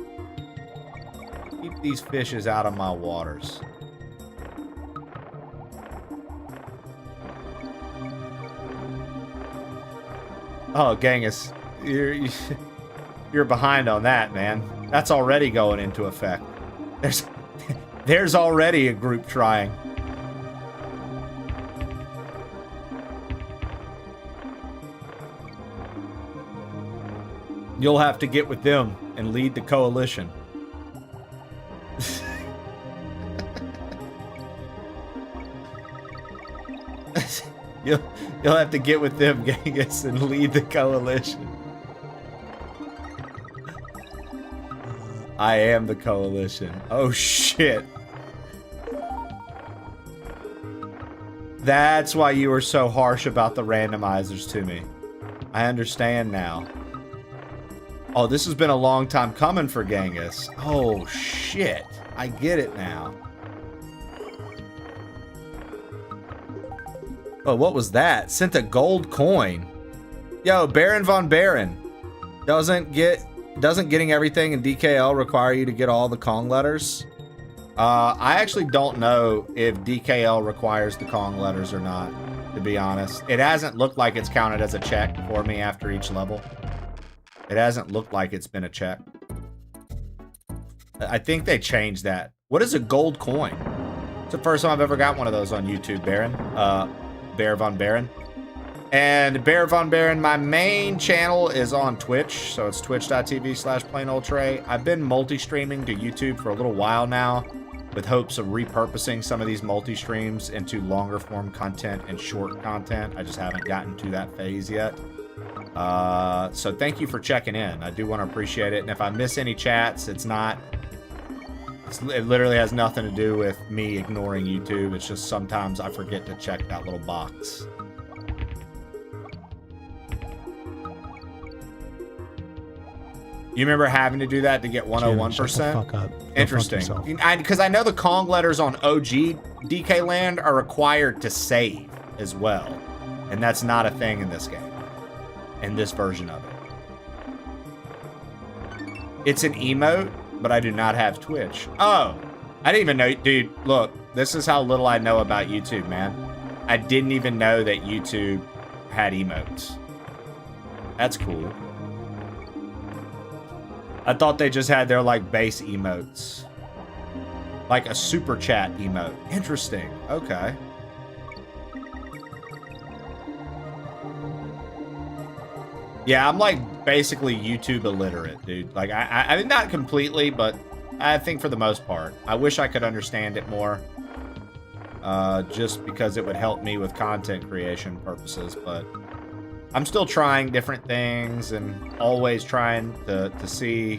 Keep these fishes out of my waters. Oh, Genghis. You're behind on that, man. That's already going into effect. There's already a group trying. You'll have to get with them and lead the coalition. You'll have to get with them, Genghis, and lead the coalition. I am the coalition. Oh, shit. That's why you were so harsh about the randomizers to me. I understand now. Oh, this has been a long time coming for Genghis. Oh, shit. I get it now. Oh, what was that? Sent a gold coin. Yo, Baron von Baron. Doesn't getting everything in DKL require you to get all the Kong letters? I actually don't know if DKL requires the Kong letters or not, to be honest. It hasn't looked like it's counted as a check for me after each level. It hasn't looked like it's been a check. I think they changed that. What is a gold coin? It's the first time I've ever got one of those on YouTube, Baron. Bear Von Baron. And Bear Von Baron, my main channel is on Twitch, so it's twitch.tv/plainoldtrey. I've been multi-streaming to YouTube for a little while now, with hopes of repurposing some of these multi-streams into longer form content and short content. I just haven't gotten to that phase yet. So thank you for checking in. I do want to appreciate it. And if I miss any chats, it literally has nothing to do with me ignoring YouTube. It's just sometimes I forget to check that little box. You remember having to do that to get 101%? Shut the fuck up. Interesting. Because I know the Kong letters on OG DK Land are required to save as well. And that's not a thing in this game. In this version of it. It's an emote, but I do not have Twitch. Oh, I didn't even know. Dude, look, this is how little I know about YouTube, man. I didn't even know that YouTube had emotes. That's cool. I thought they just had their like base emotes. Like a super chat emote. Interesting. Okay. Yeah, I'm like basically YouTube illiterate, dude. Like I mean, not completely, but I think for the most part. I wish I could understand it more. Just because it would help me with content creation purposes, but I'm still trying different things and always trying to see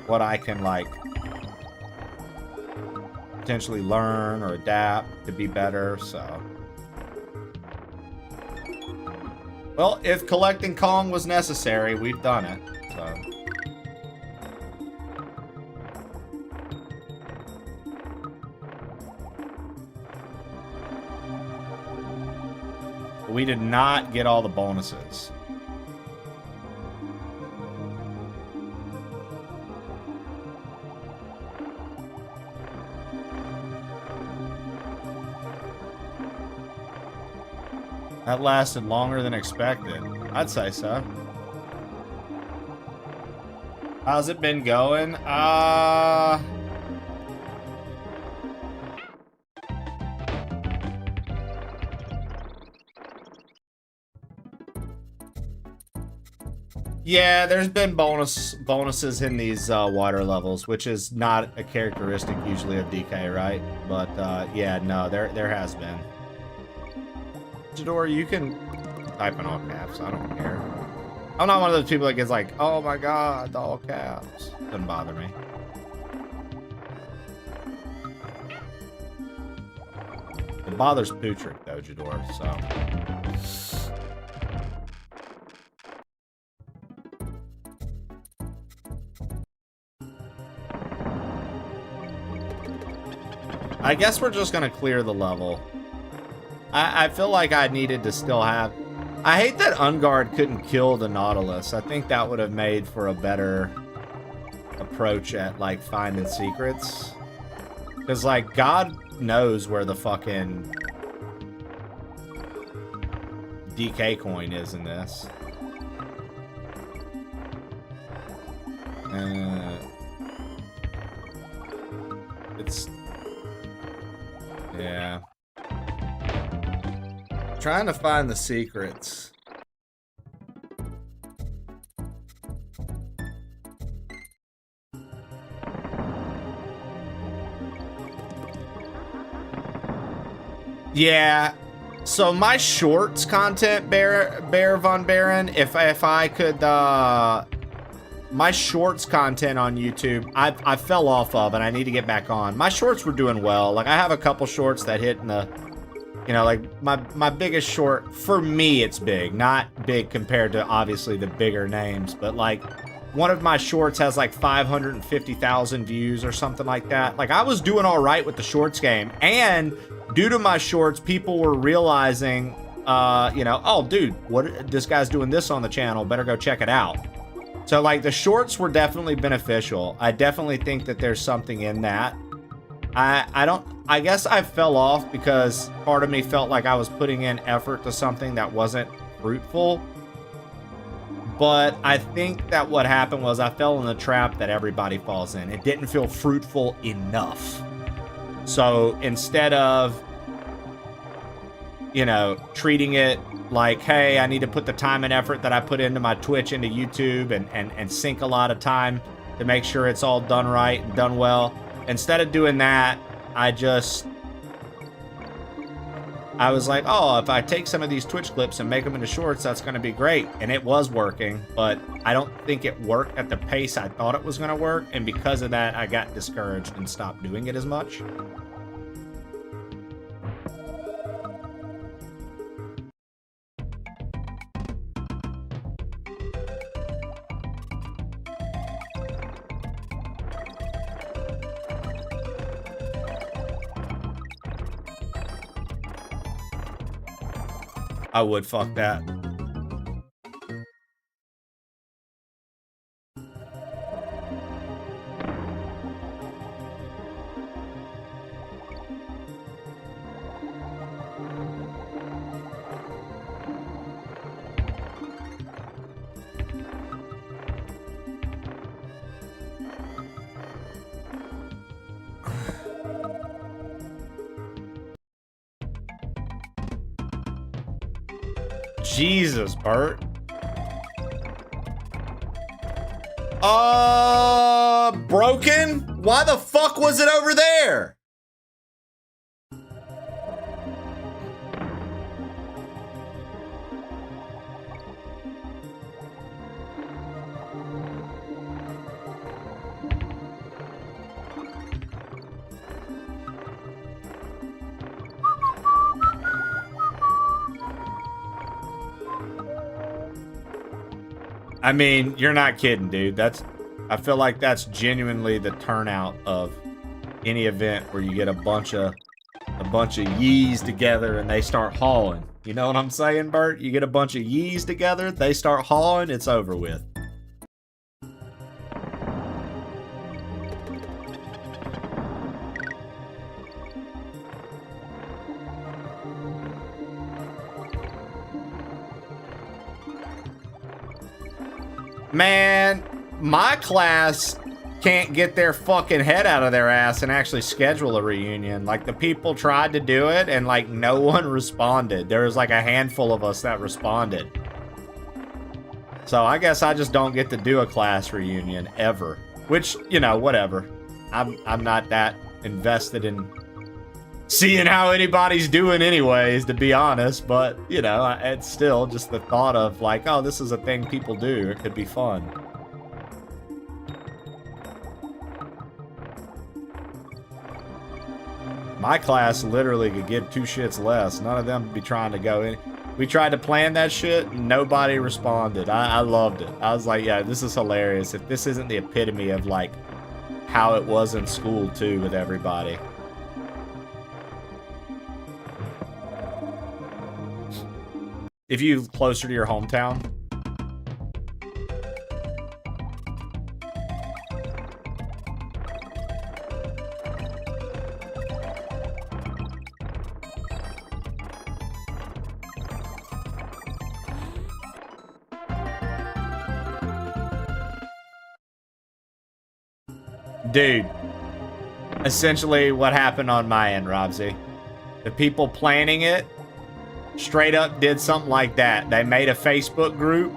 what I can like potentially learn or adapt to be better, so. Well, if collecting Kong was necessary, we've done it, so. We did not get all the bonuses. That lasted longer than expected. I'd say so. How's it been going? Yeah, there's been bonuses in these water levels, which is not a characteristic usually of DK, right? But yeah, no, there has been. Jador, you can type in all caps. I don't care. I'm not one of those people that gets like, oh my god, the all caps. Doesn't bother me. It bothers Pootrick though, Jador, so. I guess we're just gonna clear the level. I feel like I needed to still have... I hate that Ungard couldn't kill the Nautilus. I think that would have made for a better approach at, like, finding secrets. Because, like, God knows where the fucking DK coin is in this. It's... yeah. Trying to find the secrets. Yeah. So my shorts content, Bear Von Baron, if I could, my shorts content on YouTube, I fell off of and I need to get back on. My shorts were doing well. Like I have a couple shorts that hit in the, you know, like my biggest short, for me it's big, not big compared to obviously the bigger names, but like one of my shorts has like 550,000 views or something like that. Like I was doing all right with the shorts game, and due to my shorts, people were realizing, you know, oh dude, what, this guy's doing this on the channel, better go check it out. So like the shorts were definitely beneficial. I definitely think that there's something in that. I guess I fell off because part of me felt like I was putting in effort to something that wasn't fruitful. But I think that what happened was I fell in the trap that everybody falls in. It didn't feel fruitful enough. So instead of, you know, treating it like, hey, I need to put the time and effort that I put into my Twitch into YouTube and sink a lot of time to make sure it's all done right and done well. Instead of doing that, I was like, oh, if I take some of these Twitch clips and make them into shorts, that's going to be great. And it was working, but I don't think it worked at the pace I thought it was going to work. And because of that, I got discouraged and stopped doing it as much. I would fuck that. Jesus, Bert. Broken? Why the fuck was it over there? I mean, you're not kidding, dude. I feel like that's genuinely the turnout of any event where you get a bunch of yees together and they start hauling. You know what I'm saying, Bert? You get a bunch of yees together, they start hauling, it's over with. Man, my class can't get their fucking head out of their ass and actually schedule a reunion. Like, the people tried to do it and, like, no one responded. There was, like, a handful of us that responded. So I guess I just don't get to do a class reunion ever. Which, you know, whatever. I'm not that invested in seeing how anybody's doing anyways, to be honest. But, you know, it's still just the thought of, like, oh, this is a thing people do. It could be fun. My class literally could give two shits less. None of them would be trying to go in. We tried to plan that shit, nobody responded. I loved it. I was like, yeah, this is hilarious. If this isn't the epitome of, like, how it was in school, too, with everybody. If you closer to your hometown. Dude, essentially what happened on my end, Robsy. The people planning it straight up did something like that. They made a Facebook group.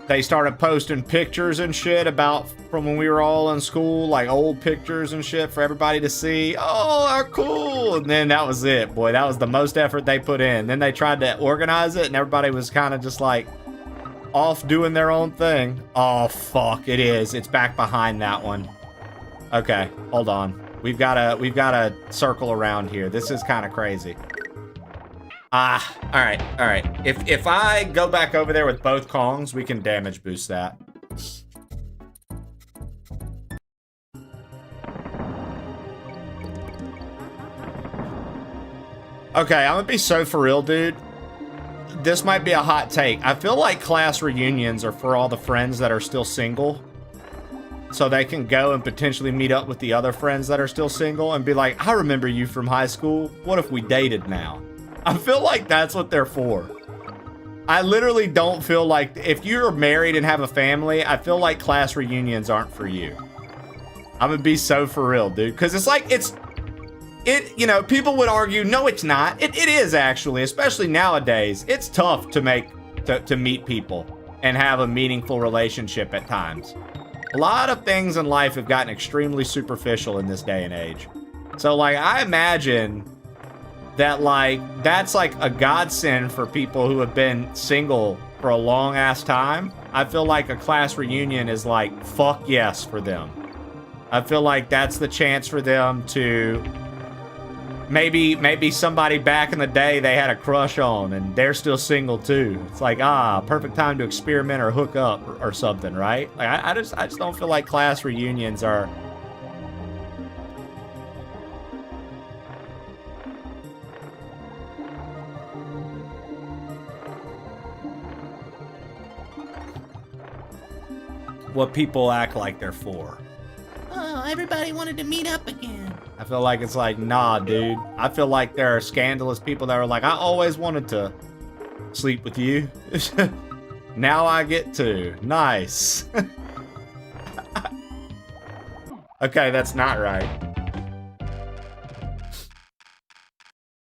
They started posting pictures and shit about from when we were all in school, like old pictures and shit for everybody to see. Oh, how cool. And then that was it. Boy, that was the most effort they put in. Then they tried to organize it and everybody was kind of just like off doing their own thing. Oh, fuck, it is. It's back behind that one. Okay, hold on. We've got to circle around here. This is kind of crazy. All right. If I go back over there with both Kongs, we can damage boost that. Okay, I'm gonna be so for real, dude. This might be a hot take. I feel like class reunions are for all the friends that are still single. So they can go and potentially meet up with the other friends that are still single and be like, I remember you from high school. What if we dated now? I feel like that's what they're for. I literally don't feel like, if you're married and have a family, I feel like class reunions aren't for you. I'm gonna be so for real, dude. Because it's like, you know, people would argue, no, it's not. It is actually, especially nowadays. It's tough to meet people and have a meaningful relationship at times. A lot of things in life have gotten extremely superficial in this day and age. So, like, I imagine that, like, that's like a godsend for people who have been single for a long ass time. I feel like a class reunion is like, fuck yes for them. I feel like that's the chance for them to maybe somebody back in the day they had a crush on and they're still single too. It's like, perfect time to experiment or hook up or something, right? Like, I just don't feel like class reunions are... what people act like they're for. Oh, everybody wanted to meet up again. I feel like it's like, nah, dude. I feel like there are scandalous people that are like, I always wanted to sleep with you. Now I get to. Nice. Okay, that's not right.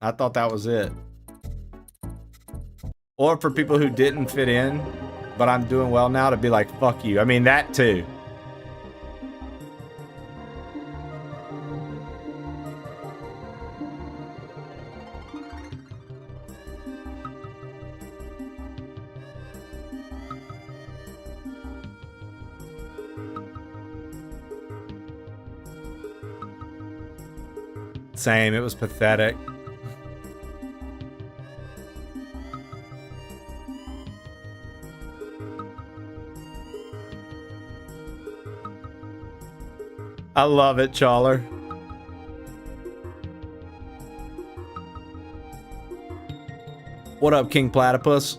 I thought that was it. Or for people who didn't fit in, but I'm doing well now, to be like, fuck you. I mean, that too. Same, it was pathetic. I love it, Chawler. What up, King Platypus?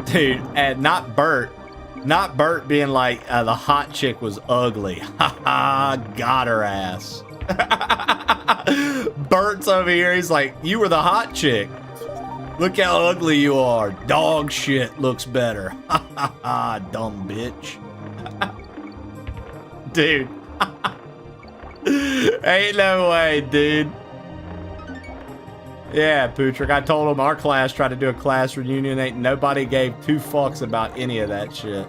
Dude, and not Bert. Not Bert being like, the hot chick was ugly. Haha, got her ass. Bert's over here, he's like, you were the hot chick. Look how ugly you are. Dog shit looks better. Ha ha ha, dumb bitch. Dude. Ain't no way, dude. Yeah, Pootrick, I told him our class tried to do a class reunion. Ain't nobody gave two fucks about any of that shit.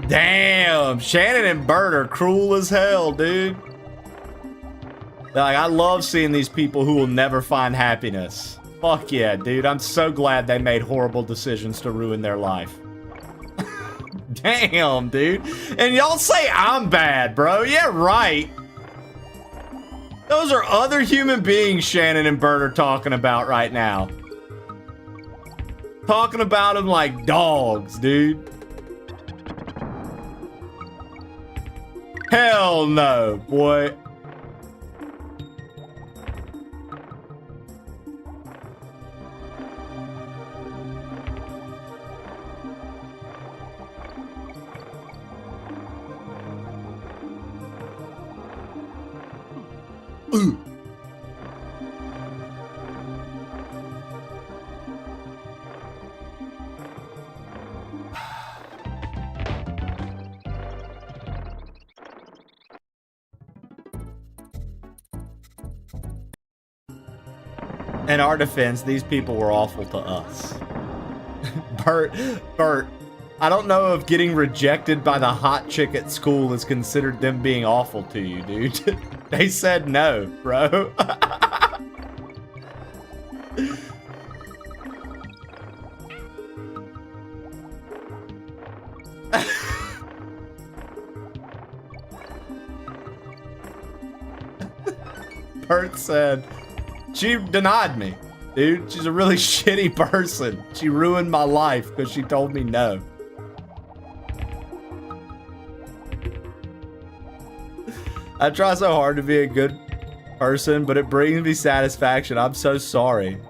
Damn, Shannon and Bert are cruel as hell, dude. Like, I love seeing these people who will never find happiness. Fuck yeah, dude. I'm so glad they made horrible decisions to ruin their life. Damn, dude. And y'all say I'm bad, bro. Yeah, right. Those are other human beings Shannon and Bert are talking about right now. Talking about them like dogs, dude. Hell no, boy. Ooh. In our defense, these people were awful to us. Bert, I don't know if getting rejected by the hot chick at school is considered them being awful to you, dude. They said no, bro. Bert said, she denied me, dude. She's a really shitty person. She ruined my life because she told me no. I try so hard to be a good person, but it brings me satisfaction. I'm so sorry.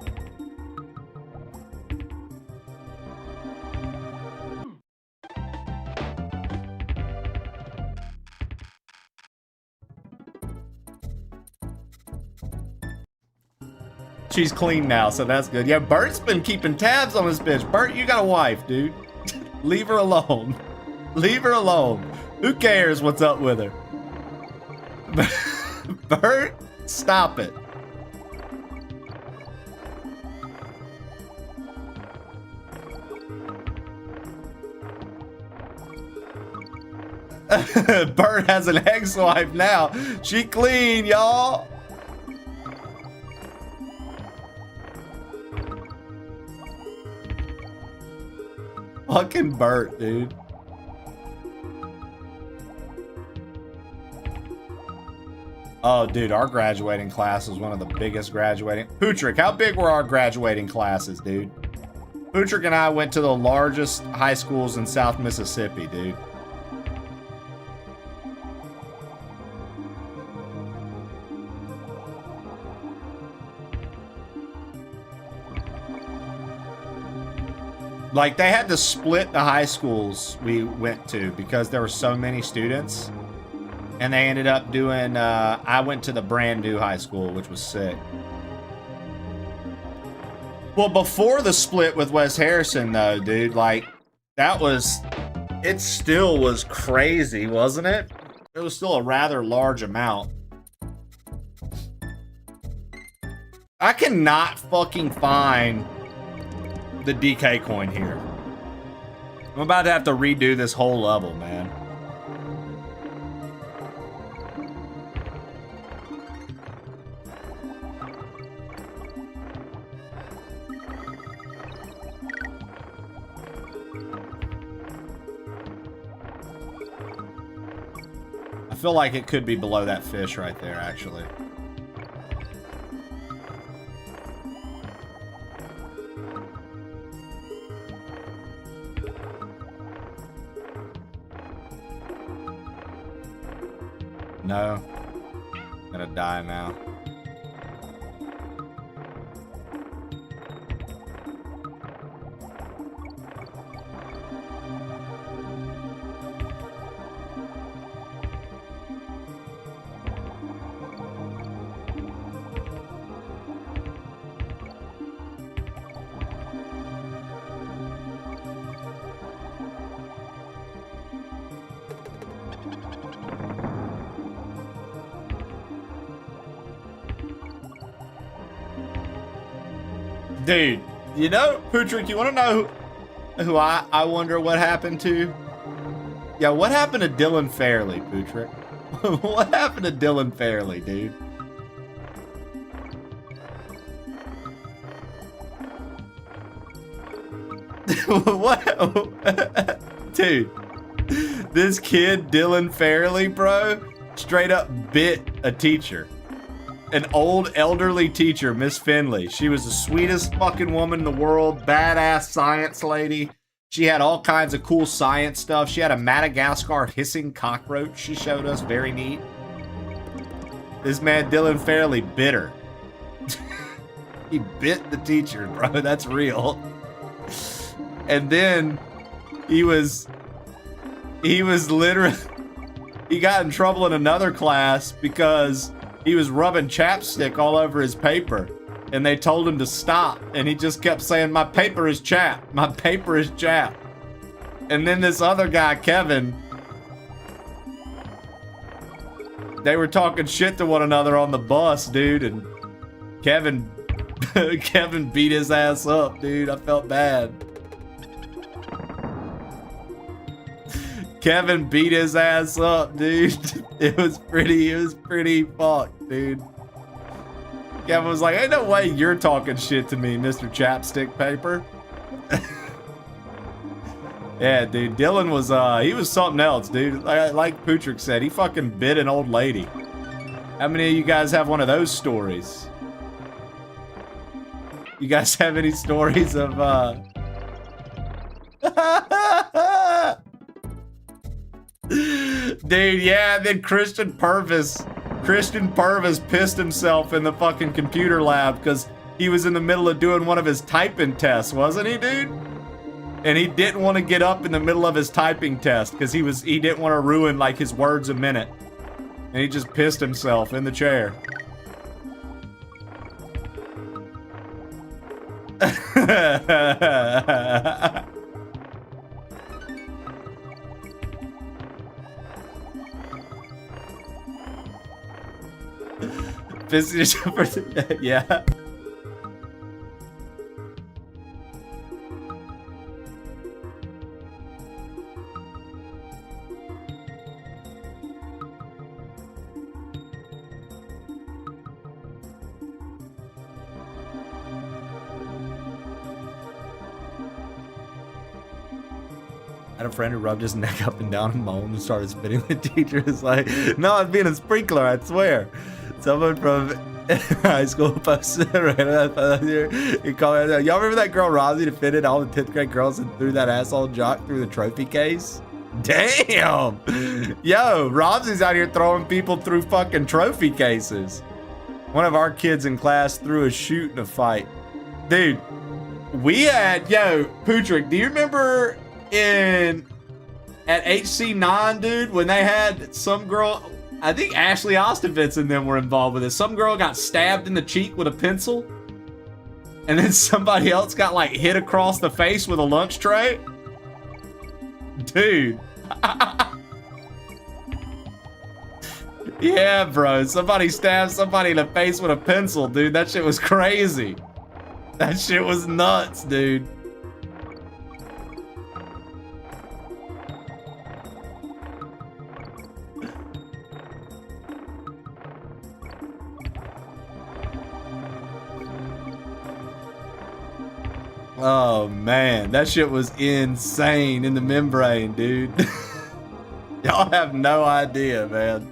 She's clean now, so that's good. Yeah, Bert's been keeping tabs on this bitch. Bert, you got a wife, dude. Leave her alone. Leave her alone. Who cares what's up with her? Bert, stop it. Bert has an ex-wife now. She clean, y'all. Fucking Bert, dude. Oh, dude, our graduating class is one of the biggest graduating. Pootrick, how big were our graduating classes, dude? Pootrick and I went to the largest high schools in South Mississippi, dude. Like, they had to split the high schools we went to because there were so many students. And they ended up doing, I went to the brand new high school, which was sick. Well, before the split with Wes Harrison, though, dude, like, that was, it still was crazy, wasn't it? It was still a rather large amount. I cannot fucking find the DK coin here. I'm about to have to redo this whole level, man. I feel like it could be below that fish right there, actually. No. I'm gonna die now. Dude, you know, Pootrick, you want to know who I wonder what happened to? Yeah, what happened to Dylan Fairley, Pootrick? What happened to Dylan Fairley, dude? What? Dude, this kid, Dylan Fairley, bro, straight up bit a teacher. An old elderly teacher, Miss Finley. She was the sweetest fucking woman in the world, badass science lady. She had all kinds of cool science stuff. She had a Madagascar hissing cockroach she showed us, very neat. This man, Dylan Fairley, bit her. He bit the teacher, bro, that's real. And then he was literally, he got in trouble in another class because he was rubbing chapstick all over his paper, and they told him to stop, and he just kept saying, "My paper is chapped. My paper is chapped." And then this other guy, Kevin, they were talking shit to one another on the bus, dude, and Kevin beat his ass up, dude. I felt bad. Kevin beat his ass up, dude. It was pretty fucked, dude. Kevin was like, "Ain't no way you're talking shit to me, Mr. Chapstick Paper." Yeah, dude, Dylan was, he was something else, dude. Like Pootrick said, he fucking bit an old lady. How many of you guys have one of those stories? You guys have any stories of, Dude, yeah, then Christian Purvis pissed himself in the fucking computer lab because he was in the middle of doing one of his typing tests, wasn't he, dude? And he didn't want to get up in the middle of his typing test because he didn't want to ruin like his words a minute. And he just pissed himself in the chair. Yeah. I had a friend who rubbed his neck up and down and moaned and started spitting. The teacher is like, "No, it's being a sprinkler, I swear." Someone from high school posted he called it, "Y'all remember that girl Rosie that fitted all the 10th grade girls and threw that asshole jock through the trophy case?" Damn! Yo, Rosie's out here throwing people through fucking trophy cases. One of our kids in class threw a shoot in a fight. Dude, we had, yo, Pootrick, do you remember at HC9, dude, when they had some girl, I think Ashley Ostevitz and them were involved with this. Some girl got stabbed in the cheek with a pencil. And then somebody else got like hit across the face with a lunch tray. Dude. Yeah, bro. Somebody stabbed somebody in the face with a pencil, dude. That shit was crazy. That shit was nuts, dude. Oh, man. That shit was insane in the membrane, dude. Y'all have no idea, man.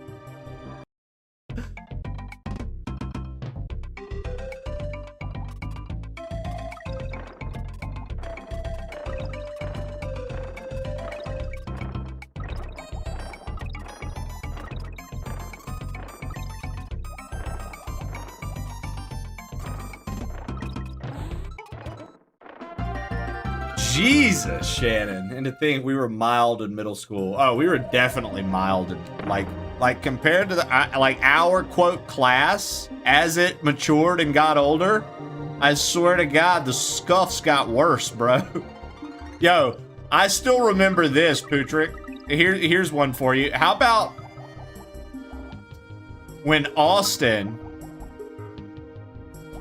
Jesus, Shannon. And to think we were mild in middle school. Oh, we were definitely mild in, like compared to the like our quote class as it matured and got older. I swear to God, the scuffs got worse, bro. Yo, I still remember this, Putrick. Here's one for you. How about when Austin,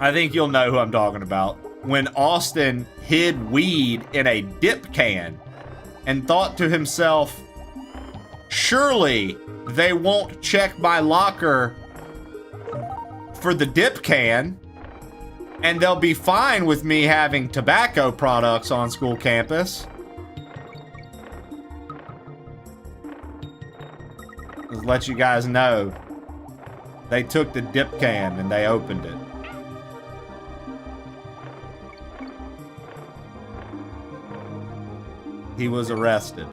I think you'll know who I'm talking about. When Austin hid weed in a dip can and thought to himself, surely they won't check my locker for the dip can and they'll be fine with me having tobacco products on school campus. Just let you guys know, they took the dip can and they opened it. He was arrested.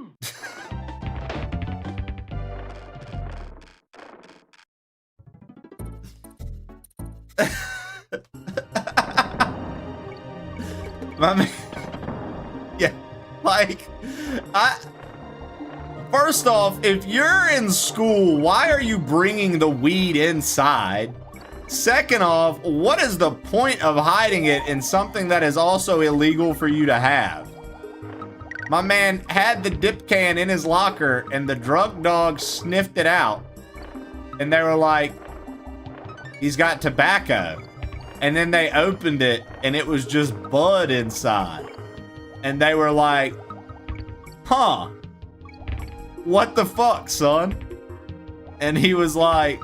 My man, yeah, like, first off, if you're in school, why are you bringing the weed inside? Second off, what is the point of hiding it in something that is also illegal for you to have? My man had the dip can in his locker and the drug dogs sniffed it out. And they were like, he's got tobacco. And then they opened it and it was just bud inside. And they were like, huh, what the fuck, son? And he was like,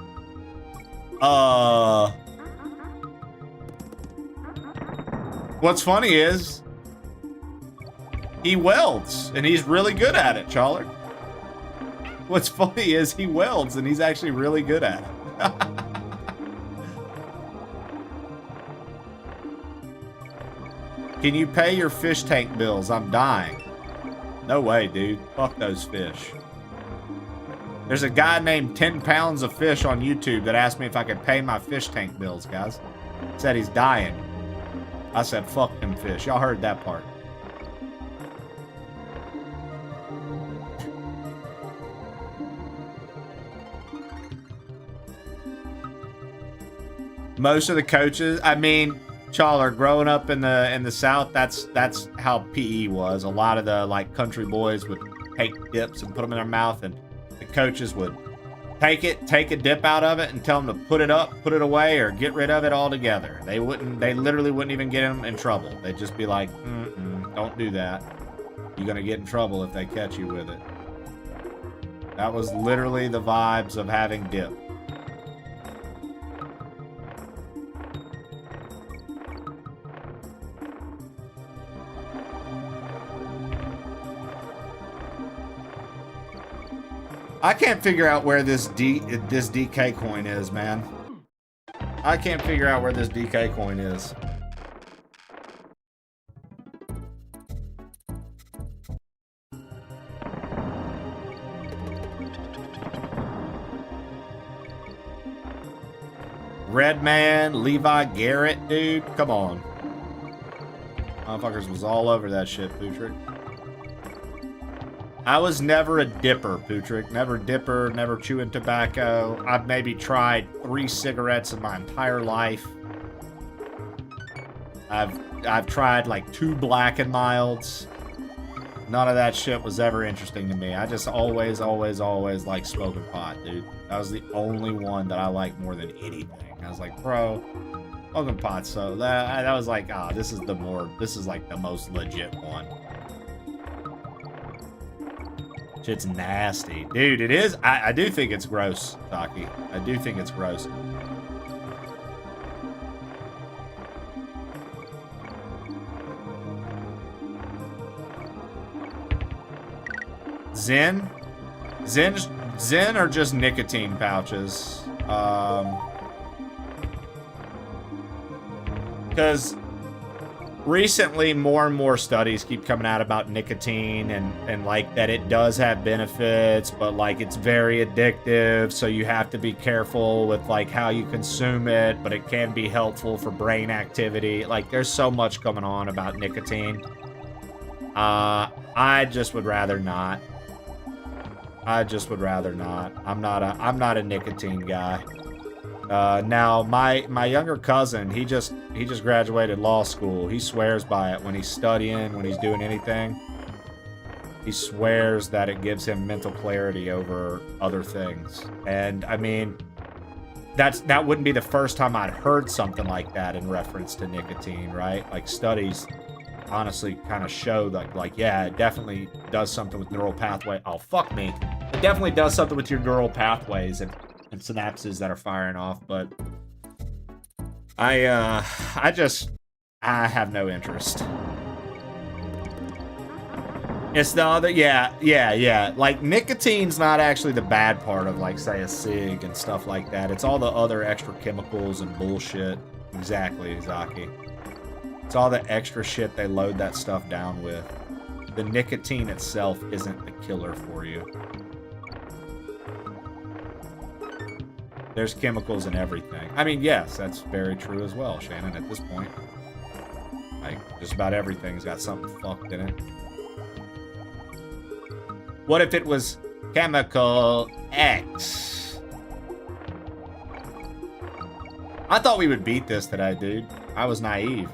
what's funny is, he welds, and he's really good at it, Charlie. What's funny is he welds, and he's actually really good at it. Can you pay your fish tank bills? I'm dying. No way, dude. Fuck those fish. There's a guy named 10 Pounds of Fish on YouTube that asked me if I could pay my fish tank bills, guys. Said he's dying. I said, fuck them fish. Y'all heard that part. Most of the coaches, I mean, Challer, growing up in the South, that's how PE was. A lot of the like country boys would take dips and put them in their mouth, and the coaches would take a dip out of it and tell them to put it up, put it away, or get rid of it altogether. They literally wouldn't even get them in trouble. They'd just be like, don't do that. You're gonna get in trouble if they catch you with it. That was literally the vibes of having dip. I can't figure out where this DK coin is, man. I can't figure out where this DK coin is. Redman, Levi Garrett, dude. Come on. Motherfuckers was all over that shit, Putrick. I was never a dipper, Pootrick. Never dipper, never chewing tobacco. I've maybe tried 3 cigarettes in my entire life. I've tried like 2 Black and Milds. None of that shit was ever interesting to me. I just always liked smoking pot, dude. That was the only one that I liked more than anything. I was like, bro, smoking pot. So that was like, this is like the most legit one. Shit's nasty, dude. It is. I do think it's gross, Taki. I do think it's gross. Zen are just nicotine pouches. Because recently more and more studies keep coming out about nicotine and like that it does have benefits, but like it's very addictive, so you have to be careful with like how you consume it, but it can be helpful for brain activity. Like there's so much going on about nicotine. I just would rather not. I'm not a nicotine guy. Now my younger cousin, he just graduated law school. He swears by it when he's studying, when he's doing anything. He swears that it gives him mental clarity over other things. And I mean, that wouldn't be the first time I'd heard something like that in reference to nicotine, right? Like studies honestly kind of show that, like, yeah, it definitely does something with neural pathway. Oh, fuck me. It definitely does something with your neural pathways and synapses that are firing off, but I have no interest. It's the other, yeah. Like, nicotine's not actually the bad part of, like, say, a cig and stuff like that. It's all the other extra chemicals and bullshit. Exactly, Zaki. It's all the extra shit they load that stuff down with. The nicotine itself isn't the killer for you. There's chemicals in everything. I mean, yes, that's very true as well, Shannon, at this point. Like, just about everything's got something fucked in it. What if it was chemical X? I thought we would beat this today, dude. I was naive.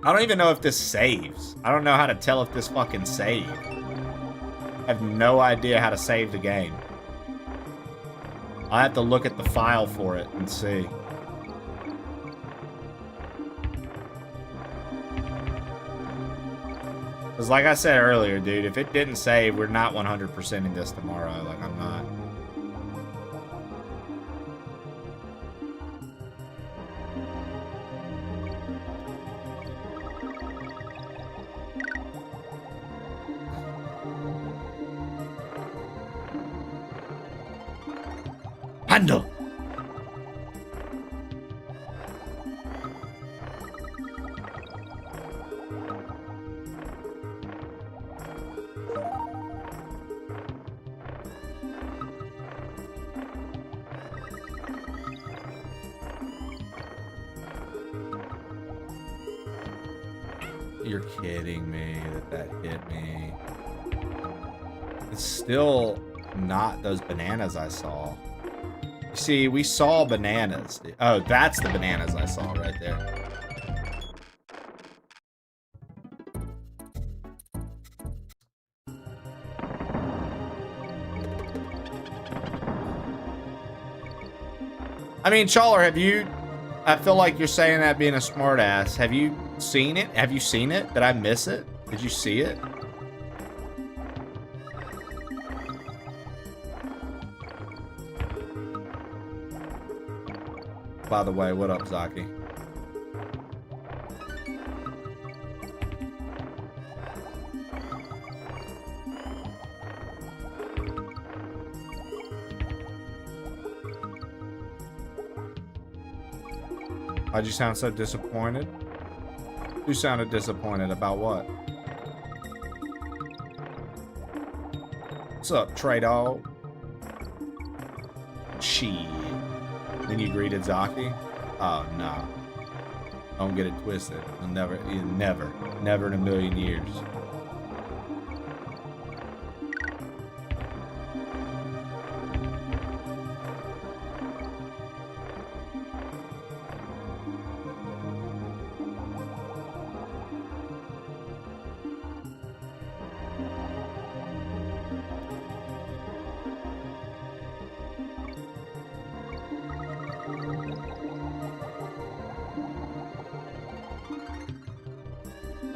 I don't even know if this saves. I don't know how to tell if this fucking saved. I have no idea how to save the game. I have to look at the file for it and see. Because like I said earlier, dude, if it didn't save, we're not 100%ing this tomorrow. Like, I'm not. Handle! You're kidding me that hit me. It's still not those bananas I saw. You see, we saw bananas. Oh, that's the bananas I saw right there. I mean, Chawler, have you... I feel like you're saying that being a smartass. Have you seen it? Have you seen it? Did I miss it? Did you see it? By the way, what up, Zaki? Why'd you sound so disappointed? You sounded disappointed about what? What's up, Trey Dog? Shit. Then you greeted Zaki? Oh, no. Don't get it twisted. You'll never in a million years.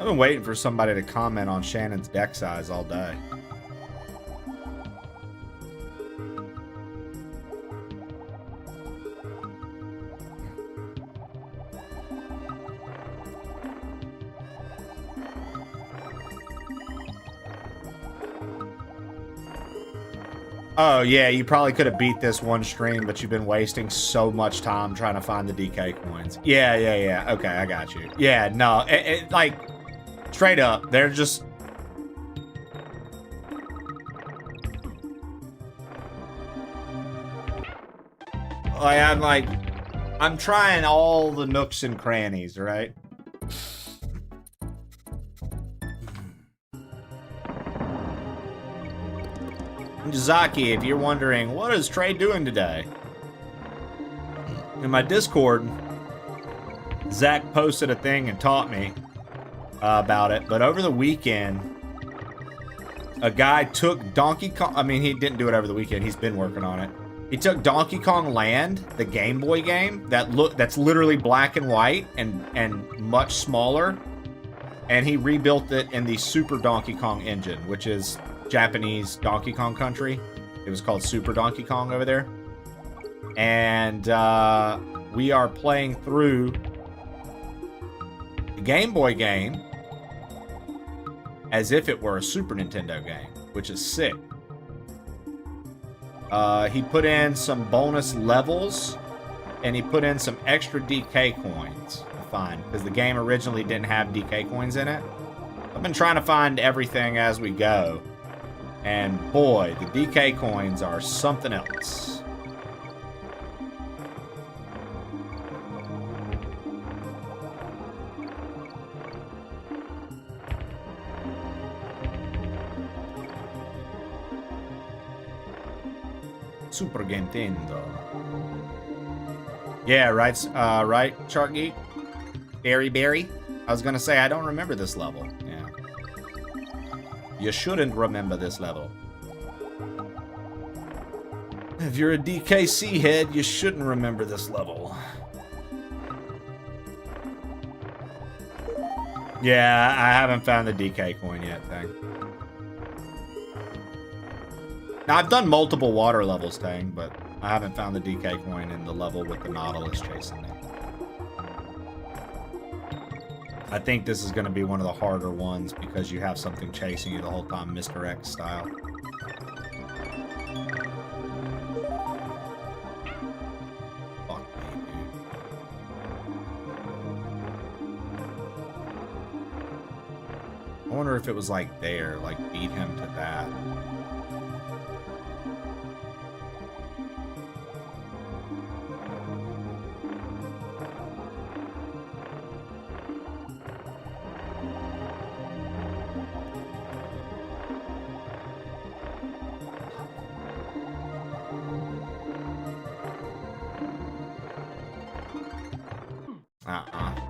I've been waiting for somebody to comment on Shannon's deck size all day. Oh, yeah, you probably could have beat this one stream, but you've been wasting so much time trying to find the DK coins. Yeah. Okay, I got you. Yeah, no, like, straight up, they're just... I'm trying all the nooks and crannies, right? Zaki, if you're wondering, what is Trey doing today? In my Discord, Zach posted a thing and taught me about it, but over the weekend, a guy took Donkey Kong, I mean, he didn't do it over the weekend, he's been working on it. He took Donkey Kong Land, the Game Boy game, that's literally black and white and much smaller, and he rebuilt it in the Super Donkey Kong engine, which is Japanese Donkey Kong Country. It was called Super Donkey Kong over there. And we are playing through the Game Boy game as if it were a Super Nintendo game, which is sick. He put in some bonus levels, and he put in some extra DK coins to find, because the game originally didn't have DK coins in it. I've been trying to find everything as we go. And boy, the DK coins are something else. Super Nintendo. Yeah, right, right, Shark Geek? Berry Berry? I was gonna say, I don't remember this level. Yeah. You shouldn't remember this level. If you're a DKC head, you shouldn't remember this level. Yeah, I haven't found the DK coin yet, Tang. Now, I've done multiple water levels, Tang, but I haven't found the DK coin in the level with the Nautilus chasing me. I think this is going to be one of the harder ones because you have something chasing you the whole time, Mr. X style. Fuck me, dude. I wonder if it was like there, like beat him to that.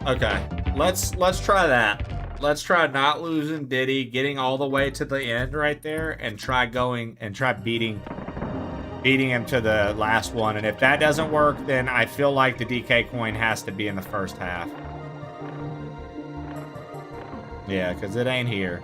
Okay, let's try that. Let's try not losing Diddy, getting all the way to the end right there, and try beating him to the last one. And if that doesn't work, then I feel like the DK coin has to be in the first half. Yeah, because it ain't here.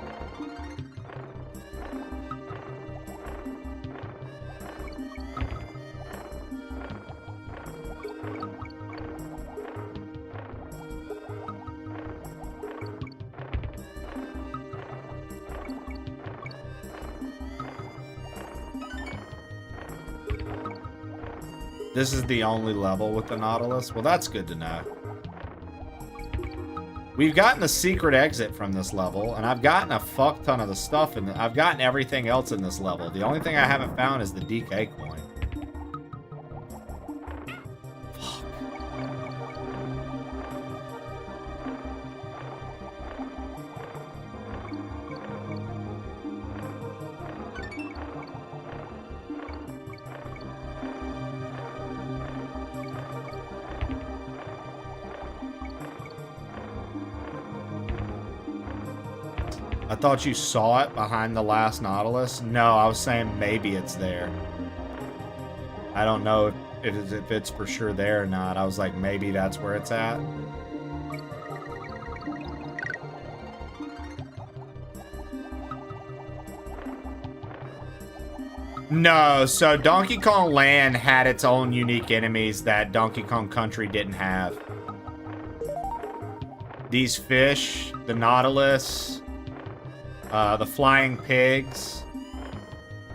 This is the only level with the Nautilus? Well, that's good to know. We've gotten the secret exit from this level, and I've gotten a fuck ton of the stuff, and I've gotten everything else in this level. The only thing I haven't found is the DK coin. I thought you saw it behind the last Nautilus. No, I was saying maybe it's there. I don't know if it's for sure there or not. I was like, maybe that's where it's at. No, so Donkey Kong Land had its own unique enemies that Donkey Kong Country didn't have. These fish, the Nautilus, the flying pigs,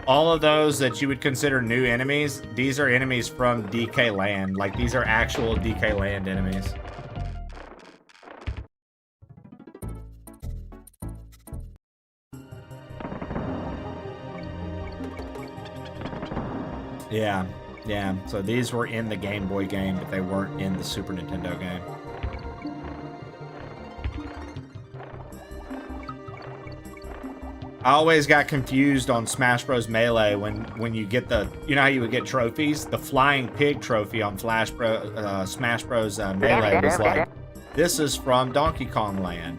all of those that you would consider new enemies, these are enemies from DK Land. Like, these are actual DK Land enemies. Yeah, yeah. So these were in the Game Boy game, but they weren't in the Super Nintendo game. I always got confused on Smash Bros. Melee when you get the, you know how you would get trophies? The Flying Pig trophy on Smash Bros. Melee was like, this is from Donkey Kong Land.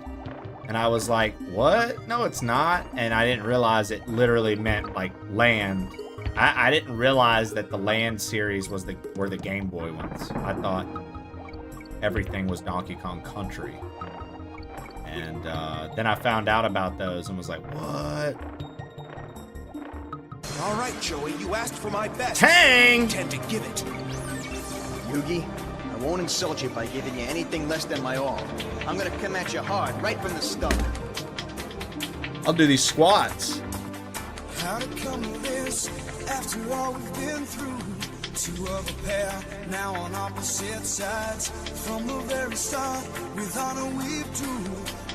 And I was like, what? No, it's not. And I didn't realize it literally meant like land. I didn't realize that the Land series were the Game Boy ones. I thought everything was Donkey Kong Country. And then I found out about those and was like, what? All right, Joey, you asked for my best. Tang! I intend to give it. Yugi, I won't insult you by giving you anything less than my all. I'm gonna come at you hard right from the start. I'll do these squats. How to come to this after all we've been through? Two of a pair, now on opposite sides. From the very start, with honor we've two.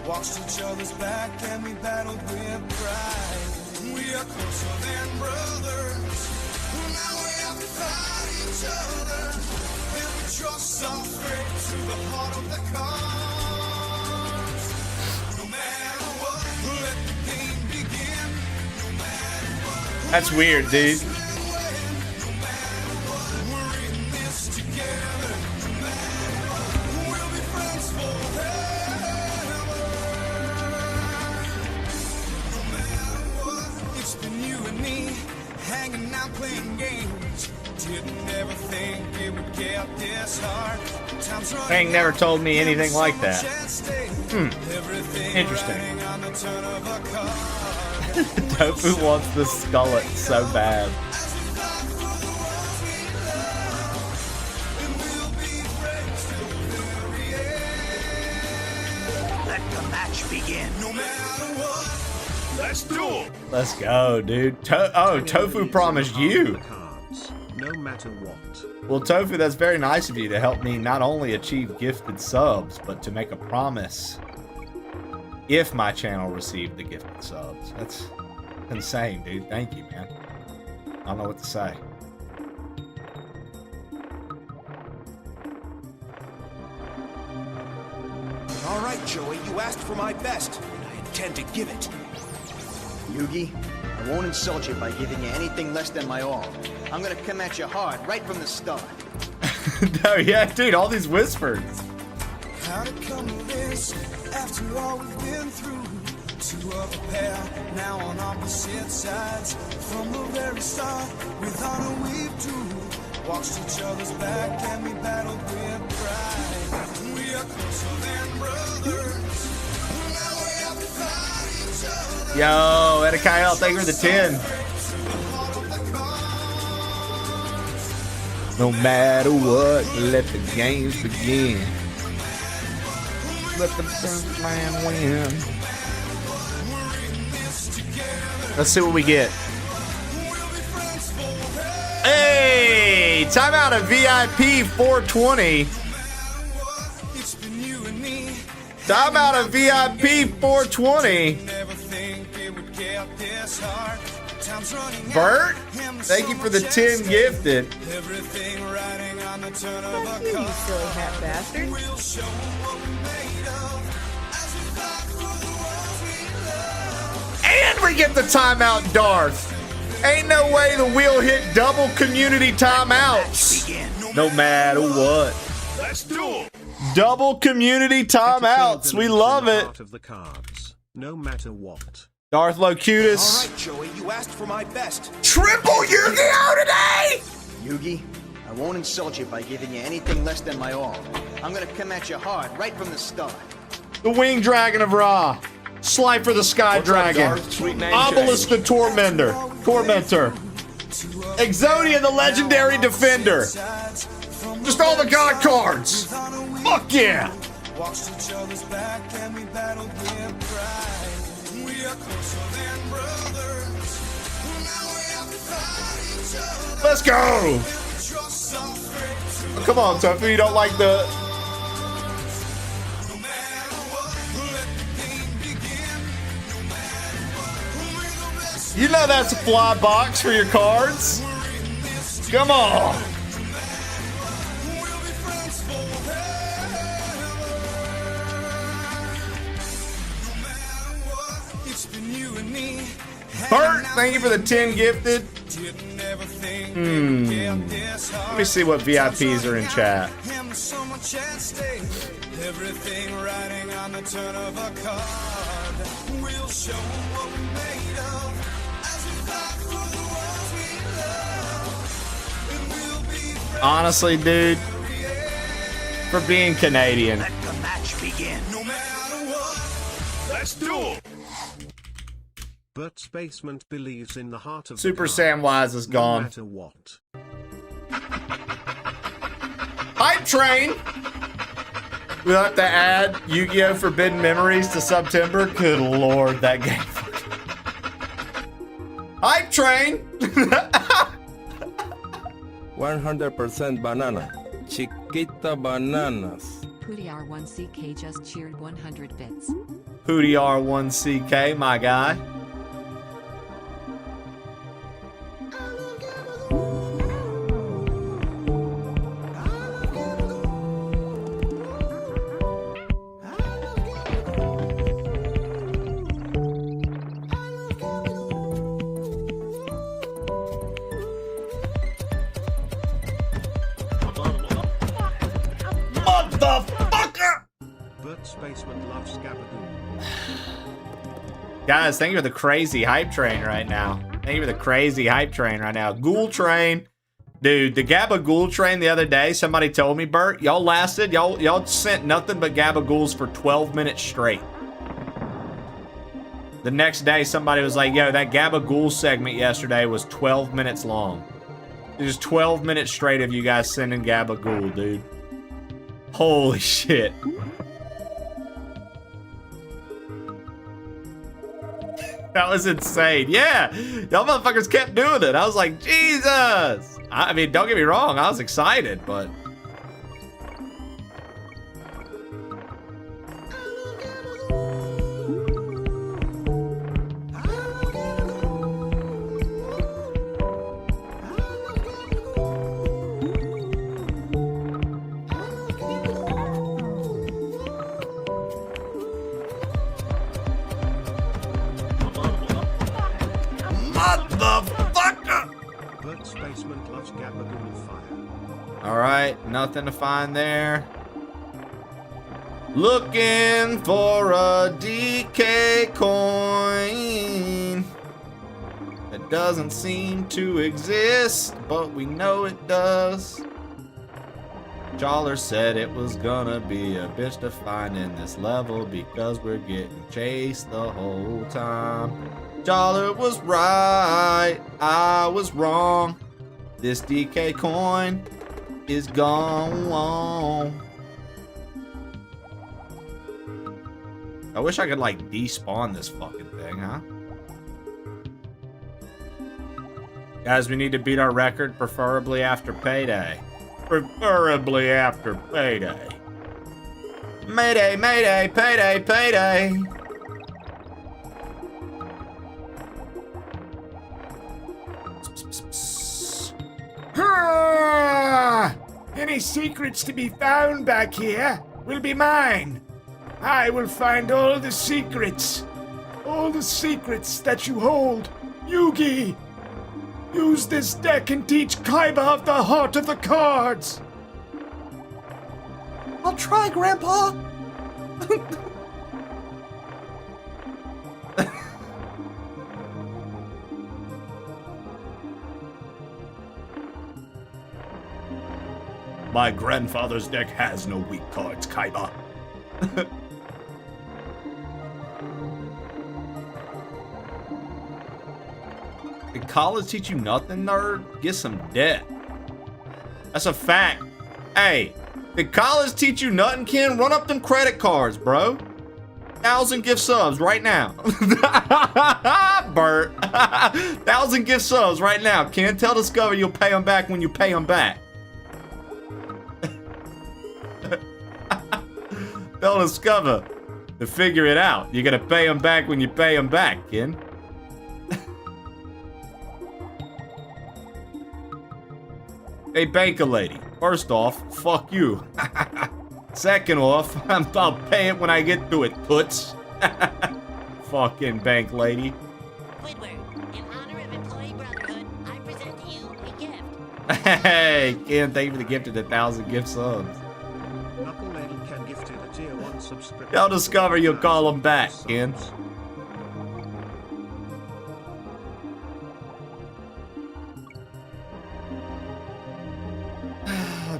Watched each other's back and we battled with pride. We are closer than brothers. Now we have to fight each other. And we trust our straight to the heart of the cards. No matter what, let the game begin. No matter what. That's weird, dude. Hanging out playing games. Didn't ever think it would get this hard. Hank never told me anything like that. Interesting. Tofu wants the skullet so bad. Let the match begin. No matter what. Let's do it. Let's go, dude. Tofu promised you. No matter what. Well, Tofu, that's very nice of you to help me not only achieve gifted subs, but to make a promise if my channel received the gifted subs. That's insane, dude. Thank you, man. I don't know what to say. All right, Joey, you asked for my best, and I intend to give it. Yugi, I won't insult you by giving you anything less than my all. I'm gonna come at you hard right from the start. No, yeah, dude, all these whispers. How to come to this after all we've been through? Two of a pair, now on opposite sides. From the very start, with honor we've two. Watched each other's back and we battled with pride. We are closer than brothers. Now we have to fight each other. Yo, Edakael, thank you for the 10. No matter what, let the games begin. Let the first man win. Let's see what we get. Hey, timeout of VIP 420. Timeout of VIP 420. Bert, thank you for the 10 gifted. Fuck you, you silly hat bastard. And we get the timeout, Darth. Ain't no way the wheel hit double community timeouts. No matter what. Let's do it. Double community timeouts. We love it. Part of the cards, no matter what. Darth Locutus. All right, Joey, you asked for my best. Triple Yu-Gi-Oh today! Yugi, I won't insult you by giving you anything less than my all. I'm gonna come at you hard right from the start. The Winged Dragon of Ra. Slifer the Sky Dragon. Obelisk the Tormentor. Exodia, the legendary defender. Just all the god cards. Fuck yeah. Watched each other's back and we battled with pride. We are closer than brothers. Now we have to fight each other. Let's go. Oh, come on, Tuffy, you don't like the... You know that's a fly box for your cards. Come on. Bert, thank you for the 10 gifted. Let me see what VIPs are in chat. Everything riding on the turn of a card. We'll show what we're made of as we fight for the ones we love. And we'll be Honestly, dude, for being Canadian. Let the match begin. No matter what. Let's do it. Bert's basement believes in the heart of Super the car, Samwise is gone. No matter what. Hype Train. We'll have to add Yu-Gi-Oh! Forbidden Memories to September. Good lord, that game. Hype Train. 100% banana. Chiquita bananas. Pooty R1CK just cheered 100 bits. Pooty R1CK, my guy. Bert's basement loves Gabagool. Guys, thank you for the crazy hype train right now. Thank you for the crazy hype train right now. Ghoul train. Dude, the Gabagool train the other day, somebody told me, Bert, y'all lasted, y'all sent nothing but Gabagools for 12 minutes straight. The next day, somebody was like, yo, that Gabagool segment yesterday was 12 minutes long. It was 12 minutes straight of you guys sending Gabagool, dude. Holy shit. That was insane. Yeah, y'all motherfuckers kept doing it. I was like, Jesus. I mean, don't get me wrong. I was excited, but... Motherfucker! Bert's basement loves Gabagool fire. Alright, nothing to find there. Looking for a DK coin that doesn't seem to exist, but we know it does. Joller said it was gonna be a bitch to find in this level because we're getting chased the whole time. Joller was right, I was wrong. This DK coin is gone. I wish I could like despawn this fucking thing, huh? Guys, we need to beat our record, preferably after payday. Preferably after payday. Mayday, mayday, payday, payday. Any secrets to be found back here will be mine. I will find all the secrets. All the secrets that you hold. Yugi! Use this deck and teach Kaiba of the heart of the cards. I'll try, Grandpa. My grandfather's deck has no weak cards, Kaiba. Did college teach you nothing, nerd? Get some debt. That's a fact. Hey, did college teach you nothing, Ken? Run up them credit cards, bro. 1,000 gift subs right now. Bert. 1,000 gift subs right now. Ken, tell Discover you'll pay them back when you pay them back. Tell Discover to figure it out. You're gonna pay them back when you pay them back, Ken. Hey, banker lady. First off, fuck you. Second off, I'll pay it when I get to it, toots. Fucking bank lady. Hey, Ken, thank you for the gift of the 1,000 gift subs. Knuckle Lady Ken gifted a tier 1 subscription. Y'all Discover you'll call them back, Ken.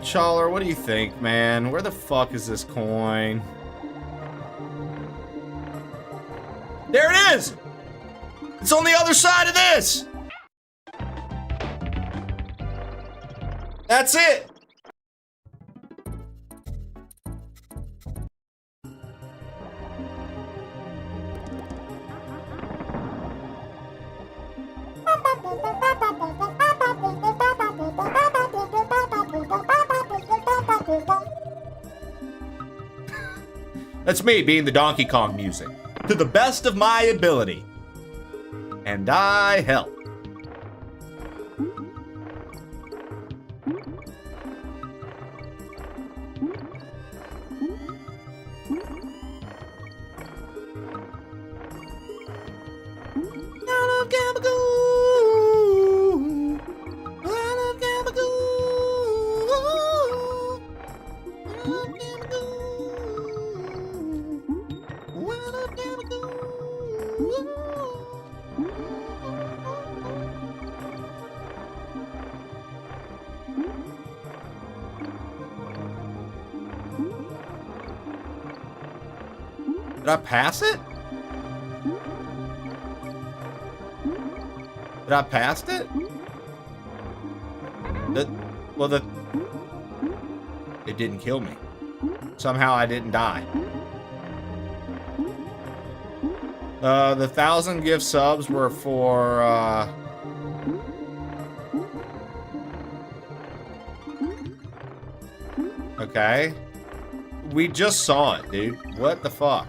Chawler, what do you think, man? Where the fuck is this coin? There it is! It's on the other side of this! That's it! That's me being the Donkey Kong music. To the best of my ability. And I help. Did I pass it? Did I pass it? It didn't kill me. Somehow I didn't die. The 1,000 gift subs were for, okay. We just saw it, dude. What the fuck?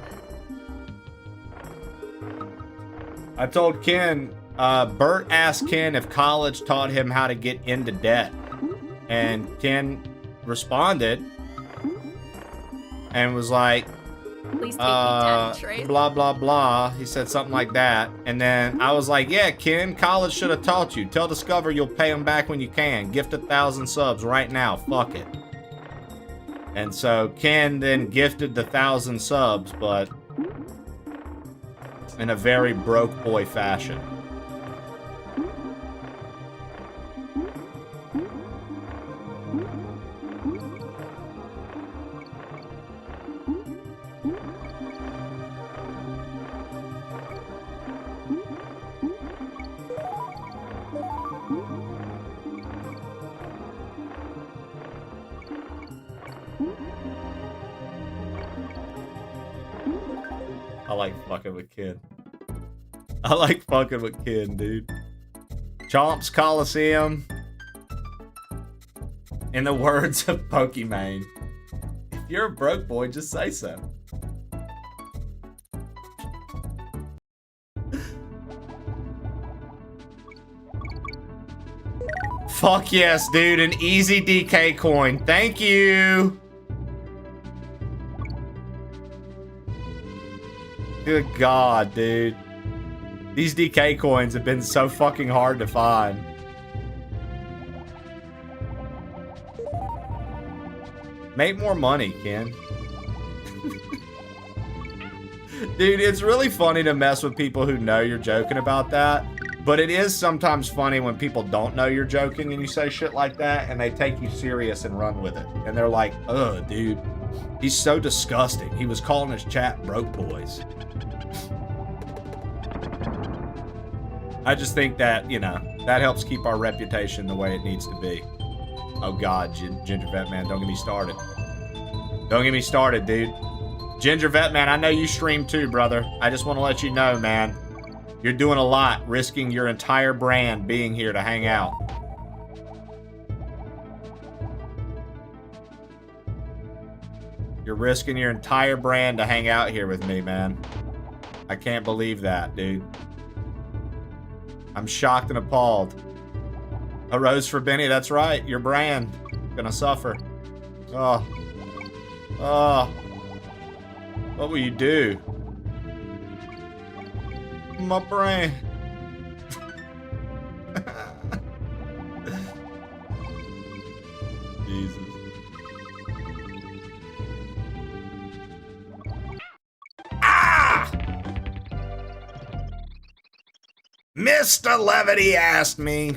I told Ken, Bert asked Ken if college taught him how to get into debt. And Ken responded and was like, blah, blah, blah. He said something like that. And then I was like, yeah, Ken, college should have taught you. Tell Discover you'll pay them back when you can. Gift 1,000 subs right now. Fuck it. And so Ken then gifted the 1,000 subs, but in a very broke boy fashion. I like fucking with Ken. I like fucking with Ken, dude. Chomps Coliseum. In the words of Pokemon, if you're a broke boy, just say so. Fuck yes, dude. An easy DK coin. Thank you. Good God, dude. These DK coins have been so fucking hard to find. Make more money, Ken. Dude, it's really funny to mess with people who know you're joking about that. But it is sometimes funny when people don't know you're joking and you say shit like that and they take you serious and run with it. And they're like, ugh, dude. He's so disgusting. He was calling his chat broke boys. I just think that, you know, that helps keep our reputation the way it needs to be. Oh God, Ginger Vet Man, don't get me started. Don't get me started, dude. Ginger Vet Man, I know you stream too, brother. I just want to let you know, man. You're doing a lot, risking your entire brand being here to hang out. You're risking your entire brand to hang out here with me, man. I can't believe that, dude. I'm shocked and appalled. A rose for Benny, that's right. Your brand. Gonna suffer. Oh. Oh. What will you do? My brain. Jesus. Ah! Mr. Levity asked me.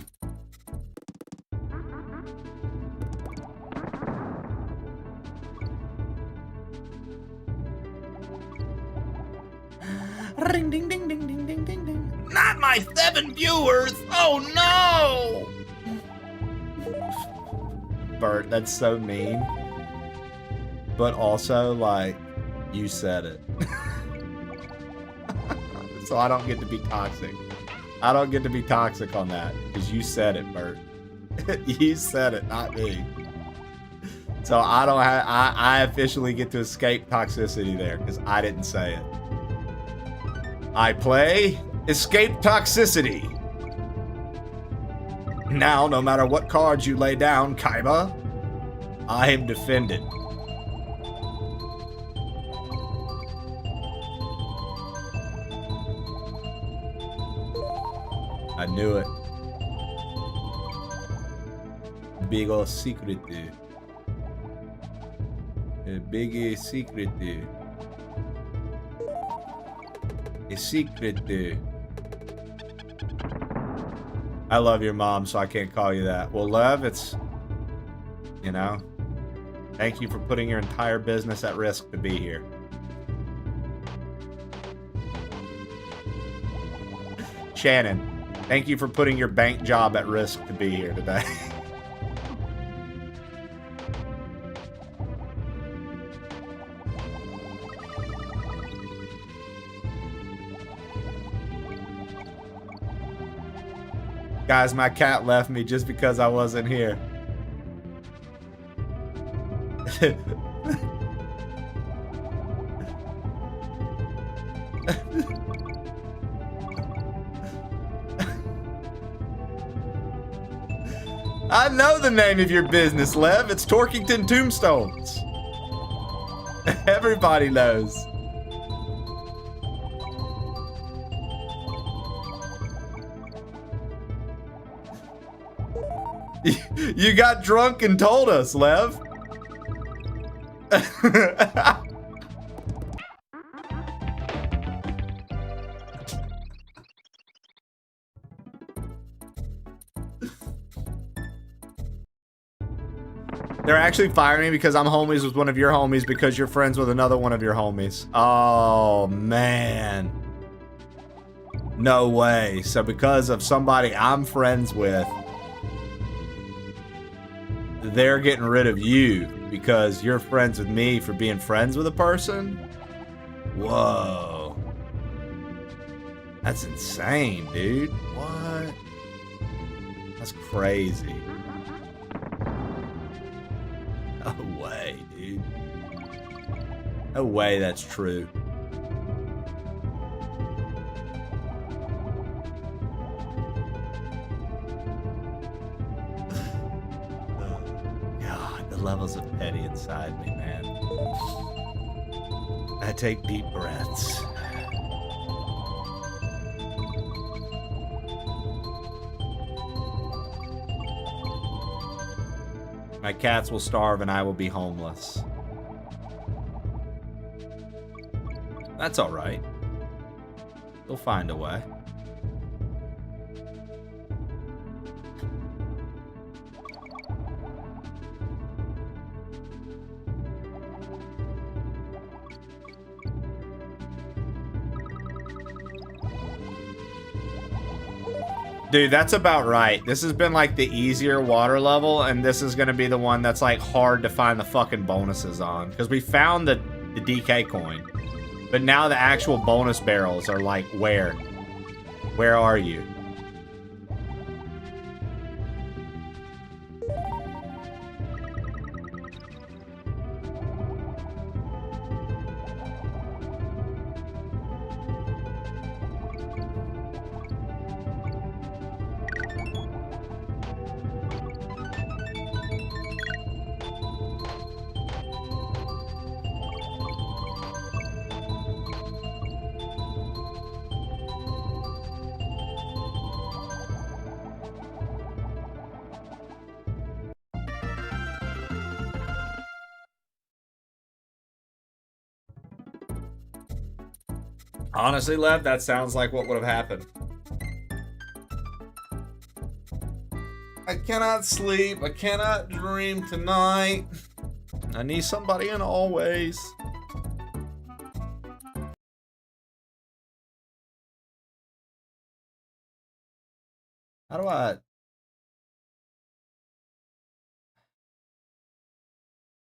Ring ding ding ding ding ding ding ding. Not my 7 viewers! Oh no! Bert, that's so mean. But also, like, you said it. So I don't get to be toxic. I don't get to be toxic on that, because you said it, Bert. You said it, not me. So I don't have, I officially get to escape toxicity there, because I didn't say it. I play escape toxicity. Now, no matter what cards you lay down, Kaiba, I am defended. I knew it. Big ol' secret dude. A big secret dude. A secret dude. I love your mom, so I can't call you that. Well, Lev, it's, you know, thank you for putting your entire business at risk to be here. Shannon, thank you for putting your bank job at risk to be here today. Guys, my cat left me just because I wasn't here. I know the name of your business, Lev. It's Torkington Tombstones. Everybody knows. You got drunk and told us, Lev. They're actually firing me because I'm homies with one of your homies because you're friends with another one of your homies. Oh, man. No way. So because of somebody I'm friends with, they're getting rid of you because you're friends with me for being friends with a person? Whoa. That's insane, dude. What? That's crazy. No way, dude. No way that's true. God, the levels of petty inside me, man. I take deep breaths. My cats will starve and I will be homeless. That's all right. They'll find a way. Dude, that's about right. This has been like the easier water level, and this is gonna be the one that's like hard to find the fucking bonuses on. Because we found the DK coin. But now the actual bonus barrels are like, where? Where are you? Honestly, Lev, that sounds like what would have happened. I cannot sleep. I cannot dream tonight. I need somebody in always. How do I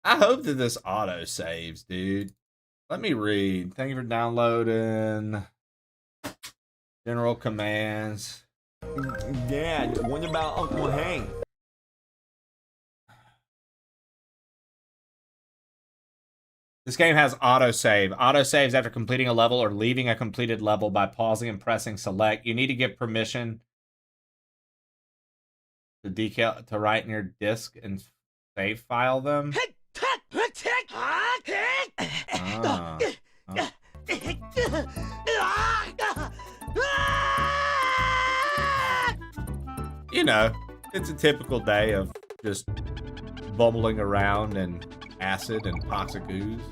hope that this auto saves, dude. Let me read. Thank you for downloading. General commands. Dad, what about Uncle Hank? This game has autosave. Autosaves after completing a level or leaving a completed level by pausing and pressing select. You need to give permission to decal to write in your disk and save file them. Ah. You know, it's a typical day of just bumbling around in acid and toxic ooze.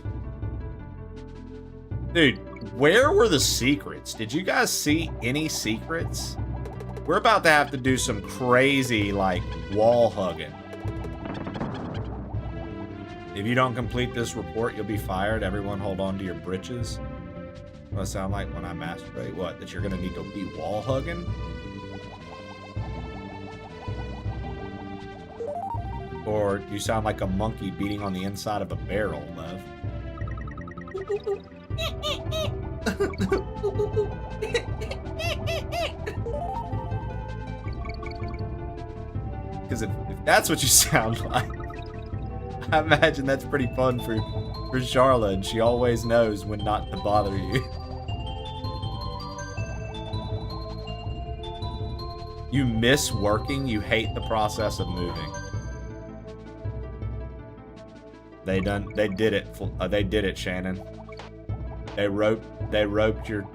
Dude, where were the secrets? Did you guys see any secrets? We're about to have to do some crazy, like, wall hugging. If you don't complete this report, you'll be fired. Everyone hold on to your britches. What do I sound like when I masturbate? What, that you're gonna need to be wall hugging? Or do you sound like a monkey beating on the inside of a barrel, Lev? Because if that's what you sound like, I imagine that's pretty fun for Charlotte, and she always knows when not to bother you. You miss working, you hate the process of moving. They did it, Shannon. They roped your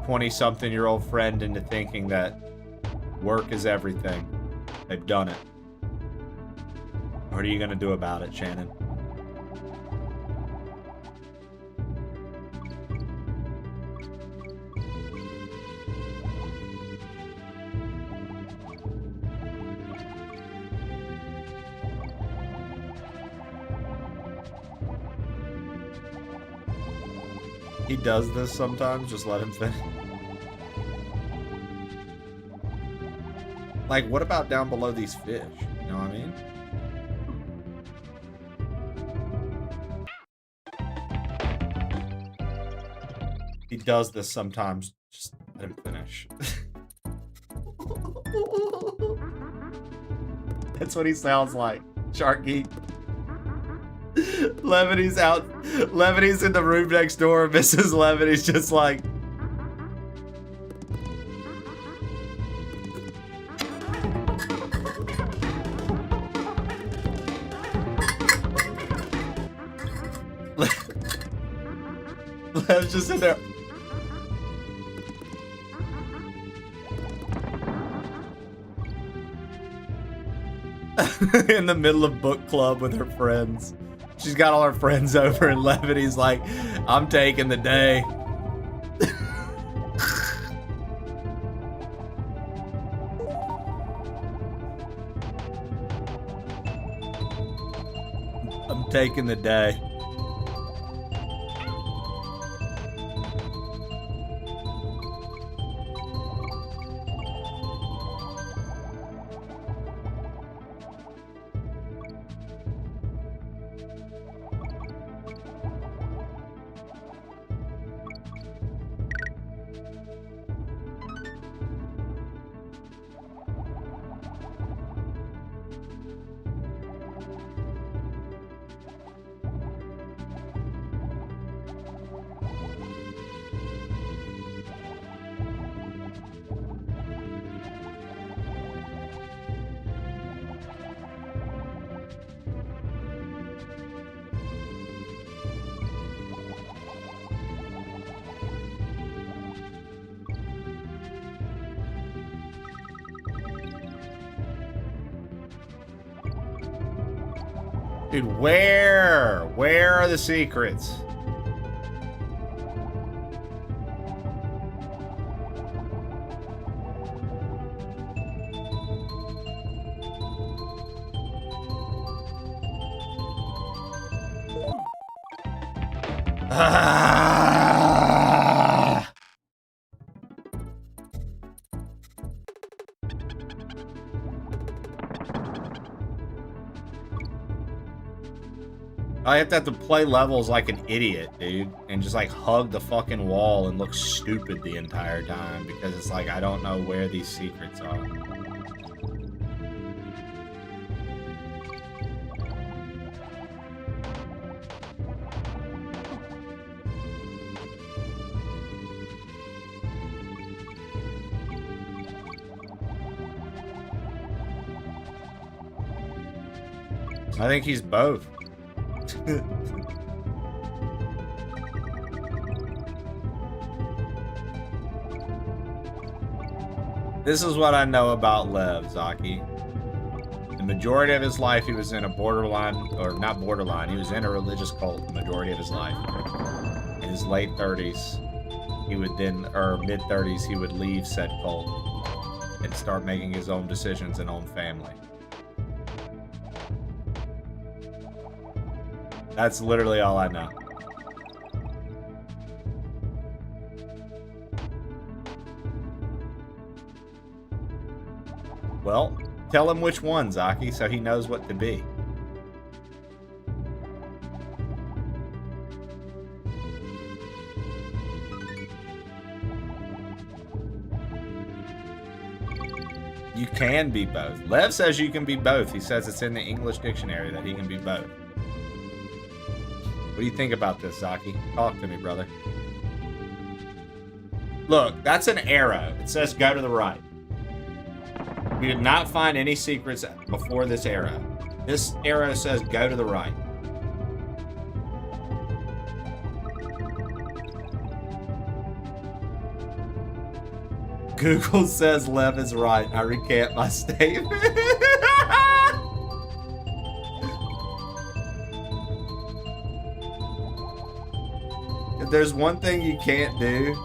20-something-year-old friend into thinking that work is everything. They've done it. What are you gonna do about it, Shannon? He does this sometimes, just let him finish. Like, what about down below these fish? You know what I mean? He does this sometimes, just let him finish. That's what he sounds like, Sharky. Levity's out. Levity's in the room next door. Mrs. Levity's just like. Lev's just in there. In the middle of book club with her friends. She's got all her friends over, and Levity's like, I'm taking the day. I'm taking the day. Dude, where? Where are the secrets? I have to play levels like an idiot, dude, and just like hug the fucking wall and look stupid the entire time because it's like I don't know where these secrets are. I think he's both. This is what I know about Lev, Zaki. The majority of his life he was in a borderline, or not borderline, he was in a religious cult the majority of his life. In his late 30s, he would then, or mid 30s, he would leave said cult and start making his own decisions and own family. That's literally all I know. Well, tell him which one, Zaki, so he knows what to be. You can be both. Lev says you can be both. He says it's in the English dictionary that he can be both. What do you think about this, Zaki? Talk to me, brother. Look, that's an arrow. It says go to the right. We did not find any secrets before this arrow. This arrow says go to the right. Google says Lev is right. I recant my statement. If there's one thing you can't do,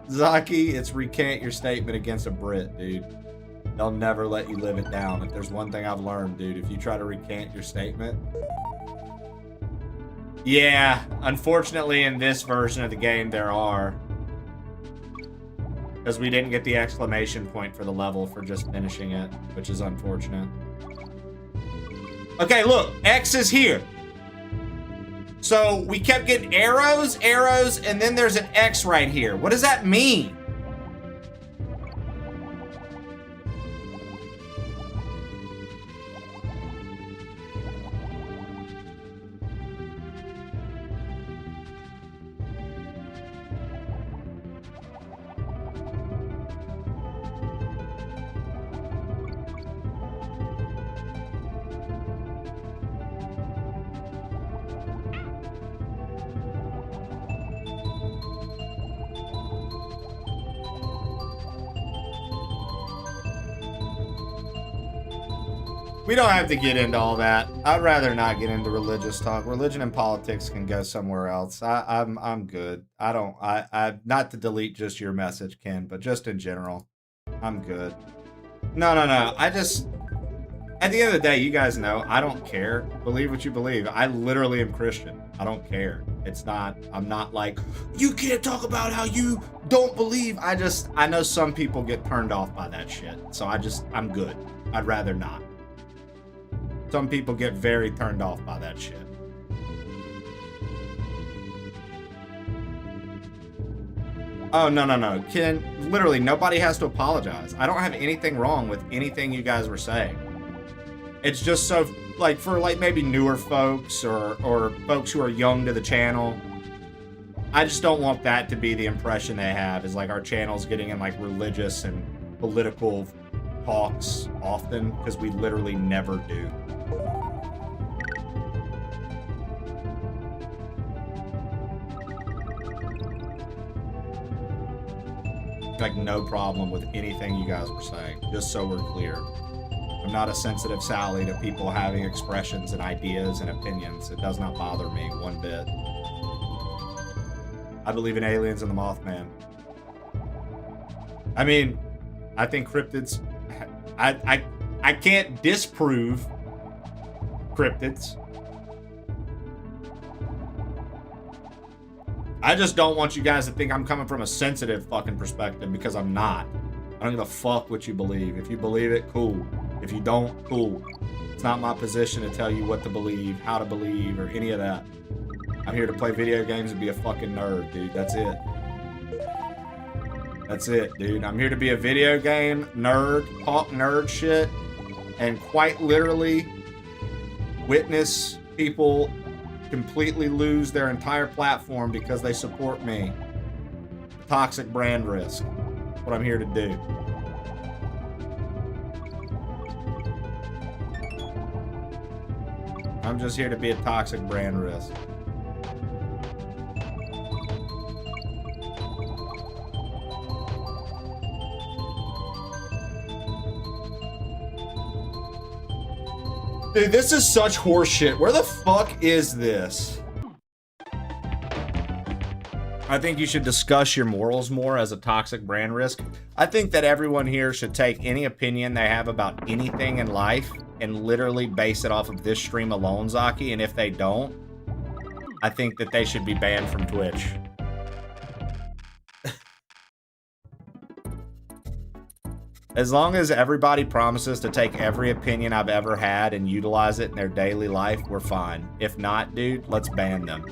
Zaki, it's recant your statement against a Brit, dude. They'll never let you live it down. If there's one thing I've learned, dude, if you try to recant your statement. Yeah, unfortunately in this version of the game there are. Because we didn't get the exclamation point for the level for just finishing it, which is unfortunate. Okay, look, X is here. So we kept getting arrows, arrows, and then there's an X right here. What does that mean? We don't have to get into all that. I'd rather not get into religious talk. Religion and politics can go somewhere else. I'm good. I not to delete just your message, Ken, but just in general, I'm good. No. I just, at the end of the day, you guys know, I don't care. Believe what you believe. I literally am Christian. I don't care. It's not, I'm not like, you can't talk about how you don't believe. I know some people get turned off by that shit. So I'm good. I'd rather not. Some people get very turned off by that shit. Oh, no. Ken, literally, nobody has to apologize. I don't have anything wrong with anything you guys were saying. It's just so, like, for, like, maybe newer folks or folks who are young to the channel, I just don't want that to be the impression they have, is, like, our channel's getting in, like, religious and political talks often, because we literally never do. Like, no problem with anything you guys were saying, just so we're clear. I'm not a sensitive Sally to people having expressions and ideas and opinions. It does not bother me one bit. I believe in aliens and the Mothman. I mean, I think cryptids... I can't disprove cryptids. I just don't want you guys to think I'm coming from a sensitive fucking perspective, because I'm not. I don't give a fuck what you believe. If you believe it, cool. If you don't, cool. It's not my position to tell you what to believe, how to believe, or any of that. I'm here to play video games and be a fucking nerd, dude. That's it. That's it, dude. I'm here to be a video game nerd, talk nerd shit, and quite literally witness people completely lose their entire platform because they support me. Toxic brand risk. What I'm here to do. I'm just here to be a toxic brand risk. Dude, this is such horseshit. Where the fuck is this? I think you should discuss your morals more as a toxic brand risk. I think that everyone here should take any opinion they have about anything in life and literally base it off of this stream alone, Zaki. And if they don't, I think that they should be banned from Twitch. As long as everybody promises to take every opinion I've ever had and utilize it in their daily life, we're fine. If not, dude, let's ban them.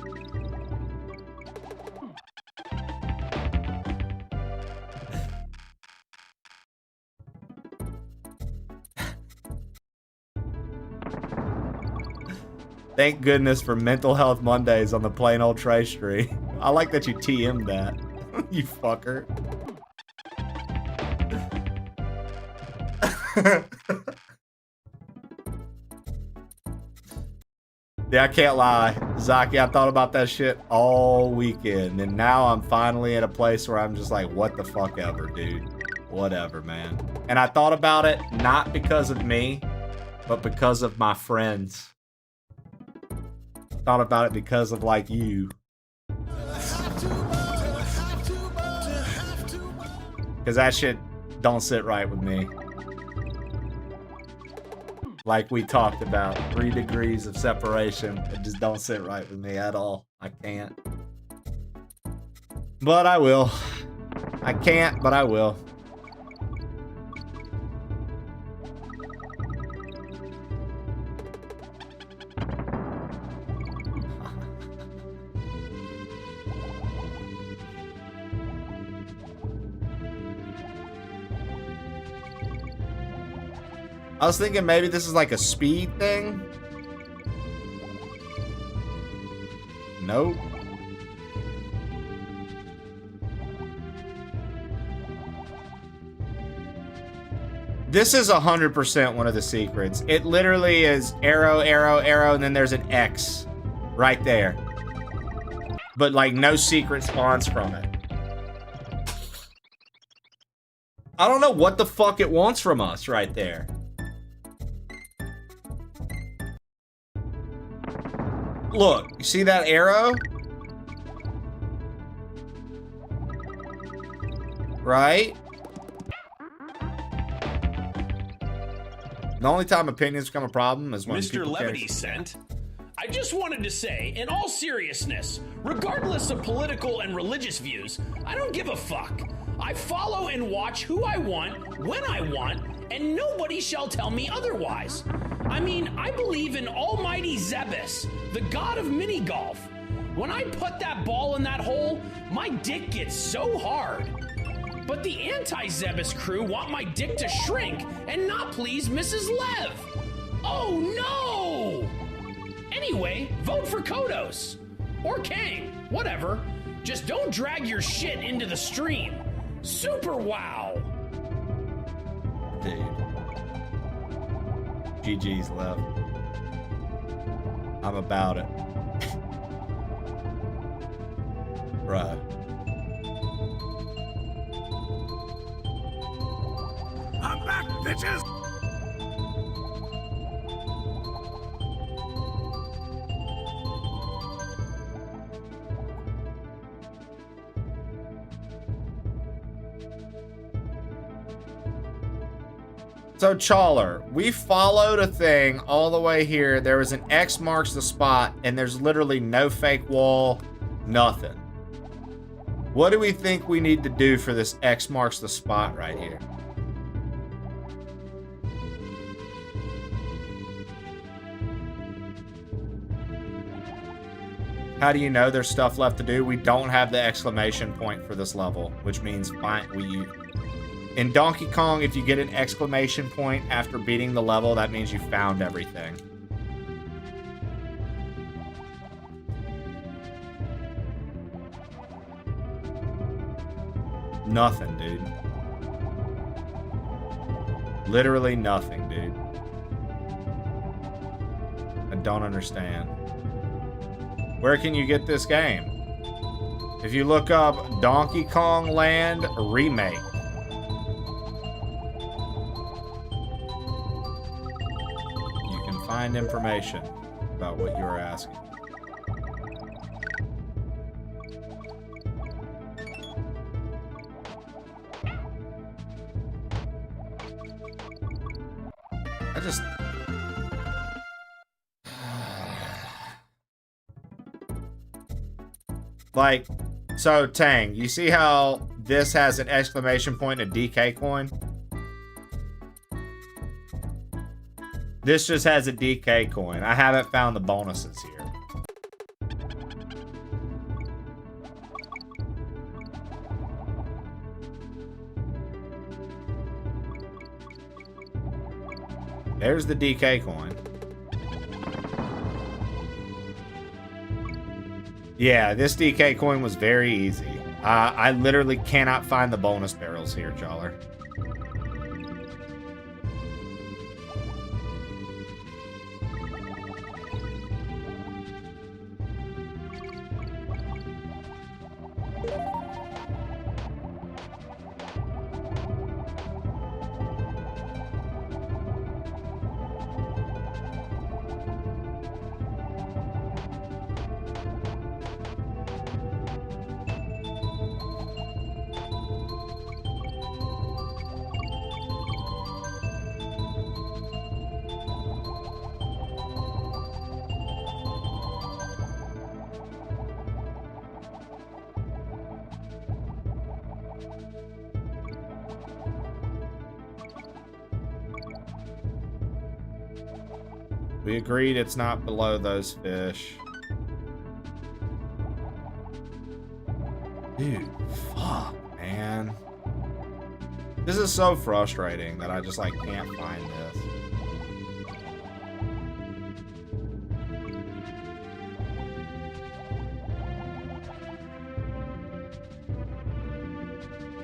Thank goodness for Mental Health Mondays on the Plain Old Trey stream. I like that you TM'd that. You fucker. Yeah, I can't lie. Zaki, I thought about that shit all weekend, and now I'm finally at a place where I'm just like, what the fuck ever, dude. Whatever, man. And I thought about it not because of me, but because of my friends. I thought about it because of, like, you. Because that shit don't sit right with me. Like we talked about, 3 degrees of separation. It just don't sit right with me at all. I can't. But I will. I can't, but I will. I was thinking maybe this is like a speed thing. Nope. This is 100% one of the secrets. It literally is arrow, arrow, arrow, and then there's an X right there. But like no secret spawns from it. I don't know what the fuck it wants from us right there. Look, you see that arrow? Right? The only time opinions become a problem is when Mr. Levity sent. I just wanted to say, in all seriousness, regardless of political and religious views, I don't give a fuck. I follow and watch who I want, when I want, and nobody shall tell me otherwise. I mean, I believe in almighty Zebus, the god of mini golf. When I put that ball in that hole, my dick gets so hard. But the anti-Zebus crew want my dick to shrink and not please Mrs. Lev. Oh no! Anyway, vote for Kodos. Or Kang, whatever. Just don't drag your shit into the stream. Super wow! Dude. GG's left. I'm about it. Bruh. I'm back, bitches! So, Chawler, we followed a thing all the way here. There was an X marks the spot, and there's literally no fake wall, nothing. What do we think we need to do for this X marks the spot right here? How do you know there's stuff left to do? We don't have the exclamation point for this level, which means in Donkey Kong, if you get an exclamation point after beating the level, that means you found everything. Nothing, dude. Literally nothing, dude. I don't understand. Where can you get this game? If you look up Donkey Kong Land Remake. You can find information about what you are asking. I just... Like, so Tang, you see how this has an exclamation point and a DK coin? This just has a DK coin. I haven't found the bonuses here. There's the DK coin. Yeah, this DK coin was very easy. I literally cannot find the bonus barrels here, Jawler. We agreed it's not below those fish. Dude, fuck, man. This is so frustrating that I just, like, can't find this.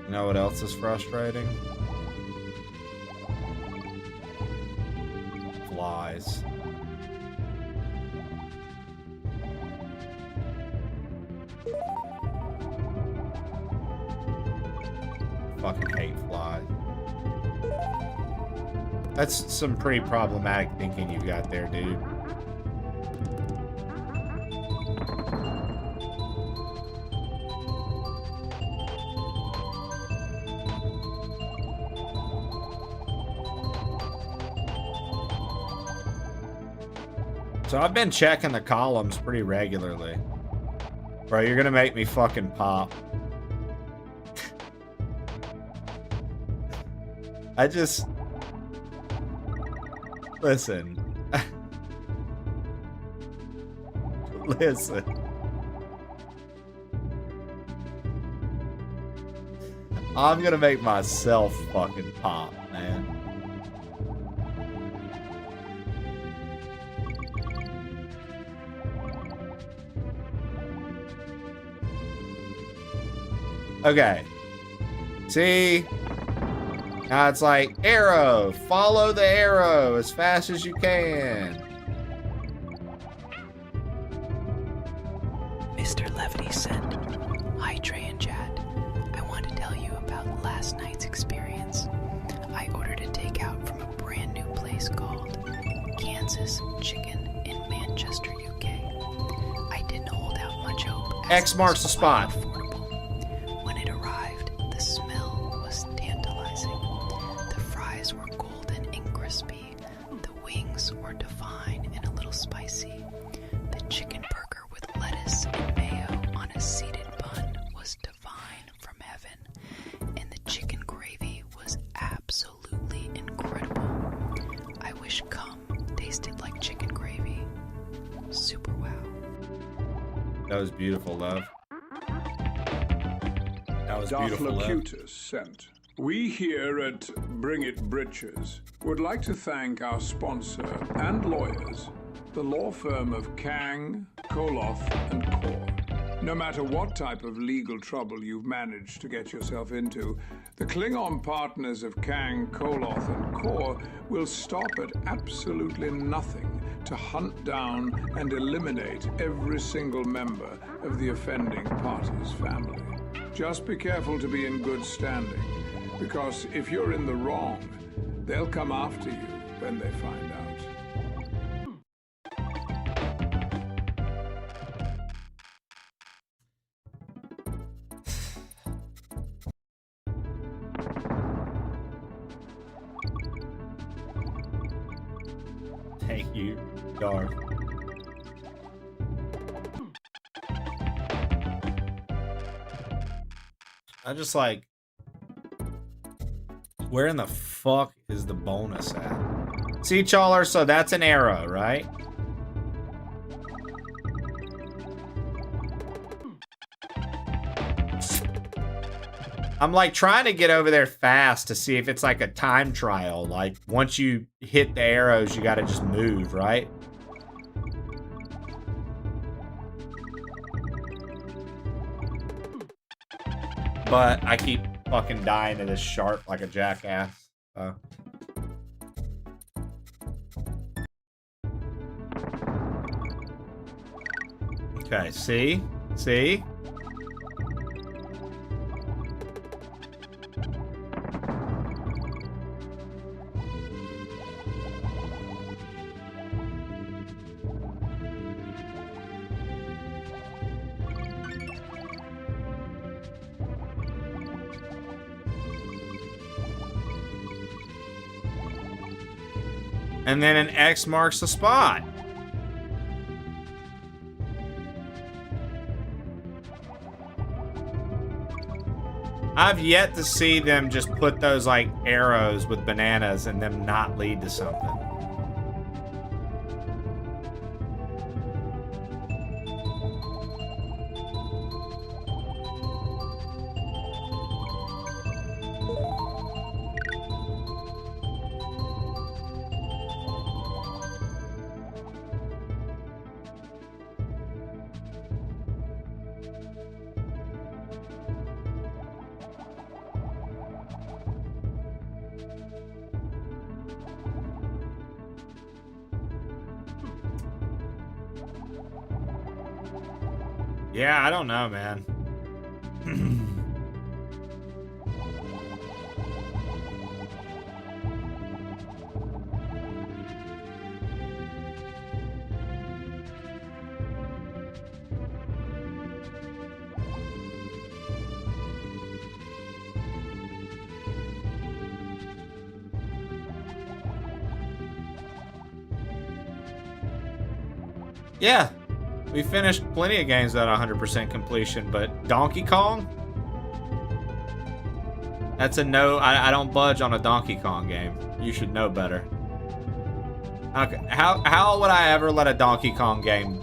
You know what else is frustrating? Flies. Fucking hate flies. That's some pretty problematic thinking you got there, dude. So I've been checking the columns pretty regularly. Bro, you're gonna make me fucking pop. I just... Listen. Listen. I'm gonna make myself fucking pop, man. Okay. See? Now it's like, arrow. Follow the arrow as fast as you can. Mr. Levity sent, "Hi Trey and Chad. I want to tell you about last night's experience. I ordered a takeout from a brand new place called Kansas Chicken in Manchester, UK. I didn't hold out much hope. X marks the spot. When it arrived, the smell was tantalizing. The fries were golden seeded bun was divine from heaven, and the chicken gravy was absolutely incredible. I wish cum tasted like chicken gravy. Super wow. That was beautiful, love. That was beautiful, love. Locutus sent. We here at Bring It Britches would like to thank our sponsor and lawyers, the law firm of Kang, Koloth, and Kor. No matter what type of legal trouble you've managed to get yourself into, the Klingon partners of Kang, Koloth, and Kor will stop at absolutely nothing to hunt down and eliminate every single member of the offending party's family. Just be careful to be in good standing, because if you're in the wrong, they'll come after you when they find out. Thank you, Darth. I just like, where in the fuck is the bonus at? See, Challer, so that's an arrow, right? I'm like trying to get over there fast to see if it's like a time trial. Like once you hit the arrows, you gotta just move, right? But I keep fucking dying to this shark like a jackass. Okay, see? See? And then an X marks the spot. I've yet to see them just put those like arrows with bananas and them not lead to something. Yeah, I don't know, man. Yeah. We finished plenty of games at 100% completion, but Donkey Kong? That's a no. I don't budge on a Donkey Kong game. You should know better. Okay, how would I ever let a Donkey Kong game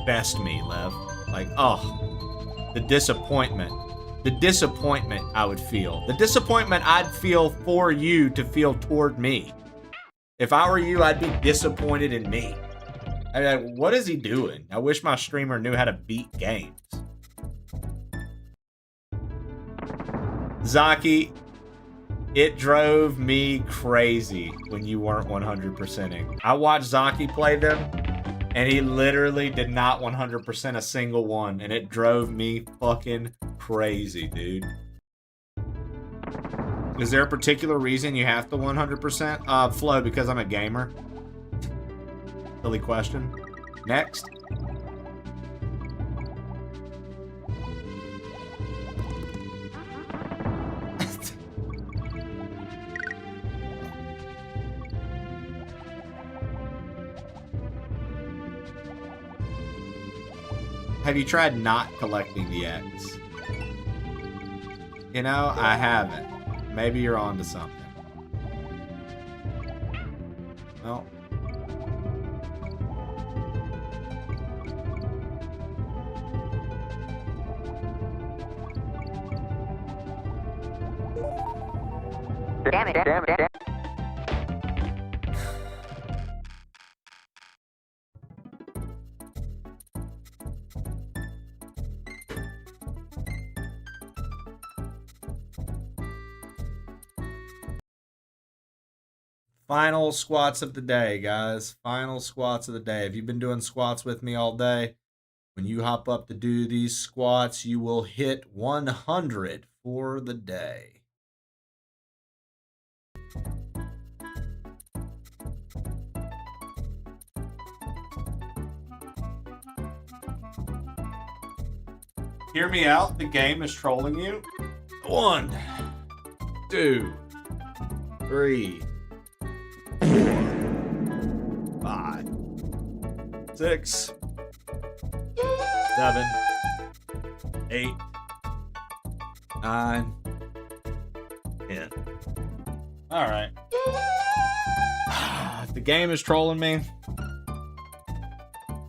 best me, Lev? Like, oh, the disappointment. The disappointment I would feel. The disappointment I'd feel for you to feel toward me. If I were you, I'd be disappointed in me. Like, what is he doing? I wish my streamer knew how to beat games. Zaki, it drove me crazy when you weren't 100%ing. I watched Zaki play them, and he literally did not 100% a single one, and it drove me fucking crazy, dude. Is there a particular reason you have to 100%? Flo, because I'm a gamer. Silly question. Next. Have you tried not collecting the X? You know, I haven't. Maybe you're onto something. Well. Damn it, damn it, damn it. Final squats of the day, guys. Final squats of the day. If you've been doing squats with me all day, when you hop up to do these squats, you will hit 100 for the day. Hear me out. The game is trolling you. 1, 2, 3, 5, 6, 7, 8, 9, 10. All right. The game is trolling me.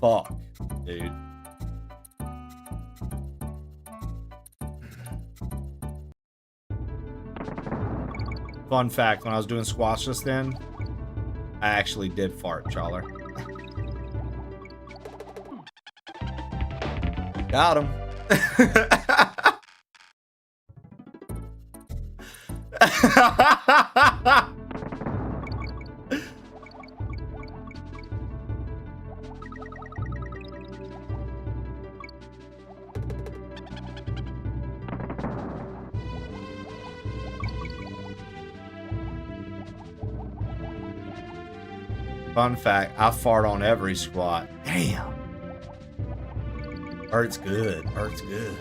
Fuck, dude. Fun fact, when I was doing squats just then, I actually did fart, Challer. Got him. Fun fact, I fart on every squat. Damn. Hurts good. Hurts good.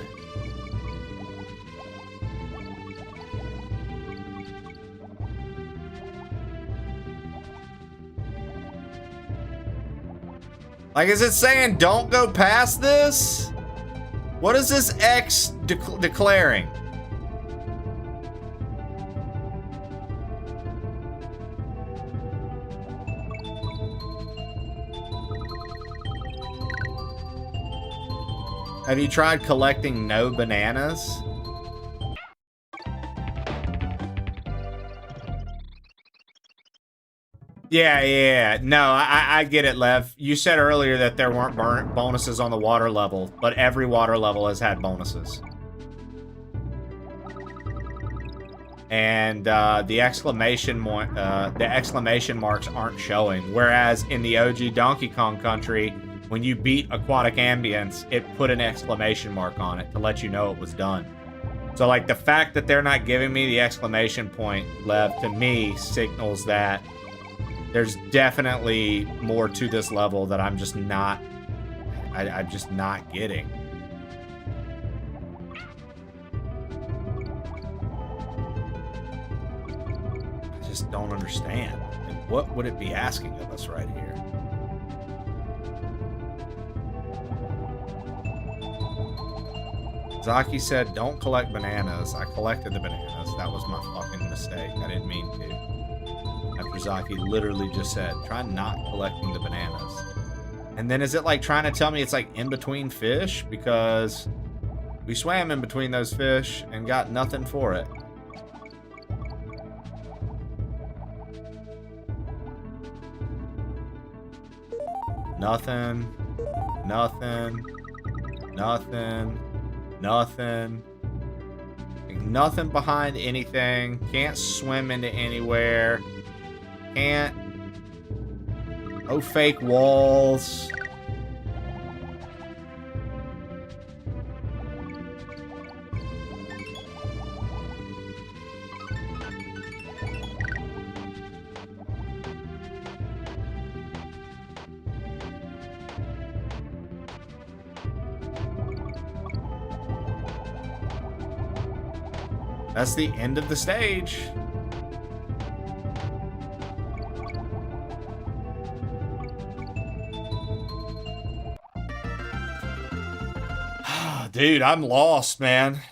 Like, is it saying don't go past this? What is this X declaring? Have you tried collecting no bananas? Yeah. No, I get it, Lev. You said earlier that there weren't bonuses on the water level, but every water level has had bonuses. And the exclamation marks aren't showing. Whereas in the OG Donkey Kong Country, when you beat Aquatic Ambience, it put an exclamation mark on it to let you know it was done. So, like, the fact that they're not giving me the exclamation point, Lev, to me, signals that there's definitely more to this level that I'm just not... I'm just not getting. I just don't understand. Like, what would it be asking of us right here? Zaki said, don't collect bananas. I collected the bananas. That was my fucking mistake. I didn't mean to. After Zaki literally just said, try not collecting the bananas. And then is it like trying to tell me it's like in between fish? Because we swam in between those fish and got nothing for it. Nothing. Nothing. Nothing. Nothing. Nothing behind anything. Can't swim into anywhere. Can't. Oh, fake walls. That's the end of the stage. Dude, I'm lost, man.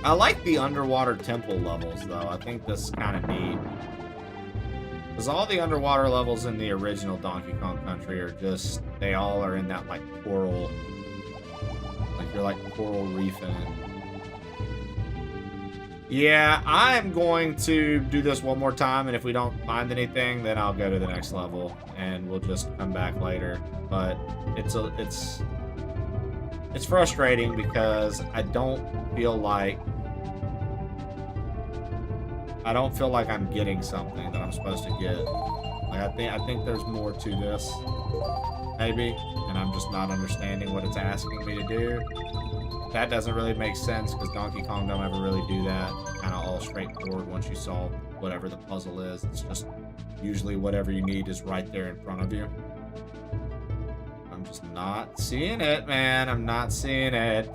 I like the underwater temple levels, though. I think this is kind of neat. Because all the underwater levels in the original Donkey Kong Country are just... They all are in that, like, coral... Like, you're, like, coral reefing. Yeah, I'm going to do this one more time, and if we don't find anything, then I'll go to the next level, and we'll just come back later. But it's frustrating because I don't feel like I'm getting something that I'm supposed to get. Like I think there's more to this, maybe, and I'm just not understanding what it's asking me to do. That doesn't really make sense because Donkey Kong don't ever really do that. Kind of all straightforward once you solve whatever the puzzle is. It's just usually whatever you need is right there in front of you. I'm just not seeing it, man. I'm not seeing it.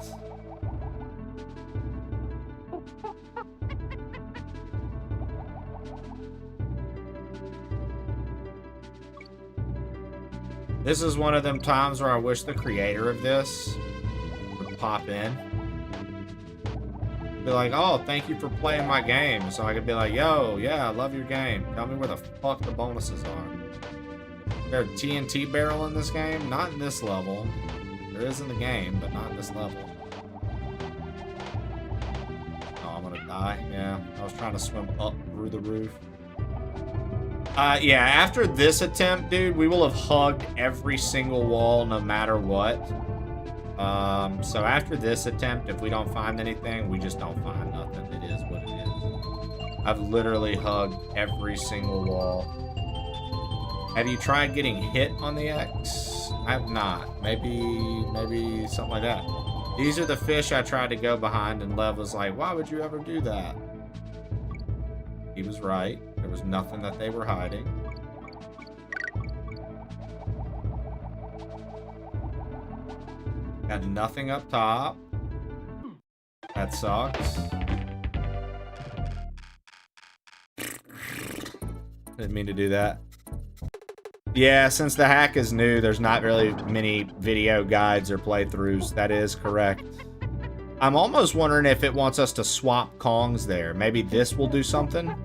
This is one of them times where I wish the creator of this would pop in. Be like, oh, thank you for playing my game. So I could be like, yo, yeah, I love your game. Tell me where the fuck the bonuses are. Is there a TNT barrel in this game? Not in this level. There is in the game, but not in this level. Oh, I'm gonna die. Yeah, I was trying to swim up through the roof. Yeah, after this attempt, dude, we will have hugged every single wall no matter what. So after this attempt, if we don't find anything, we just don't find nothing. It is what it is. I've literally hugged every single wall. Have you tried getting hit on the X? I have not. Maybe something like that. These are the fish I tried to go behind, and Lev was like, why would you ever do that? He was right. There was nothing that they were hiding. Got nothing up top. That sucks. Didn't mean to do that. Yeah, since the hack is new, there's not really many video guides or playthroughs. That is correct. I'm almost wondering if it wants us to swap Kongs there. Maybe this will do something.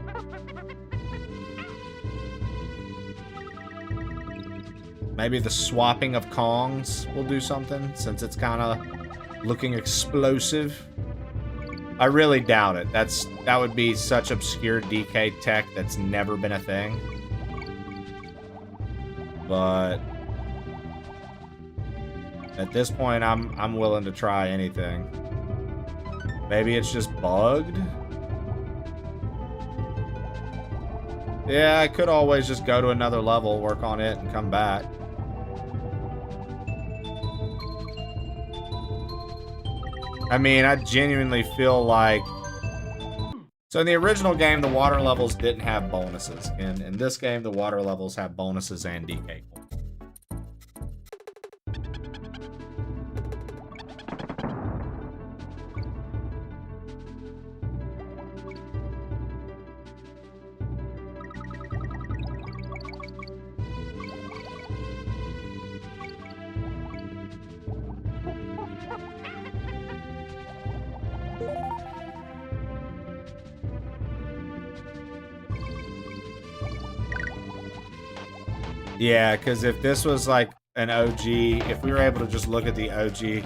Maybe the swapping of Kongs will do something, since it's kind of looking explosive. I really doubt it. That would be such obscure DK tech that's never been a thing. But at this point, I'm willing to try anything. Maybe it's just bugged? Yeah, I could always just go to another level, work on it, and come back. I mean, I genuinely feel like... So in the original game, the water levels didn't have bonuses. In this game, the water levels have bonuses and DK coins. Yeah, because if this was like an OG, if we were able to just look at the OG,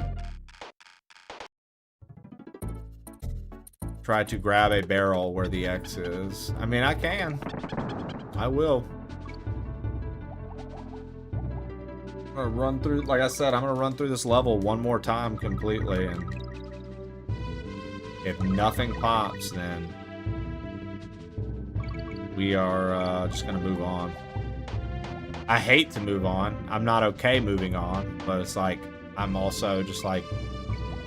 try to grab a barrel where the X is. I mean, I can. I will. I'm gonna run through, like I said, I'm gonna run through this level one more time completely, and if nothing pops, then we are just gonna move on. I hate to move on. I'm not okay moving on, but it's like, I'm also just like,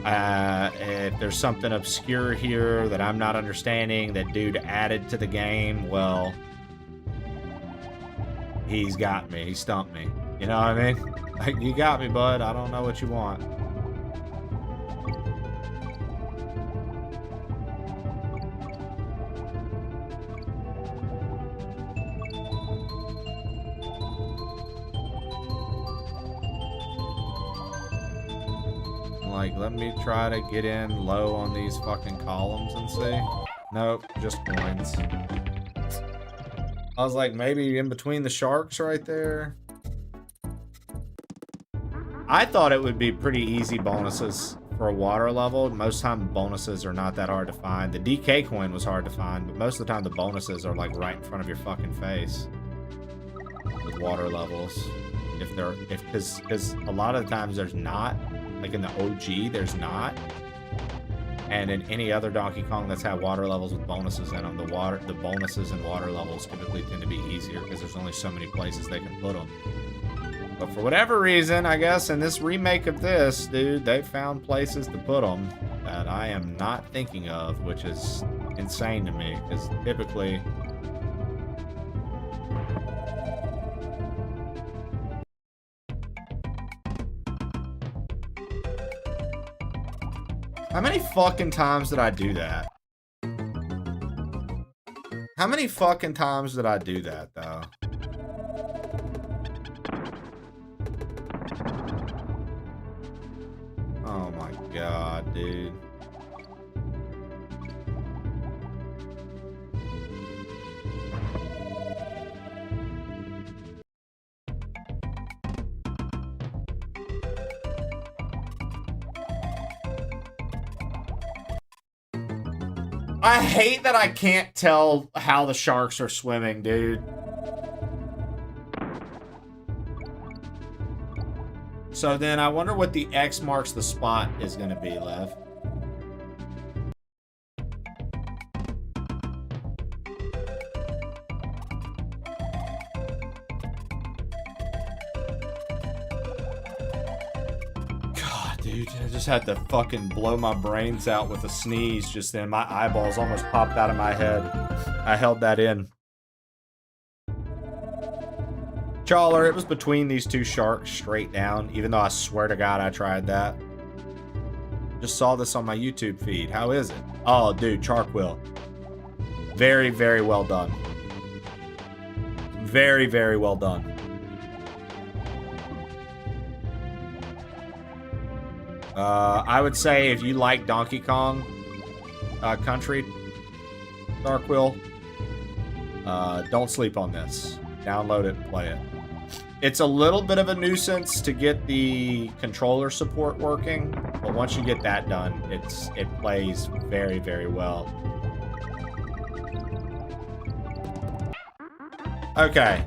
If there's something obscure here that I'm not understanding that dude added to the game, well, he's got me. He stumped me. You know what I mean? Like, you got me, bud. I don't know what you want. Like, let me try to get in low on these fucking columns and see. Nope, just coins. I was like, maybe in between the sharks right there. I thought it would be pretty easy bonuses for a water level. Most time bonuses are not that hard to find. The DK coin was hard to find, but most of the time the bonuses are like right in front of your fucking face with water levels. Because a lot of the times there's not. Like in the OG, there's not. And in any other Donkey Kong that's had water levels with bonuses in them, the bonuses and water levels typically tend to be easier because there's only so many places they can put them. But for whatever reason, I guess in this remake of this, dude, they found places to put them that I am not thinking of, which is insane to me because typically... How many fucking times did I do that? How many fucking times did I do that, though? Oh my god, dude. I hate that I can't tell how the sharks are swimming, dude. So then I wonder what the X marks the spot is going to be, Lev. Dude, I just had to fucking blow my brains out with a sneeze just then. My eyeballs almost popped out of my head. I held that in. Chawler, it was between these two sharks straight down, even though I swear to God I tried that. Just saw this on my YouTube feed. How is it? Oh, dude, Charkwheel. Very, very well done. Very, very well done. I would say if you like Donkey Kong Country, Darkwheel, don't sleep on this. Download it and play it. It's a little bit of a nuisance to get the controller support working, but once you get that done, it plays very, very well. Okay.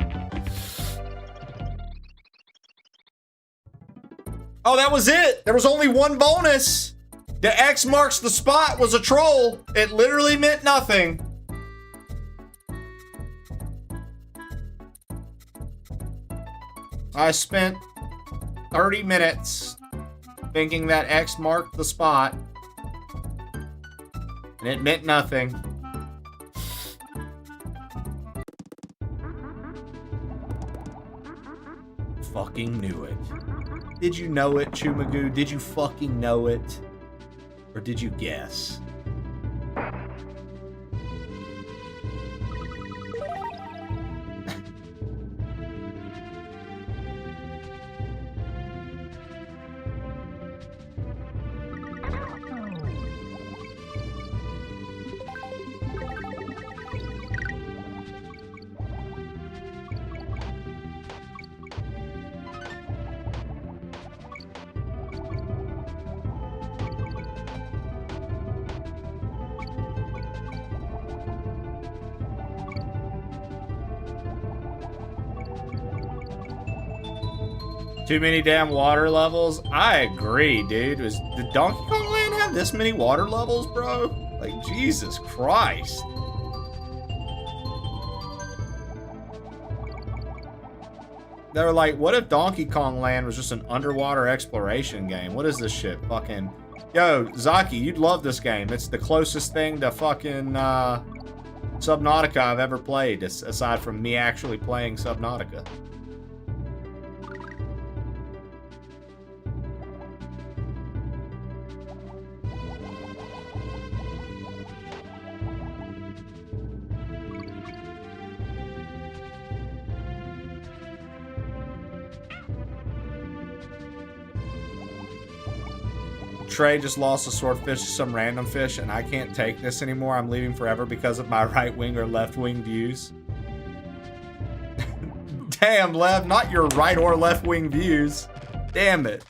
Oh, that was it. There was only one bonus. The X marks the spot was a troll. It literally meant nothing. I spent 30 minutes thinking that X marked the spot. And it meant nothing. Fucking knew it. Did you know it, Chumagoo? Did you fucking know it? Or did you guess? Too many damn water levels? I agree, dude. Did Donkey Kong Land have this many water levels, bro? Like, Jesus Christ. They were like, what if Donkey Kong Land was just an underwater exploration game? What is this shit? Fucking Yo, Zaki, you'd love this game. It's the closest thing to fucking Subnautica I've ever played, aside from me actually playing Subnautica. Trey just lost a swordfish to some random fish, and I can't take this anymore. I'm leaving forever because of my right wing or left wing views. Damn, Lev, not your right or left wing views. Damn it.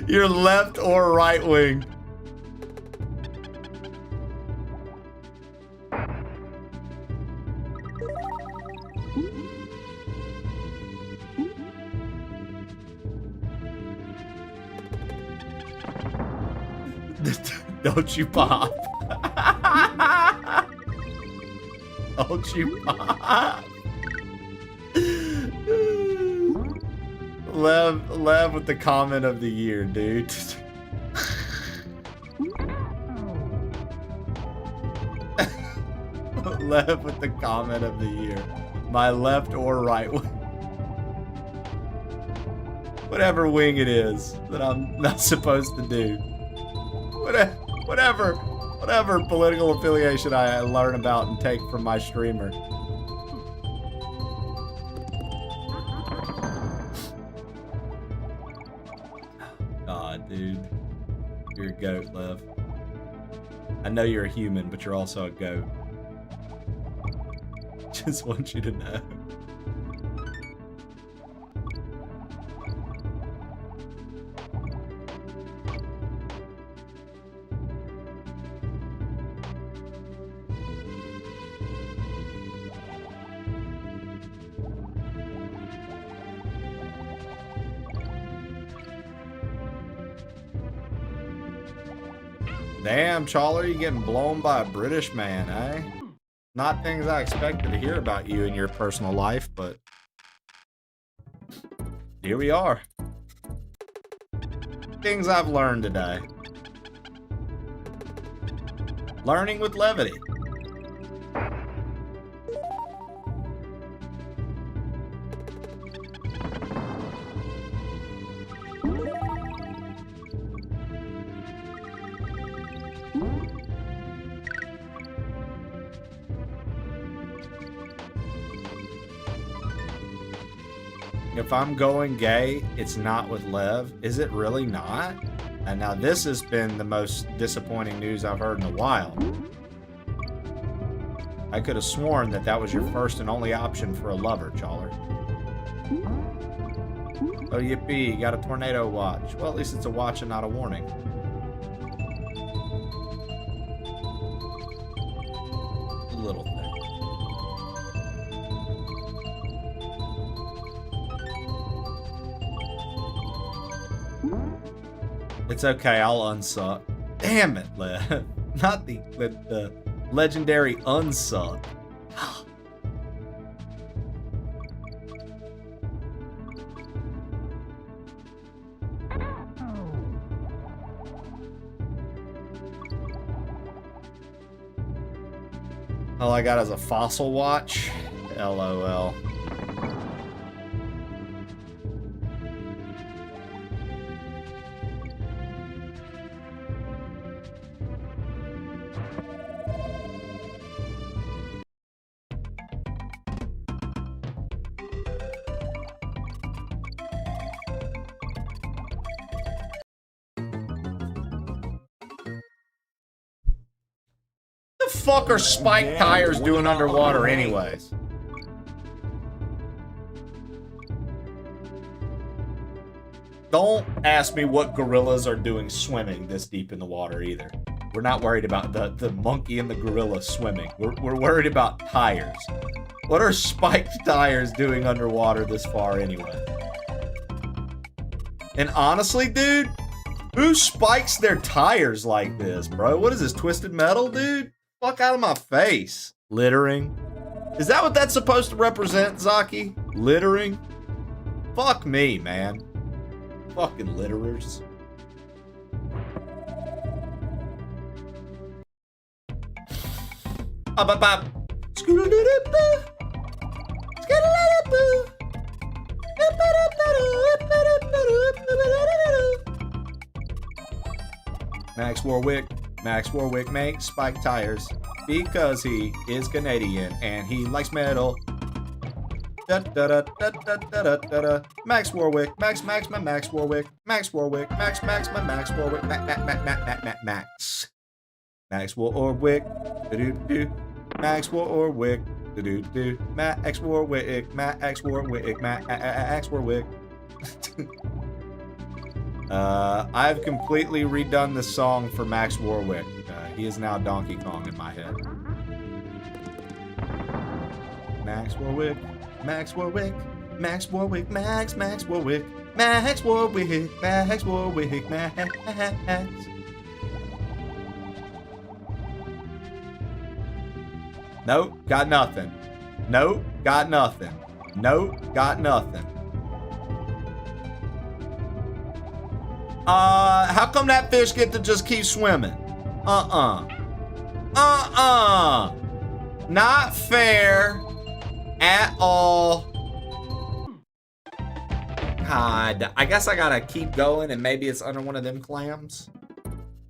Your left or right wing. Don't you pop. Don't you pop. Lev with the comment of the year, dude. Lev with the comment of the year. My left or right wing. Whatever wing it is that I'm not supposed to do. Whatever political affiliation I learn about and take from my streamer. God, dude. You're a goat, Lev. I know you're a human, but you're also a goat. Just want you to know. Damn, Chawler, you getting blown by a British man, eh? Not things I expected to hear about you in your personal life, but here we are. Things I've learned today. Learning with levity. If I'm going gay, it's not with Lev. Is it really not? And now this has been the most disappointing news I've heard in a while. I could have sworn that that was your first and only option for a lover, Chawler. Oh, yippee, got a tornado watch. Well, at least it's a watch and not a warning. Little thing. It's okay, I'll unsuck. Damn it, Lev. Not the legendary unsuck. All I got is a fossil watch. LOL. Fuck are spike tires doing underwater anyways? Don't ask me what gorillas are doing swimming this deep in the water either. We're not worried about the monkey and the gorilla swimming. We're worried about tires. What are spiked tires doing underwater this far anyway? And honestly, dude, who spikes their tires like this, bro? What is this, Twisted Metal, dude? Fuck out of my face. Littering. Is that what that's supposed to represent, Zaki? Littering? Fuck me, man. Fucking litterers. Up, up, up. Scoo-doo-doo-doo-boo. Scoo-doo-doo-doo-boo. Max Warwick makes spike tires because he is Canadian and he likes metal. Da, da, da, da, da, da, da, da, da. Max Warwick, Max Warwick, Max Warwick, Max Warwick, Max Warwick, Max Warwick, do-do-do, Max Warwick, do-do-do, Max Warwick, Max Warwick, Max Warwick. I've completely redone the song for Max Warwick. He is now Donkey Kong in my head. Max Warwick, Max Warwick, Max Warwick, Max Warwick, Max Warwick, Max Warwick, Max. Nope, got nothing. Nope, got nothing. Nope, got nothing. How come that fish get to just keep swimming? Not fair at all. God, I guess I gotta keep going and maybe it's under one of them clams.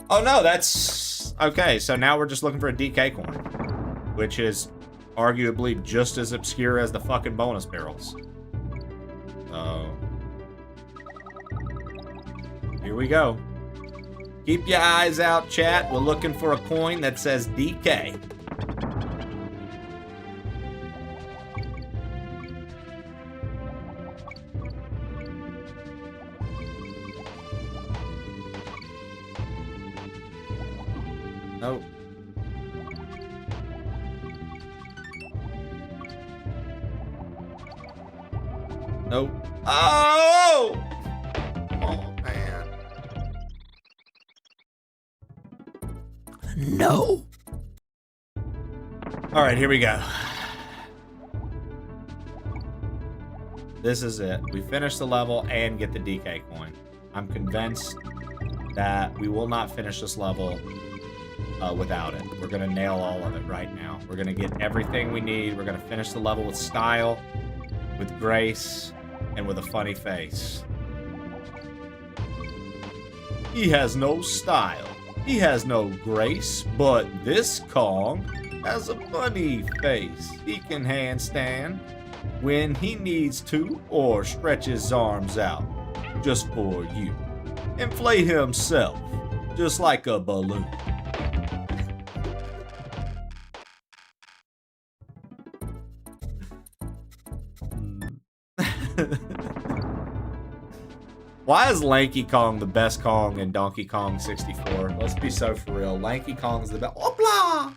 Oh no, that's okay. So now we're just looking for a DK coin, which is arguably just as obscure as the fucking bonus barrels. So here we go. Keep your eyes out, chat. We're looking for a coin that says DK. Nope. Nope. Oh! Oh, man. No. All right, here we go. This is it. We finish the level and get the DK coin. I'm convinced that we will not finish this level without it. We're gonna nail all of it right now. We're gonna get everything we need. We're gonna finish the level with style, with grace, and with a funny face. He has no style. He has no grace, but this Kong has a funny face. He can handstand when he needs to or stretch his arms out just for you. Inflate himself just like a balloon. Why is Lanky Kong the best Kong in Donkey Kong 64? Let's be so for real. Lanky Kong's the best. Opla!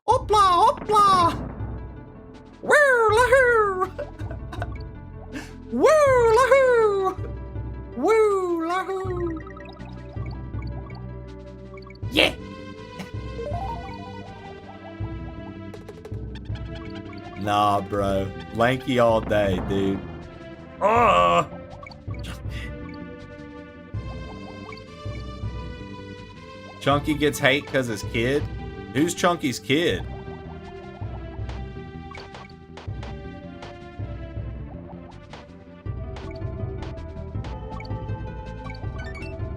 Opla! Opla! Woo-lahoo! Woo-lahoo! Woo-lahoo! Yeah! Nah, bro. Lanky all day, dude. Chunky gets hate because his kid? Who's Chunky's kid?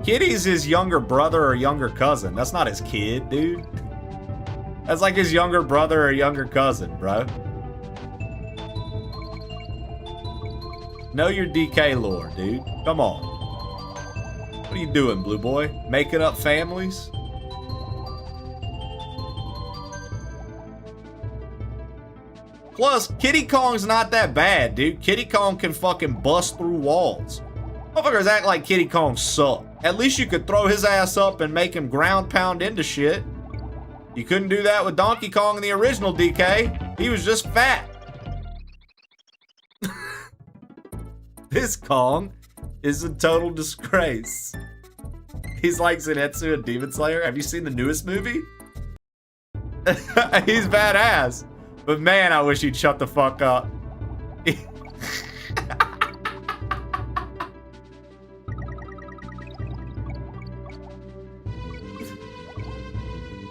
Kitty's his younger brother or younger cousin. That's not his kid, dude. That's like his younger brother or younger cousin, bro. Know your DK lore, dude. Come on. What are you doing, blue boy? Making up families? Plus, Kitty Kong's not that bad, dude. Kitty Kong can fucking bust through walls. Motherfuckers act like Kitty Kong suck. At least you could throw his ass up and make him ground pound into shit. You couldn't do that with Donkey Kong in the original DK. He was just fat. This Kong is a total disgrace. He's like Zenitsu and Demon Slayer. Have you seen the newest movie? He's badass. But man, I wish he'd shut the fuck up.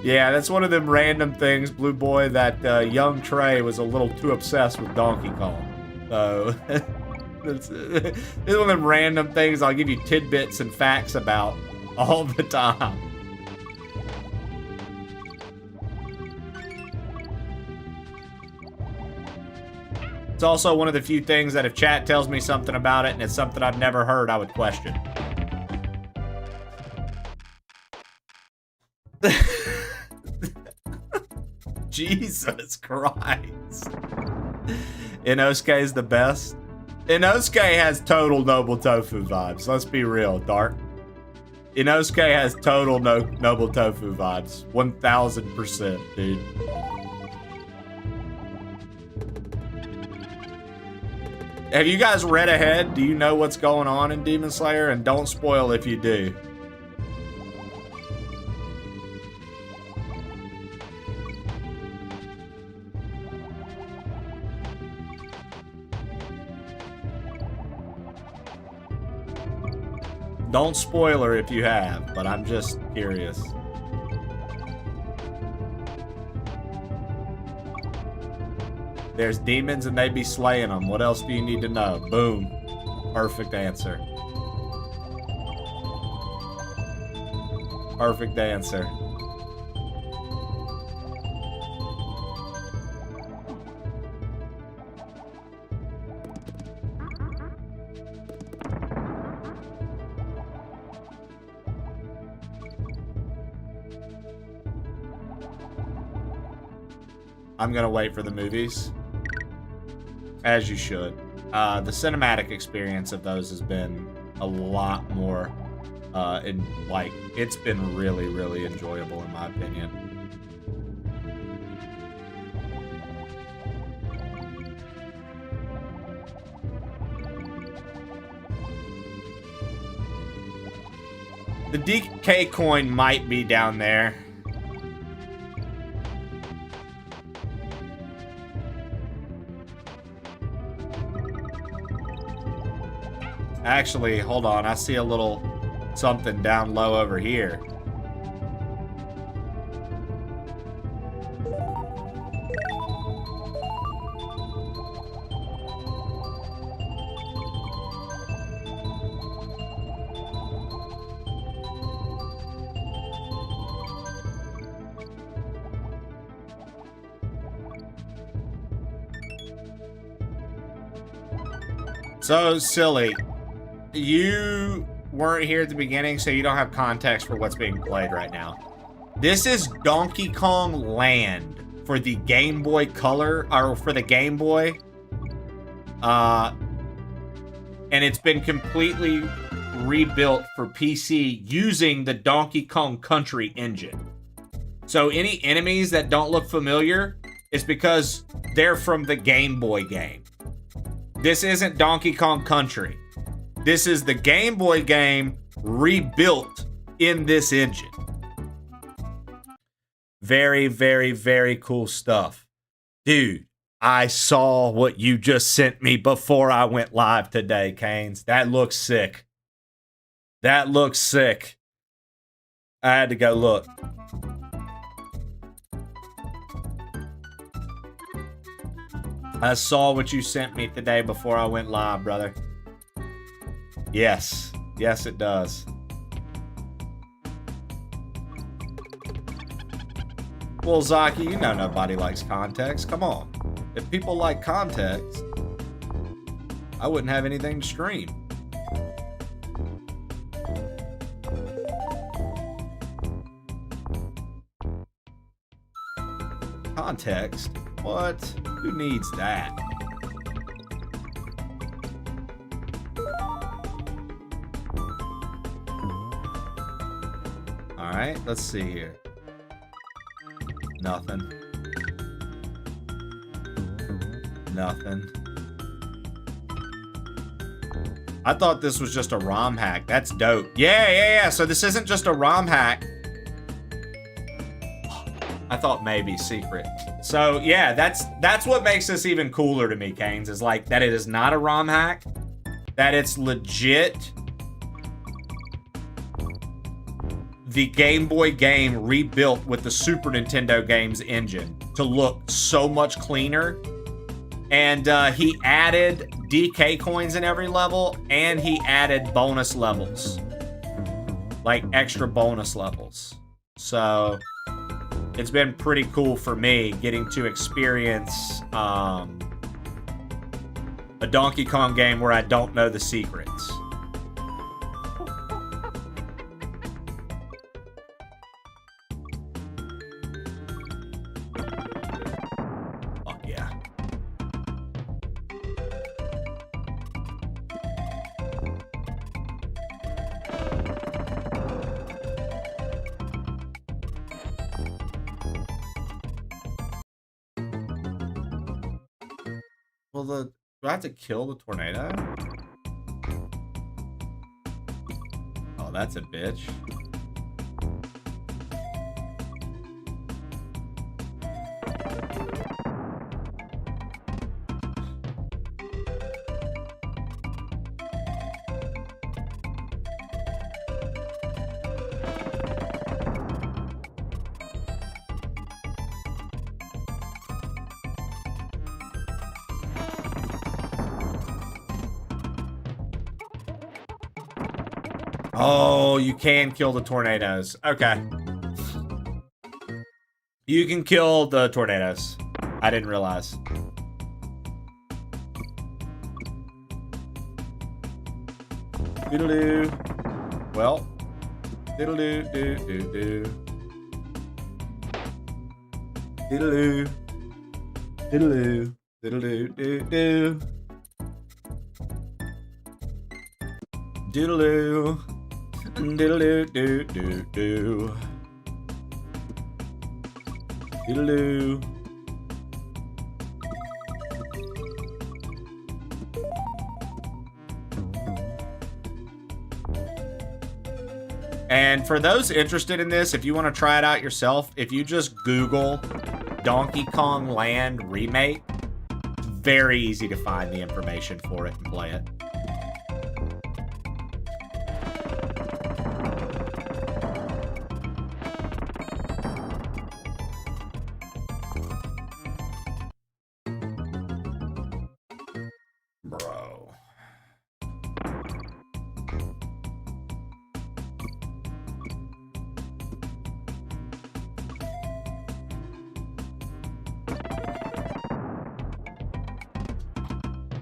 Yeah, that's one of them random things, Blue Boy, that young Trey was a little too obsessed with Donkey Kong. So, it's one of them random things I'll give you tidbits and facts about all the time. It's also one of the few things that if chat tells me something about it and it's something I've never heard, I would question. Jesus Christ. Inosuke is the best. Inosuke has total Noble Tofu vibes. Let's be real, Dark. Inosuke has total Noble Tofu vibes. 1000%, dude. Have you guys read ahead? Do you know what's going on in Demon Slayer? And don't spoil if you do. Don't spoil her if you have, but I'm just curious. There's demons and they be slaying them. What else do you need to know? Boom. Perfect answer. Perfect answer. I'm gonna wait for the movies. As you should. The cinematic experience of those has been a lot more, it's been really, really enjoyable in my opinion. The DK coin might be down there. Actually, hold on. I see a little something down low over here. So silly. You weren't here at the beginning, so you don't have context for what's being played right now. This is Donkey Kong Land for the Game Boy Color, or for the Game Boy. And it's been completely rebuilt for PC using the Donkey Kong Country engine. So any enemies that don't look familiar, it's because they're from the Game Boy game. This isn't Donkey Kong Country. This is the Game Boy game rebuilt in this engine. Very, very, very cool stuff. Dude, I saw what you just sent me before I went live today, Canes. That looks sick. That looks sick. I had to go look. I saw what you sent me today before I went live, brother. Yes. Yes, it does. Well, Zaki, you know nobody likes context. Come on. If people like context, I wouldn't have anything to stream. Context? What? Who needs that? Alright, let's see here. Nothing. Nothing. I thought this was just a ROM hack. That's dope. Yeah. So this isn't just a ROM hack. I thought maybe secret. So yeah, that's what makes this even cooler to me, Canes, is like that it is not a ROM hack, that it's legit the Game Boy game rebuilt with the Super Nintendo games engine to look so much cleaner. And he added DK coins in every level, and he added bonus levels. Like extra bonus levels. So it's been pretty cool for me getting to experience a Donkey Kong game where I don't know the secrets. Fuck yeah. Well, do I have to kill the tornado? Oh, that's a bitch. Oh, you can kill the tornadoes. Okay. You can kill the tornadoes. I didn't realize. Doodle-doo. Well. Doodle-doo-doo-doo-doo. Doodle-doo. Doodle-doo. Doodle-doo-doo-doo. Doodle-doo. Doodle-doo-doo-doo-doo. Doodle-doo. And for those interested in this, if you want to try it out yourself, if you just Google Donkey Kong Land Remake, it's very easy to find the information for it and play it. Bro.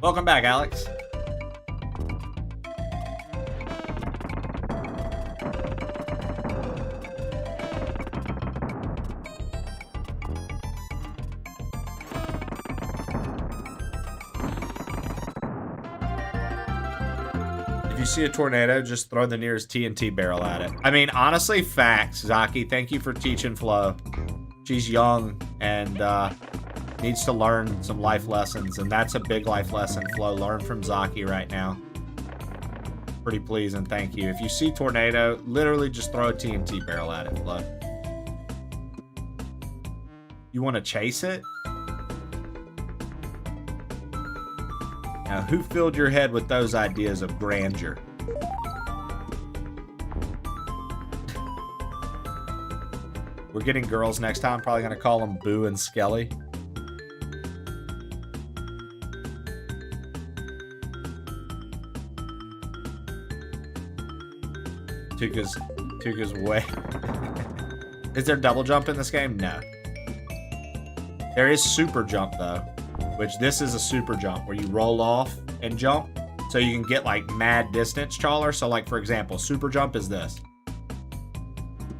Welcome back, Alex. If you see a tornado, just throw the nearest TNT barrel at it. I mean, honestly, facts, Zaki. Thank you for teaching Flo. She's young and needs to learn some life lessons, and that's a big life lesson Flo learned from Zaki right now. Pretty pleasing, thank you. If you see tornado, literally just throw a TNT barrel at it, Flo. You want to chase it? Now, who filled your head with those ideas of grandeur? We're getting girls next time. Probably going to call them Boo and Skelly. Tuka's way. Is there double jump in this game? No. There is super jump though, which this is a super jump where you roll off and jump so you can get like mad distance, Chawler. So like, for example, super jump is this.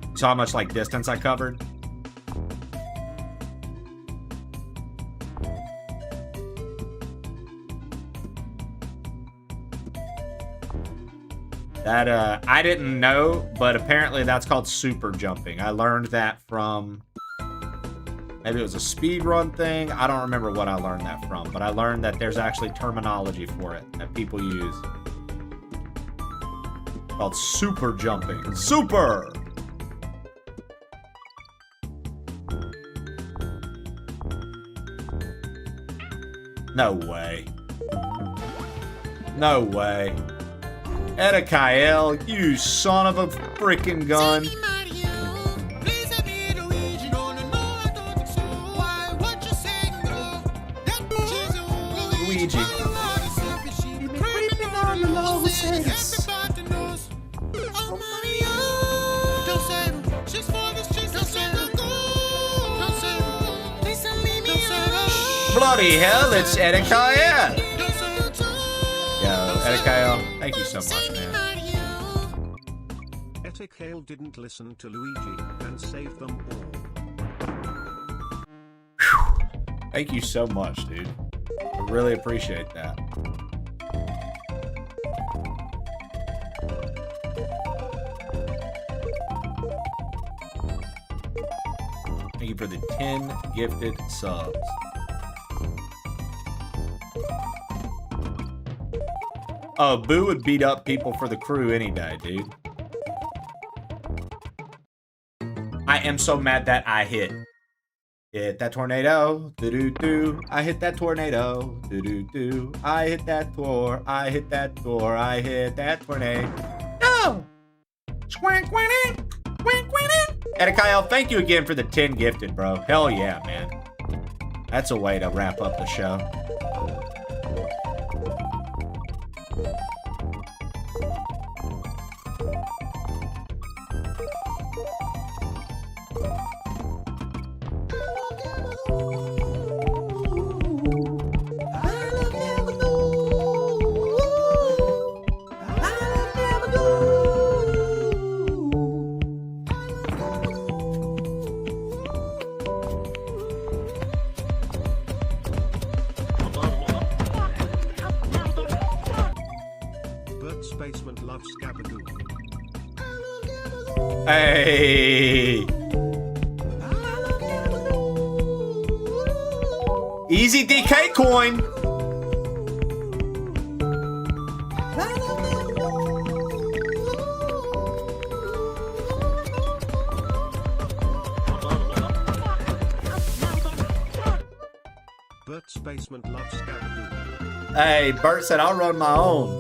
You saw how much like distance I covered? That, I didn't know, but apparently that's called super jumping. I learned that from, maybe it was a speed run thing. I don't remember what I learned that from, but I learned that there's actually terminology for it that people use. Called super jumping. Super! No way. No way. Edakael, you son of a freaking gun. Luigi. Bloody hell, it's Edakael. Yo, Edakael, thank you so much, man. Edakael didn't listen to Luigi and save them all. Thank you so much, dude. I really appreciate that. Thank you for the 10 gifted subs. Oh, Boo would beat up people for the crew any day, dude. I am so mad that I hit that tornado. Do-do-do. I hit that tornado. Do-do-do. I hit that tor. I hit that tor. I hit that tornado. No! Edakael, thank you again for the 10 gifted, bro. Hell yeah, man. That's a way to wrap up the show. Basement loves Gabagoo. Hey! Easy DK coin! Bert's basement loves Gabagoo. Hey, Bert said I'll run my own.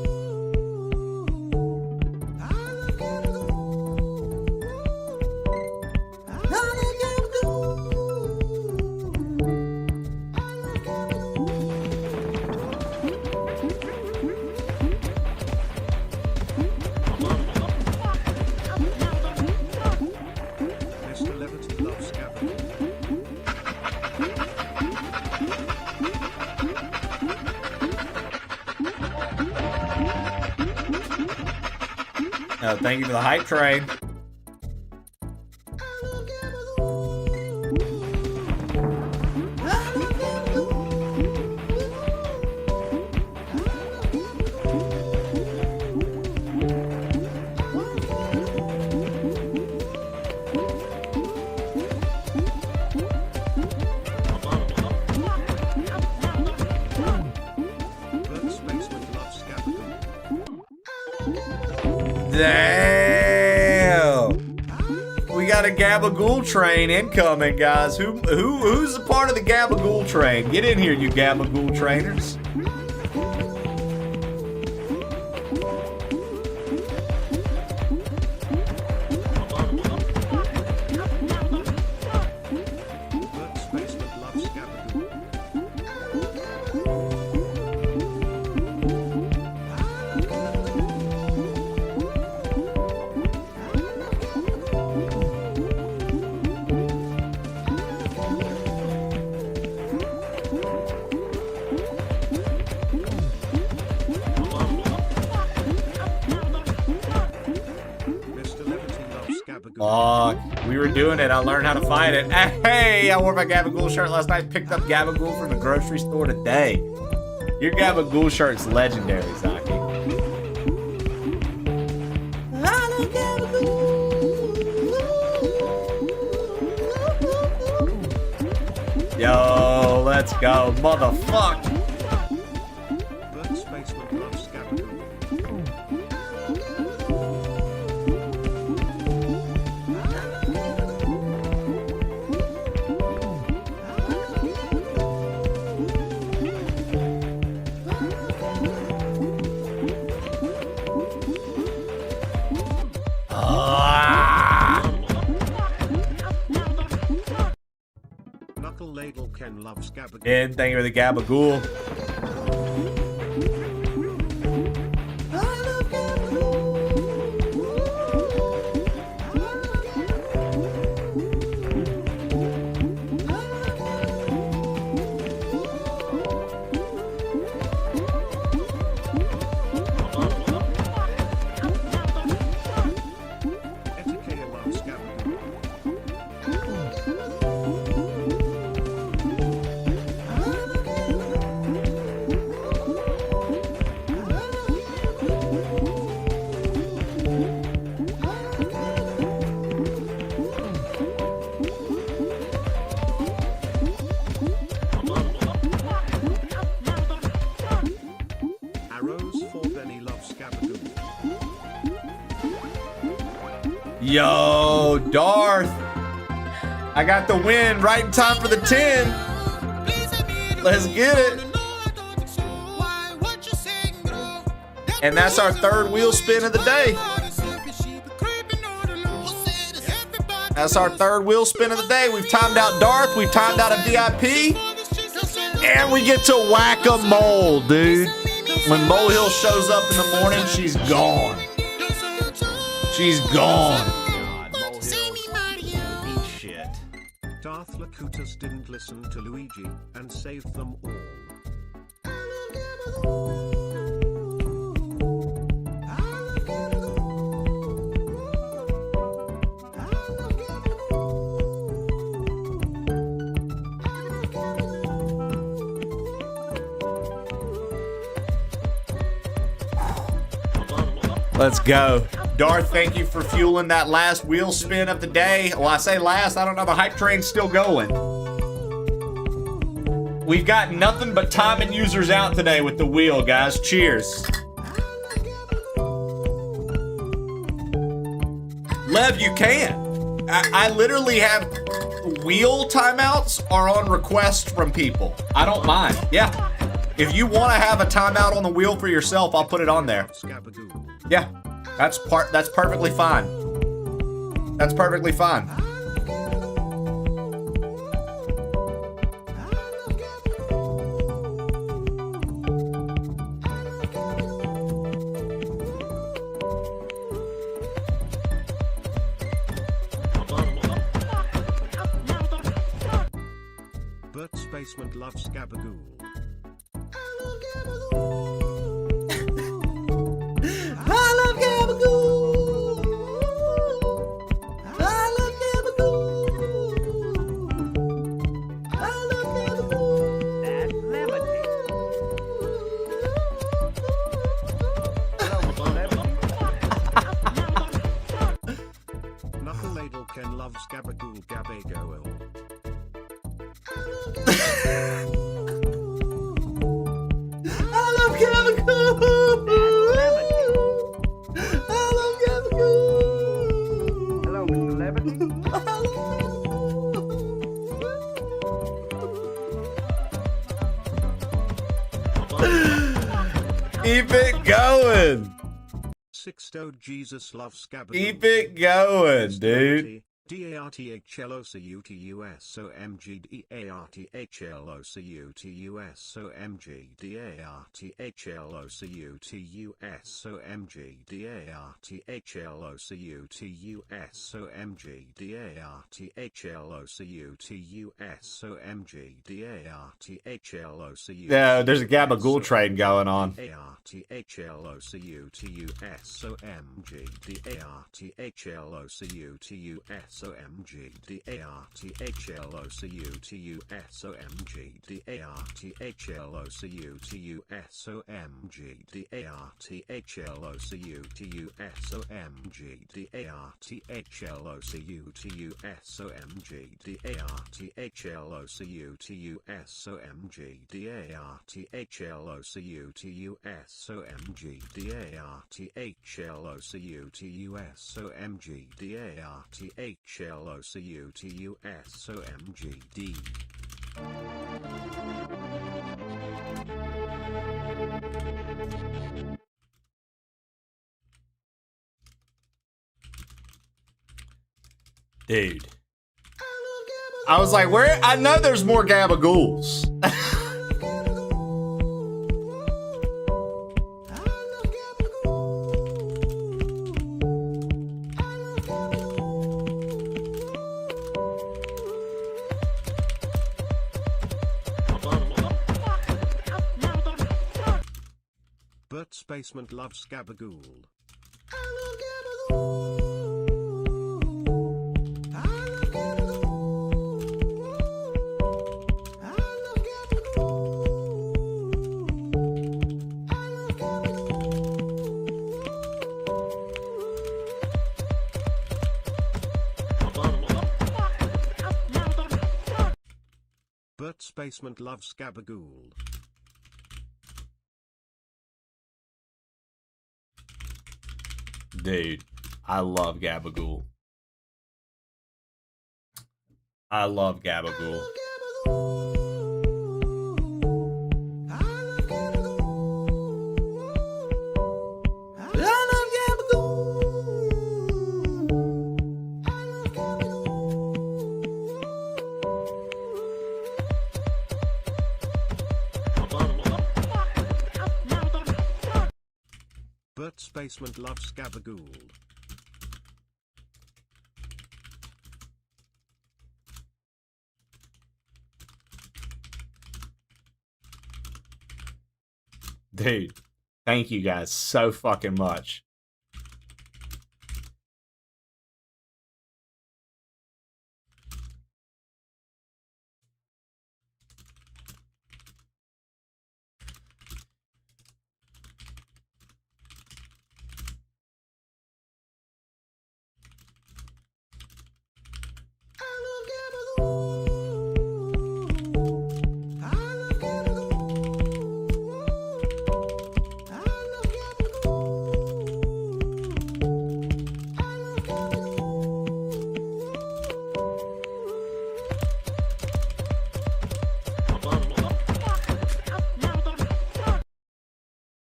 Thank you for the hype train. Damn! We got a Gabagool train incoming, guys. Who's a part of the Gabagool train? Get in here, you Gabagool trainers. We were doing it. I learned how to fight it. Hey, I wore my Gabagool shirt last night. Picked up Gabagool from the grocery store today. Your Gabagool shirt's legendary, Zaki. Yo, let's go, motherfucker. Knuckle Ladle Ken loves Gabagool. And thank you for the Gabagool. Etikea loves Gabagool. Arrows for Benny loves Gabagool. Yo, Darth. I got the win right in time for the 10. Let's get it. And that's our third wheel spin of the day. That's our third wheel spin of the day. We've timed out Darth. We've timed out a VIP. And we get to whack-a-mole, dude. When Molehill shows up in the morning, she's gone. She's gone. Shit. Darth Lakutas didn't listen to Luigi and saved them all. Let's go. Darth, thank you for fueling that last wheel spin of the day. Well, I say last, I don't know, the hype train's still going. We've got nothing but time and users out today with the wheel, guys. Cheers. Lev, you can. I literally have wheel timeouts are on request from people. I don't mind. Yeah. If you want to have a timeout on the wheel for yourself, I'll put it on there. Yeah. That's perfectly fine. That's perfectly fine. Bert's basement loves Gabagool. I love Gabagool. I love Gabagool. I love Gabagool. That's levity. Knuckle Ladle Ken loves Gabagool Gabagool. I love Gabagool. I love Gabagool. Hello, Mr. Levity. Keep it going. Sixto Jesus loves Gabagool. Keep it going, dude. Yeah, there's a Gabagool train going on. Dude, I was like, where? I know there's more gabagools. Bert's Basement loves Gabagool. Bert's Basement loves Gabagool. Dude, I love Gabagool. I love Gabagool. Bert's Basement loves Gabagool. Dude, thank you guys so fucking much.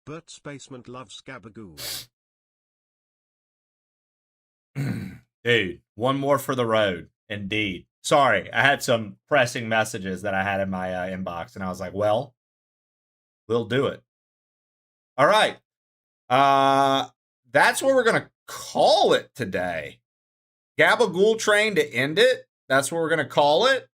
Bert's Basement loves Gabagool. Dude, one more for the road. Indeed. Sorry, I had some pressing messages that I had in my inbox, and I was like, well, we'll do it. All right. That's what we're going to call it today. Gabagool train to end it. That's what we're going to call it.